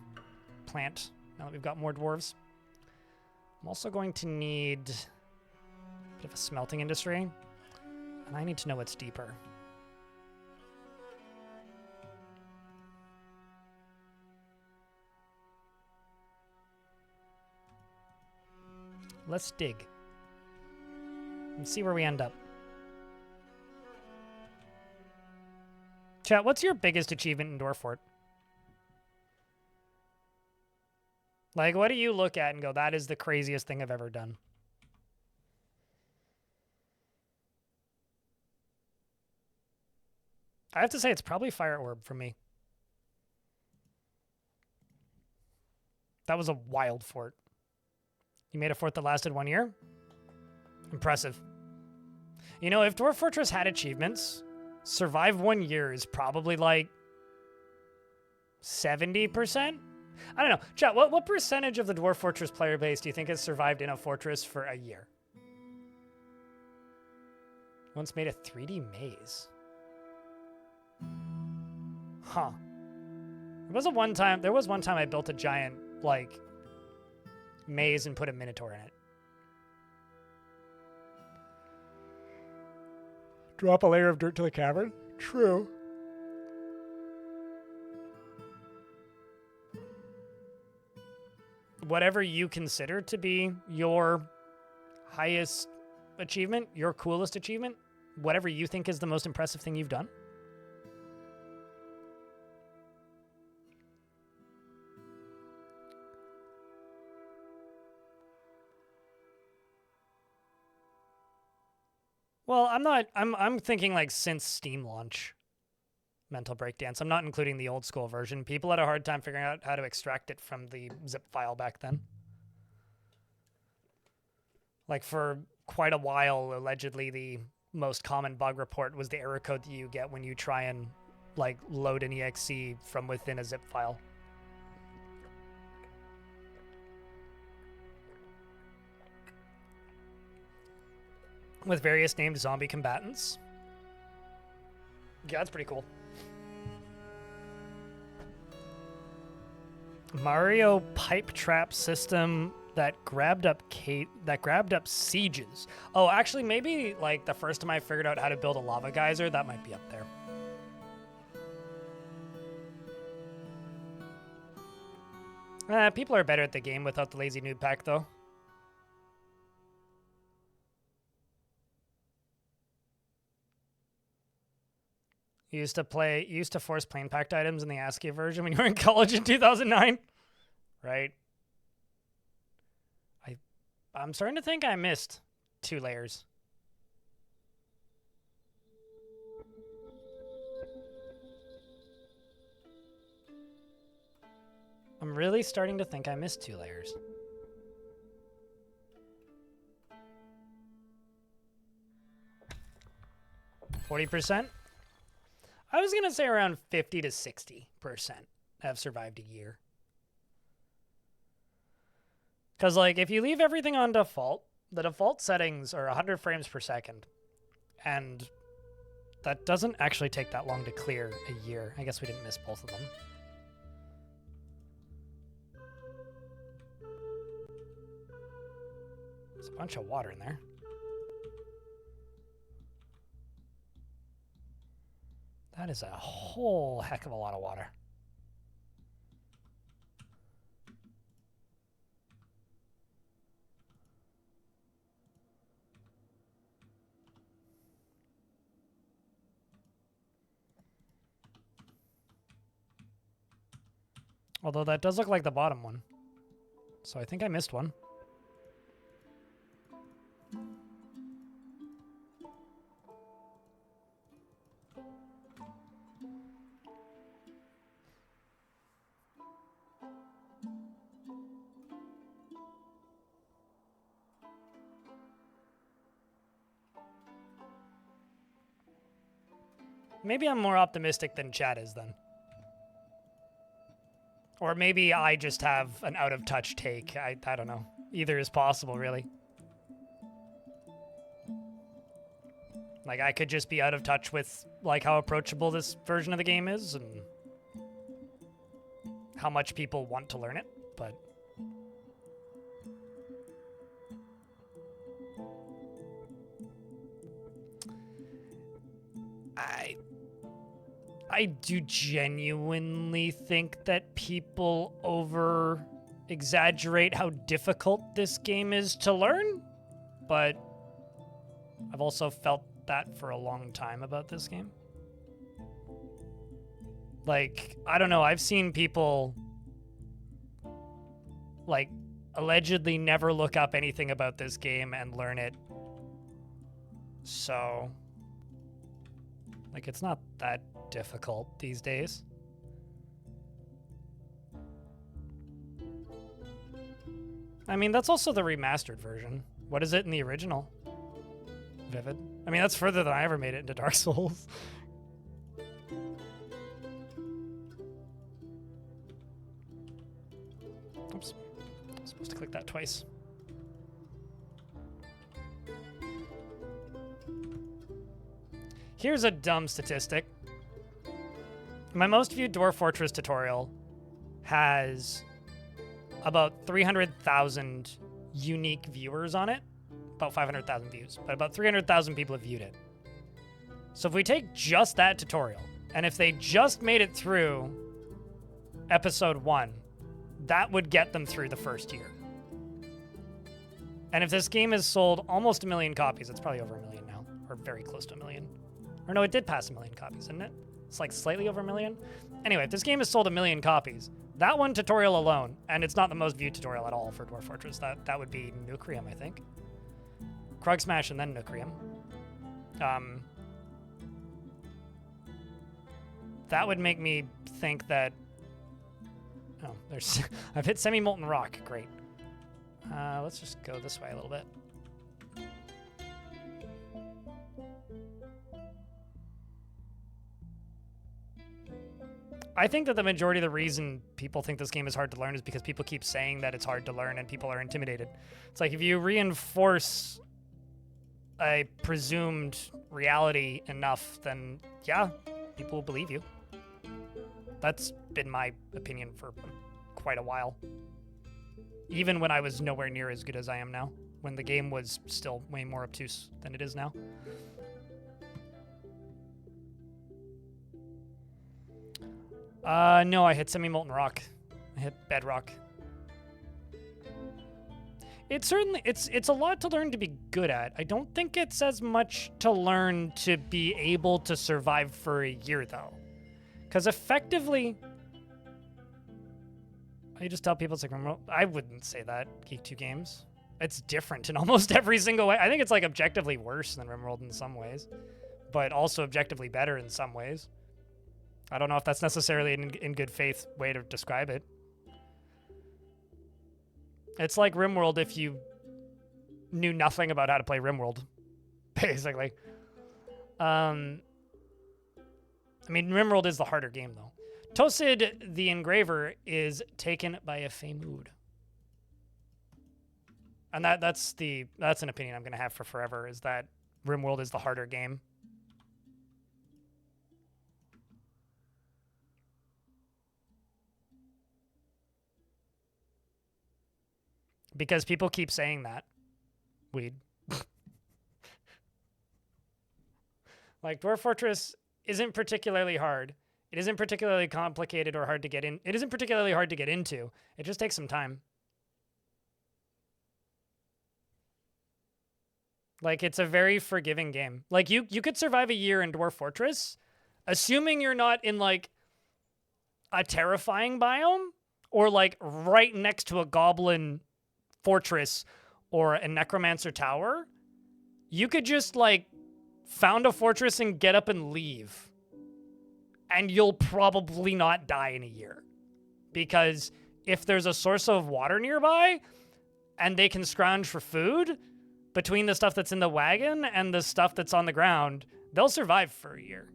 plant now that we've got more dwarves. I'm also going to need a bit of a smelting industry, and I need to know what's deeper. Let's dig and see where we end up. Chat, what's your biggest achievement in Dwarf Fort? Like, what do you look at and go, that is the craziest thing I've ever done? I have to say, it's probably Fire Orb for me. That was a wild fort. You made a fort that lasted 1 year? Impressive. You know, if Dwarf Fortress had achievements, survive 1 year is probably like 70%? I don't know. Chat, what percentage of the Dwarf Fortress player base do you think has survived in a fortress for a year? Once made a 3D maze. Huh. There was one time I built a giant, like, maze and put a minotaur in it. Drop a layer of dirt to the cavern? True. Whatever you consider to be your highest achievement, your coolest achievement, whatever you think is the most impressive thing you've done. Well, I'm thinking like since Steam launch. Mental breakdance. I'm not including the old school version. People had a hard time figuring out how to extract it from the zip file back then. Like for quite a while, allegedly the most common bug report was the error code that you get when you try and like load an exe from within a zip file. With various named zombie combatants. Yeah, that's pretty cool. Mario pipe trap system that grabbed up sieges. Oh, actually, maybe like the first time I figured out how to build a lava geyser, that might be up there. People are better at the game without the lazy noob pack, though. You used to force plain packed items in the ASCII version when you were in college in 2009? Right. I'm starting to think I missed 2 layers. really starting to think I missed 2 layers. %? I was gonna say around 50 to 60% have survived a year. Because, like, if you leave everything on default, the default settings are 100 frames per second. And that doesn't actually take that long to clear a year. I guess we didn't miss both of them. There's a bunch of water in there. That is a whole heck of a lot of water. Although that does look like the bottom one. So I think I missed one. Maybe I'm more optimistic than chat is then. Or maybe I just have an out-of-touch take. I don't know. Either is possible, really. Like, I could just be out of touch with, like, how approachable this version of the game is and how much people want to learn it, but... I do genuinely think that people over-exaggerate how difficult this game is to learn, but I've also felt that for a long time about this game. Like, I don't know, I've seen people, like, allegedly never look up anything about this game and learn it. So, like, it's not that difficult these days. I mean, that's also the remastered version. What is it in the original? Vivid. I mean, that's further than I ever made it into Dark Souls. Oops. I'm supposed to click that twice. Here's a dumb statistic. My most viewed Dwarf Fortress tutorial has about 300,000 unique viewers on it. About 500,000 views, but about 300,000 people have viewed it. So if we take just that tutorial, and if they just made it through episode 1, that would get them through the first year. And if this game has sold almost 1 million copies, it's probably over 1 million now, or very close to 1 million. Or no, it did pass 1 million copies, didn't it? It's like slightly over 1 million. Anyway, if this game has sold 1 million copies, that one tutorial alone, and it's not the most viewed tutorial at all for Dwarf Fortress, that would be Nucrium, I think. Krug Smash and then Nucrium. That would make me think that... Oh, there's... I've hit Semi-Molten Rock. Great. Let's just go this way a little bit. I think that the majority of the reason people think this game is hard to learn is because people keep saying that it's hard to learn and people are intimidated. It's like if you reinforce a presumed reality enough, then yeah, people will believe you. That's been my opinion for quite a while. Even when I was nowhere near as good as I am now, when the game was still way more obtuse than it is now. No, I hit Semi-Molten Rock. I hit Bedrock. It's a lot to learn to be good at. I don't think it's as much to learn to be able to survive for a year, though. Because effectively, I just tell people it's like, I wouldn't say that, Geek 2 Games. It's different in almost every single way. I think it's like objectively worse than RimWorld in some ways, but also objectively better in some ways. I don't know if that's necessarily an in good faith way to describe it. It's like RimWorld if you knew nothing about how to play RimWorld, basically. I mean, RimWorld is the harder game, though. Tosid the Engraver is taken by a Feymud. And that's an opinion I'm going to have for forever, is that RimWorld is the harder game. Because people keep saying that. Weed. Like, Dwarf Fortress isn't particularly hard. It isn't particularly complicated or hard to get in. It isn't particularly hard to get into. It just takes some time. Like, it's a very forgiving game. Like, you could survive a year in Dwarf Fortress, assuming you're not in, like, a terrifying biome, or, like, right next to a goblin fortress or a necromancer tower. You could just, like, found a fortress and get up and leave. And you'll probably not die in a year. Because if there's a source of water nearby, and they can scrounge for food between the stuff that's in the wagon and the stuff that's on the ground, they'll survive for a year.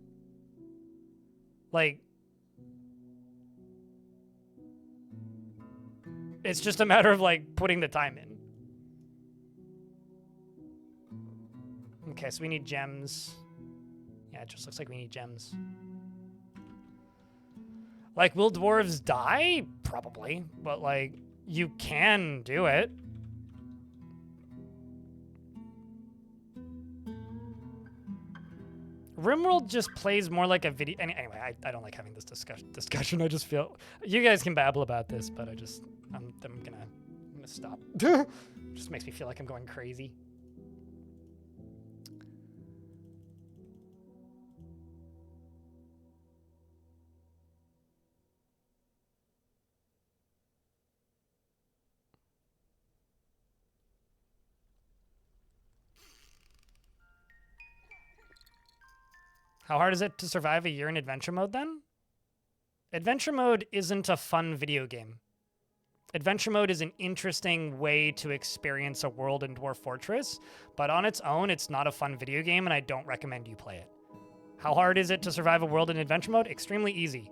Like, it's just a matter of, like, putting the time in. Okay, so we need gems. Yeah, it just looks like we need gems. Like, will dwarves die? Probably. But, like, you can do it. RimWorld just plays more like a video. Anyway, I don't like having this discussion. I just feel you guys can babble about this, but I'm gonna stop. Just makes me feel like I'm going crazy. How hard is it to survive a year in adventure mode, then? Adventure mode isn't a fun video game. Adventure mode is an interesting way to experience a world in Dwarf Fortress, but on its own, it's not a fun video game, and I don't recommend you play it. How hard is it to survive a world in adventure mode? Extremely easy.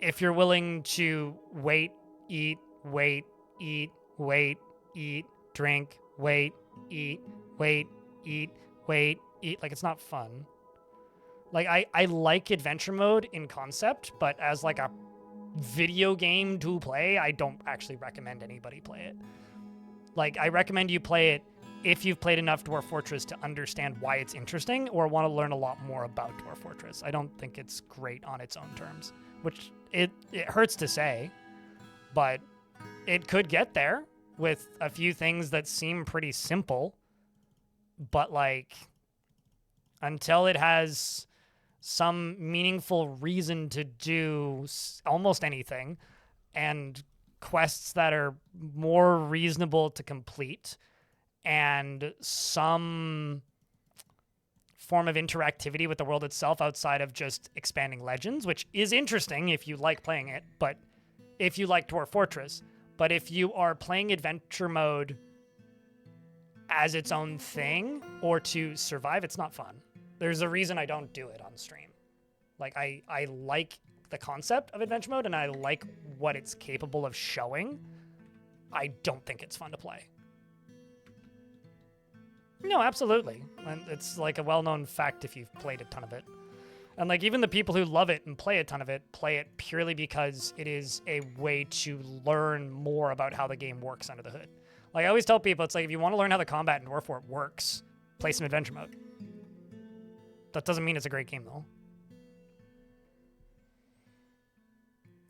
If you're willing to wait, eat, wait, eat, wait, eat, drink, wait, eat, wait, eat, wait, eat. Like, it's not fun. Like, I like adventure mode in concept, but as, like, a video game to play, I don't actually recommend anybody play it. Like, I recommend you play it if you've played enough Dwarf Fortress to understand why it's interesting or want to learn a lot more about Dwarf Fortress. I don't think it's great on its own terms, which it hurts to say, but it could get there with a few things that seem pretty simple, but, like, until it has some meaningful reason to do almost anything, and quests that are more reasonable to complete, and some form of interactivity with the world itself outside of just expanding legends, which is interesting if you like playing it, but if you like Dwarf Fortress. But if you are playing adventure mode as its own thing or to survive, it's not fun. There's a reason I don't do it on stream. Like, I like the concept of adventure mode, and I like what it's capable of showing. I don't think it's fun to play. No, absolutely. And it's, like, a well-known fact if you've played a ton of it. And, like, even the people who love it and play a ton of it play it purely because it is a way to learn more about how the game works under the hood. Like, I always tell people, it's like, if you want to learn how the combat in Dwarf Fort works, play some adventure mode. That doesn't mean it's a great game, though.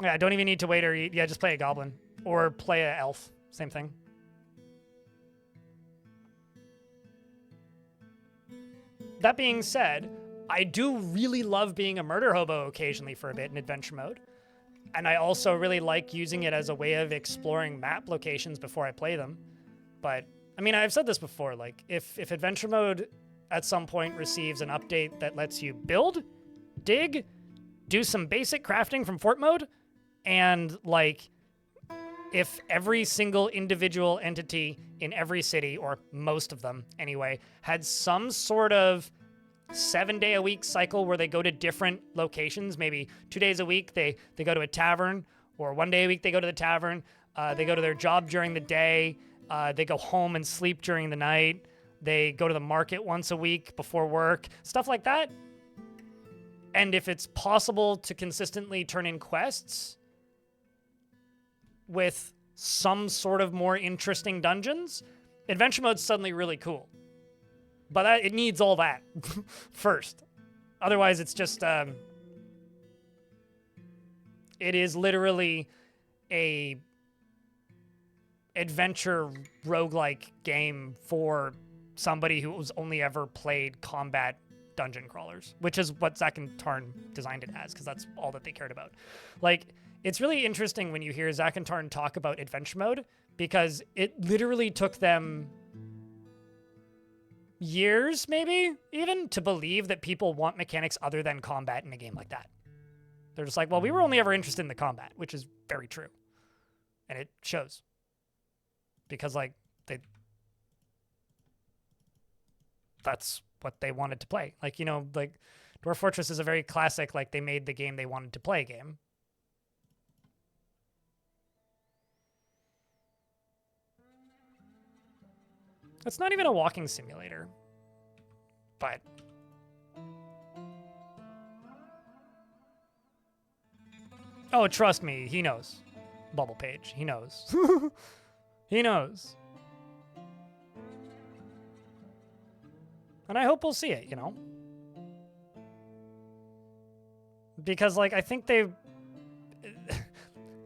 Yeah, don't even need to wait or eat. Yeah, just play a goblin. Or play a elf. Same thing. That being said, I do really love being a murder hobo occasionally for a bit in adventure mode. And I also really like using it as a way of exploring map locations before I play them. But, I mean, I've said this before, like, if adventure mode at some point receives an update that lets you build, dig, do some basic crafting from fort mode, and, like, if every single individual entity in every city, or most of them anyway, had some sort of 7-day-a-week cycle where they go to different locations, maybe 2 days a week they go to a tavern, or 1 day a week they go to the tavern, they go to their job during the day, they go home and sleep during the night, they go to the market once a week before work, stuff like that. And if it's possible to consistently turn in quests with some sort of more interesting dungeons, adventure mode's suddenly really cool. But it needs all that first. Otherwise, it's just... it is literally a adventure roguelike game for somebody who's only ever played combat dungeon crawlers, which is what Zack and Tarn designed it as, because that's all that they cared about. Like, it's really interesting when you hear Zack and Tarn talk about adventure mode, because it literally took them years, maybe, even, to believe that people want mechanics other than combat in a game like that. They're just like, well, we were only ever interested in the combat, which is very true. And it shows. Because, like, that's what they wanted to play. Like, you know, like, Dwarf Fortress is a very classic, like, they made the game they wanted to play game. It's not even a walking simulator. But... oh, trust me, he knows. Bubble Page, he knows. He knows. And I hope we'll see it, you know? Because, like, I think they...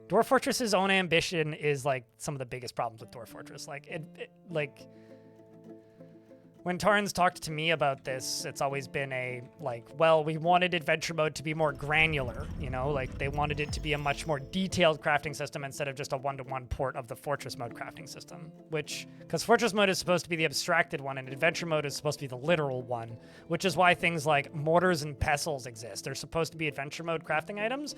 Dwarf Fortress's own ambition is, like, some of the biggest problems with Dwarf Fortress. Like, like... when Tarn's talked to me about this, it's always been a, like, well, we wanted adventure mode to be more granular, you know? Like, they wanted it to be a much more detailed crafting system instead of just a one-to-one port of the Fortress mode crafting system. Which, because Fortress mode is supposed to be the abstracted one, and adventure mode is supposed to be the literal one, which is why things like mortars and pestles exist. They're supposed to be adventure mode crafting items,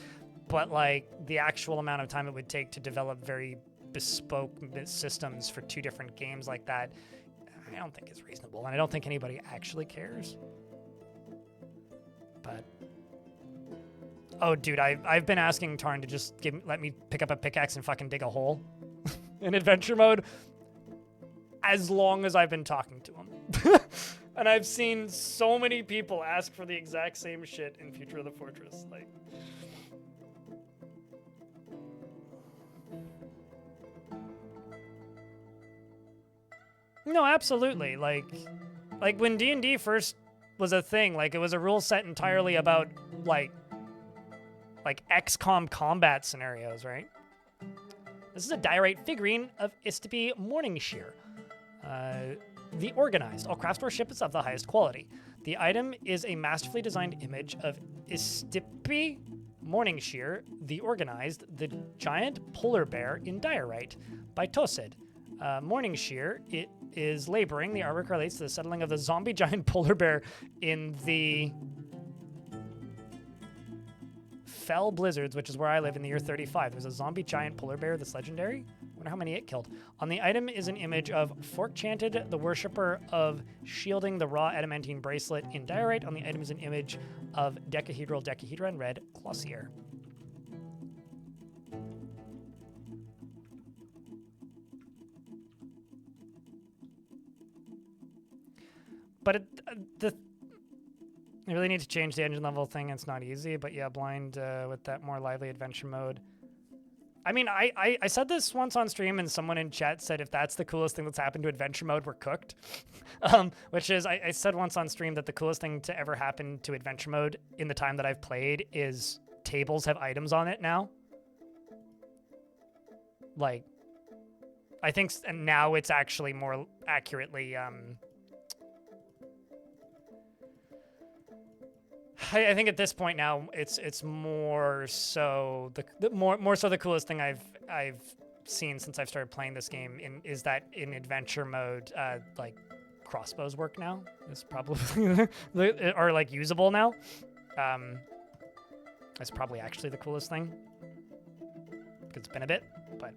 but, like, the actual amount of time it would take to develop very bespoke systems for 2 different games like that, I don't think it's reasonable, and I don't think anybody actually cares. But... oh, dude, I've been asking Tarn to just let me pick up a pickaxe and fucking dig a hole in adventure mode as long as I've been talking to him. And I've seen so many people ask for the exact same shit in Future of the Fortress. Like... no, absolutely. Like when D&D first was a thing, like, it was a rule set entirely about, like XCOM combat scenarios, right? This is a diorite figurine of Istapi Morningshear. The Organized. All craft worship is of the highest quality. The item is a masterfully designed image of Istapi Morningshear, the Organized, the giant polar bear in diorite, by Tosid. Morningshear, it is laboring. The artwork relates to the settling of the zombie giant polar bear in the Fell Blizzards, which is where I live, in the year 35. There's a zombie giant polar bear that's legendary. Wonder how many it killed. On the item is an image of Fork Chanted, the worshipper of shielding the raw adamantine bracelet in diorite. On the item is an image of Decahedra in red, Clossier. But they really need to change the engine level thing. It's not easy, but yeah, blind with that more lively adventure mode. I mean, I said this once on stream, and someone in chat said if that's the coolest thing that's happened to adventure mode, we're cooked. Which is, I said once on stream that the coolest thing to ever happen to adventure mode in the time that I've played is tables have items on it now. Like, I think and now it's actually more accurately... I think at this point now it's more so more so the coolest thing I've seen since I've started playing this game is that in adventure mode like crossbows work now. It's probably are like usable now. That's probably actually the coolest thing. It's been a bit, but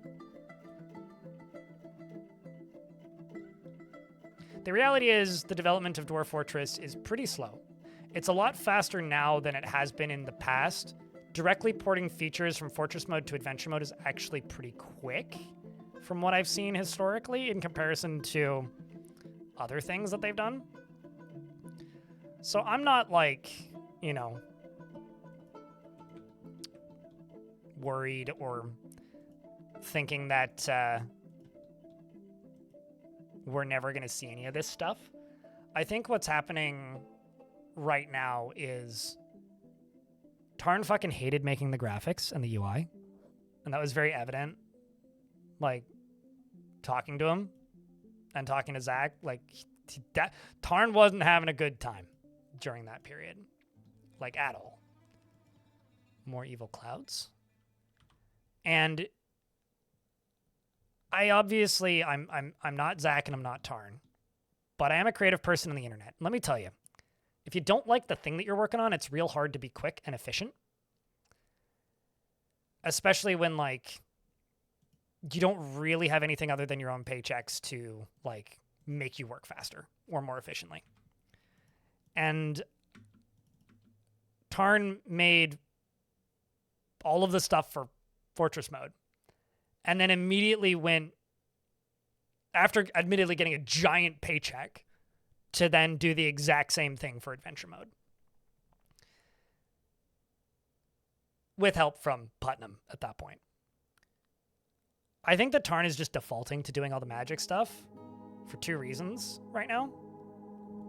The reality is the development of Dwarf Fortress is pretty slow. It's a lot faster now than it has been in the past. Directly porting features from Fortress mode to Adventure mode is actually pretty quick from what I've seen historically in comparison to other things that they've done. So I'm not like, you know, worried or thinking that we're never going to see any of this stuff. I think what's happening right now is Tarn fucking hated making the graphics and the UI. And that was very evident. Like, talking to him and talking to Zach, like, Tarn wasn't having a good time during that period. Like, at all. More evil clouds. And I obviously, I'm not Zach and I'm not Tarn. But I am a creative person on the internet. Let me tell you. If you don't like the thing that you're working on, it's real hard to be quick and efficient. Especially when, like, you don't really have anything other than your own paychecks to, like, make you work faster or more efficiently. And Tarn made all of the stuff for Fortress mode. And then immediately went, after admittedly getting a giant paycheck, to then do the exact same thing for Adventure mode. With help from Putnam at that point. I think that Tarn is just defaulting to doing all the magic stuff for two reasons right now.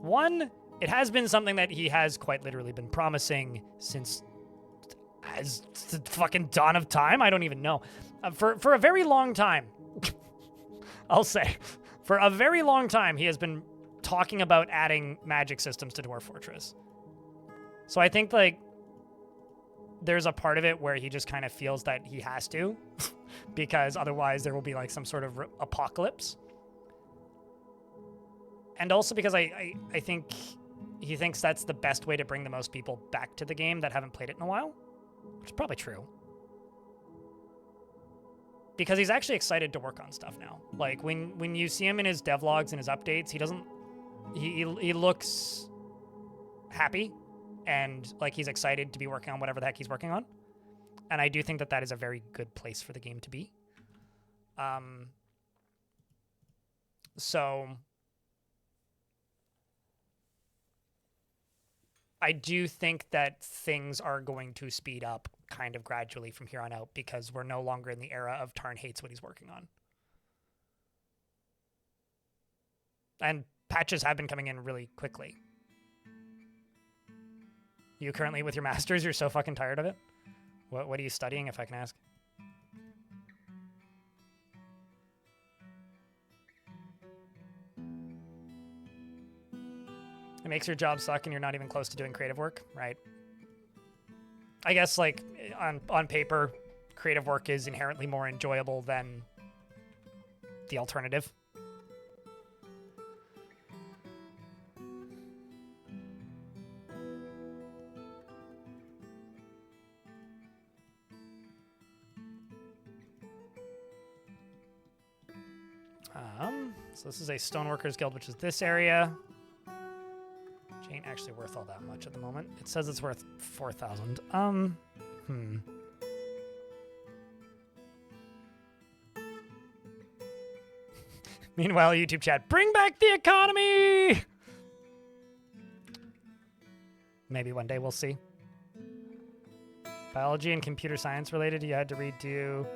One, it has been something that he has quite literally been promising since as the fucking dawn of time. I don't even know. For a very long time, I'll say, for a very long time, he has been talking about adding magic systems to Dwarf Fortress. So I think, like, there's a part of it where he just kind of feels that he has to, because otherwise there will be, like, some sort of apocalypse. And also because I think he thinks that's the best way to bring the most people back to the game that haven't played it in a while, which is probably true. Because he's actually excited to work on stuff now. Like, when you see him in his devlogs and his updates, he doesn't... He looks happy and like he's excited to be working on whatever the heck he's working on. And I do think that that is a very good place for the game to be. So I do think that things are going to speed up kind of gradually from here on out because we're no longer in the era of Tarn hates what he's working on. And patches have been coming in really quickly. You currently with your masters, you're so fucking tired of it? What are you studying, if I can ask? It makes your job suck and you're not even close to doing creative work, right? I guess, like, on paper, creative work is inherently more enjoyable than the alternative. So this is a Stoneworkers Guild, which is this area. Which ain't actually worth all that much at the moment. It says it's worth 4,000. Meanwhile, YouTube chat, bring back the economy! Maybe one day, we'll see. Biology and computer science related, you had to redo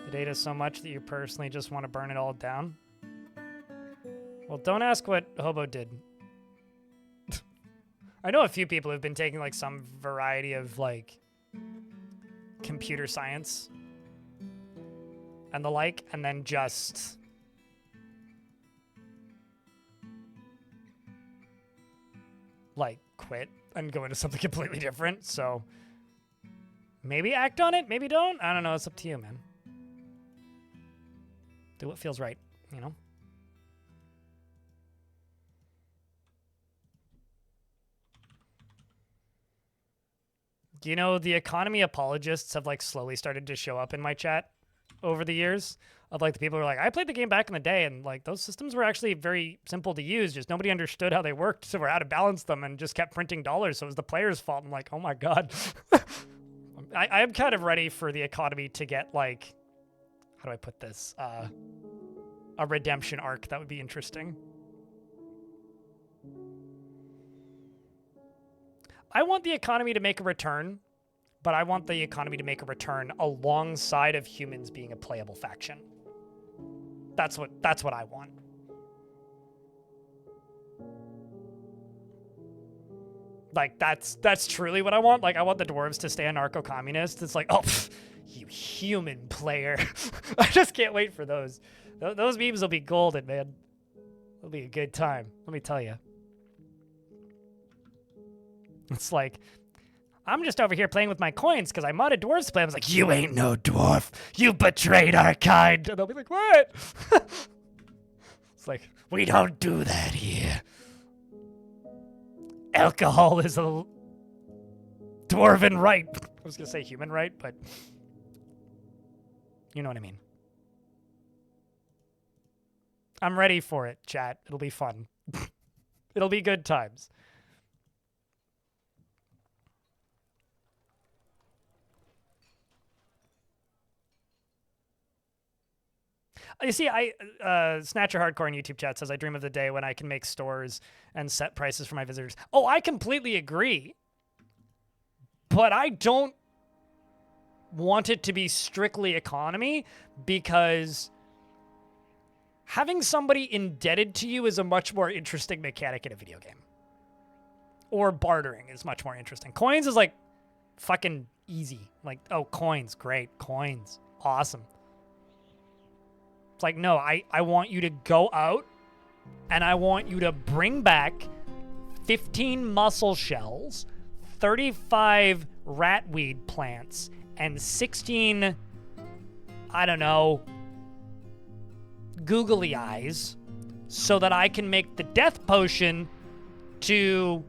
the data so much that you personally just want to burn it all down? Well, don't ask what Hobo did. I know a few people who've been taking, like, some variety of, like, computer science and the like, and then just... like, quit and go into something completely different, so... maybe act on it, maybe don't. I don't know, it's up to you, man. Do what feels right, you know? You know, the economy apologists have, like, slowly started to show up in my chat over the years of like the people who are like, I played the game back in the day, and like those systems were actually very simple to use. Just nobody understood how they worked, so we're how to balance them, and just kept printing dollars. So it was the player's fault. I'm like, oh my god. I'm kind of ready for the economy to get like, how do I put this? A redemption arc. That would be interesting. I want the economy to make a return, but I want the economy to make a return alongside of humans being a playable faction. That's what I want. Like, that's truly what I want. Like, I want the dwarves to stay anarcho-communist. It's like, oh, pff, you human player. I just can't wait for those. Those memes will be golden, man. It'll be a good time. Let me tell you. It's like, I'm just over here playing with my coins because I modded dwarves to play. I was like, you ain't no dwarf. You betrayed our kind. And they'll be like, what? It's like, we don't do that here. Alcohol is a dwarven right. I was going to say human right, but you know what I mean. I'm ready for it, chat. It'll be fun. It'll be good times. You see, Snatcher Hardcore in YouTube chat says, I dream of the day when I can make stores and set prices for my visitors. Oh, I completely agree. But I don't want it to be strictly economy, because having somebody indebted to you is a much more interesting mechanic in a video game. Or bartering is much more interesting. Coins is like fucking easy. Like, oh, coins, great. Coins, awesome. It's like, no, I want you to go out and I want you to bring back 15 mussel shells, 35 ratweed plants, and 16, I don't know, googly eyes, so that I can make the death potion to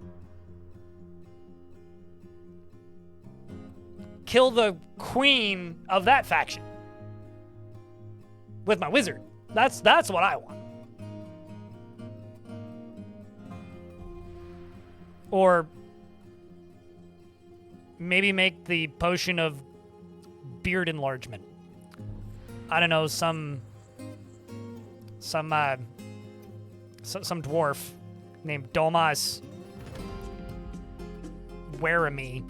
kill the queen of that faction. With my wizard. That's what I want. Or maybe make the potion of beard enlargement. I don't know, some dwarf named Domas Weremy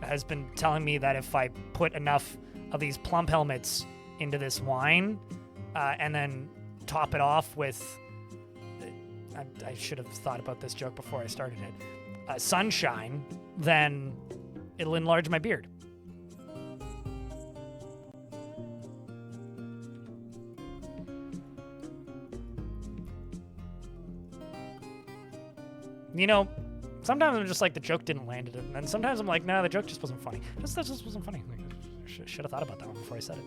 has been telling me that if I put enough of these plump helmets into this wine, and then top it off with, I should have thought about this joke before I started it, sunshine, then it'll enlarge my beard. You know, sometimes I'm just like, the joke didn't land it, and then sometimes I'm like, nah, the joke just wasn't funny. That just wasn't funny. Like, I should have thought about that one before I said it.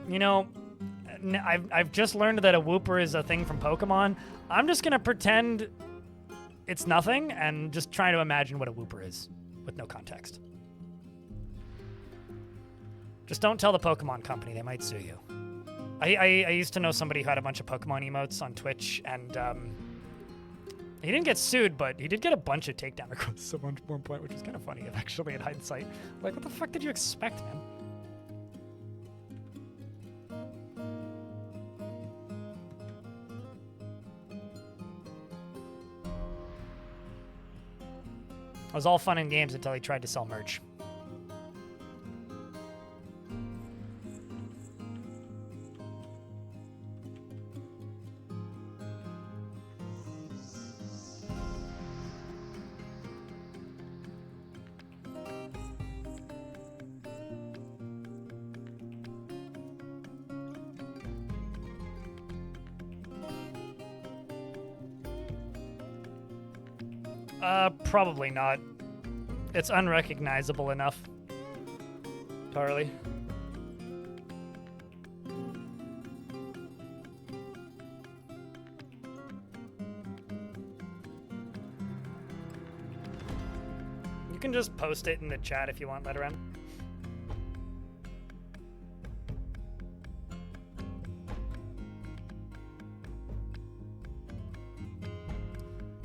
You know, I've just learned that a whooper is a thing from Pokemon. I'm just gonna pretend it's nothing and just try to imagine what a whooper is with no context. Just don't tell the Pokemon company, they might sue you. I used to know somebody who had a bunch of Pokemon emotes on Twitch, and he didn't get sued, but he did get a bunch of takedown requests at one point, which was kind of funny, actually, in hindsight. Like, what the fuck did you expect, man? It was all fun and games until he tried to sell merch. Probably not. It's unrecognizable enough. Tarly. can just post it in the chat if you want, Letteran.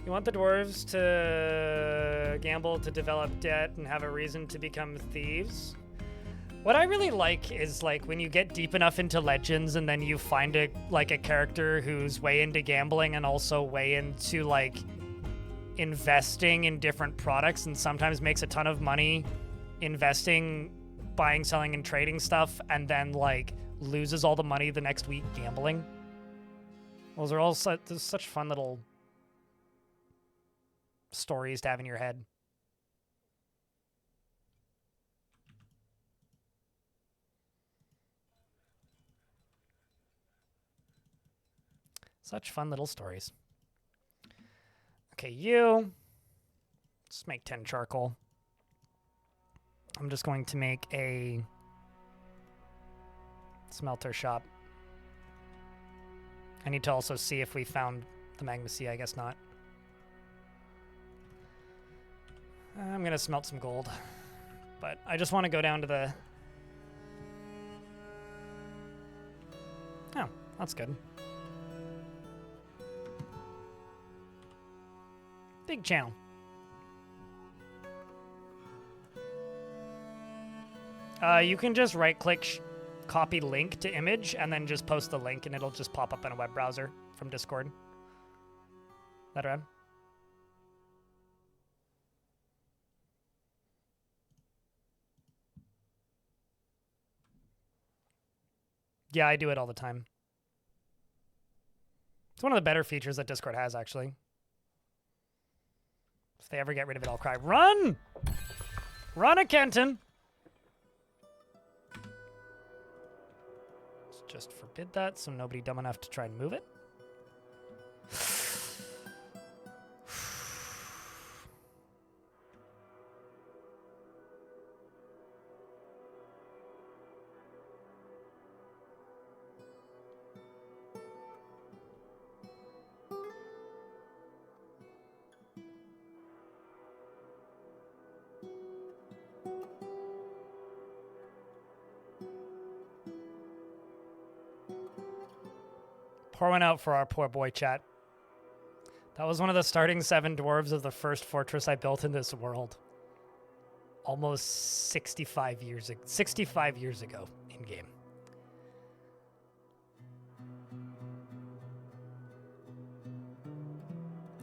You want the dwarves to gamble to develop debt and have a reason to become thieves? What I really like is like when you get deep enough into Legends and then you find a character who's way into gambling and also way into like investing in different products and sometimes makes a ton of money investing, buying, selling, and trading stuff, and then like loses all the money the next week gambling. Those are all such fun little stories to have in your head. Such fun little stories. Okay, you. Let's make 10 charcoal. I'm just going to make a smelter shop. I need to also see if we found the magma sea. I guess not. I'm going to smelt some gold. But I just want to go down to the... Oh, that's good. Big channel. You can just right-click, copy link to image, and then just post the link, and it'll just pop up in a web browser from Discord. That right? Yeah, I do it all the time. It's one of the better features that Discord has, actually. If they ever get rid of it, I'll cry. Run! Run a Kenton! Let's just forbid that so nobody dumb enough to try and move it. Pour one out for our poor boy, chat. That was one of the starting 7 dwarves of the first fortress I built in this world. Almost 65 years ago in game.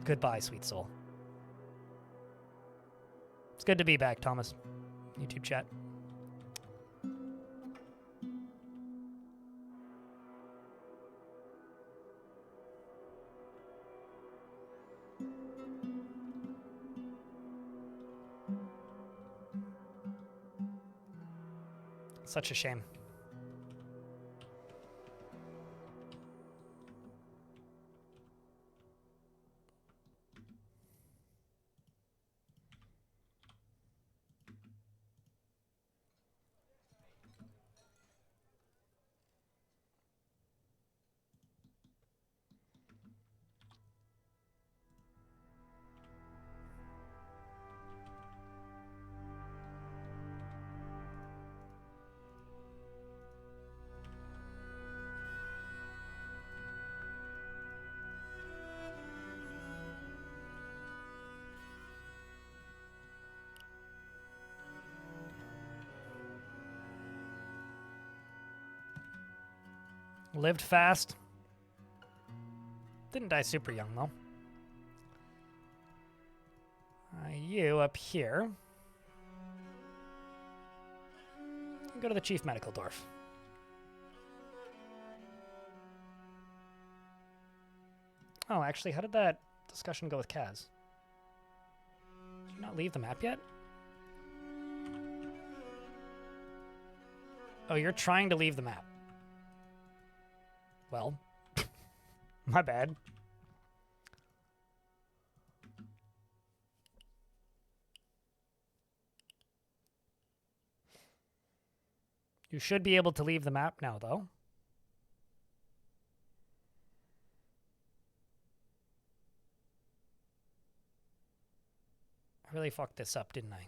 Goodbye, sweet soul. It's good to be back, Thomas. YouTube chat. Such a shame. Lived fast. Didn't die super young, though. You up here. Go to the Chief Medical Dwarf. Oh, actually, how did that discussion go with Kaz? Did you not leave the map yet? Oh, you're trying to leave the map. Well, my bad. You should be able to leave the map now, though. I really fucked this up, didn't I?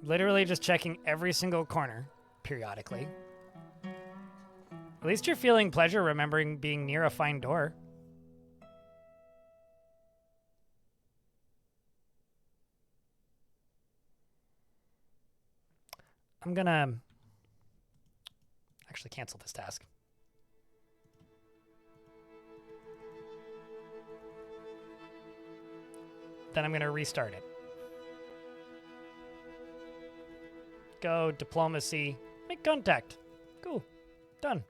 Literally just checking every single corner periodically. At least you're feeling pleasure remembering being near a fine door. I'm gonna actually cancel this task. Then I'm gonna restart it. Go, diplomacy, make contact. Cool, done.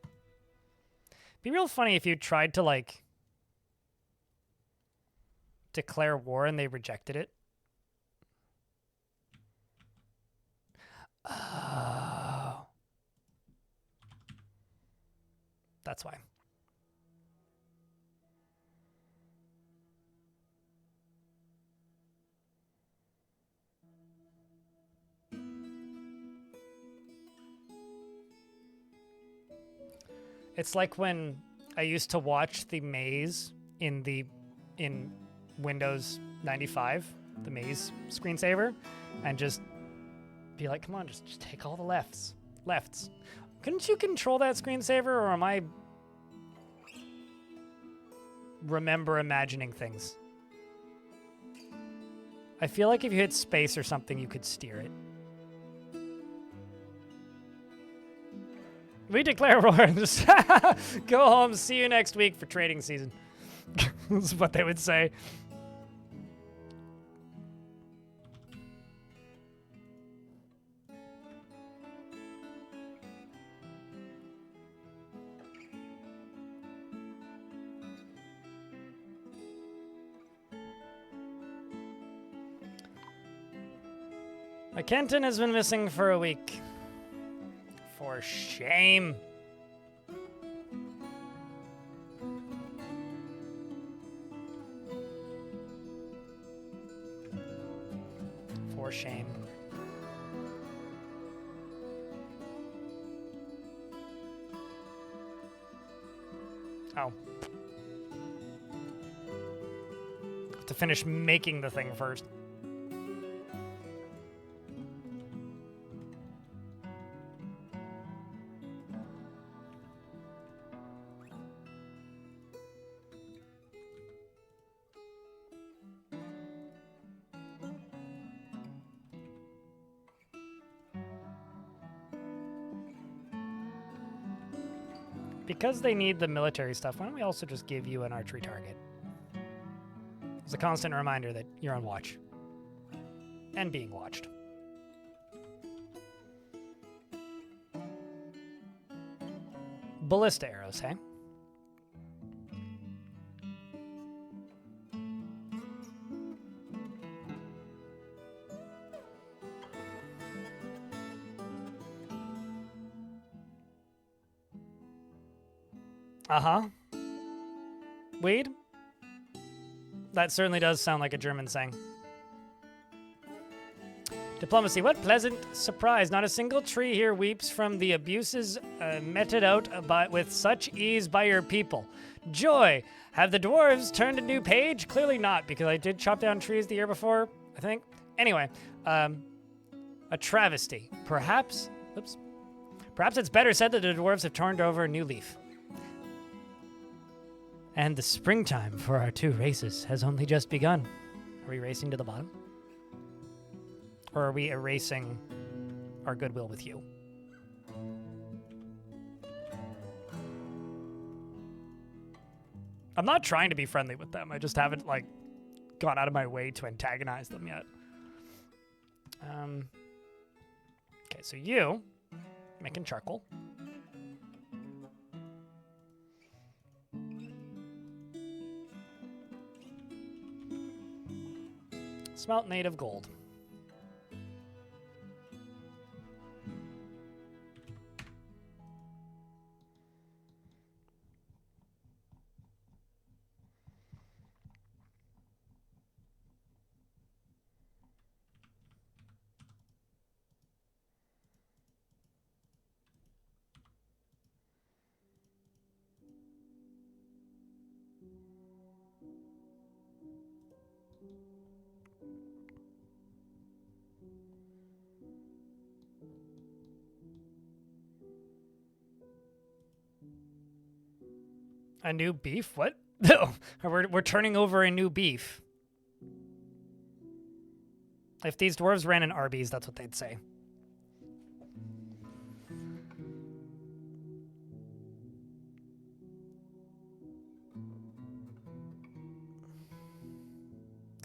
Be real funny if you tried to, like, declare war and they rejected it. Oh. That's why. It's like when I used to watch the maze in Windows 95, the maze screensaver, and just be like, come on, just take all the lefts. Couldn't you control that screensaver, or am I imagining things? I feel like if you hit space or something, you could steer it. We declare war. Just go home. See you next week for trading season. That's what they would say. Kenton has been missing for a week. For shame. For shame. Oh. Have to finish making the thing first. Because they need the military stuff, why don't we also just give you an archery target? It's a constant reminder that you're on watch. And being watched. Ballista arrows, hey? Uh-huh. Weed? That certainly does sound like a German saying. Diplomacy, what pleasant surprise. Not a single tree here weeps from the abuses meted out with such ease by your people. Joy, have the dwarves turned a new page? Clearly not, because I did chop down trees the year before, I think. Anyway, a travesty. Perhaps it's better said that the dwarves have turned over a new leaf. And the springtime for our two races has only just begun. Are we racing to the bottom? Or are we erasing our goodwill with you? I'm not trying to be friendly with them. I just haven't, like, gone out of my way to antagonize them yet. Okay, so you, making charcoal. Smelt native gold. A new beef? What? No, we're turning over a new beef. If these dwarves ran an Arby's, that's what they'd say.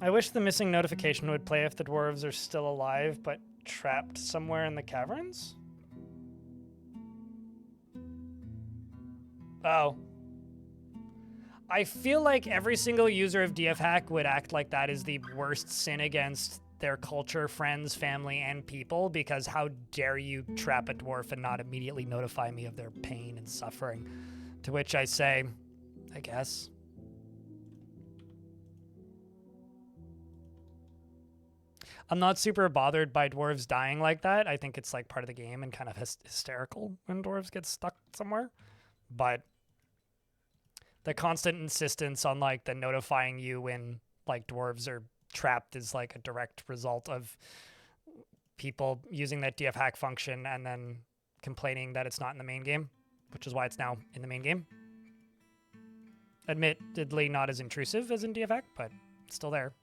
I wish the missing notification would play if the dwarves are still alive, but trapped somewhere in the caverns? Oh. I feel like every single user of DFHack would act like that is the worst sin against their culture, friends, family, and people, because how dare you trap a dwarf and not immediately notify me of their pain and suffering? To which I say, I guess. I'm not super bothered by dwarves dying like that. I think it's like part of the game and kind of hysterical when dwarves get stuck somewhere. But the constant insistence on like the notifying you when like dwarves are trapped is like a direct result of people using that DFHack function and then complaining that it's not in the main game, which is why it's now in the main game. Admittedly not as intrusive as in DFHack, but it's still there.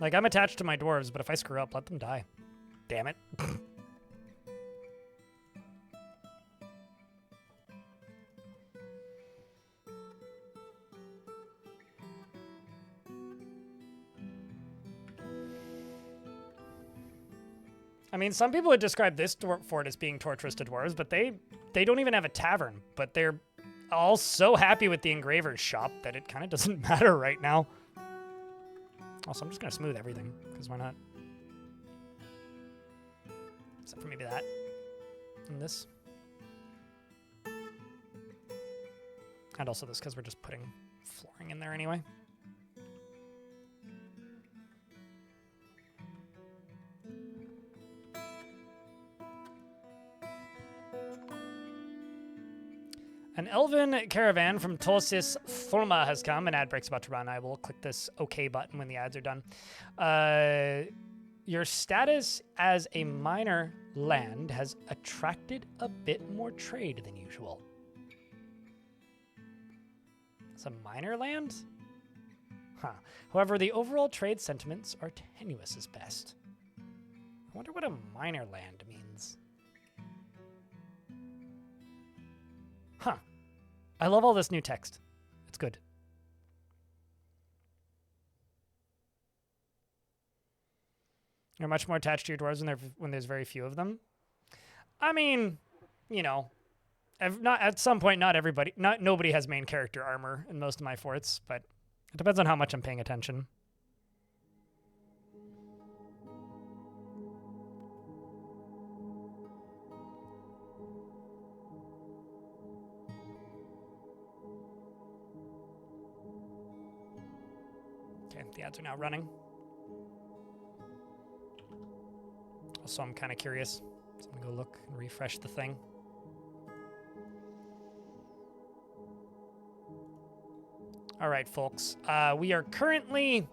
Like, I'm attached to my dwarves, but if I screw up, let them die. Damn it. I mean, some people would describe this fort as being torturous to dwarves, but they don't even have a tavern. But they're all so happy with the engraver's shop that it kind of doesn't matter right now. Also, I'm just going to smooth everything, because why not? Except for maybe that. And this. And also this, because we're just putting flooring in there anyway. An elven caravan from Tosis Thulma has come. An ad break's about to run. I will click this OK button when the ads are done. Your status as a minor land has attracted a bit more trade than usual. It's a minor land? Huh. However, the overall trade sentiments are tenuous as best. I wonder what a minor land means. Huh. I love all this new text. It's good. You're much more attached to your dwarves when there's very few of them. I mean, you know, not at some point, nobody has main character armor in most of my forts, but it depends on how much I'm paying attention. Okay, the ads are now running. Also, I'm kind of curious, so I'm gonna go look and refresh the thing. All right, folks. We are currently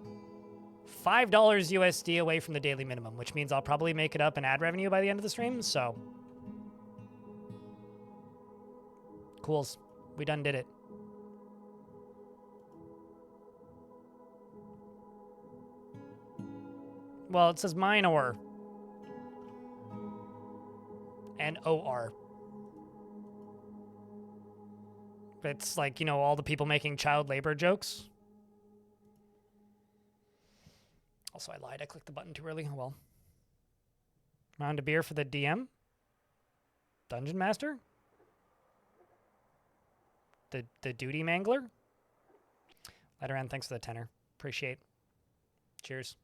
$5 USD away from the daily minimum, which means I'll probably make it up in ad revenue by the end of the stream, so. Cools. We done did it. Well, it says minor. N-O-R. It's like, you know, all the people making child labor jokes. Also, I lied. I clicked the button too early. Oh, well. Round of beer for the DM. Dungeon Master. The Duty Mangler. Letterman, thanks for the tenor. Appreciate. Cheers.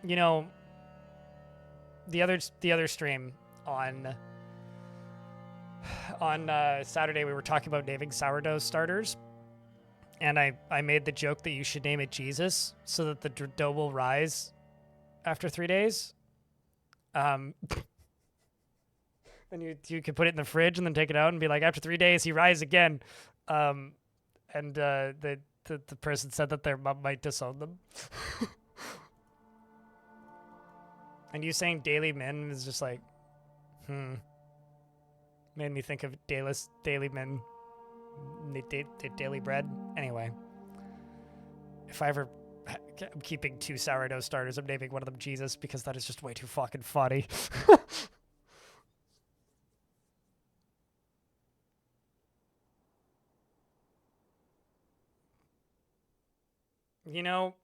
You know, the other stream on Saturday, we were talking about naming sourdough starters, and I made the joke that you should name it Jesus so that the dough will rise after 3 days. And you could put it in the fridge and then take it out and be like, after 3 days, he rise again. And the person said that their mom might disown them. And you saying Daily Min is just like, made me think of Daily Min, Daily Bread. Anyway, if I ever, I'm keeping 2 sourdough starters. I'm naming one of them Jesus because that is just way too fucking funny. You know,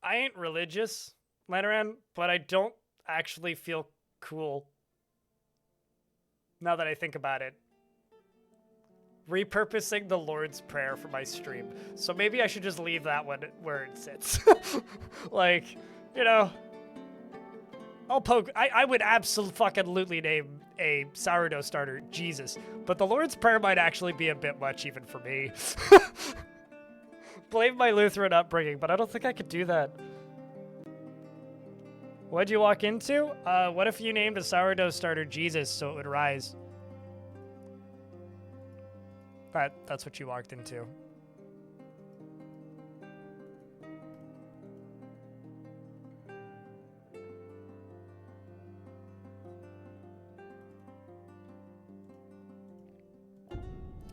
I ain't religious, Lenaran, but I don't actually feel cool now that I think about it. Repurposing the Lord's Prayer for my stream. So maybe I should just leave that one where it sits. Like, you know, I'll poke. I would absolutely name a sourdough starter Jesus, but the Lord's Prayer might actually be a bit much even for me. Blame my Lutheran upbringing, but I don't think I could do that. What'd you walk into? What if you named a sourdough starter Jesus so it would rise? That's what you walked into.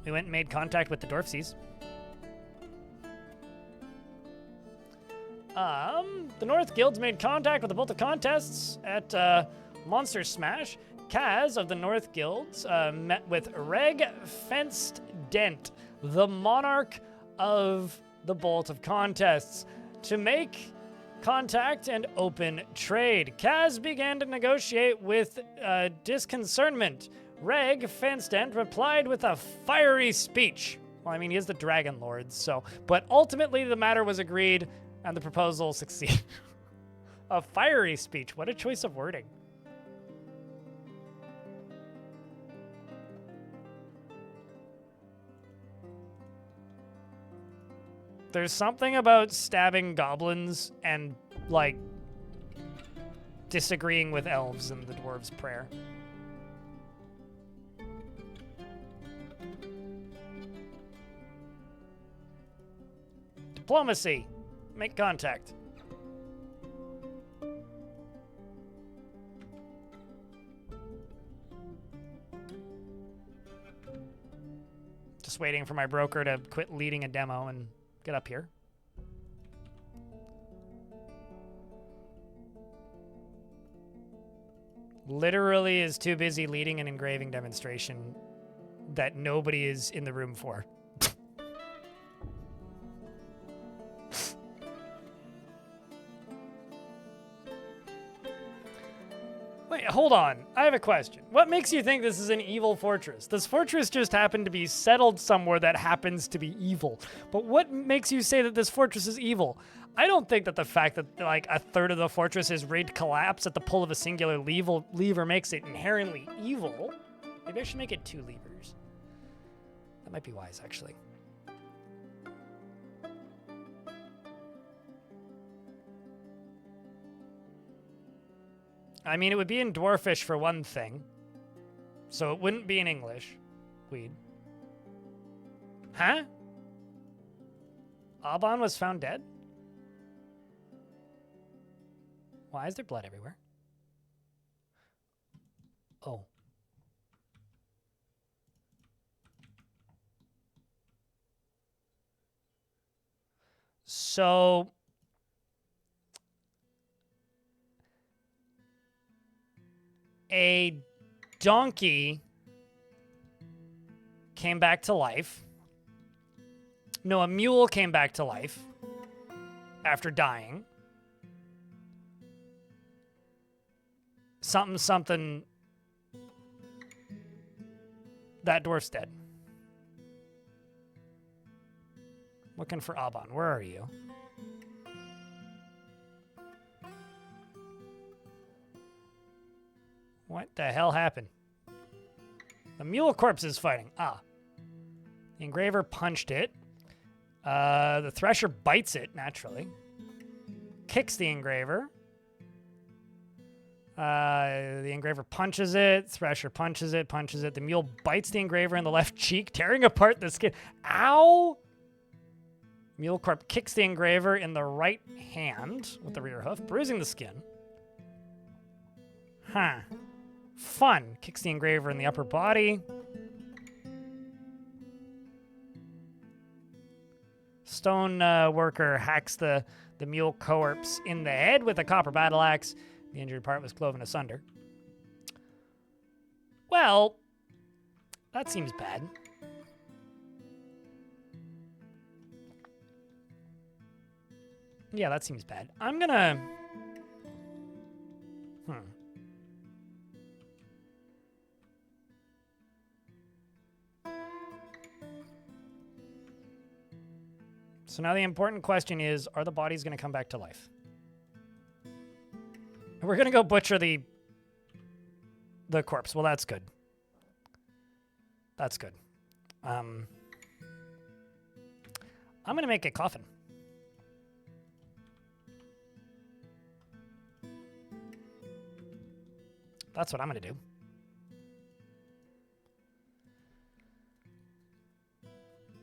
We went and made contact with the Dwarfsies. The North Guilds made contact with the both the contests at Monster Smash. Kaz of the North Guilds met with Reg Fenced Dent, the monarch of the Bolt of Contests, to make contact and open trade. Kaz began to negotiate with disconcernment. Reg Fenced Dent replied with a fiery speech. Well, I mean, he is the Dragon Lord, so... But ultimately, the matter was agreed, and the proposal succeeded. A fiery speech. What a choice of wording. There's something about stabbing goblins and, like, disagreeing with elves in the Dwarves' Prayer. Diplomacy. Make contact. Just waiting for my broker to quit leading a demo and get up here. Literally is too busy leading an engraving demonstration that nobody is in the room for. Wait, hold on. I have a question. What makes you think this is an evil fortress? This fortress just happened to be settled somewhere that happens to be evil. But what makes you say that this fortress is evil? I don't think that the fact that, like, a third of the fortress is ready to collapse at the pull of a singular lever makes it inherently evil. Maybe I should make it 2 levers. That might be wise, actually. I mean, it would be in Dwarfish for one thing. So it wouldn't be in English. Weed. Huh? Alban was found dead? Why is there blood everywhere? Oh. So... a donkey came back to life. No, a mule came back to life after dying. Something. That dwarf's dead. Looking for Alban. Where are you? What the hell happened? The mule corpse is fighting. Ah. The engraver punched it. The thresher bites it, naturally. Kicks the engraver. The engraver punches it. Thresher punches it, punches it. The mule bites the engraver in the left cheek, tearing apart the skin. Ow! Mule Corp kicks the engraver in the right hand with the rear hoof, bruising the skin. Huh. Fun. Kicks the engraver in the upper body. Stone worker hacks the mule corpse in the head with a copper battle axe. The injured part was cloven asunder. Well, that seems bad. Yeah, that seems bad. I'm gonna... So now the important question is, are the bodies going to come back to life? We're going to go butcher the corpse. Well, that's good. That's good. I'm going to make a coffin. That's what I'm going to do.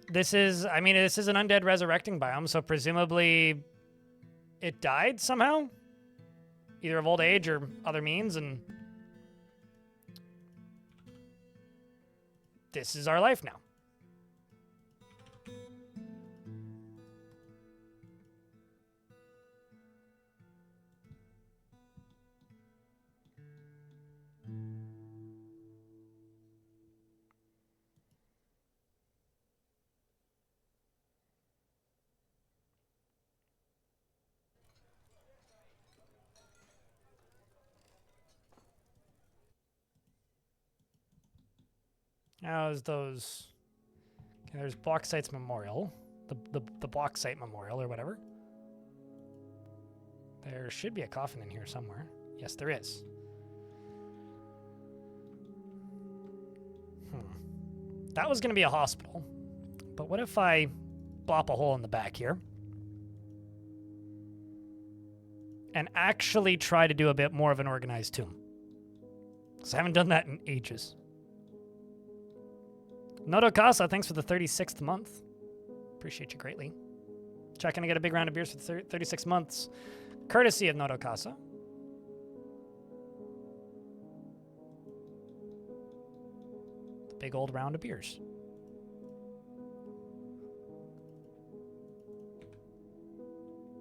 This is an undead resurrecting biome, so presumably it died somehow, either of old age or other means, and this is our life now. How's those? Okay, there's Bauxite's Memorial. The Bauxite Memorial or whatever. There should be a coffin in here somewhere. Yes, there is. That was going to be a hospital. But what if I blop a hole in the back here? And actually try to do a bit more of an organized tomb. Because I haven't done that in ages. Noto Casa, thanks for the 36th month. Appreciate you greatly. Checking to get a big round of beers for 36 months. Courtesy of Noto Casa. The big old round of beers.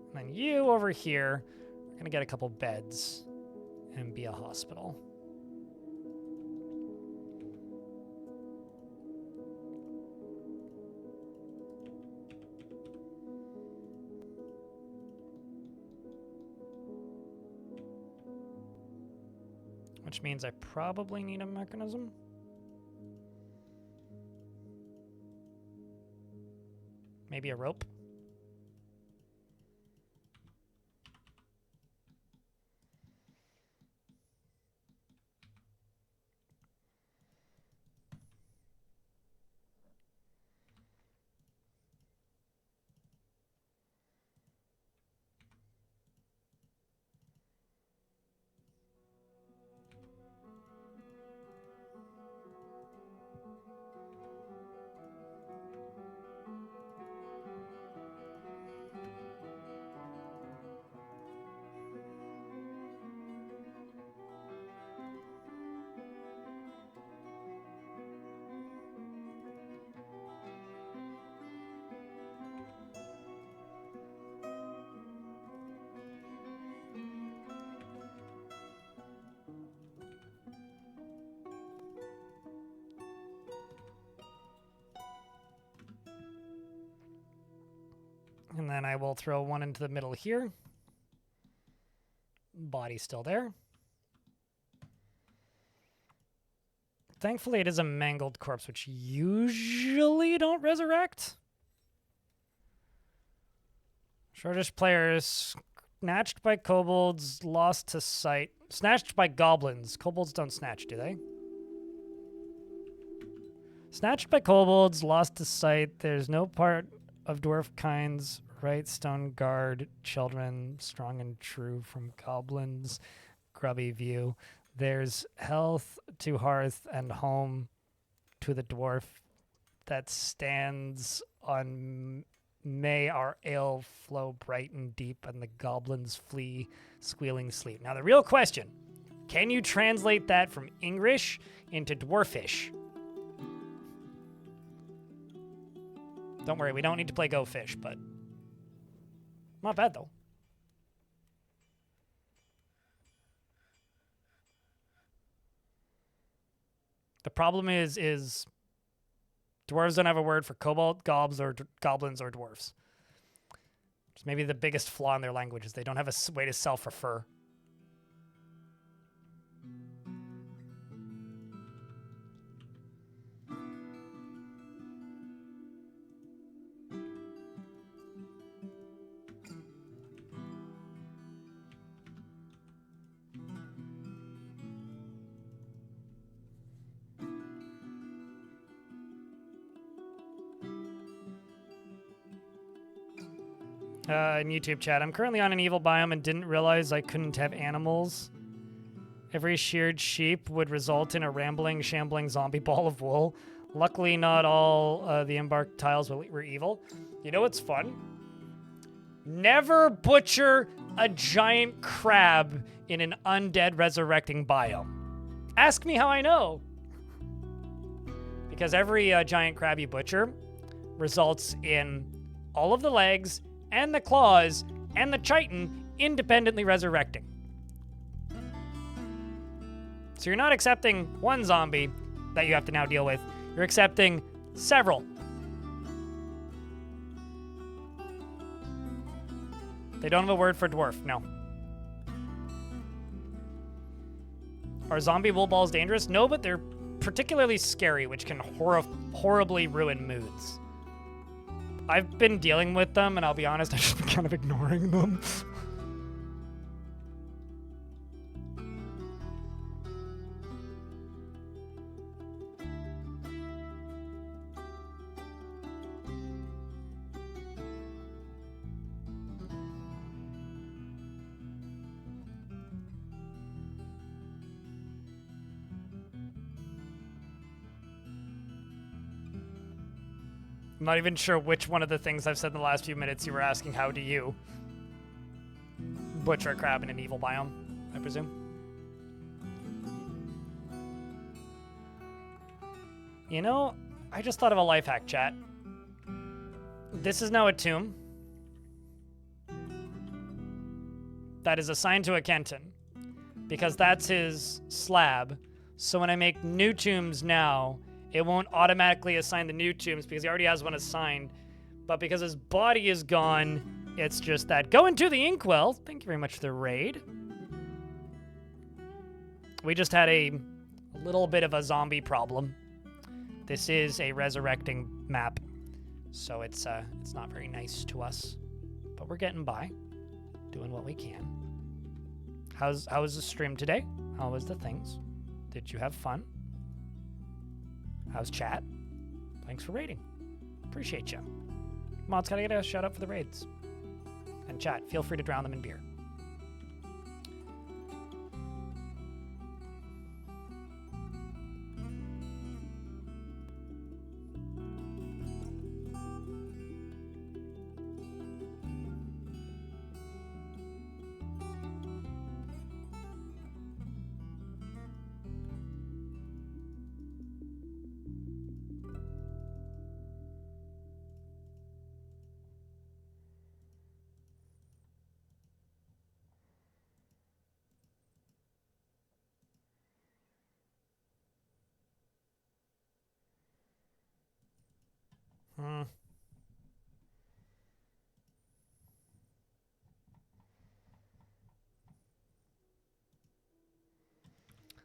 And then you over here are going to get a couple beds and be a hospital. Which means I probably need a mechanism. Maybe a rope. And then I will throw one into the middle here. Body still there. Thankfully, it is a mangled corpse, which usually don't resurrect. Shortish players snatched by kobolds, lost to sight. Snatched by goblins. Kobolds don't snatch, do they? Snatched by kobolds, lost to sight. There's no part of dwarf kinds, right? Stone guard, children, strong and true from goblins. grubby view. There's health to hearth and home to the dwarf that stands on may our ale flow bright and deep and the goblins flee squealing sleep. Now the real question, can you translate that from English into dwarfish? Don't worry, we don't need to play Go Fish, but not bad though. The problem is dwarves don't have a word for kobold, gobs, or goblins or dwarves. Which is maybe the biggest flaw in their language is they don't have a way to self-refer. In YouTube chat, I'm currently on an evil biome and didn't realize I couldn't have animals. Every sheared sheep would result in a rambling, shambling zombie ball of wool. Luckily, not all the embarked tiles were evil. You know what's fun? Never butcher a giant crab in an undead resurrecting biome. Ask me how I know. Because every giant crab you butcher results in all of the legs and the claws and the chitin independently resurrecting. So you're not accepting one zombie that you have to now deal with. You're accepting several. They don't have a word for dwarf, no. Are zombie wool balls dangerous? No, but they're particularly scary, which can horribly ruin moods. I've been dealing with them, and I'll be honest, I've just been kind of ignoring them. I'm not even sure which one of the things I've said in the last few minutes you were asking. How do you butcher a crab in an evil biome, I presume? You know, I just thought of a life hack, chat. This is now a tomb that is assigned to a Kenton because that's his slab. So when I make new tombs now, it won't automatically assign the new tombs because he already has one assigned. But because his body is gone, it's just that. Go into the inkwell. Thank you very much for the raid. We just had a little bit of a zombie problem. This is a resurrecting map, so it's not very nice to us. But we're getting by, doing what we can. How was the stream today? How was the things? Did you have fun? How's chat? Thanks for raiding. Appreciate you. Mods gotta get a shout out for the raids. And chat, feel free to drown them in beer.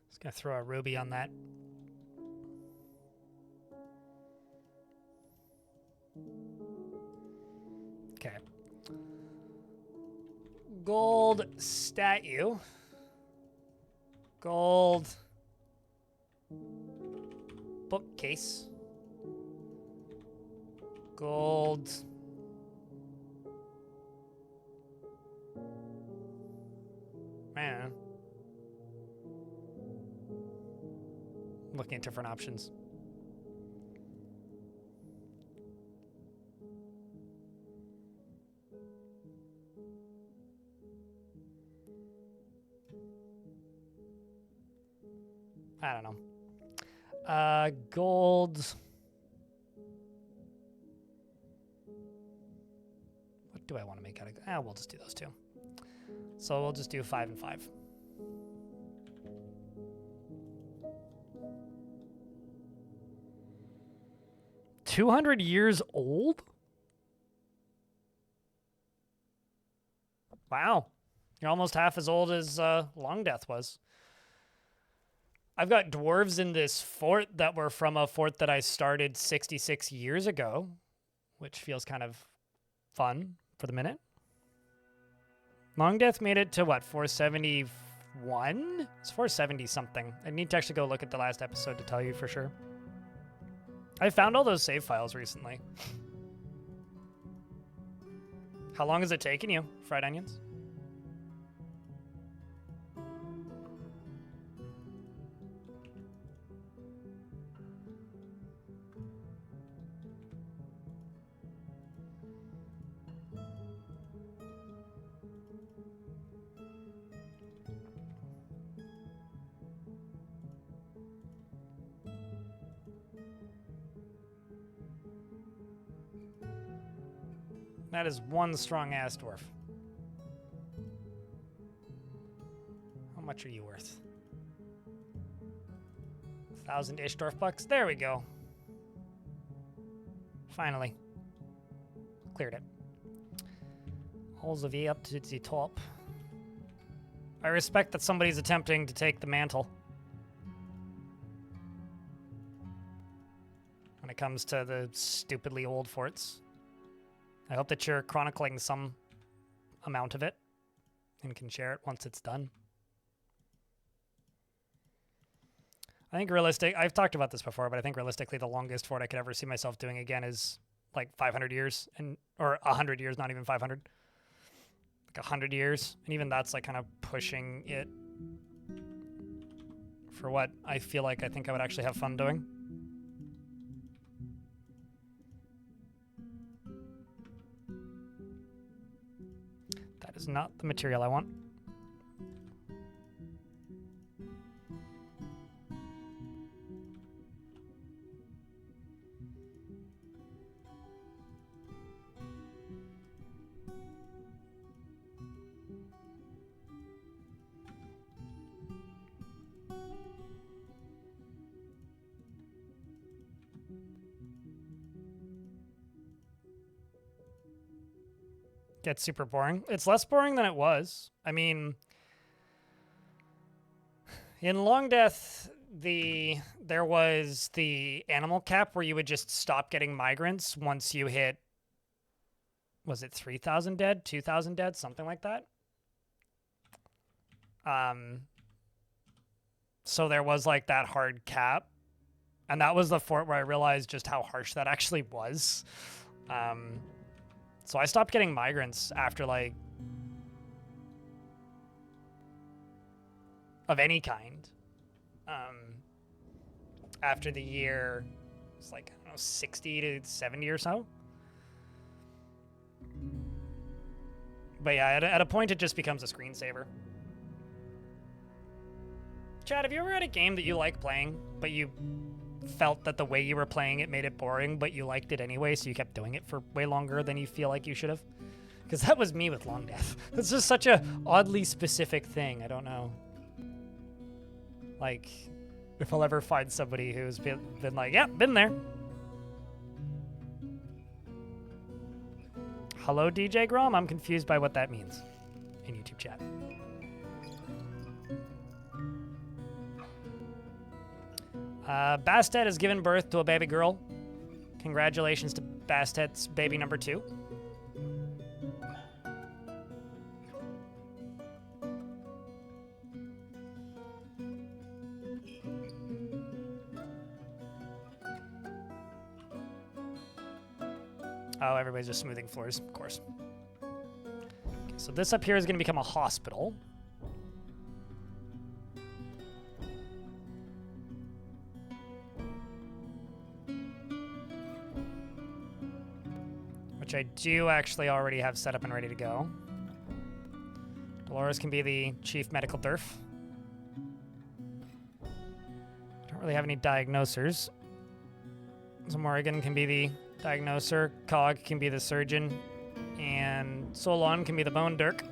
Just gonna throw a ruby on that. Okay. Gold statue. Gold bookcase. Gold man. looking at different options. I don't know. Gold. What do I want to make out of? We'll just do those two. So we'll just do 5 and 5. $200 years old? Wow. You're almost half as old as Long Death was. I've got dwarves in this fort that were from a fort that I started 66 years ago, which feels kind of fun for the minute. Long Death made it to what, 471? It's 470 something. I need to actually go look at the last episode to tell you for sure. I found all those save files recently. How long has it taken you, fried onions? That is one strong-ass dwarf. How much are you worth? 1,000-ish dwarf bucks? There we go. Finally. Cleared it. All the way up to the top. I respect that somebody's attempting to take the mantle. When it comes to the stupidly old forts. I hope that you're chronicling some amount of it and can share it once it's done. I think I've talked about this before, but I think realistically the longest fort I could ever see myself doing again is like 500 years, or 100 years, not even 500. Like 100 years, and even that's like kind of pushing it for what I feel like I think I would actually have fun doing. That is not the material I want. Gets super boring. It's less boring than it was. I mean, in Long Death, there was the animal cap where you would just stop getting migrants once you hit, was it 3,000 dead, 2,000 dead, something like that. So there was like that hard cap, and that was the fort where I realized just how harsh that actually was. So I stopped getting migrants after, like, of any kind. After the year, it's like, I don't know, 60 to 70 or so. But yeah, at a point it just becomes a screensaver. Chad, have you ever had a game that you like playing, but you felt that the way you were playing it made it boring, but you liked it anyway, so you kept doing it for way longer than you feel like you should have? Because that was me with Long Death. It's just such a oddly specific thing. I don't know. Like, if I'll ever find somebody who's been like, yeah, been there. Hello, DJ Grom? I'm confused by what that means in YouTube chat. Bastet has given birth to a baby girl. Congratulations to Bastet's baby number 2. Oh, everybody's just smoothing floors, of course. Okay, so this up here is going to become a hospital. which I do actually already have set up and ready to go. Dolores can be the chief medical Dwarf. Don't really have any diagnosers. So Morrigan can be the diagnoser, Cog can be the surgeon, and Solon can be the bone dirk.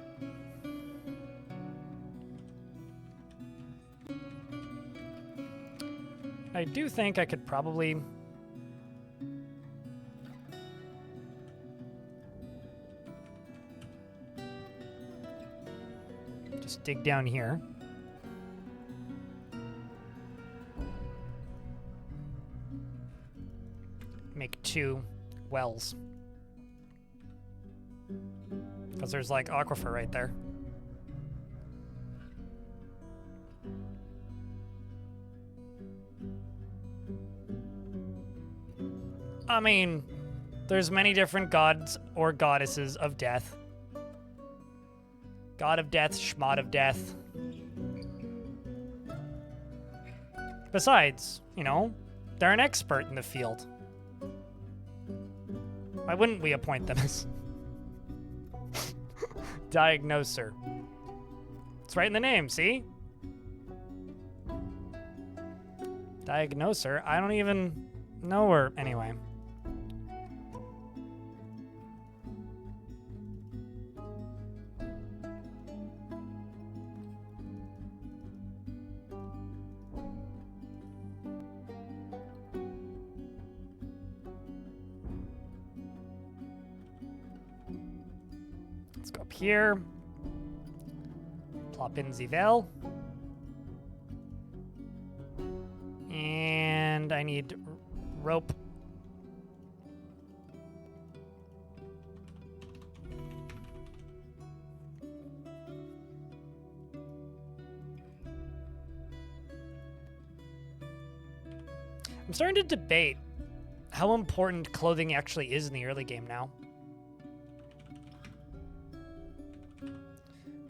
I do think I could probably just dig down here. Make 2 wells. Because there's like aquifer right there. I mean, there's many different gods or goddesses of death. God of death, Schmod of death. Besides, you know, they're an expert in the field. Why wouldn't we appoint them as diagnoser? It's right in the name, see? Diagnoser? I don't even know her. Anyway. Let's go up here. Plop in Zivel. And I need rope. I'm starting to debate how important clothing actually is in the early game now.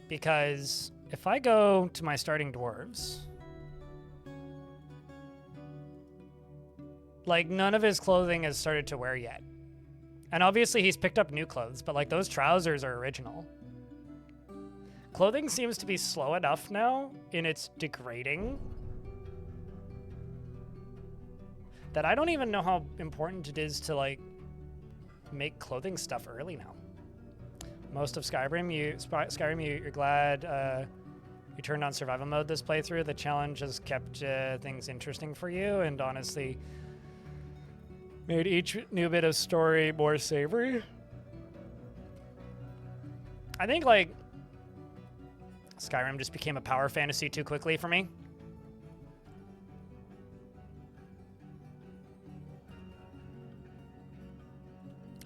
Because if I go to my starting dwarves, like none of his clothing has started to wear yet. And obviously he's picked up new clothes, but like those trousers are original. Clothing seems to be slow enough now in its degrading that I don't even know how important it is to like make clothing stuff early now. Most of Skyrim, you're glad you turned on survival mode this playthrough. The challenge has kept things interesting for you, and honestly made each new bit of story more savory. I think like Skyrim just became a power fantasy too quickly for me.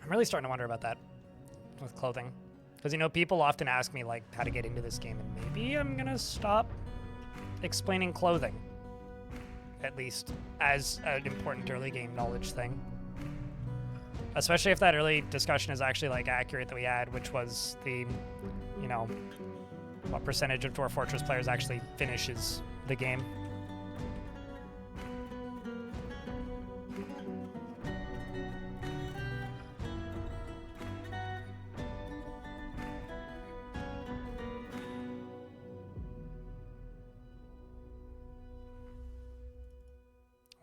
I'm really starting to wonder about that with clothing. Because, you know, people often ask me, like, how to get into this game, and maybe I'm going to stop explaining clothing. At least as an important early game knowledge thing. Especially if that early discussion is actually, like, accurate that we had, which was the, you know, what percentage of Dwarf Fortress players actually finishes the game.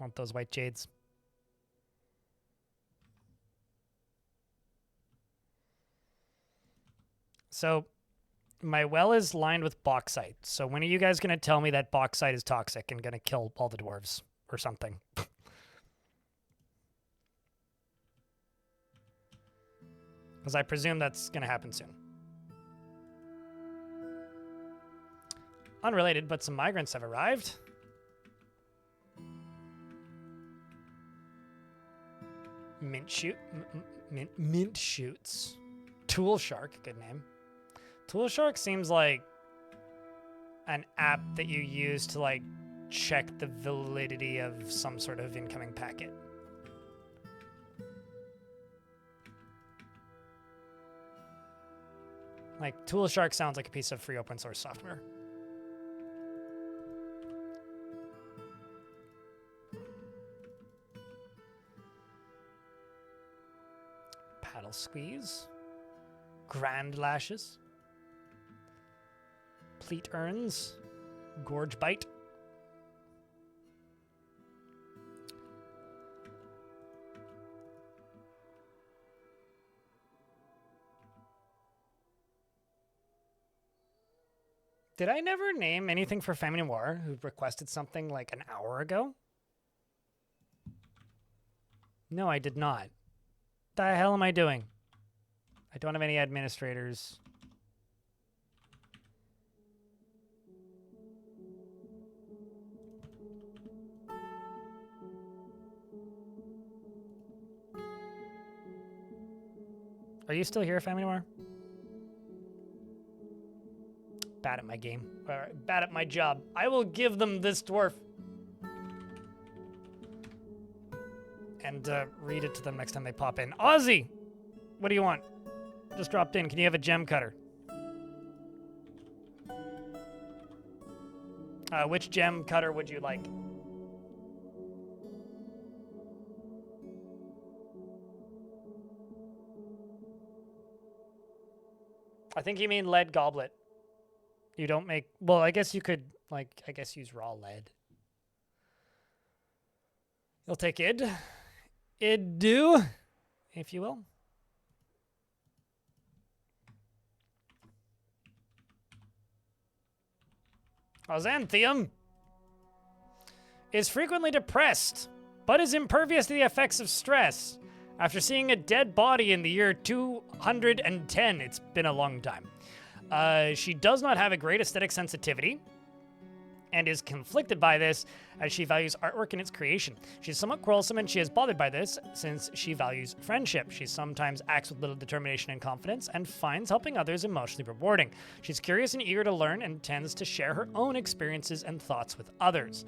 Want those white jades. So my well is lined with bauxite. So when are you guys going to tell me that bauxite is toxic and going to kill all the dwarves or something? Because I presume that's going to happen soon. Unrelated, but some migrants have arrived. Mint shoots. Tool Shark, good name. Tool Shark seems like an app that you use to like check the validity of some sort of incoming packet. Like Tool Shark sounds like a piece of free open source software. Paddle Squeeze. Grand Lashes. Pleat Urns. Gorge Bite. Did I never name anything for Femme Noir who requested something like an hour ago? No, I did not. The hell am I doing? I don't have any administrators. Are you still here, Femme Noir? Bad at my game. Bad at my job. I will give them this dwarf. And read it to them next time they pop in. Ozzy! What do you want? Just dropped in. Can you have a gem cutter? Which gem cutter would you like? I think you mean lead goblet. You don't make... Well, I guess you could, like, I guess use raw lead. You'll take id. Id do, if you will. Ozanthium is frequently depressed, but is impervious to the effects of stress. After seeing a dead body in the year 210, it's been a long time. She does not have a great aesthetic sensitivity and is conflicted by this as she values artwork in its creation. She's somewhat quarrelsome and she is bothered by this since she values friendship. She sometimes acts with little determination and confidence and finds helping others emotionally rewarding. She's curious and eager to learn and tends to share her own experiences and thoughts with others.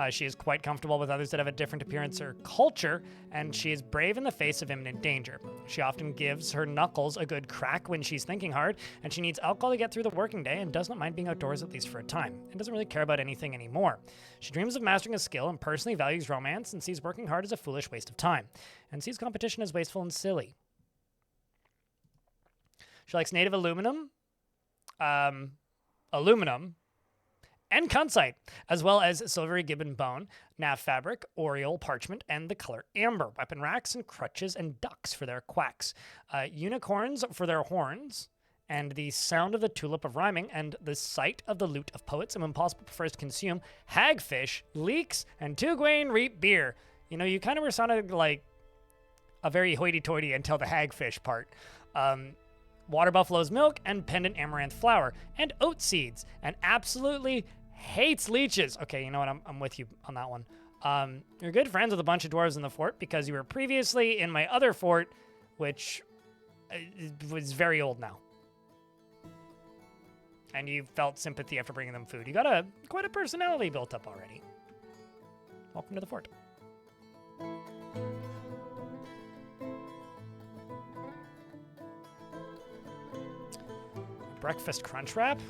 She is quite comfortable with others that have a different appearance or culture, and she is brave in the face of imminent danger. She often gives her knuckles a good crack when she's thinking hard, and she needs alcohol to get through the working day and does not mind being outdoors at least for a time, and doesn't really care about anything anymore. She dreams of mastering a skill and personally values romance and sees working hard as a foolish waste of time, and sees competition as wasteful and silly. She likes native aluminum, and kunzite, as well as silvery gibbon bone, nav fabric, oriole parchment, and the color amber, weapon racks and crutches and ducks for their quacks, unicorns for their horns, and the sound of the tulip of rhyming, and the sight of the lute of poets, and when possible prefers to consume hagfish, leeks, and 2-grain reap beer. You know, you kind of were sounded like a very hoity-toity until the hagfish part. Water buffalo's milk and pendant amaranth flour and oat seeds, and absolutely hates leeches. Okay, you know what? I'm with you on that one. You're good friends with a bunch of dwarves in the fort because you were previously in my other fort, which was very old now. And you felt sympathy after bringing them food. You got quite a personality built up already. Welcome to the fort. Breakfast crunch wrap?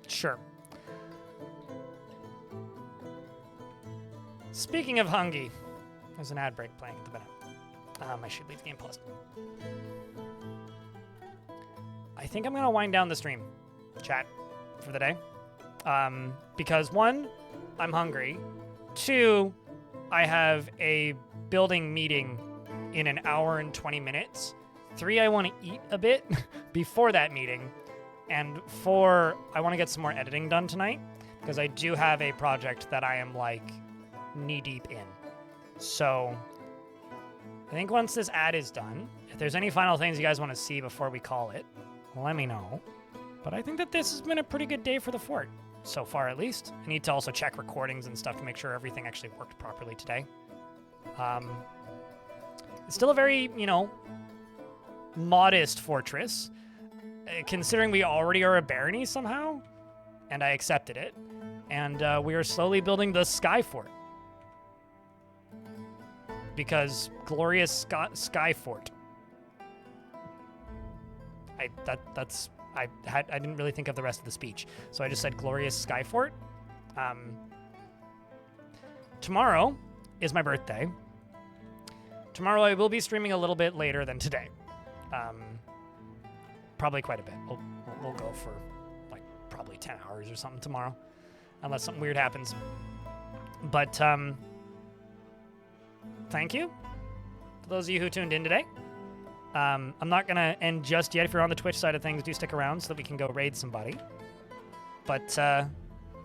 Sure. Speaking of hungry, there's an ad break playing at the minute. I should leave the game paused. I think I'm gonna wind down the stream, chat, for the day. Because 1, I'm hungry. 2, I have a building meeting in an hour and 20 minutes. 3, I want to eat a bit before that meeting. And 4, I want to get some more editing done tonight because I do have a project that I am like knee deep in. So I think once this ad is done, if there's any final things you guys want to see before we call it, let me know. But I think that this has been a pretty good day for the fort, so far at least. I need to also check recordings and stuff to make sure everything actually worked properly today. It's still a very, modest fortress, considering we already are a barony somehow, and I accepted it. And we are slowly building the Sky Fort. Because glorious Sky Fort. I didn't really think of the rest of the speech, so I just said glorious Sky Fort. Tomorrow, is my birthday. Tomorrow I will be streaming a little bit later than today. Probably quite a bit. We'll go for like probably 10 hours or something tomorrow, unless something weird happens. But thank you for those of you who tuned in today. I'm not gonna end just yet. If you're on the Twitch side of things, do stick around so that we can go raid somebody. But